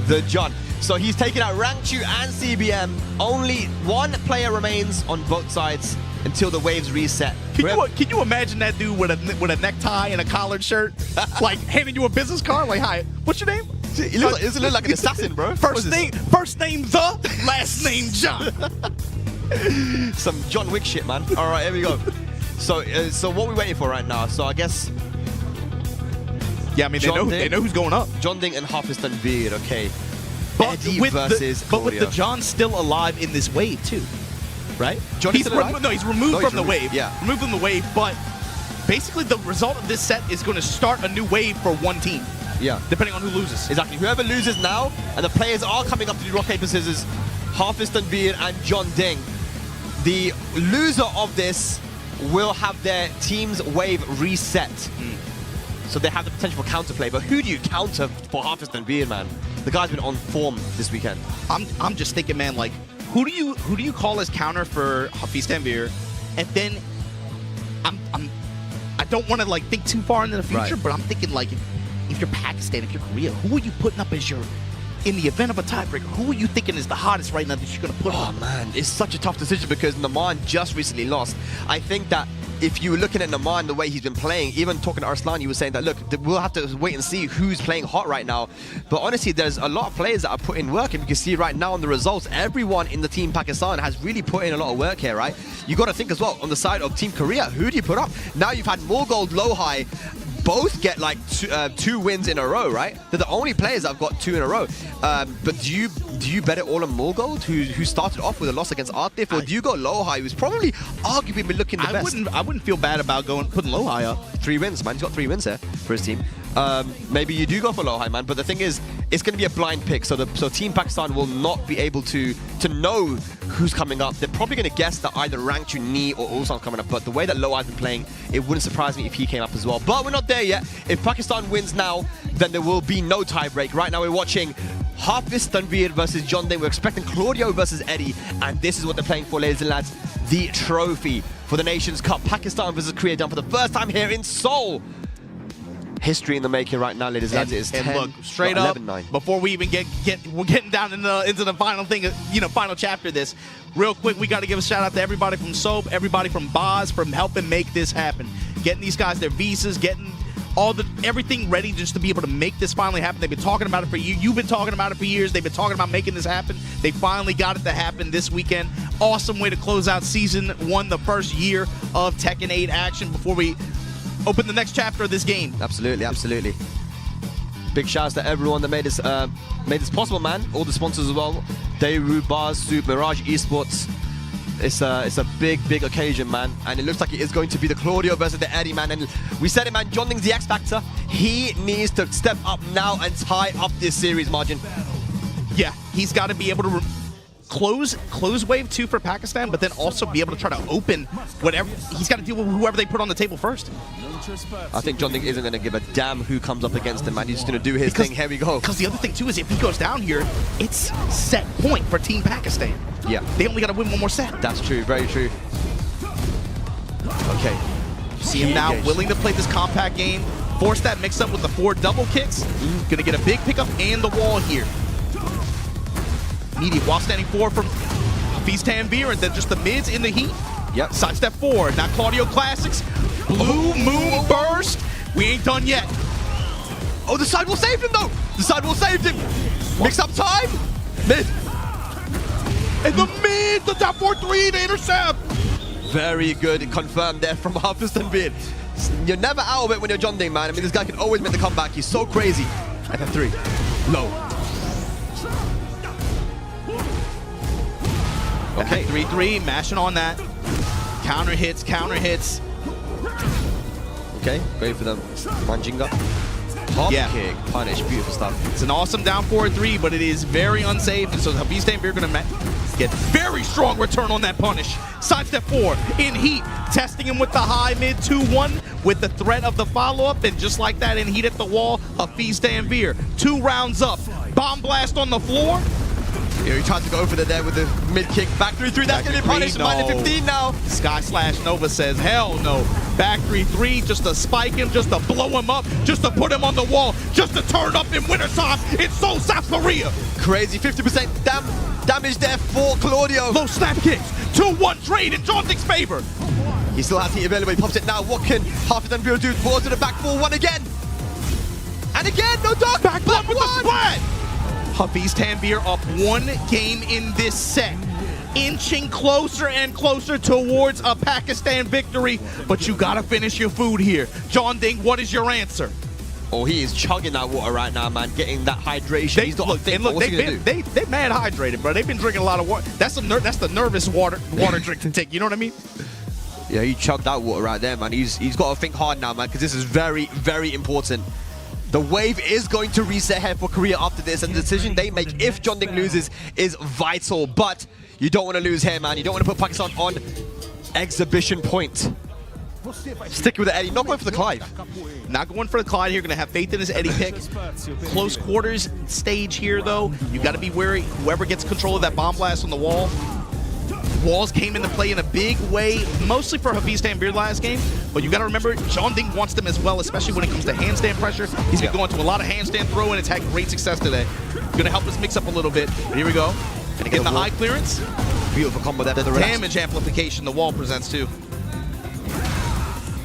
The John. So he's taking out Rangchu and CBM. Only 1 player remains on both sides until the waves reset. Can you imagine that dude with a necktie and a collared shirt, like handing you a business card? Like, hi, what's your name? He looks like an assassin, bro. First name the, last name John. Some John Wick shit, man. All right, here we go. So what are we waiting for right now? So I guess. Yeah, I mean they know who's going up. JeonDDing and Hafiz Tanvir, okay. But Eddie with versus the John still alive in this wave too, right? Johnny's still alive? No, he's removed from the wave. Yeah, removed from the wave. But basically, the result of this set is going to start a new wave for one team. Yeah, depending on who loses. Exactly. Whoever loses now, and the players are coming up to do rock paper scissors. Hafiz Tanvir and JeonDDing. The loser of this will have their team's wave reset. So they have the potential for counterplay. But who do you counter for Hafiz Tanvir, man? The guy's been on form this weekend. I'm just thinking, man, like who do you call as counter for Hafiz Tanvir? And then I don't want to like think too far into the future, but I'm thinking like if you're Pakistan, if you're Korea, who are you putting up as your, in the event of a tiebreaker, who are you thinking is the hottest right now that you're going to put up? Oh man, it's such a tough decision because Numan just recently lost. I think that if you were looking at Numan, the way he's been playing, even talking to Arslan, you were saying that, look, we'll have to wait and see who's playing hot right now. But honestly, there's a lot of players that are putting work, and you can see right now on the results, everyone in the Team Pakistan has really put in a lot of work here, right? You got to think as well, on the side of Team Korea, who do you put up? Now you've had Mulgold, LowHigh, both get like two wins in a row, right? They're the only players that have got 2 in a row. But do you bet it all on Mulgold, who started off with a loss against Atif, or do you go LowHigh, who's probably arguably been looking the best? I wouldn't feel bad about putting LowHigh up. 3 wins, man. He's got 3 wins here for his team. Maybe you do go for LowHigh, man. But the thing is, it's going to be a blind pick. So Team Pakistan will not be able to know who's coming up. They're probably going to guess that either Rangchu, Ni, or Ulsan's coming up. But the way that LowHigh's been playing, it wouldn't surprise me if he came up as well. But we're not there yet. If Pakistan wins now, then there will be no tiebreak. Right now we're watching Hafiz versus JeonDDing. We're expecting Claudio versus Eddie. And this is what they're playing for, ladies and lads. The trophy for the Nations Cup. Pakistan versus Korea done for the first time here in Seoul. History in the making right now, ladies and lads. It is 10, look, straight up, 11-9. before we even we're getting down into the final thing, final chapter of this. Real quick, we got to give a shout out to everybody from Soap, everybody from Boz, from helping make this happen. Getting these guys their visas, getting everything ready just to be able to make this finally happen. They've been talking about it for years. You've been talking about it for years. They've been talking about making this happen. They finally got it to happen this weekend. Awesome way to close out Season 1, the first year of Tekken 8 action before we open the next chapter of this game. Absolutely, absolutely. Big shouts to everyone that made this possible, man. All the sponsors as well. Daewoo, Bars, Soop, Mirage Esports. It's a big occasion, man. And it looks like it is going to be the Claudio versus the Eddie, man. And we said it, man. JeonDDing's the X Factor. He needs to step up now and tie up this series margin. Yeah, he's got to be able to close wave 2 for Pakistan, but then also be able to try to open whatever. He's got to deal with whoever they put on the table first. I think JeonDDing isn't going to give a damn who comes up against him, man. He's just going to do his thing. Here we go. Because the other thing, too, is if he goes down here, it's set point for Team Pakistan. Yeah. They only got to win one more set. That's true. Very true. Okay. You see him now willing to play this compact game, force that mix-up with the 4 double kicks. Going to get a big pickup and the wall here. Immediate while standing 4 from Hafiz Tanvir, and then just the mids in the heat. Yep. Sidestep 4. Now Claudio Classics. Blue Moon Burst. We ain't done yet. Oh, the sidewall saved him, though. The sidewall saved him. Mix up time. Mid. In the mid, the top 4-3 to intercept. Very good. Confirmed there from Hafiz Tanvir. You're never out of it when you're JeonDDing, man. I mean, this guy can always make the comeback. He's so crazy. FF3. Low. Okay, 3-3, mashing on that. Counter hits. Okay, great for them. Manjinga. Top kick, punish, beautiful stuff. It's an awesome down 4-3, but it is very unsafe, and so Hafiz Tanvir going to get very strong return on that punish. Sidestep 4 in heat, testing him with the high mid 2-1 with the threat of the follow-up, and just like that in heat at the wall, Hafiz Tanvir 2 rounds up. Bomb blast on the floor. Yeah, he tried to go over there with the mid kick. Back 3-3, that's going to be punished. No. Minus 15 now. Sky/Nova says, hell no. Back 3-3, just to spike him, just to blow him up, just to put him on the wall, just to turn up in wintertime in Seoul, South Korea. Crazy, 50% damage there for Claudio. Low snap kicks, 2-1 trade in JeonDDing's favor. He still has heat available, he pops it now. What can Hafiz Tanvir do? Forward to the back 4-1 again. And again, no dog. Back block with the splat. Hafiz Tanvir up 1 game in this set. Inching closer and closer towards a Pakistan victory, but you gotta finish your food here. JeonDDing, what is your answer? Oh, he is chugging that water right now, man. Getting that hydration. He's not they mad hydrated, bro. They've been drinking a lot of water. That's the nervous water drink to take. You know what I mean? Yeah, he chugged that water right there, man. He's got to think hard now, man, because this is very, very important. The wave is going to reset here for Korea after this, and the decision they make if JeonDDing loses is vital. But you don't want to lose here, man. You don't want to put Pakistan on exhibition point. Stick with the Eddie, not going for the Clive. Not going for the Clyde here, going to have faith in his Eddie pick. Close quarters stage here, though. You got to be wary. Whoever gets control of that bomb blast on the wall. Walls came into play in a big way, mostly for Hafiz Tanvir last game. But you got to remember, JeonDDing wants them as well, especially when it comes to handstand pressure. He's been going to a lot of handstand throw, and it's had great success today. Going to help us mix up a little bit. But here we go. Going to get the high clearance. Beautiful combo there. The damage amplification the wall presents, too.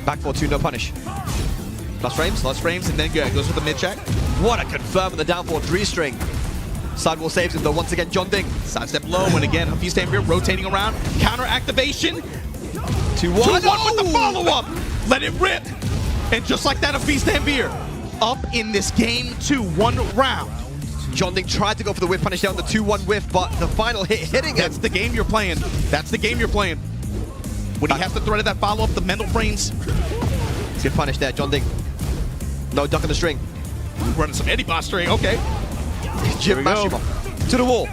Back 4-2, no punish. Plus frames. Plus frames, and then goes for the mid check. What a confirm on the down 4 3 string. Sidewall saves him though, once again, JeonDDing. Sidestep low, and again, Hafiz Tanvir rotating around. Counter activation. 2-1. 2-1 with the follow-up. Let it rip. And just like that, Hafiz Tanvir up in this game 2, 1 round. JeonDDing tried to go for the whip punish there on the 2-1 whiff, but the final hit hitting him. That's the game you're playing. That's the game you're playing. When he has to thread that follow-up, the mental frames. Good punish there, JeonDDing. No duck on the string. Running some Eddie Boss string, okay. Jim Mashima to the wall.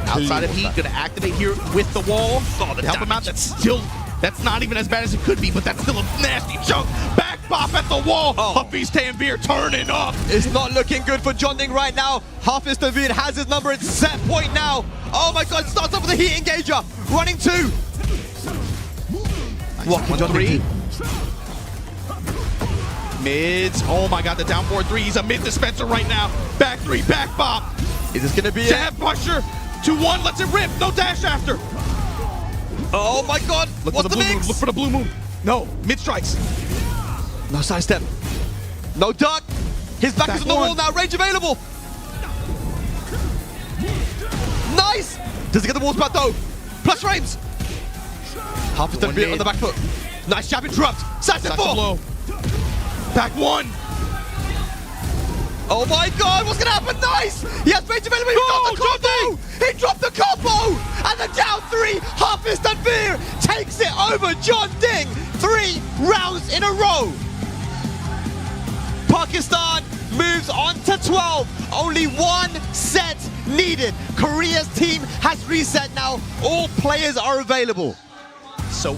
Outside of heat, gonna activate here with the wall. Oh, the help him out. That's not even as bad as it could be, but that's still a nasty chunk. Back bop at the wall. Hafiz Tanvir turning up. It's not looking good for JeonDDing right now. Hafiz Tanvir has his number at set point now. Oh my god, starts off with a heat engager. Running 2. What can JeonDDing do? Mids. Oh my god, the down 4-3. He's a mid dispenser right now. Back 3, back bop. Is this gonna be it? Jab pusher. 2-1, lets it rip. No dash after. Oh my god, Look what's for the the blue mix? moon. Look for the blue moon. No, mid strikes. No sidestep. No duck. His back is on the one. wall now, range available. Nice! Does he get the walls back though? Plus frames. Hafiz Tanvir on the back foot. Nice jab interrupt. Sidestep 4. Blow. Back 1. Oh my god, what's gonna happen? Nice! He has range available, he dropped the combo! He dropped the combo! And the down 3, Hafiz Tanvir takes it over JeonDDing 3 rounds in a row. Pakistan moves on to 12. Only 1 set needed. Korea's team has reset now. All players are available. So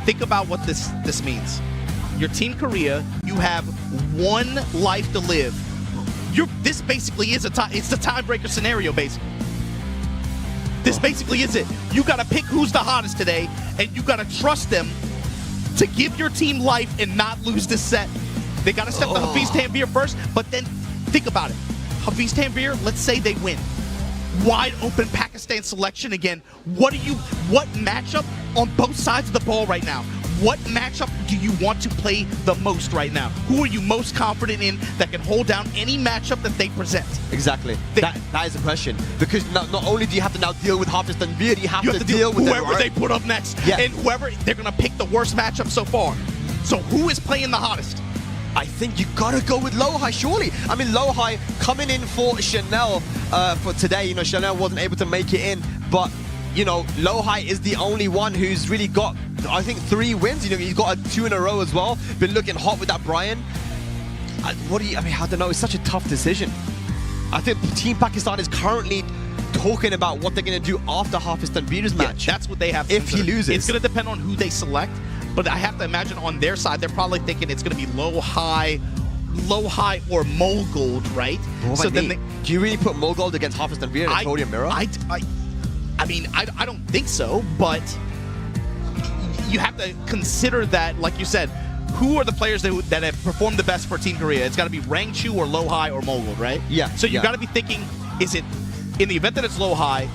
think about what this means. Your Team Korea, you have 1 life to live. This basically is it's the tiebreaker scenario, basically. This basically is it. You gotta pick who's the hottest today, and you gotta trust them to give your team life and not lose this set. They gotta step to Hafiz Tanvir first, but then think about it. Hafiz Tanvir, let's say they win. Wide open Pakistan selection again. What matchup on both sides of the ball right now? What matchup do you want to play the most right now? Who are you most confident in that can hold down any matchup that they present? Exactly. That is the question. Because not only do you have to now deal with Hafiz Tanvir, you have to deal with whoever they put up next. Yeah. And whoever, they're going to pick the worst matchup so far. So who is playing the hottest? I think you gotta go with LowHigh, surely. I mean, LowHigh coming in for Chanel for today. You know, Chanel wasn't able to make it in, but you know, LowHigh is the only one who's really got, I think, 3 wins. You know, he's got 2 in a row as well. Been looking hot with that Brian. I don't know. It's such a tough decision. I think Team Pakistan is currently talking about what they're going to do after Hafiz Tanvir's match. Yeah, that's what they have to if he loses. It's going to depend on who they select, but I have to imagine on their side, they're probably thinking it's going to be LowHigh or Mulgold, right? So then do you really put Mulgold against Hafiz Tanvir in a podium mirror? I mean, I don't think so, but you have to consider that, like you said, who are the players that have performed the best for Team Korea? It's got to be Rangchu or LowHigh or Mulgold, right? Yeah. So you got to be thinking, is it, in the event that it's LowHigh,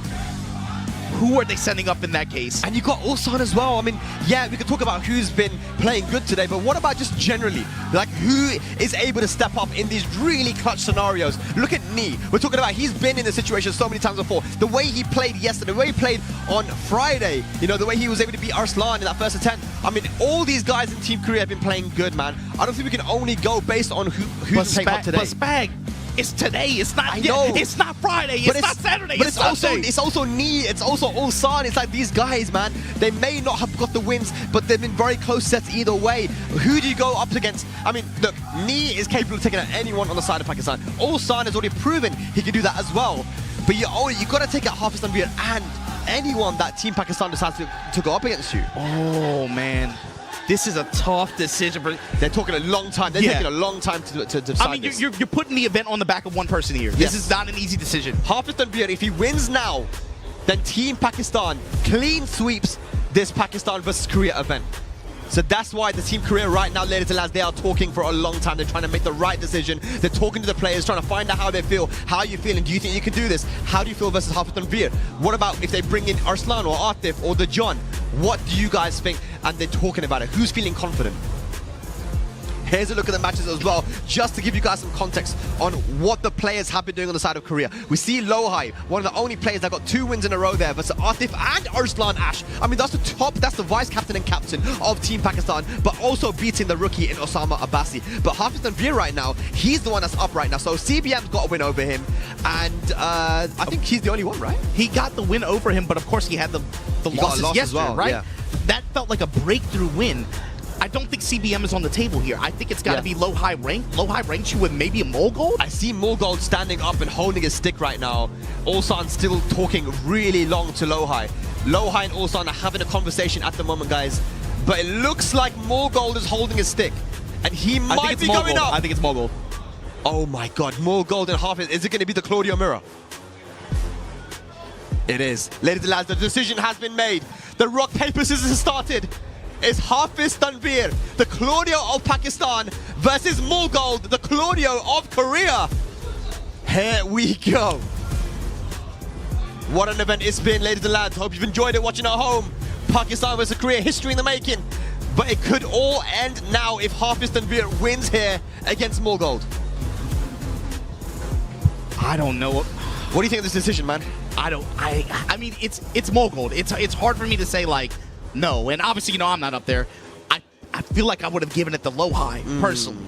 who are they sending up in that case? And you got Ulsan as well. I mean, yeah, we could talk about who's been playing good today, but what about just generally? Like, who is able to step up in these really clutch scenarios? Look at Nee. We're talking about he's been in this situation so many times before. The way he played yesterday, the way he played on Friday, you know, the way he was able to beat Arslan in that first attempt. I mean, all these guys in Team Korea have been playing good, man. I don't think we can only go based on who's playing hot today. But Spag, it's today. It's not. I know. It's not Friday. It's not Saturday. But it's also Nee. It's also Ulsan. It's like these guys, man. They may not have got the wins, but they've been very close sets either way. Who do you go up against? I mean, look, Nee is capable of taking out anyone on the side of Pakistan. Ulsan has already proven he can do that as well. But you got to take out Hafiz Tanvir and anyone that Team Pakistan decides to go up against you. Oh man. This is a tough decision. They're talking a long time. They're taking a long time to decide. I mean, you're putting the event on the back of one person here. This is not an easy decision. Hafiz Tanvir, if he wins now, then Team Pakistan clean sweeps this Pakistan versus Korea event. So that's why the Team Korea right now, ladies and lads, they are talking for a long time. They're trying to make the right decision. They're talking to the players, trying to find out how they feel. How are you feeling? Do you think you can do this? How do you feel versus Hafiz Tanvir? What about if they bring in Arslan or Atif or the John? What do you guys think? and they're talking about it. Who's feeling confident? Here's a look at the matches as well, just to give you guys some context on what the players have been doing on the side of Korea. We see LowHigh, one of the only players that got 2 wins in a row there versus Atif and Arslan Ash. I mean, that's the vice captain and captain of Team Pakistan, but also beating the rookie in Usama Abbasi. But Hafiz Tanveer right now, he's the one that's up right now. So CBM's got a win over him, and I think he's the only one, right? He got the win over him, but of course he had the He got a losses loss as yesterday, well, right? yeah. That felt like a breakthrough win. I don't think CBM is on the table here. I think it's got to be LowHigh Rangchu with maybe a Mulgold. I see Mulgold standing up and holding his stick right now. Ulsan still talking really long to LowHigh. LowHigh and Ulsan are having a conversation at the moment, guys. But it looks like Mulgold is holding his stick. And he might be going up. I think it's Mulgold. Oh my god, Mulgold and Hafiz. Is it going to be the Claudio mirror? It is. Ladies and lads, the decision has been made. The rock, paper, scissors has started. It's Hafiz Tanveer, the Claudio of Pakistan, versus Mulgold, the Claudio of Korea. Here we go. What an event it's been, ladies and lads. Hope you've enjoyed it watching at home. Pakistan versus Korea, history in the making. But it could all end now if Hafiz Tanveer wins here against Mulgold. I don't know. What do you think of this decision, man? I mean, it's Mulgold. It's hard for me to say, like, no. And obviously, you know, I'm not up there. I feel like I would have given it to LowHigh personally.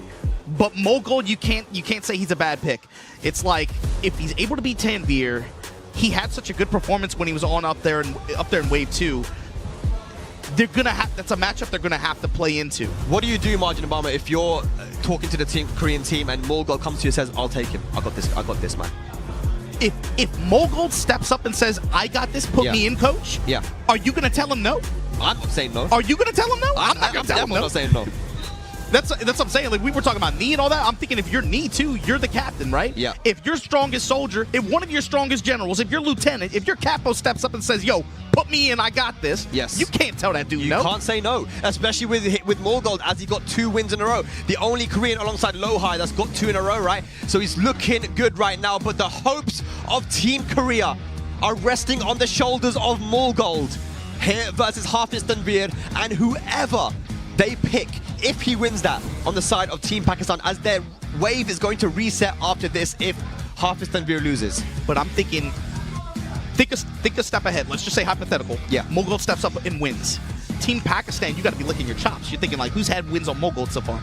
But Mulgold, you can't say he's a bad pick. It's like, if he's able to beat Tanveer, he had such a good performance when he was up there in Wave 2. They're gonna have, that's a matchup they're gonna have to play into. What do you do, Margin Obama, if you're talking to the Korean team and Mulgold comes to you and says, I'll take him. I got this, man. If Mulgold steps up and says, I got this, put me in, coach, are you gonna tell him no? I'm not saying no. Are you gonna tell him no? I'm not gonna tell him no. I'm not saying no. That's what I'm saying. Like, we were talking about knee and all that. I'm thinking if you're knee too, you're the captain, right? Yeah. If your strongest soldier, if one of your strongest generals, if your lieutenant, if your capo steps up and says, yo, put me in, I got this. Yes. You can't tell that dude no. You can't say no, especially with Mulgold, as he got 2 wins in a row. The only Korean alongside LowHigh that's got 2 in a row, right? So he's looking good right now, but the hopes of Team Korea are resting on the shoulders of Mulgold here versus Hafiz Tanveer, and whoever they pick, if he wins that on the side of Team Pakistan, as their wave is going to reset after this if Hafiz Tanveer loses. But I'm thinking, think a step ahead. Let's just say hypothetical. Yeah. Mulgold steps up and wins. Team Pakistan, you got to be licking your chops. You're thinking, like, who's had wins on Mulgold so far?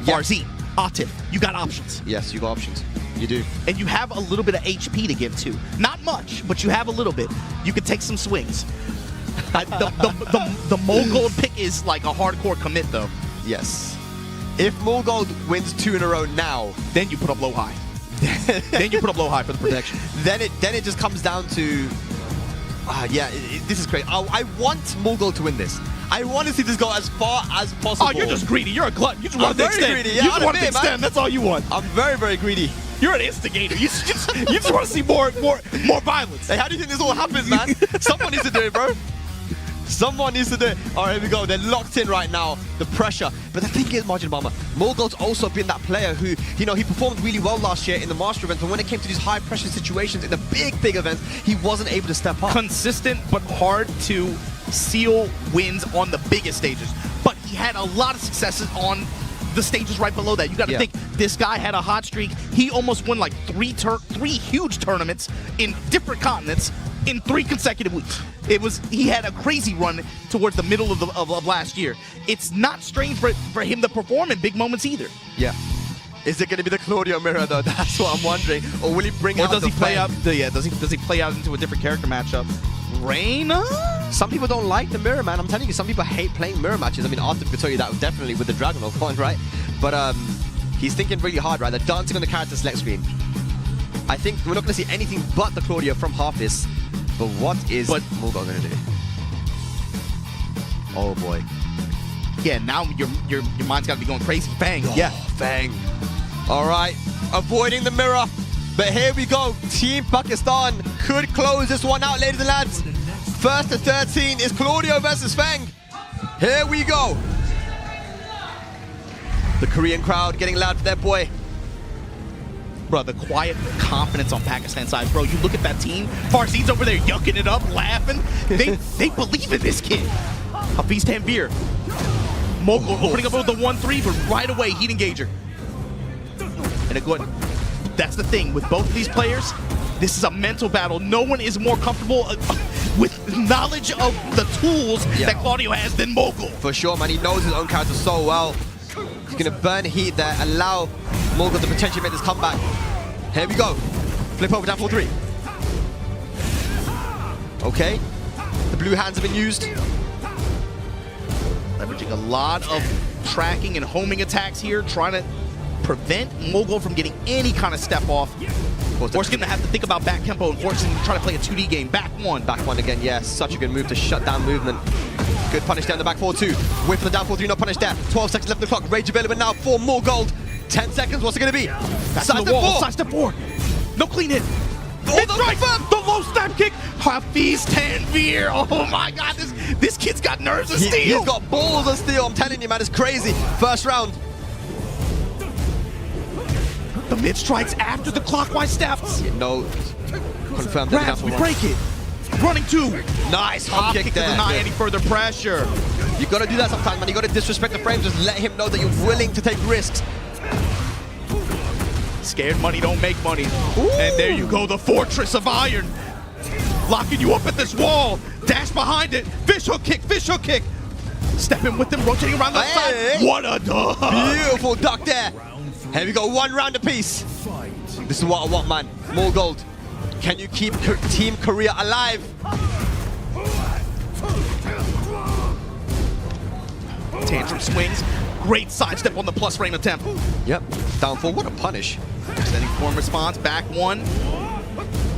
Yeah. Farzeen, Atif. You got options. Yes, you got options. You do. And you have a little bit of HP to give too. Not much, but you have a little bit. You can take some swings. The Mulgold pick is like a hardcore commit, though. Yes. If Mulgold wins 2 in a row now, Then you put up LowHigh. Then you put up LowHigh for the protection. then it just comes down to, this is great. I want Mulgold to win this. I want to see this go as far as possible. Oh, you're just greedy. You're a glutton. You just want to very extend. greedy. You Yeah, just I'll want to admit, man. extend. That's all you want. I'm very, very greedy. You're an instigator. You just want to see more violence. Hey, how do you think this all happens, man? Someone needs to do it, bro. Someone needs to do it. All right, here we go. They're locked in right now. The pressure. But the thing is, Margin Obama, Mulgold's also been that player who, you know, he performed really well last year in the Master event, but when it came to these high-pressure situations in the big events, he wasn't able to step up. Consistent, but hard to seal wins on the biggest stages. But he had a lot of successes on the stages right below that. You got to think, this guy had a hot streak. He almost won like three huge tournaments in different continents in 3 consecutive weeks. He had a crazy run towards the middle of last year. It's not strange for him to perform in big moments either. Yeah. Is it going to be the Claudio mirror though? That's what I'm wondering. Or will he bring out Or does the he play flame? out? Does he play out into a different character matchup? Reina? Some people don't like the mirror, man. I'm telling you, some people hate playing mirror matches. I mean, Atif could tell you that definitely with the Dragonov one, right? But he's thinking really hard, right? They're dancing on the character select screen. I think we're not going to see anything but the Claudio from Hafiz. But what is Mulgold going to do? Oh boy. Yeah, now your mind's got to be going crazy. Fang. Oh, yeah, Fang. All right, avoiding the mirror. But here we go. Team Pakistan could close this one out, ladies and lads. 1st to 13 is Claudio versus Fang. Here we go. The Korean crowd getting loud for their boy. Bro, the quiet confidence on Pakistan's side, bro. You look at that team. Farzeen's over there yucking it up, laughing. They believe in this kid. Hafiz Tanvir. Mulgold opening up with the 1-3, but right away, heat engager. And a good. That's the thing with both of these players. This is a mental battle. No one is more comfortable with knowledge of the tools that Claudio has than Mulgold. For sure, man. He knows his own character so well. He's going to burn heat there, allow Mulgold to potentially make this comeback. Here we go. Flip over down 4-3. Okay. The blue hands have been used. Leveraging a lot of tracking and homing attacks here, trying to prevent Mulgold from getting any kind of step off. Of course, going to have to think about back tempo and forcing him to try to play a 2D game. Back one. Back one again, yes. Such a good move to shut down movement. Good punish down the back 4-2. Whip for the down 4-3, no punish there. 12 seconds left on the clock. Rage available now for Mulgold. 10 seconds, what's it going to be? Side step 4. Side step 4. No clean hit. Mid-strike. The low snap kick. Hafiz Tanvir. Oh my God, this kid's got nerves of steel. He's got balls of steel. I'm telling you, man, it's crazy. First round. The mid strikes after the clockwise steps. No, confirmed. Grabs, we break it. Running 2. Nice hop kick to there. deny any further pressure. You got to do that sometimes, man. You got to disrespect the frames. Just let him know that you're willing to take risks. Scared money don't make money. Ooh. And there you go, the fortress of iron. Locking you up at this wall. Dash behind it. Fish hook kick, fish hook kick. Stepping with them, rotating around the side. What a duck. Beautiful duck there. Here we go, 1 round apiece. This is what I want, man. Mulgold, can you keep Team Korea alive? Tantrum swings. Great sidestep on the plus frame attempt. Yep, down 4, what a punish. Extending form response, back 1.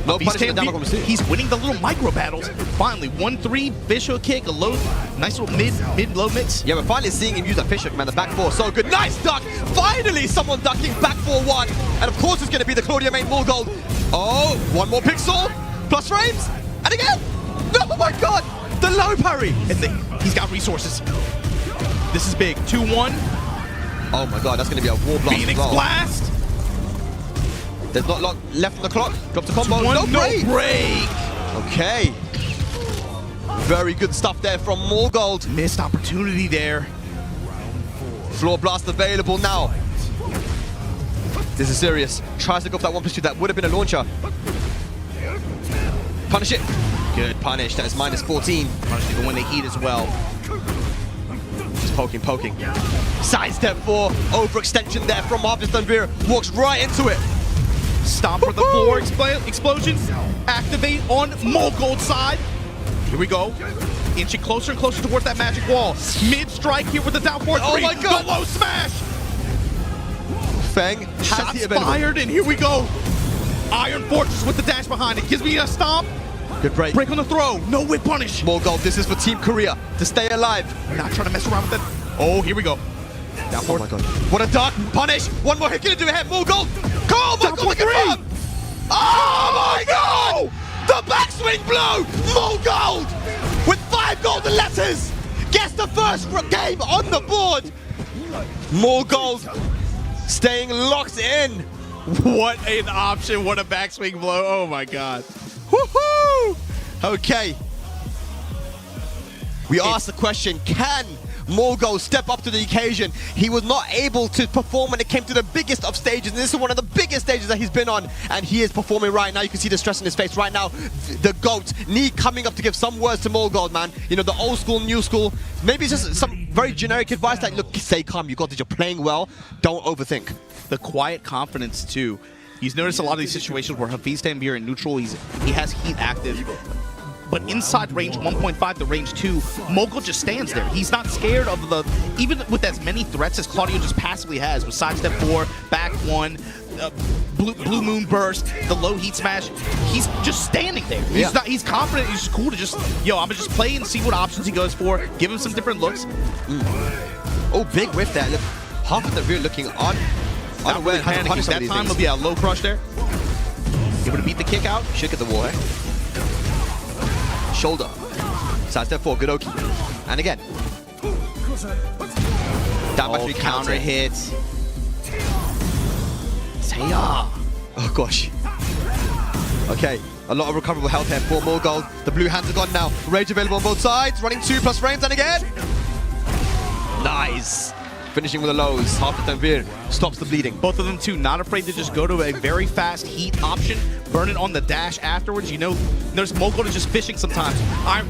No punish in the down. He's winning the little micro battles. Finally, 1-3, fish hook kick, a low, nice little mid-low mix. Yeah, we're finally seeing him use a fish hook, man. The back 4, so good. Nice duck! Finally, someone ducking back 4-1. And of course, it's going to be the Claudio main Mulgold. Oh, 1 more pixel, plus frames, and again. Oh my God, the low parry. And he's got resources. This is big. 2-1. Oh my God, that's going to be a war blast. Phoenix blast. There's not a lot left on the clock. Drops the combo. 2-1, No break. Okay. Very good stuff there from Mulgold. Missed opportunity there. Floor blast available now. This is serious. Tries to go for that 1+2. That would have been a launcher. Punish it. Good punish. That is -14. Punish to go in the heat as well. Just poking. Sidestep 4. Overextension there from Hafiz Tanvir. Walks right into it. Stomp for the floor explosion. Activate on Mulgold's side. Here we go. Inching closer and closer towards that magic wall. Mid-strike here with the down 4-3. Oh my God. The low smash. Feng has Shots the available. fired, and here we go. Iron Fortress with the dash behind it. Gives me a stomp. Good break. Break on the throw. No whip punish. Mulgold, this is for Team Korea to stay alive. Not trying to mess around with it. Oh, here we go. Down Oh my God. What a duck. Punish. 1 more hit. Gonna do a head. Mulgold. Oh my God. Look at him. Oh my God. The backswing blow. Mulgold with 5 golden letters. Gets the first game on the board. Mulgold staying locked in. What an option. What a backswing blow. Oh my God. Woohoo. Okay. We asked the question, can Mulgold step up to the occasion? He was not able to perform when it came to the biggest of stages, and this is one of the biggest stages that he's been on, and he is performing right now. You can see the stress in his face right now. The GOAT, Knee coming up to give some words to Mulgold, man. You know, the old school, new school. Maybe it's just some very generic advice like, look, stay calm, you got this, you're playing well, don't overthink. The quiet confidence, too. He's noticed a lot of these situations where Hafiz Tanvir in neutral, he has heat active. But inside range 1.5 to range 2, Mulgold just stands there. He's not scared of the, even with as many threats as Claudio just passively has, with sidestep 4, back 1, blue moon burst, the low heat smash. He's just standing there. He's confident. He's just cool to just, yo, I'm gonna just play and see what options he goes for. Give him some different looks. Oh, big whiff there. Look, half of the rear looking unaware. That time will be a low crush there. Able to beat the kick out. Should get the wall, eh? Shoulder. Sidestep 4, good Oki. And again. Down by 3 counter hit. Taya. Oh gosh. Okay. A lot of recoverable health here for Mulgold. The blue hands are gone now. Rage available on both sides. Running 2+ frames and again. Nice. Finishing with the lows. Hafiz Tanveer stops the bleeding. Both of them too, not afraid to just go to a very fast heat option, burn it on the dash afterwards. You know, there's Mulgold is just fishing sometimes.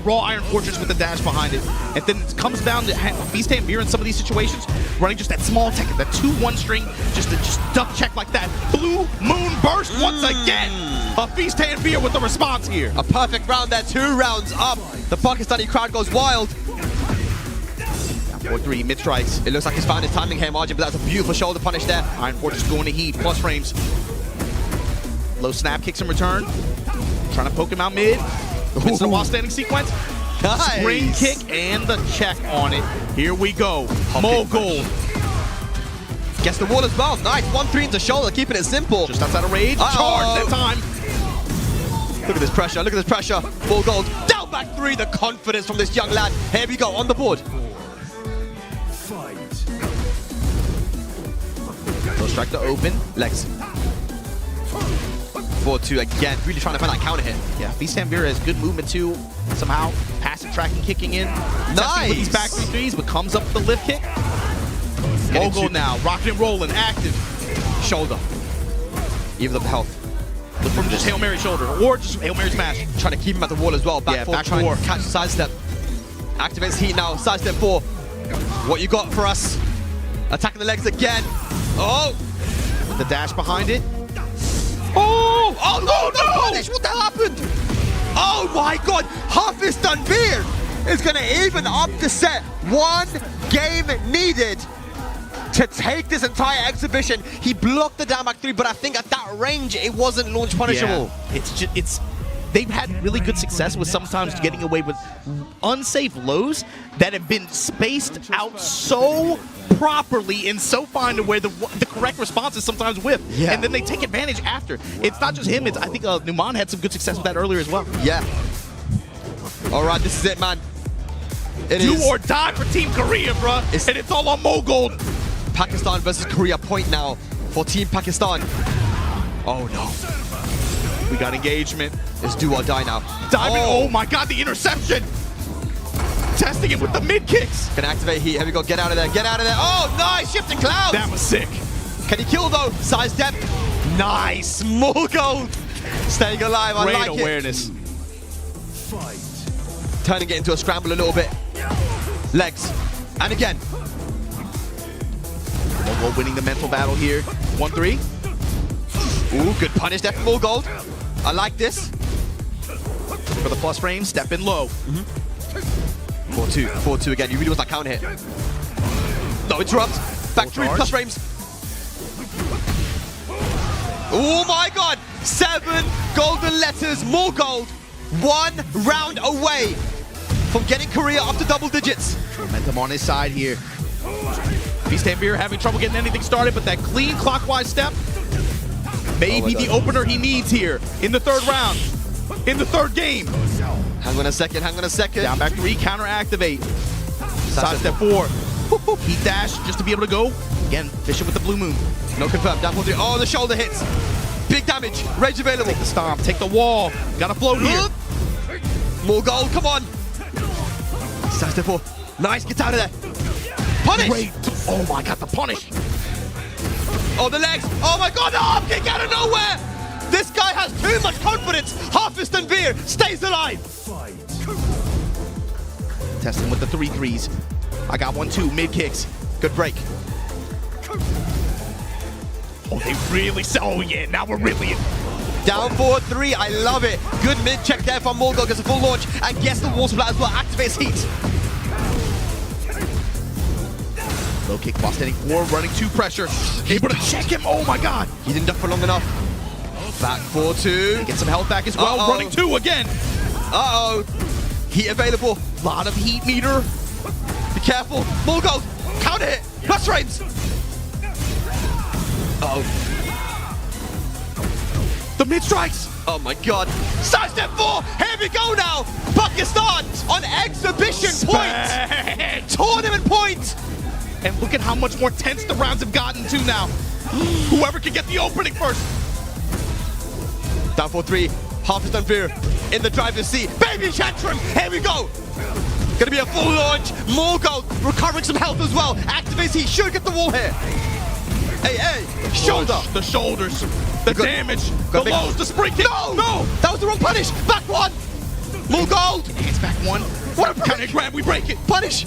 Raw Iron Fortress with the dash behind it. And then it comes down to Hafiz Tanveer in some of these situations, running just that small Tekken, that 2-1 string, just duck check like that. Blue Moon Burst once again. Hafiz Tanveer with the response here. A perfect round there, 2 rounds up. The Pakistani crowd goes wild. 4-3, mid strikes. It looks like he's found his timing here, Margin, but that's a beautiful shoulder punish there. Iron Fortress going to heat, plus frames. Low snap kicks in return. Trying to poke him out mid. It's the while standing sequence. Nice. Spring kick and the check on it. Here we go. Mulgold. Gets the wall as well. Nice. 1-3 into shoulder, keeping it simple. Just outside of rage. Charge that time. Look at this pressure. Look at this pressure. Mulgold down back 3. The confidence from this young lad. Here we go on the board. Low strike to open. Legs. 4-2 again. Really trying to find that counter hit. Yeah, Hafiz Tanveer has good movement too. Somehow, passive tracking kicking in. Testing with these back 3-3s, but comes up with the lift kick. Mulgold now, rocking and rolling, active. Shoulder. Even up the health. Look from just Hail Mary shoulder, or just Hail Mary smash. Trying to keep him at the wall as well. Back Yeah, 4, back trying 4. to catch the sidestep. Activates heat now. Sidestep 4. What you got for us? Attacking the legs again. Oh! With the dash behind it. Oh! Oh no! No punish! What the hell happened? Oh my God! Hafiz Tanveer is going to even up the set. 1 game needed to take this entire exhibition. He blocked the down back 3, but I think at that range it wasn't launch punishable. Yeah, they've had really good success with sometimes getting away with unsafe lows that have been spaced out so properly and so fine to where the correct response is sometimes whiff. Yeah. And then they take advantage after. It's not just him, I think Numan had some good success with that earlier as well. Yeah. All right, this is it, man. It Do is or die for Team Korea, bruh. And it's all on Mulgold. Pakistan versus Korea point now for Team Pakistan. Oh no. We got engagement. It's do or die now. Diving, oh my God, the interception. Testing it with the mid kicks. Gonna activate heat. Here we go. Get out of there. Get out of there. Oh, nice. Shifting clouds. That was sick. Can he kill though? Size depth. Nice. Mulgold. Staying alive. I Great like awareness. it. Turning it into a scramble a little bit. Legs. And again. Mulgold winning the mental battle here. 1-3. Ooh, good punish there from Mulgold. I like this. For the plus frame, step in low. 4-2. 4-2 again. You really want that counter hit. No interrupt. Back 3 plus frames. Oh my God. 7 golden letters. Mulgold. 1 round away from getting Korea up to double digits. Momentum on his side here. Hafiz Tanveer having trouble getting anything started, but that clean clockwise step may be the opener he needs here in the 3rd round, in the 3rd game. Hang on a second, hang on a second. Down back 3, counter activate. Side step 4. Heat dash just to be able to go. Again, fishing with the blue moon. No confirm, down 4-3. Oh, the shoulder hits. Big damage, rage available. Take the stomp, take the wall. Gotta float here. Mulgold, come on. Side step 4. Nice, get out of there. Punish. Great. Oh my God, the punish. Oh, the legs. Oh my God, the arm kick out of nowhere. This guy has too much confidence. Hafiz Tanveer stays alive. Testing with the 3-3s. I got 1-2, mid kicks. Good break. Oh, they really oh yeah, now we're really in. Down 4-3, I love it. Good mid check there from Mulgold, gets a full launch and gets the wall splat as well, activates heat. Low kick while standing 4, running 2 pressure. Able to check him, oh my God. He didn't duck for long enough. Back 4-2. Get some health back as well, running 2 again. Uh-oh. Heat available. Lot of heat meter. Be careful. Mulgold, counter hit. Plus frames. Uh-oh. The mid strikes. Oh my God. Side step 4. Here we go now. Pakistan on exhibition point. Tournament point. And look at how much more tense the rounds have gotten to now. Whoever can get the opening first. Down 4-3. Hafiz and Veer in the driver's seat. Baby tantrum. Here we go. Gonna be a full launch. Mulgold recovering some health as well. Activates. He should get the wall here. Hey, shoulder. The shoulders, the damage, the lows, the spring kick. No, that was the wrong punish. Back one. Mulgold. Hands back one. What a counter grab, we break it. Punish.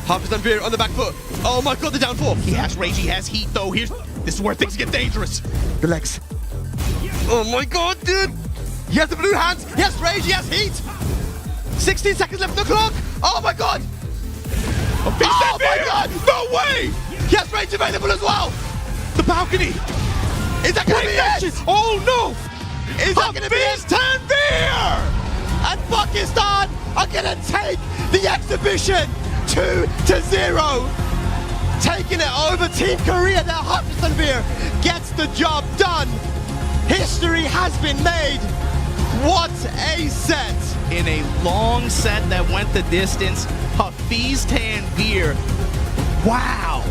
Hafiz and Veer on the back foot. Oh my god, the down four. He has rage, he has heat though. This is where things get dangerous. The legs. Oh my god, dude. He has the blue hands. He has rage. He has heat. 16 seconds left on the clock. Oh my god. Oh my god. No way. He has rage available as well. The balcony. Is that going to be it? Oh no. Is that going to be it? Tanvir! And Pakistan are going to take the exhibition 2-0. Taking it over Team Korea. Now Hafiz and Veer gets the job done. History has been made. What a set. In a long set that went the distance, Hafiz Tanvir. Wow.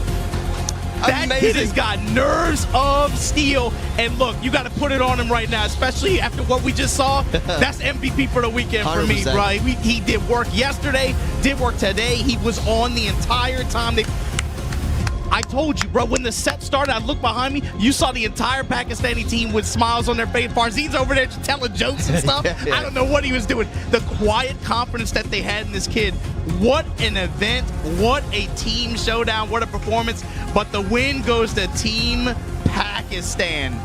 That kid has got nerves of steel. And look, you got to put it on him right now, especially after what we just saw. That's MVP for the weekend for me, 100%. right? He did work yesterday, did work today. He was on the entire time. I told you, bro, when the set started, I looked behind me, you saw the entire Pakistani team with smiles on their face. Farzeen's over there just telling jokes and stuff. Yeah. I don't know what he was doing. The quiet confidence that they had in this kid. What an event. What a team showdown. What a performance. But the win goes to Team Pakistan.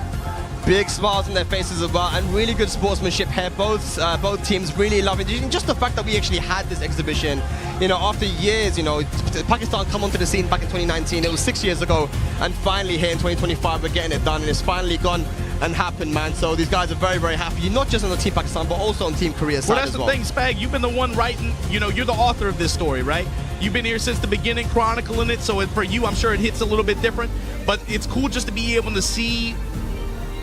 Big smiles on their faces as well, and really good sportsmanship here. Both teams really loving it. Just the fact that we actually had this exhibition, you know, after years, you know, Pakistan come onto the scene back in 2019. It was 6 years ago, and finally here in 2025, we're getting it done, and it's finally gone and happened, man. So these guys are very, very happy. Not just on the Team Pakistan, but also on Team Korea side Well, that's as the well. thing, Spag. You've been the one writing, you know, you're the author of this story, right? You've been here since the beginning, chronicling it. So for you, I'm sure it hits a little bit different. But it's cool just to be able to see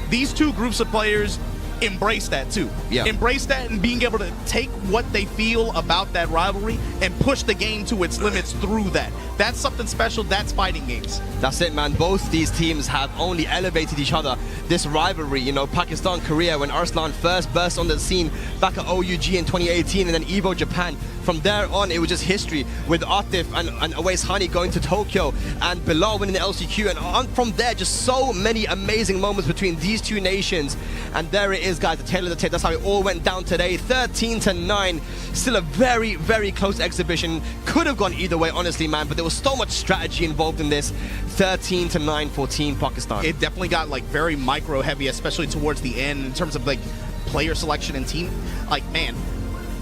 these two groups of players embrace that too. Yeah. Embrace that and being able to take what they feel about that rivalry and push the game to its limits through that. That's something special. That's fighting games. That's it, man. Both these teams have only elevated each other. This rivalry, you know, Pakistan, Korea, when Arslan first burst on the scene back at OUG in 2018, and then Evo Japan. From there on, it was just history with Atif and Awais Hani going to Tokyo and Bilal winning the LCQ. And on from there, just so many amazing moments between these two nations. And there it is, guys, the tail of the tape. That's how it all went down today. 13-9. Still a very, very close exhibition. Could have gone either way, honestly, man. But there was so much strategy involved in this. 13-9 for Team Pakistan. It definitely got like very micro heavy, especially towards the end in terms of like player selection and team. Like, man,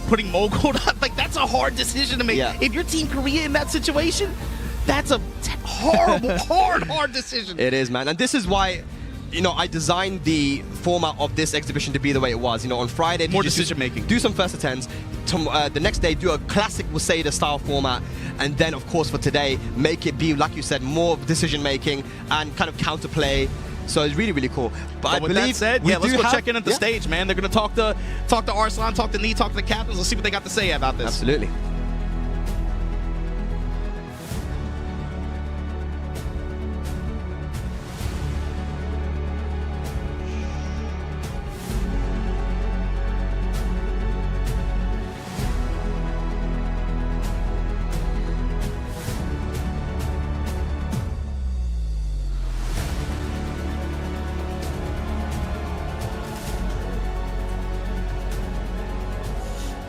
putting Mulgold on, like that's a hard decision to make. Yeah. If you're Team Korea in that situation, that's a horrible, hard decision. It is, man. And this is why, you know, I designed the format of this exhibition to be the way it was. You know, on Friday, More you just decision-making. Do some first attempts. The next day, do a classic Waseda style format. And then, of course, for today, make it be, like you said, more decision-making and kind of counterplay. So it's really, really cool. But with that said, we let's do go have- check in at the stage, man. They're going to talk to Arslan, talk to Nee, talk to the captains. Let's see what they got to say about this. Absolutely.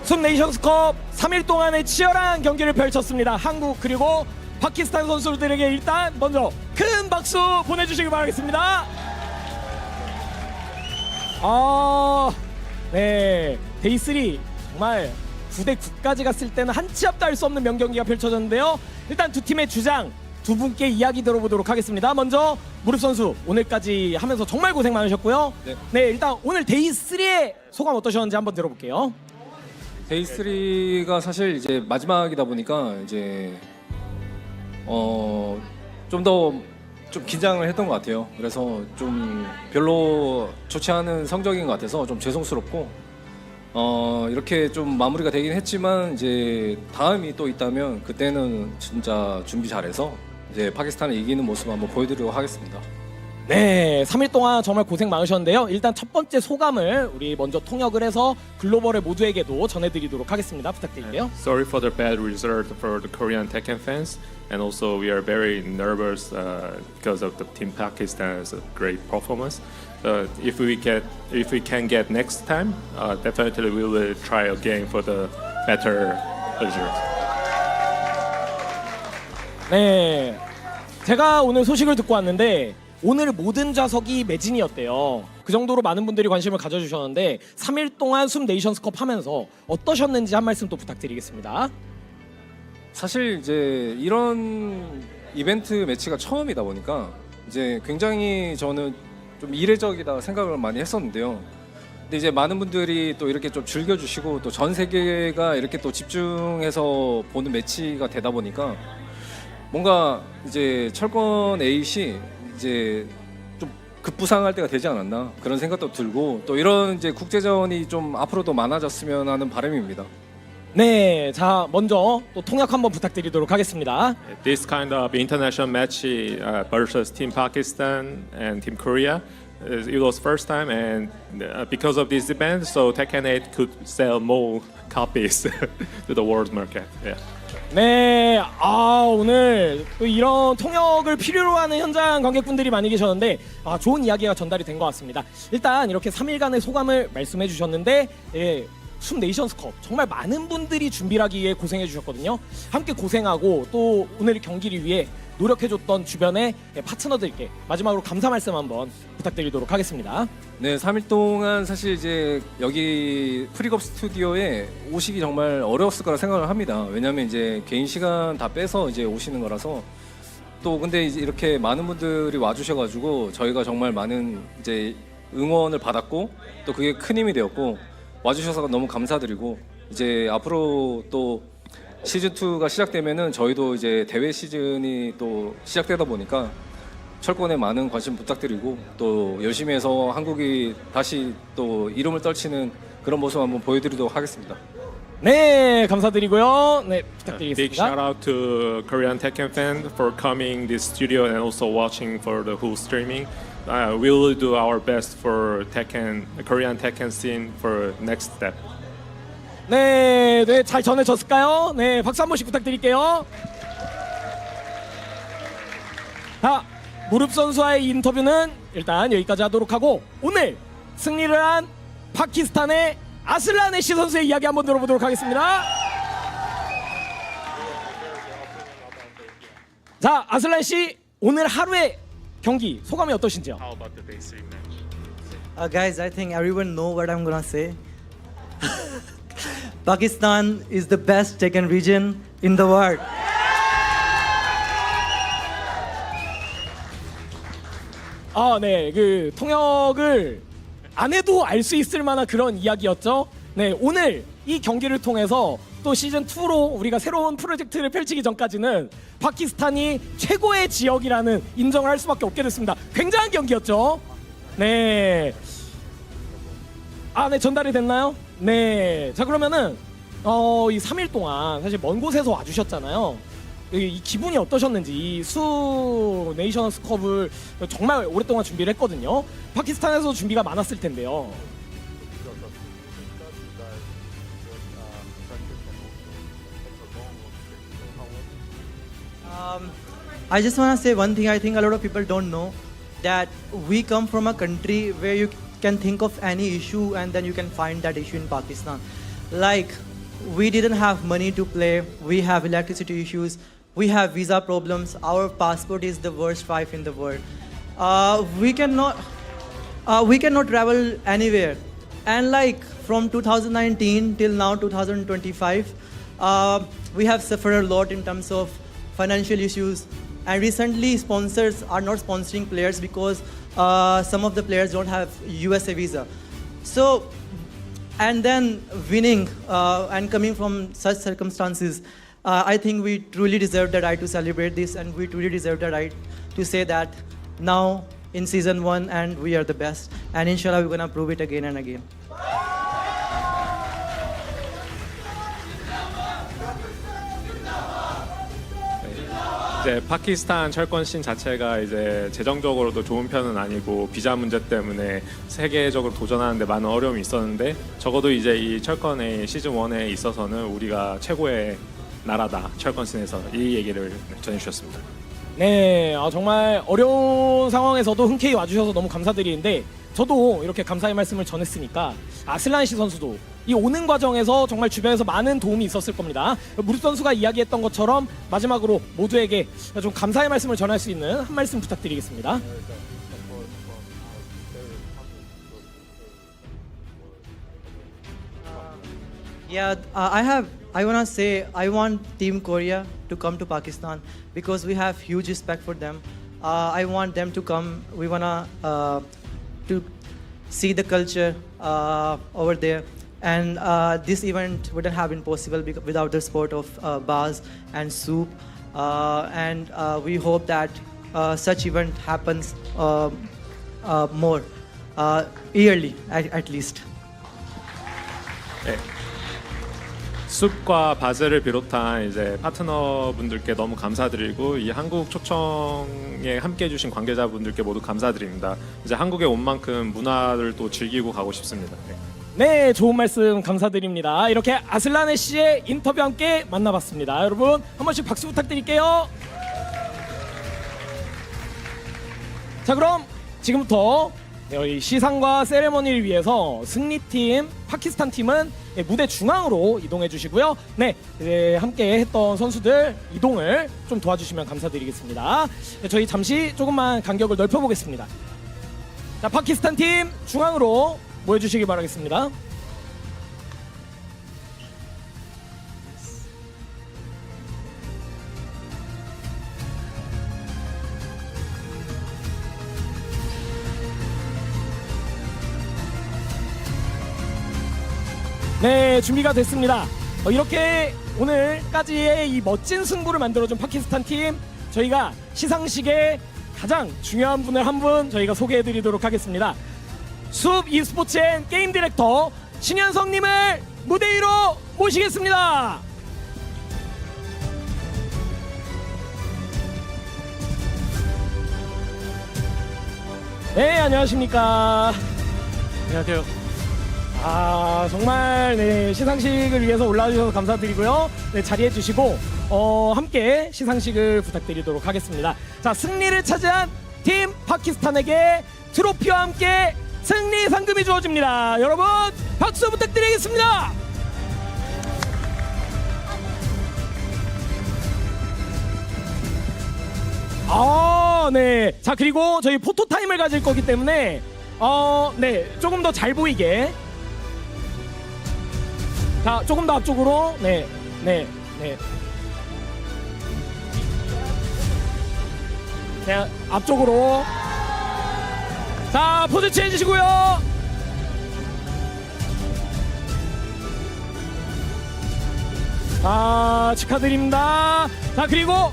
숲 네이션스컵 3일 동안의 치열한 경기를 펼쳤습니다. 한국 그리고 파키스탄 선수들에게 일단 먼저 큰 박수 보내주시기 바라겠습니다. 네, 데이3 정말 9대9까지 갔을 때는 한 치 앞도 할 수 없는 명경기가 펼쳐졌는데요. 일단 두 팀의 주장 두 분께 이야기 들어보도록 하겠습니다. 먼저 무릎 선수, 오늘까지 하면서 정말 고생 많으셨고요. 네, 일단 오늘 데이3의 소감 어떠셨는지 한번 들어볼게요. 데이3가 사실 이제 마지막이다 보니까 이제 좀 더 좀 긴장을 했던 것 같아요. 그래서 좀 별로 좋지 않은 성적인 것 같아서 좀 죄송스럽고 이렇게 좀 마무리가 되긴 했지만 이제 다음이 또 있다면 그때는 진짜 준비 잘해서 이제 파키스탄을 이기는 모습 한번 보여드리도록 하겠습니다. 네, 3일 동안 정말 고생 많으셨는데요. 일단 첫 번째 소감을 우리 먼저 통역을 해서 글로벌의 모두에게도 전해드리도록 하겠습니다. 부탁드릴게요. Sorry for the bad result for the Korean Tekken fans, and also we are very nervous because of the Team Pakistan's great performance. If we can get next time, definitely we will try again for the better result. 네, 제가 오늘 소식을 듣고 왔는데 오늘 모든 좌석이 매진이었대요. 그 정도로 많은 분들이 관심을 가져주셨는데 3일 동안 숲 네이션스컵 하면서 어떠셨는지 한 말씀 또 부탁드리겠습니다. 사실 이제 이런 이벤트 매치가 처음이다 보니까 이제 굉장히 저는 좀 이례적이다 생각을 많이 했었는데요. 근데 이제 많은 분들이 또 이렇게 좀 즐겨주시고 또 전 세계가 이렇게 또 집중해서 보는 매치가 되다 보니까 뭔가 이제 철권 8이 이제 좀 급부상할 때가 되지 않았나 그런 생각도 들고 또 이런 이제 국제전이 좀 앞으로도 많아졌으면 하는 바람입니다. 네, 자 먼저 또 통역 한번 부탁드리도록 하겠습니다. This kind of international match versus Team Pakistan and Team Korea, it was first time, and because of this event, so Tekken 8 could sell more copies to the world market. Yeah. 네, 오늘 또 이런 통역을 필요로 하는 현장 관객분들이 많이 계셨는데 좋은 이야기가 전달이 된 것 같습니다. 일단 이렇게 3일간의 소감을 말씀해 주셨는데 숲 네이션스컵 정말 많은 분들이 준비를 하기 위해 고생해 주셨거든요. 함께 고생하고 또 오늘 경기를 위해 노력해줬던 주변의 파트너들께 마지막으로 감사 말씀 한번 부탁드리도록 하겠습니다. 네, 3일 동안 사실 이제 여기 프리겁 스튜디오에 오시기 정말 어려웠을 거라 생각을 합니다. 왜냐하면 이제 개인 시간 다 빼서 이제 오시는 거라서 또 근데 이제 이렇게 많은 분들이 와주셔가지고 저희가 정말 많은 이제 응원을 받았고 또 그게 큰 힘이 되었고 와주셔서 너무 감사드리고 이제 앞으로 또 시즌 2가 시작되면은 저희도 이제 대회 시즌이 또 시작되다 보니까 철권에 많은 관심 부탁드리고 또 열심히 해서 한국이 다시 또 이름을 떨치는 그런 모습 한번 보여드리도록 하겠습니다. 네, 감사드리고요. 네, Big shout 부탁드리겠습니다. out to Korean Tekken fan for coming this studio and also watching for the whole streaming. We will do our best for Tekken, Korean Tekken scene for next step. 네, 네, 잘 전해졌을까요? 네, 박수 한 번씩 부탁드릴게요. 자, 무릎 선수와의 인터뷰는 일단 여기까지 하도록 하고 오늘 승리를 한 파키스탄의 아슬란 애쉬 선수의 이야기 한번 들어보도록 하겠습니다. 자, 아슬란 씨 오늘 하루의 경기 소감이 어떠신지요? How about the day 3 match? Guys, I think everyone know what I'm gonna say. Pakistan is the best Tekken region in the world. 네, 그 통역을 안 해도 알 수 있을 만한 그런 이야기였죠. 네, 오늘 이 경기를 통해서 또 시즌 2로 우리가 새로운 프로젝트를 펼치기 전까지는 파키스탄이 최고의 지역이라는 인정을 할 수밖에 없게 됐습니다. 굉장한 경기였죠. 네. 네, 전달이 됐나요? 네. 자, 그러면은 이 3일 동안 사실 먼 곳에서 와주셨잖아요. 이 기분이 어떠셨는지 이 수 네이션스컵을 정말 오랫동안 준비를 했거든요. 파키스탄에서 준비가 많았을 텐데요. I just wanna say one thing. I think a lot of people don't know that we come from a country where you can think of any issue and then you can find that issue in Pakistan. Like, we didn't have money to play. We have electricity issues. We have visa problems. Our passport is the worst 5 in the world. We cannot travel anywhere. And like from 2019 till now 2025, we have suffered a lot in terms of financial issues. And recently, sponsors are not sponsoring players because some of the players don't have USA visa. So, and then winning and coming from such circumstances, I think we truly deserve the right to celebrate this, and we truly deserve the right to say that now in season 1 and we are the best, and inshallah we're gonna prove it again and again. 이제 파키스탄 철권씬 자체가 이제 재정적으로도 좋은 편은 아니고 비자 문제 때문에 세계적으로 도전하는데 많은 어려움이 있었는데 적어도 이제 이 철권의 시즌 1에 있어서는 우리가 최고의 나라다 철권씬에서 이 얘기를 전해주셨습니다. 네, 정말 어려운 상황에서도 흔쾌히 와주셔서 너무 감사드리는데 저도 이렇게 감사의 말씀을 전했으니까 아슬란 씨 선수도 이 오는 과정에서 정말 주변에서 많은 도움이 있었을 겁니다. 무릎 선수가 이야기했던 것처럼 마지막으로 모두에게 좀 감사의 말씀을 전할 수 있는 한 말씀 부탁드리겠습니다. Yeah, I wanna say I want Team Korea to come to Pakistan because we have huge respect for them. I want them to come. We wanna to see the culture over there, and this event wouldn't have been possible without the support of Baz and Soop, and we hope that such event happens more yearly at least. 네. 숲과 바즈를 비롯한 이제 파트너분들께 너무 감사드리고 이 한국 초청에 함께해 주신 관계자분들께 모두 감사드립니다. 이제 한국에 온 만큼 문화를 또 즐기고 가고 싶습니다. 네. 네, 좋은 말씀 감사드립니다. 이렇게 아슬란 씨의 인터뷰 함께 만나봤습니다. 여러분 한 번씩 박수 부탁드릴게요. 자, 그럼 지금부터 이 시상과 세레머니를 위해서 승리팀 파키스탄 팀은 무대 중앙으로 이동해 주시고요. 네, 함께 했던 선수들 이동을 좀 도와주시면 감사드리겠습니다. 저희 잠시 조금만 간격을 넓혀보겠습니다. 자, 파키스탄 팀 중앙으로 모여주시기 바라겠습니다. 네, 준비가 됐습니다. 이렇게 오늘까지의 이 멋진 승부를 만들어준 파키스탄 팀, 저희가 시상식의 가장 중요한 분을 한 분 저희가 소개해드리도록 하겠습니다. 숲 e스포츠 앤 게임 디렉터 신현성님을 무대 위로 모시겠습니다. 네, 안녕하십니까. 안녕하세요. 정말 네, 시상식을 위해서 올라와주셔서 감사드리고요. 네, 자리해 주시고 함께 시상식을 부탁드리도록 하겠습니다. 자, 승리를 차지한 팀 파키스탄에게 트로피와 함께 승리 상금이 주어집니다. 여러분 박수 부탁드리겠습니다. 네. 자, 그리고 저희 포토 타임을 가질 거기 때문에 네, 조금 더 잘 보이게. 자, 조금 더 앞쪽으로. 네. 네. 앞쪽으로. 자, 포즈 취해 주시고요. 축하드립니다. 자, 그리고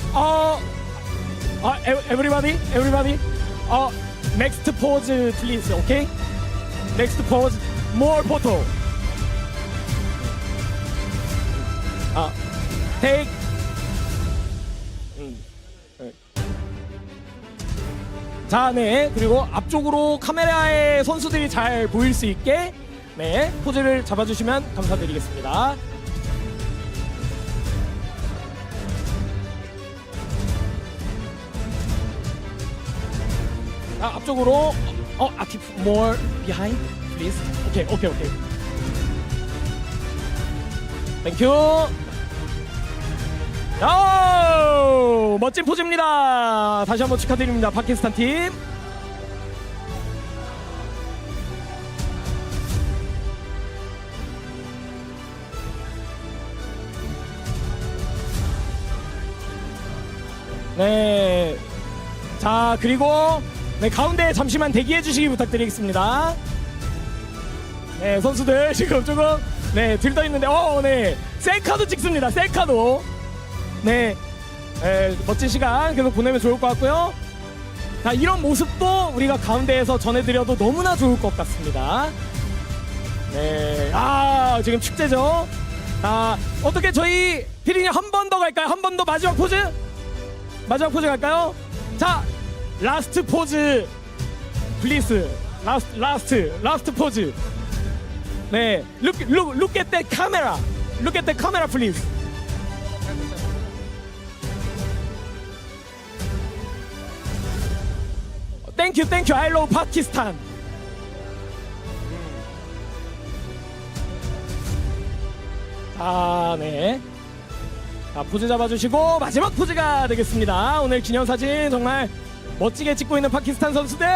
everybody next pose please. Okay? Next pose. More photo. Take. 자, 네. 그리고 앞쪽으로 카메라에 선수들이 잘 보일 수 있게 네, 포즈를 잡아주시면 감사드리겠습니다. 자, 앞쪽으로. Atif, more behind, please. Okay. Thank you. 멋진 포즈입니다. 다시 한번 축하드립니다. 파키스탄 팀. 네. 자, 그리고 네, 가운데 잠시만 대기해 주시기 부탁드리겠습니다. 네, 선수들 지금 조금 네, 들떠 있는데 네. 셀카도 찍습니다. 셀카도. 네. 멋진 시간 계속 보내면 좋을 것 같고요. 자, 이런 모습도 우리가 가운데에서 전해드려도 너무나 좋을 것 같습니다. 네. 지금 축제죠. 어떻게 저희 피디님 한 번 더 갈까요? 한 번 더 마지막 포즈? 마지막 포즈 갈까요? 자, 라스트 포즈 플리즈. 라스트 포즈. 네, look at that camera. Look at the camera, please. Thank you. I love Pakistan. 아, 네. 자, 포즈 잡아주시고 마지막 포즈가 되겠습니다. 오늘 기념사진 정말 멋지게 찍고 있는 파키스탄 선수들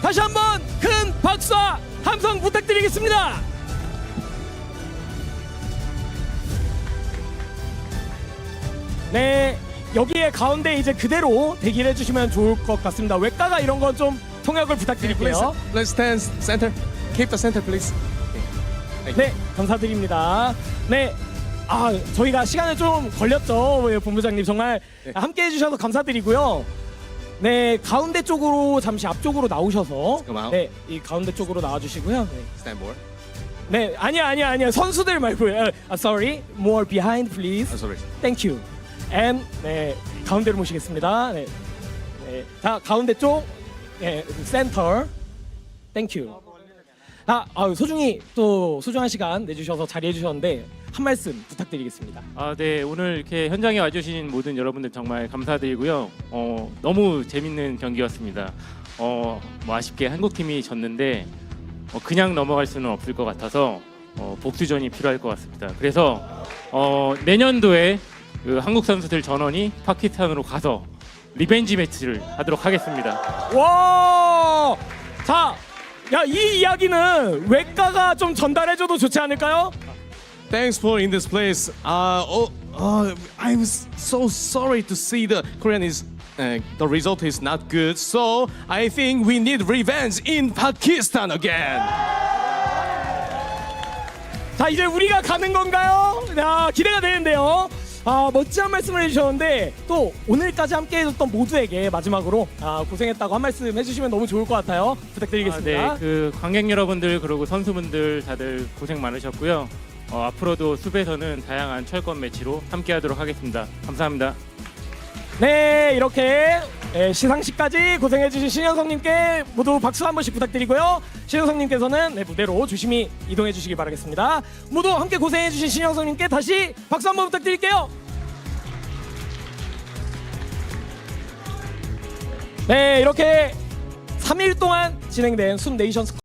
다시 한번 큰 박수와 함성 부탁드리겠습니다. 네, 여기에 가운데 이제 그대로 대기를 해주시면 좋을 것 같습니다. 외과가 이런 건 좀 통역을 부탁드릴게요. Let's stand center. Keep the center, please. 네, 감사드립니다. 네, 아, 저희가 시간을 좀 걸렸죠, 본부장님. 정말 함께 해주셔서 감사드리고요. 네, 가운데 쪽으로 잠시 앞쪽으로 나오셔서 네, 이 가운데 쪽으로 나와주시고요. 네. Stand more. 네, 아니야. 선수들 말고요. Sorry, more behind, please. Sorry. Thank you. And 네, 가운데로 모시겠습니다. 네, 네, 자, 가운데 쪽, 네, 센터. Thank you. 소중히 또 소중한 시간 내주셔서 자리해 주셨는데 한 말씀 부탁드리겠습니다. 네, 오늘 이렇게 현장에 와주신 모든 여러분들 정말 감사드리고요. 너무 재밌는 경기였습니다. 뭐 아쉽게 한국팀이 졌는데 그냥 넘어갈 수는 없을 것 같아서 복수전이 필요할 것 같습니다. 그래서 내년도에 그 한국 선수들 전원이 파키스탄으로 가서 리벤지 매치를 하도록 하겠습니다. 와, 자, 야, 이 이야기는 외과가 좀 전달해줘도 좋지 않을까요? Thanks for in this place. I was so sorry to see the Korean is the result is not good. So I think we need revenge in Pakistan again. 자, 이제 우리가 가는 건가요? 야, 기대가 되는데요. 멋지한 말씀을 해주셨는데 또 오늘까지 함께 해줬던 모두에게 마지막으로 고생했다고 한 말씀 해주시면 너무 좋을 것 같아요. 부탁드리겠습니다. 네, 그 관객 여러분들 그리고 선수분들 다들 고생 많으셨고요. 앞으로도 숲에서는 다양한 철권 매치로 함께하도록 하겠습니다. 감사합니다. 네, 이렇게 시상식까지 고생해주신 신현성님께 모두 박수 한 번씩 부탁드리고요. 신현성님께서는 무대로 조심히 이동해주시기 바라겠습니다. 모두 함께 고생해주신 신현성님께 다시 박수 한 번 부탁드릴게요. 네, 이렇게 3일 동안 진행된 숲 네이션스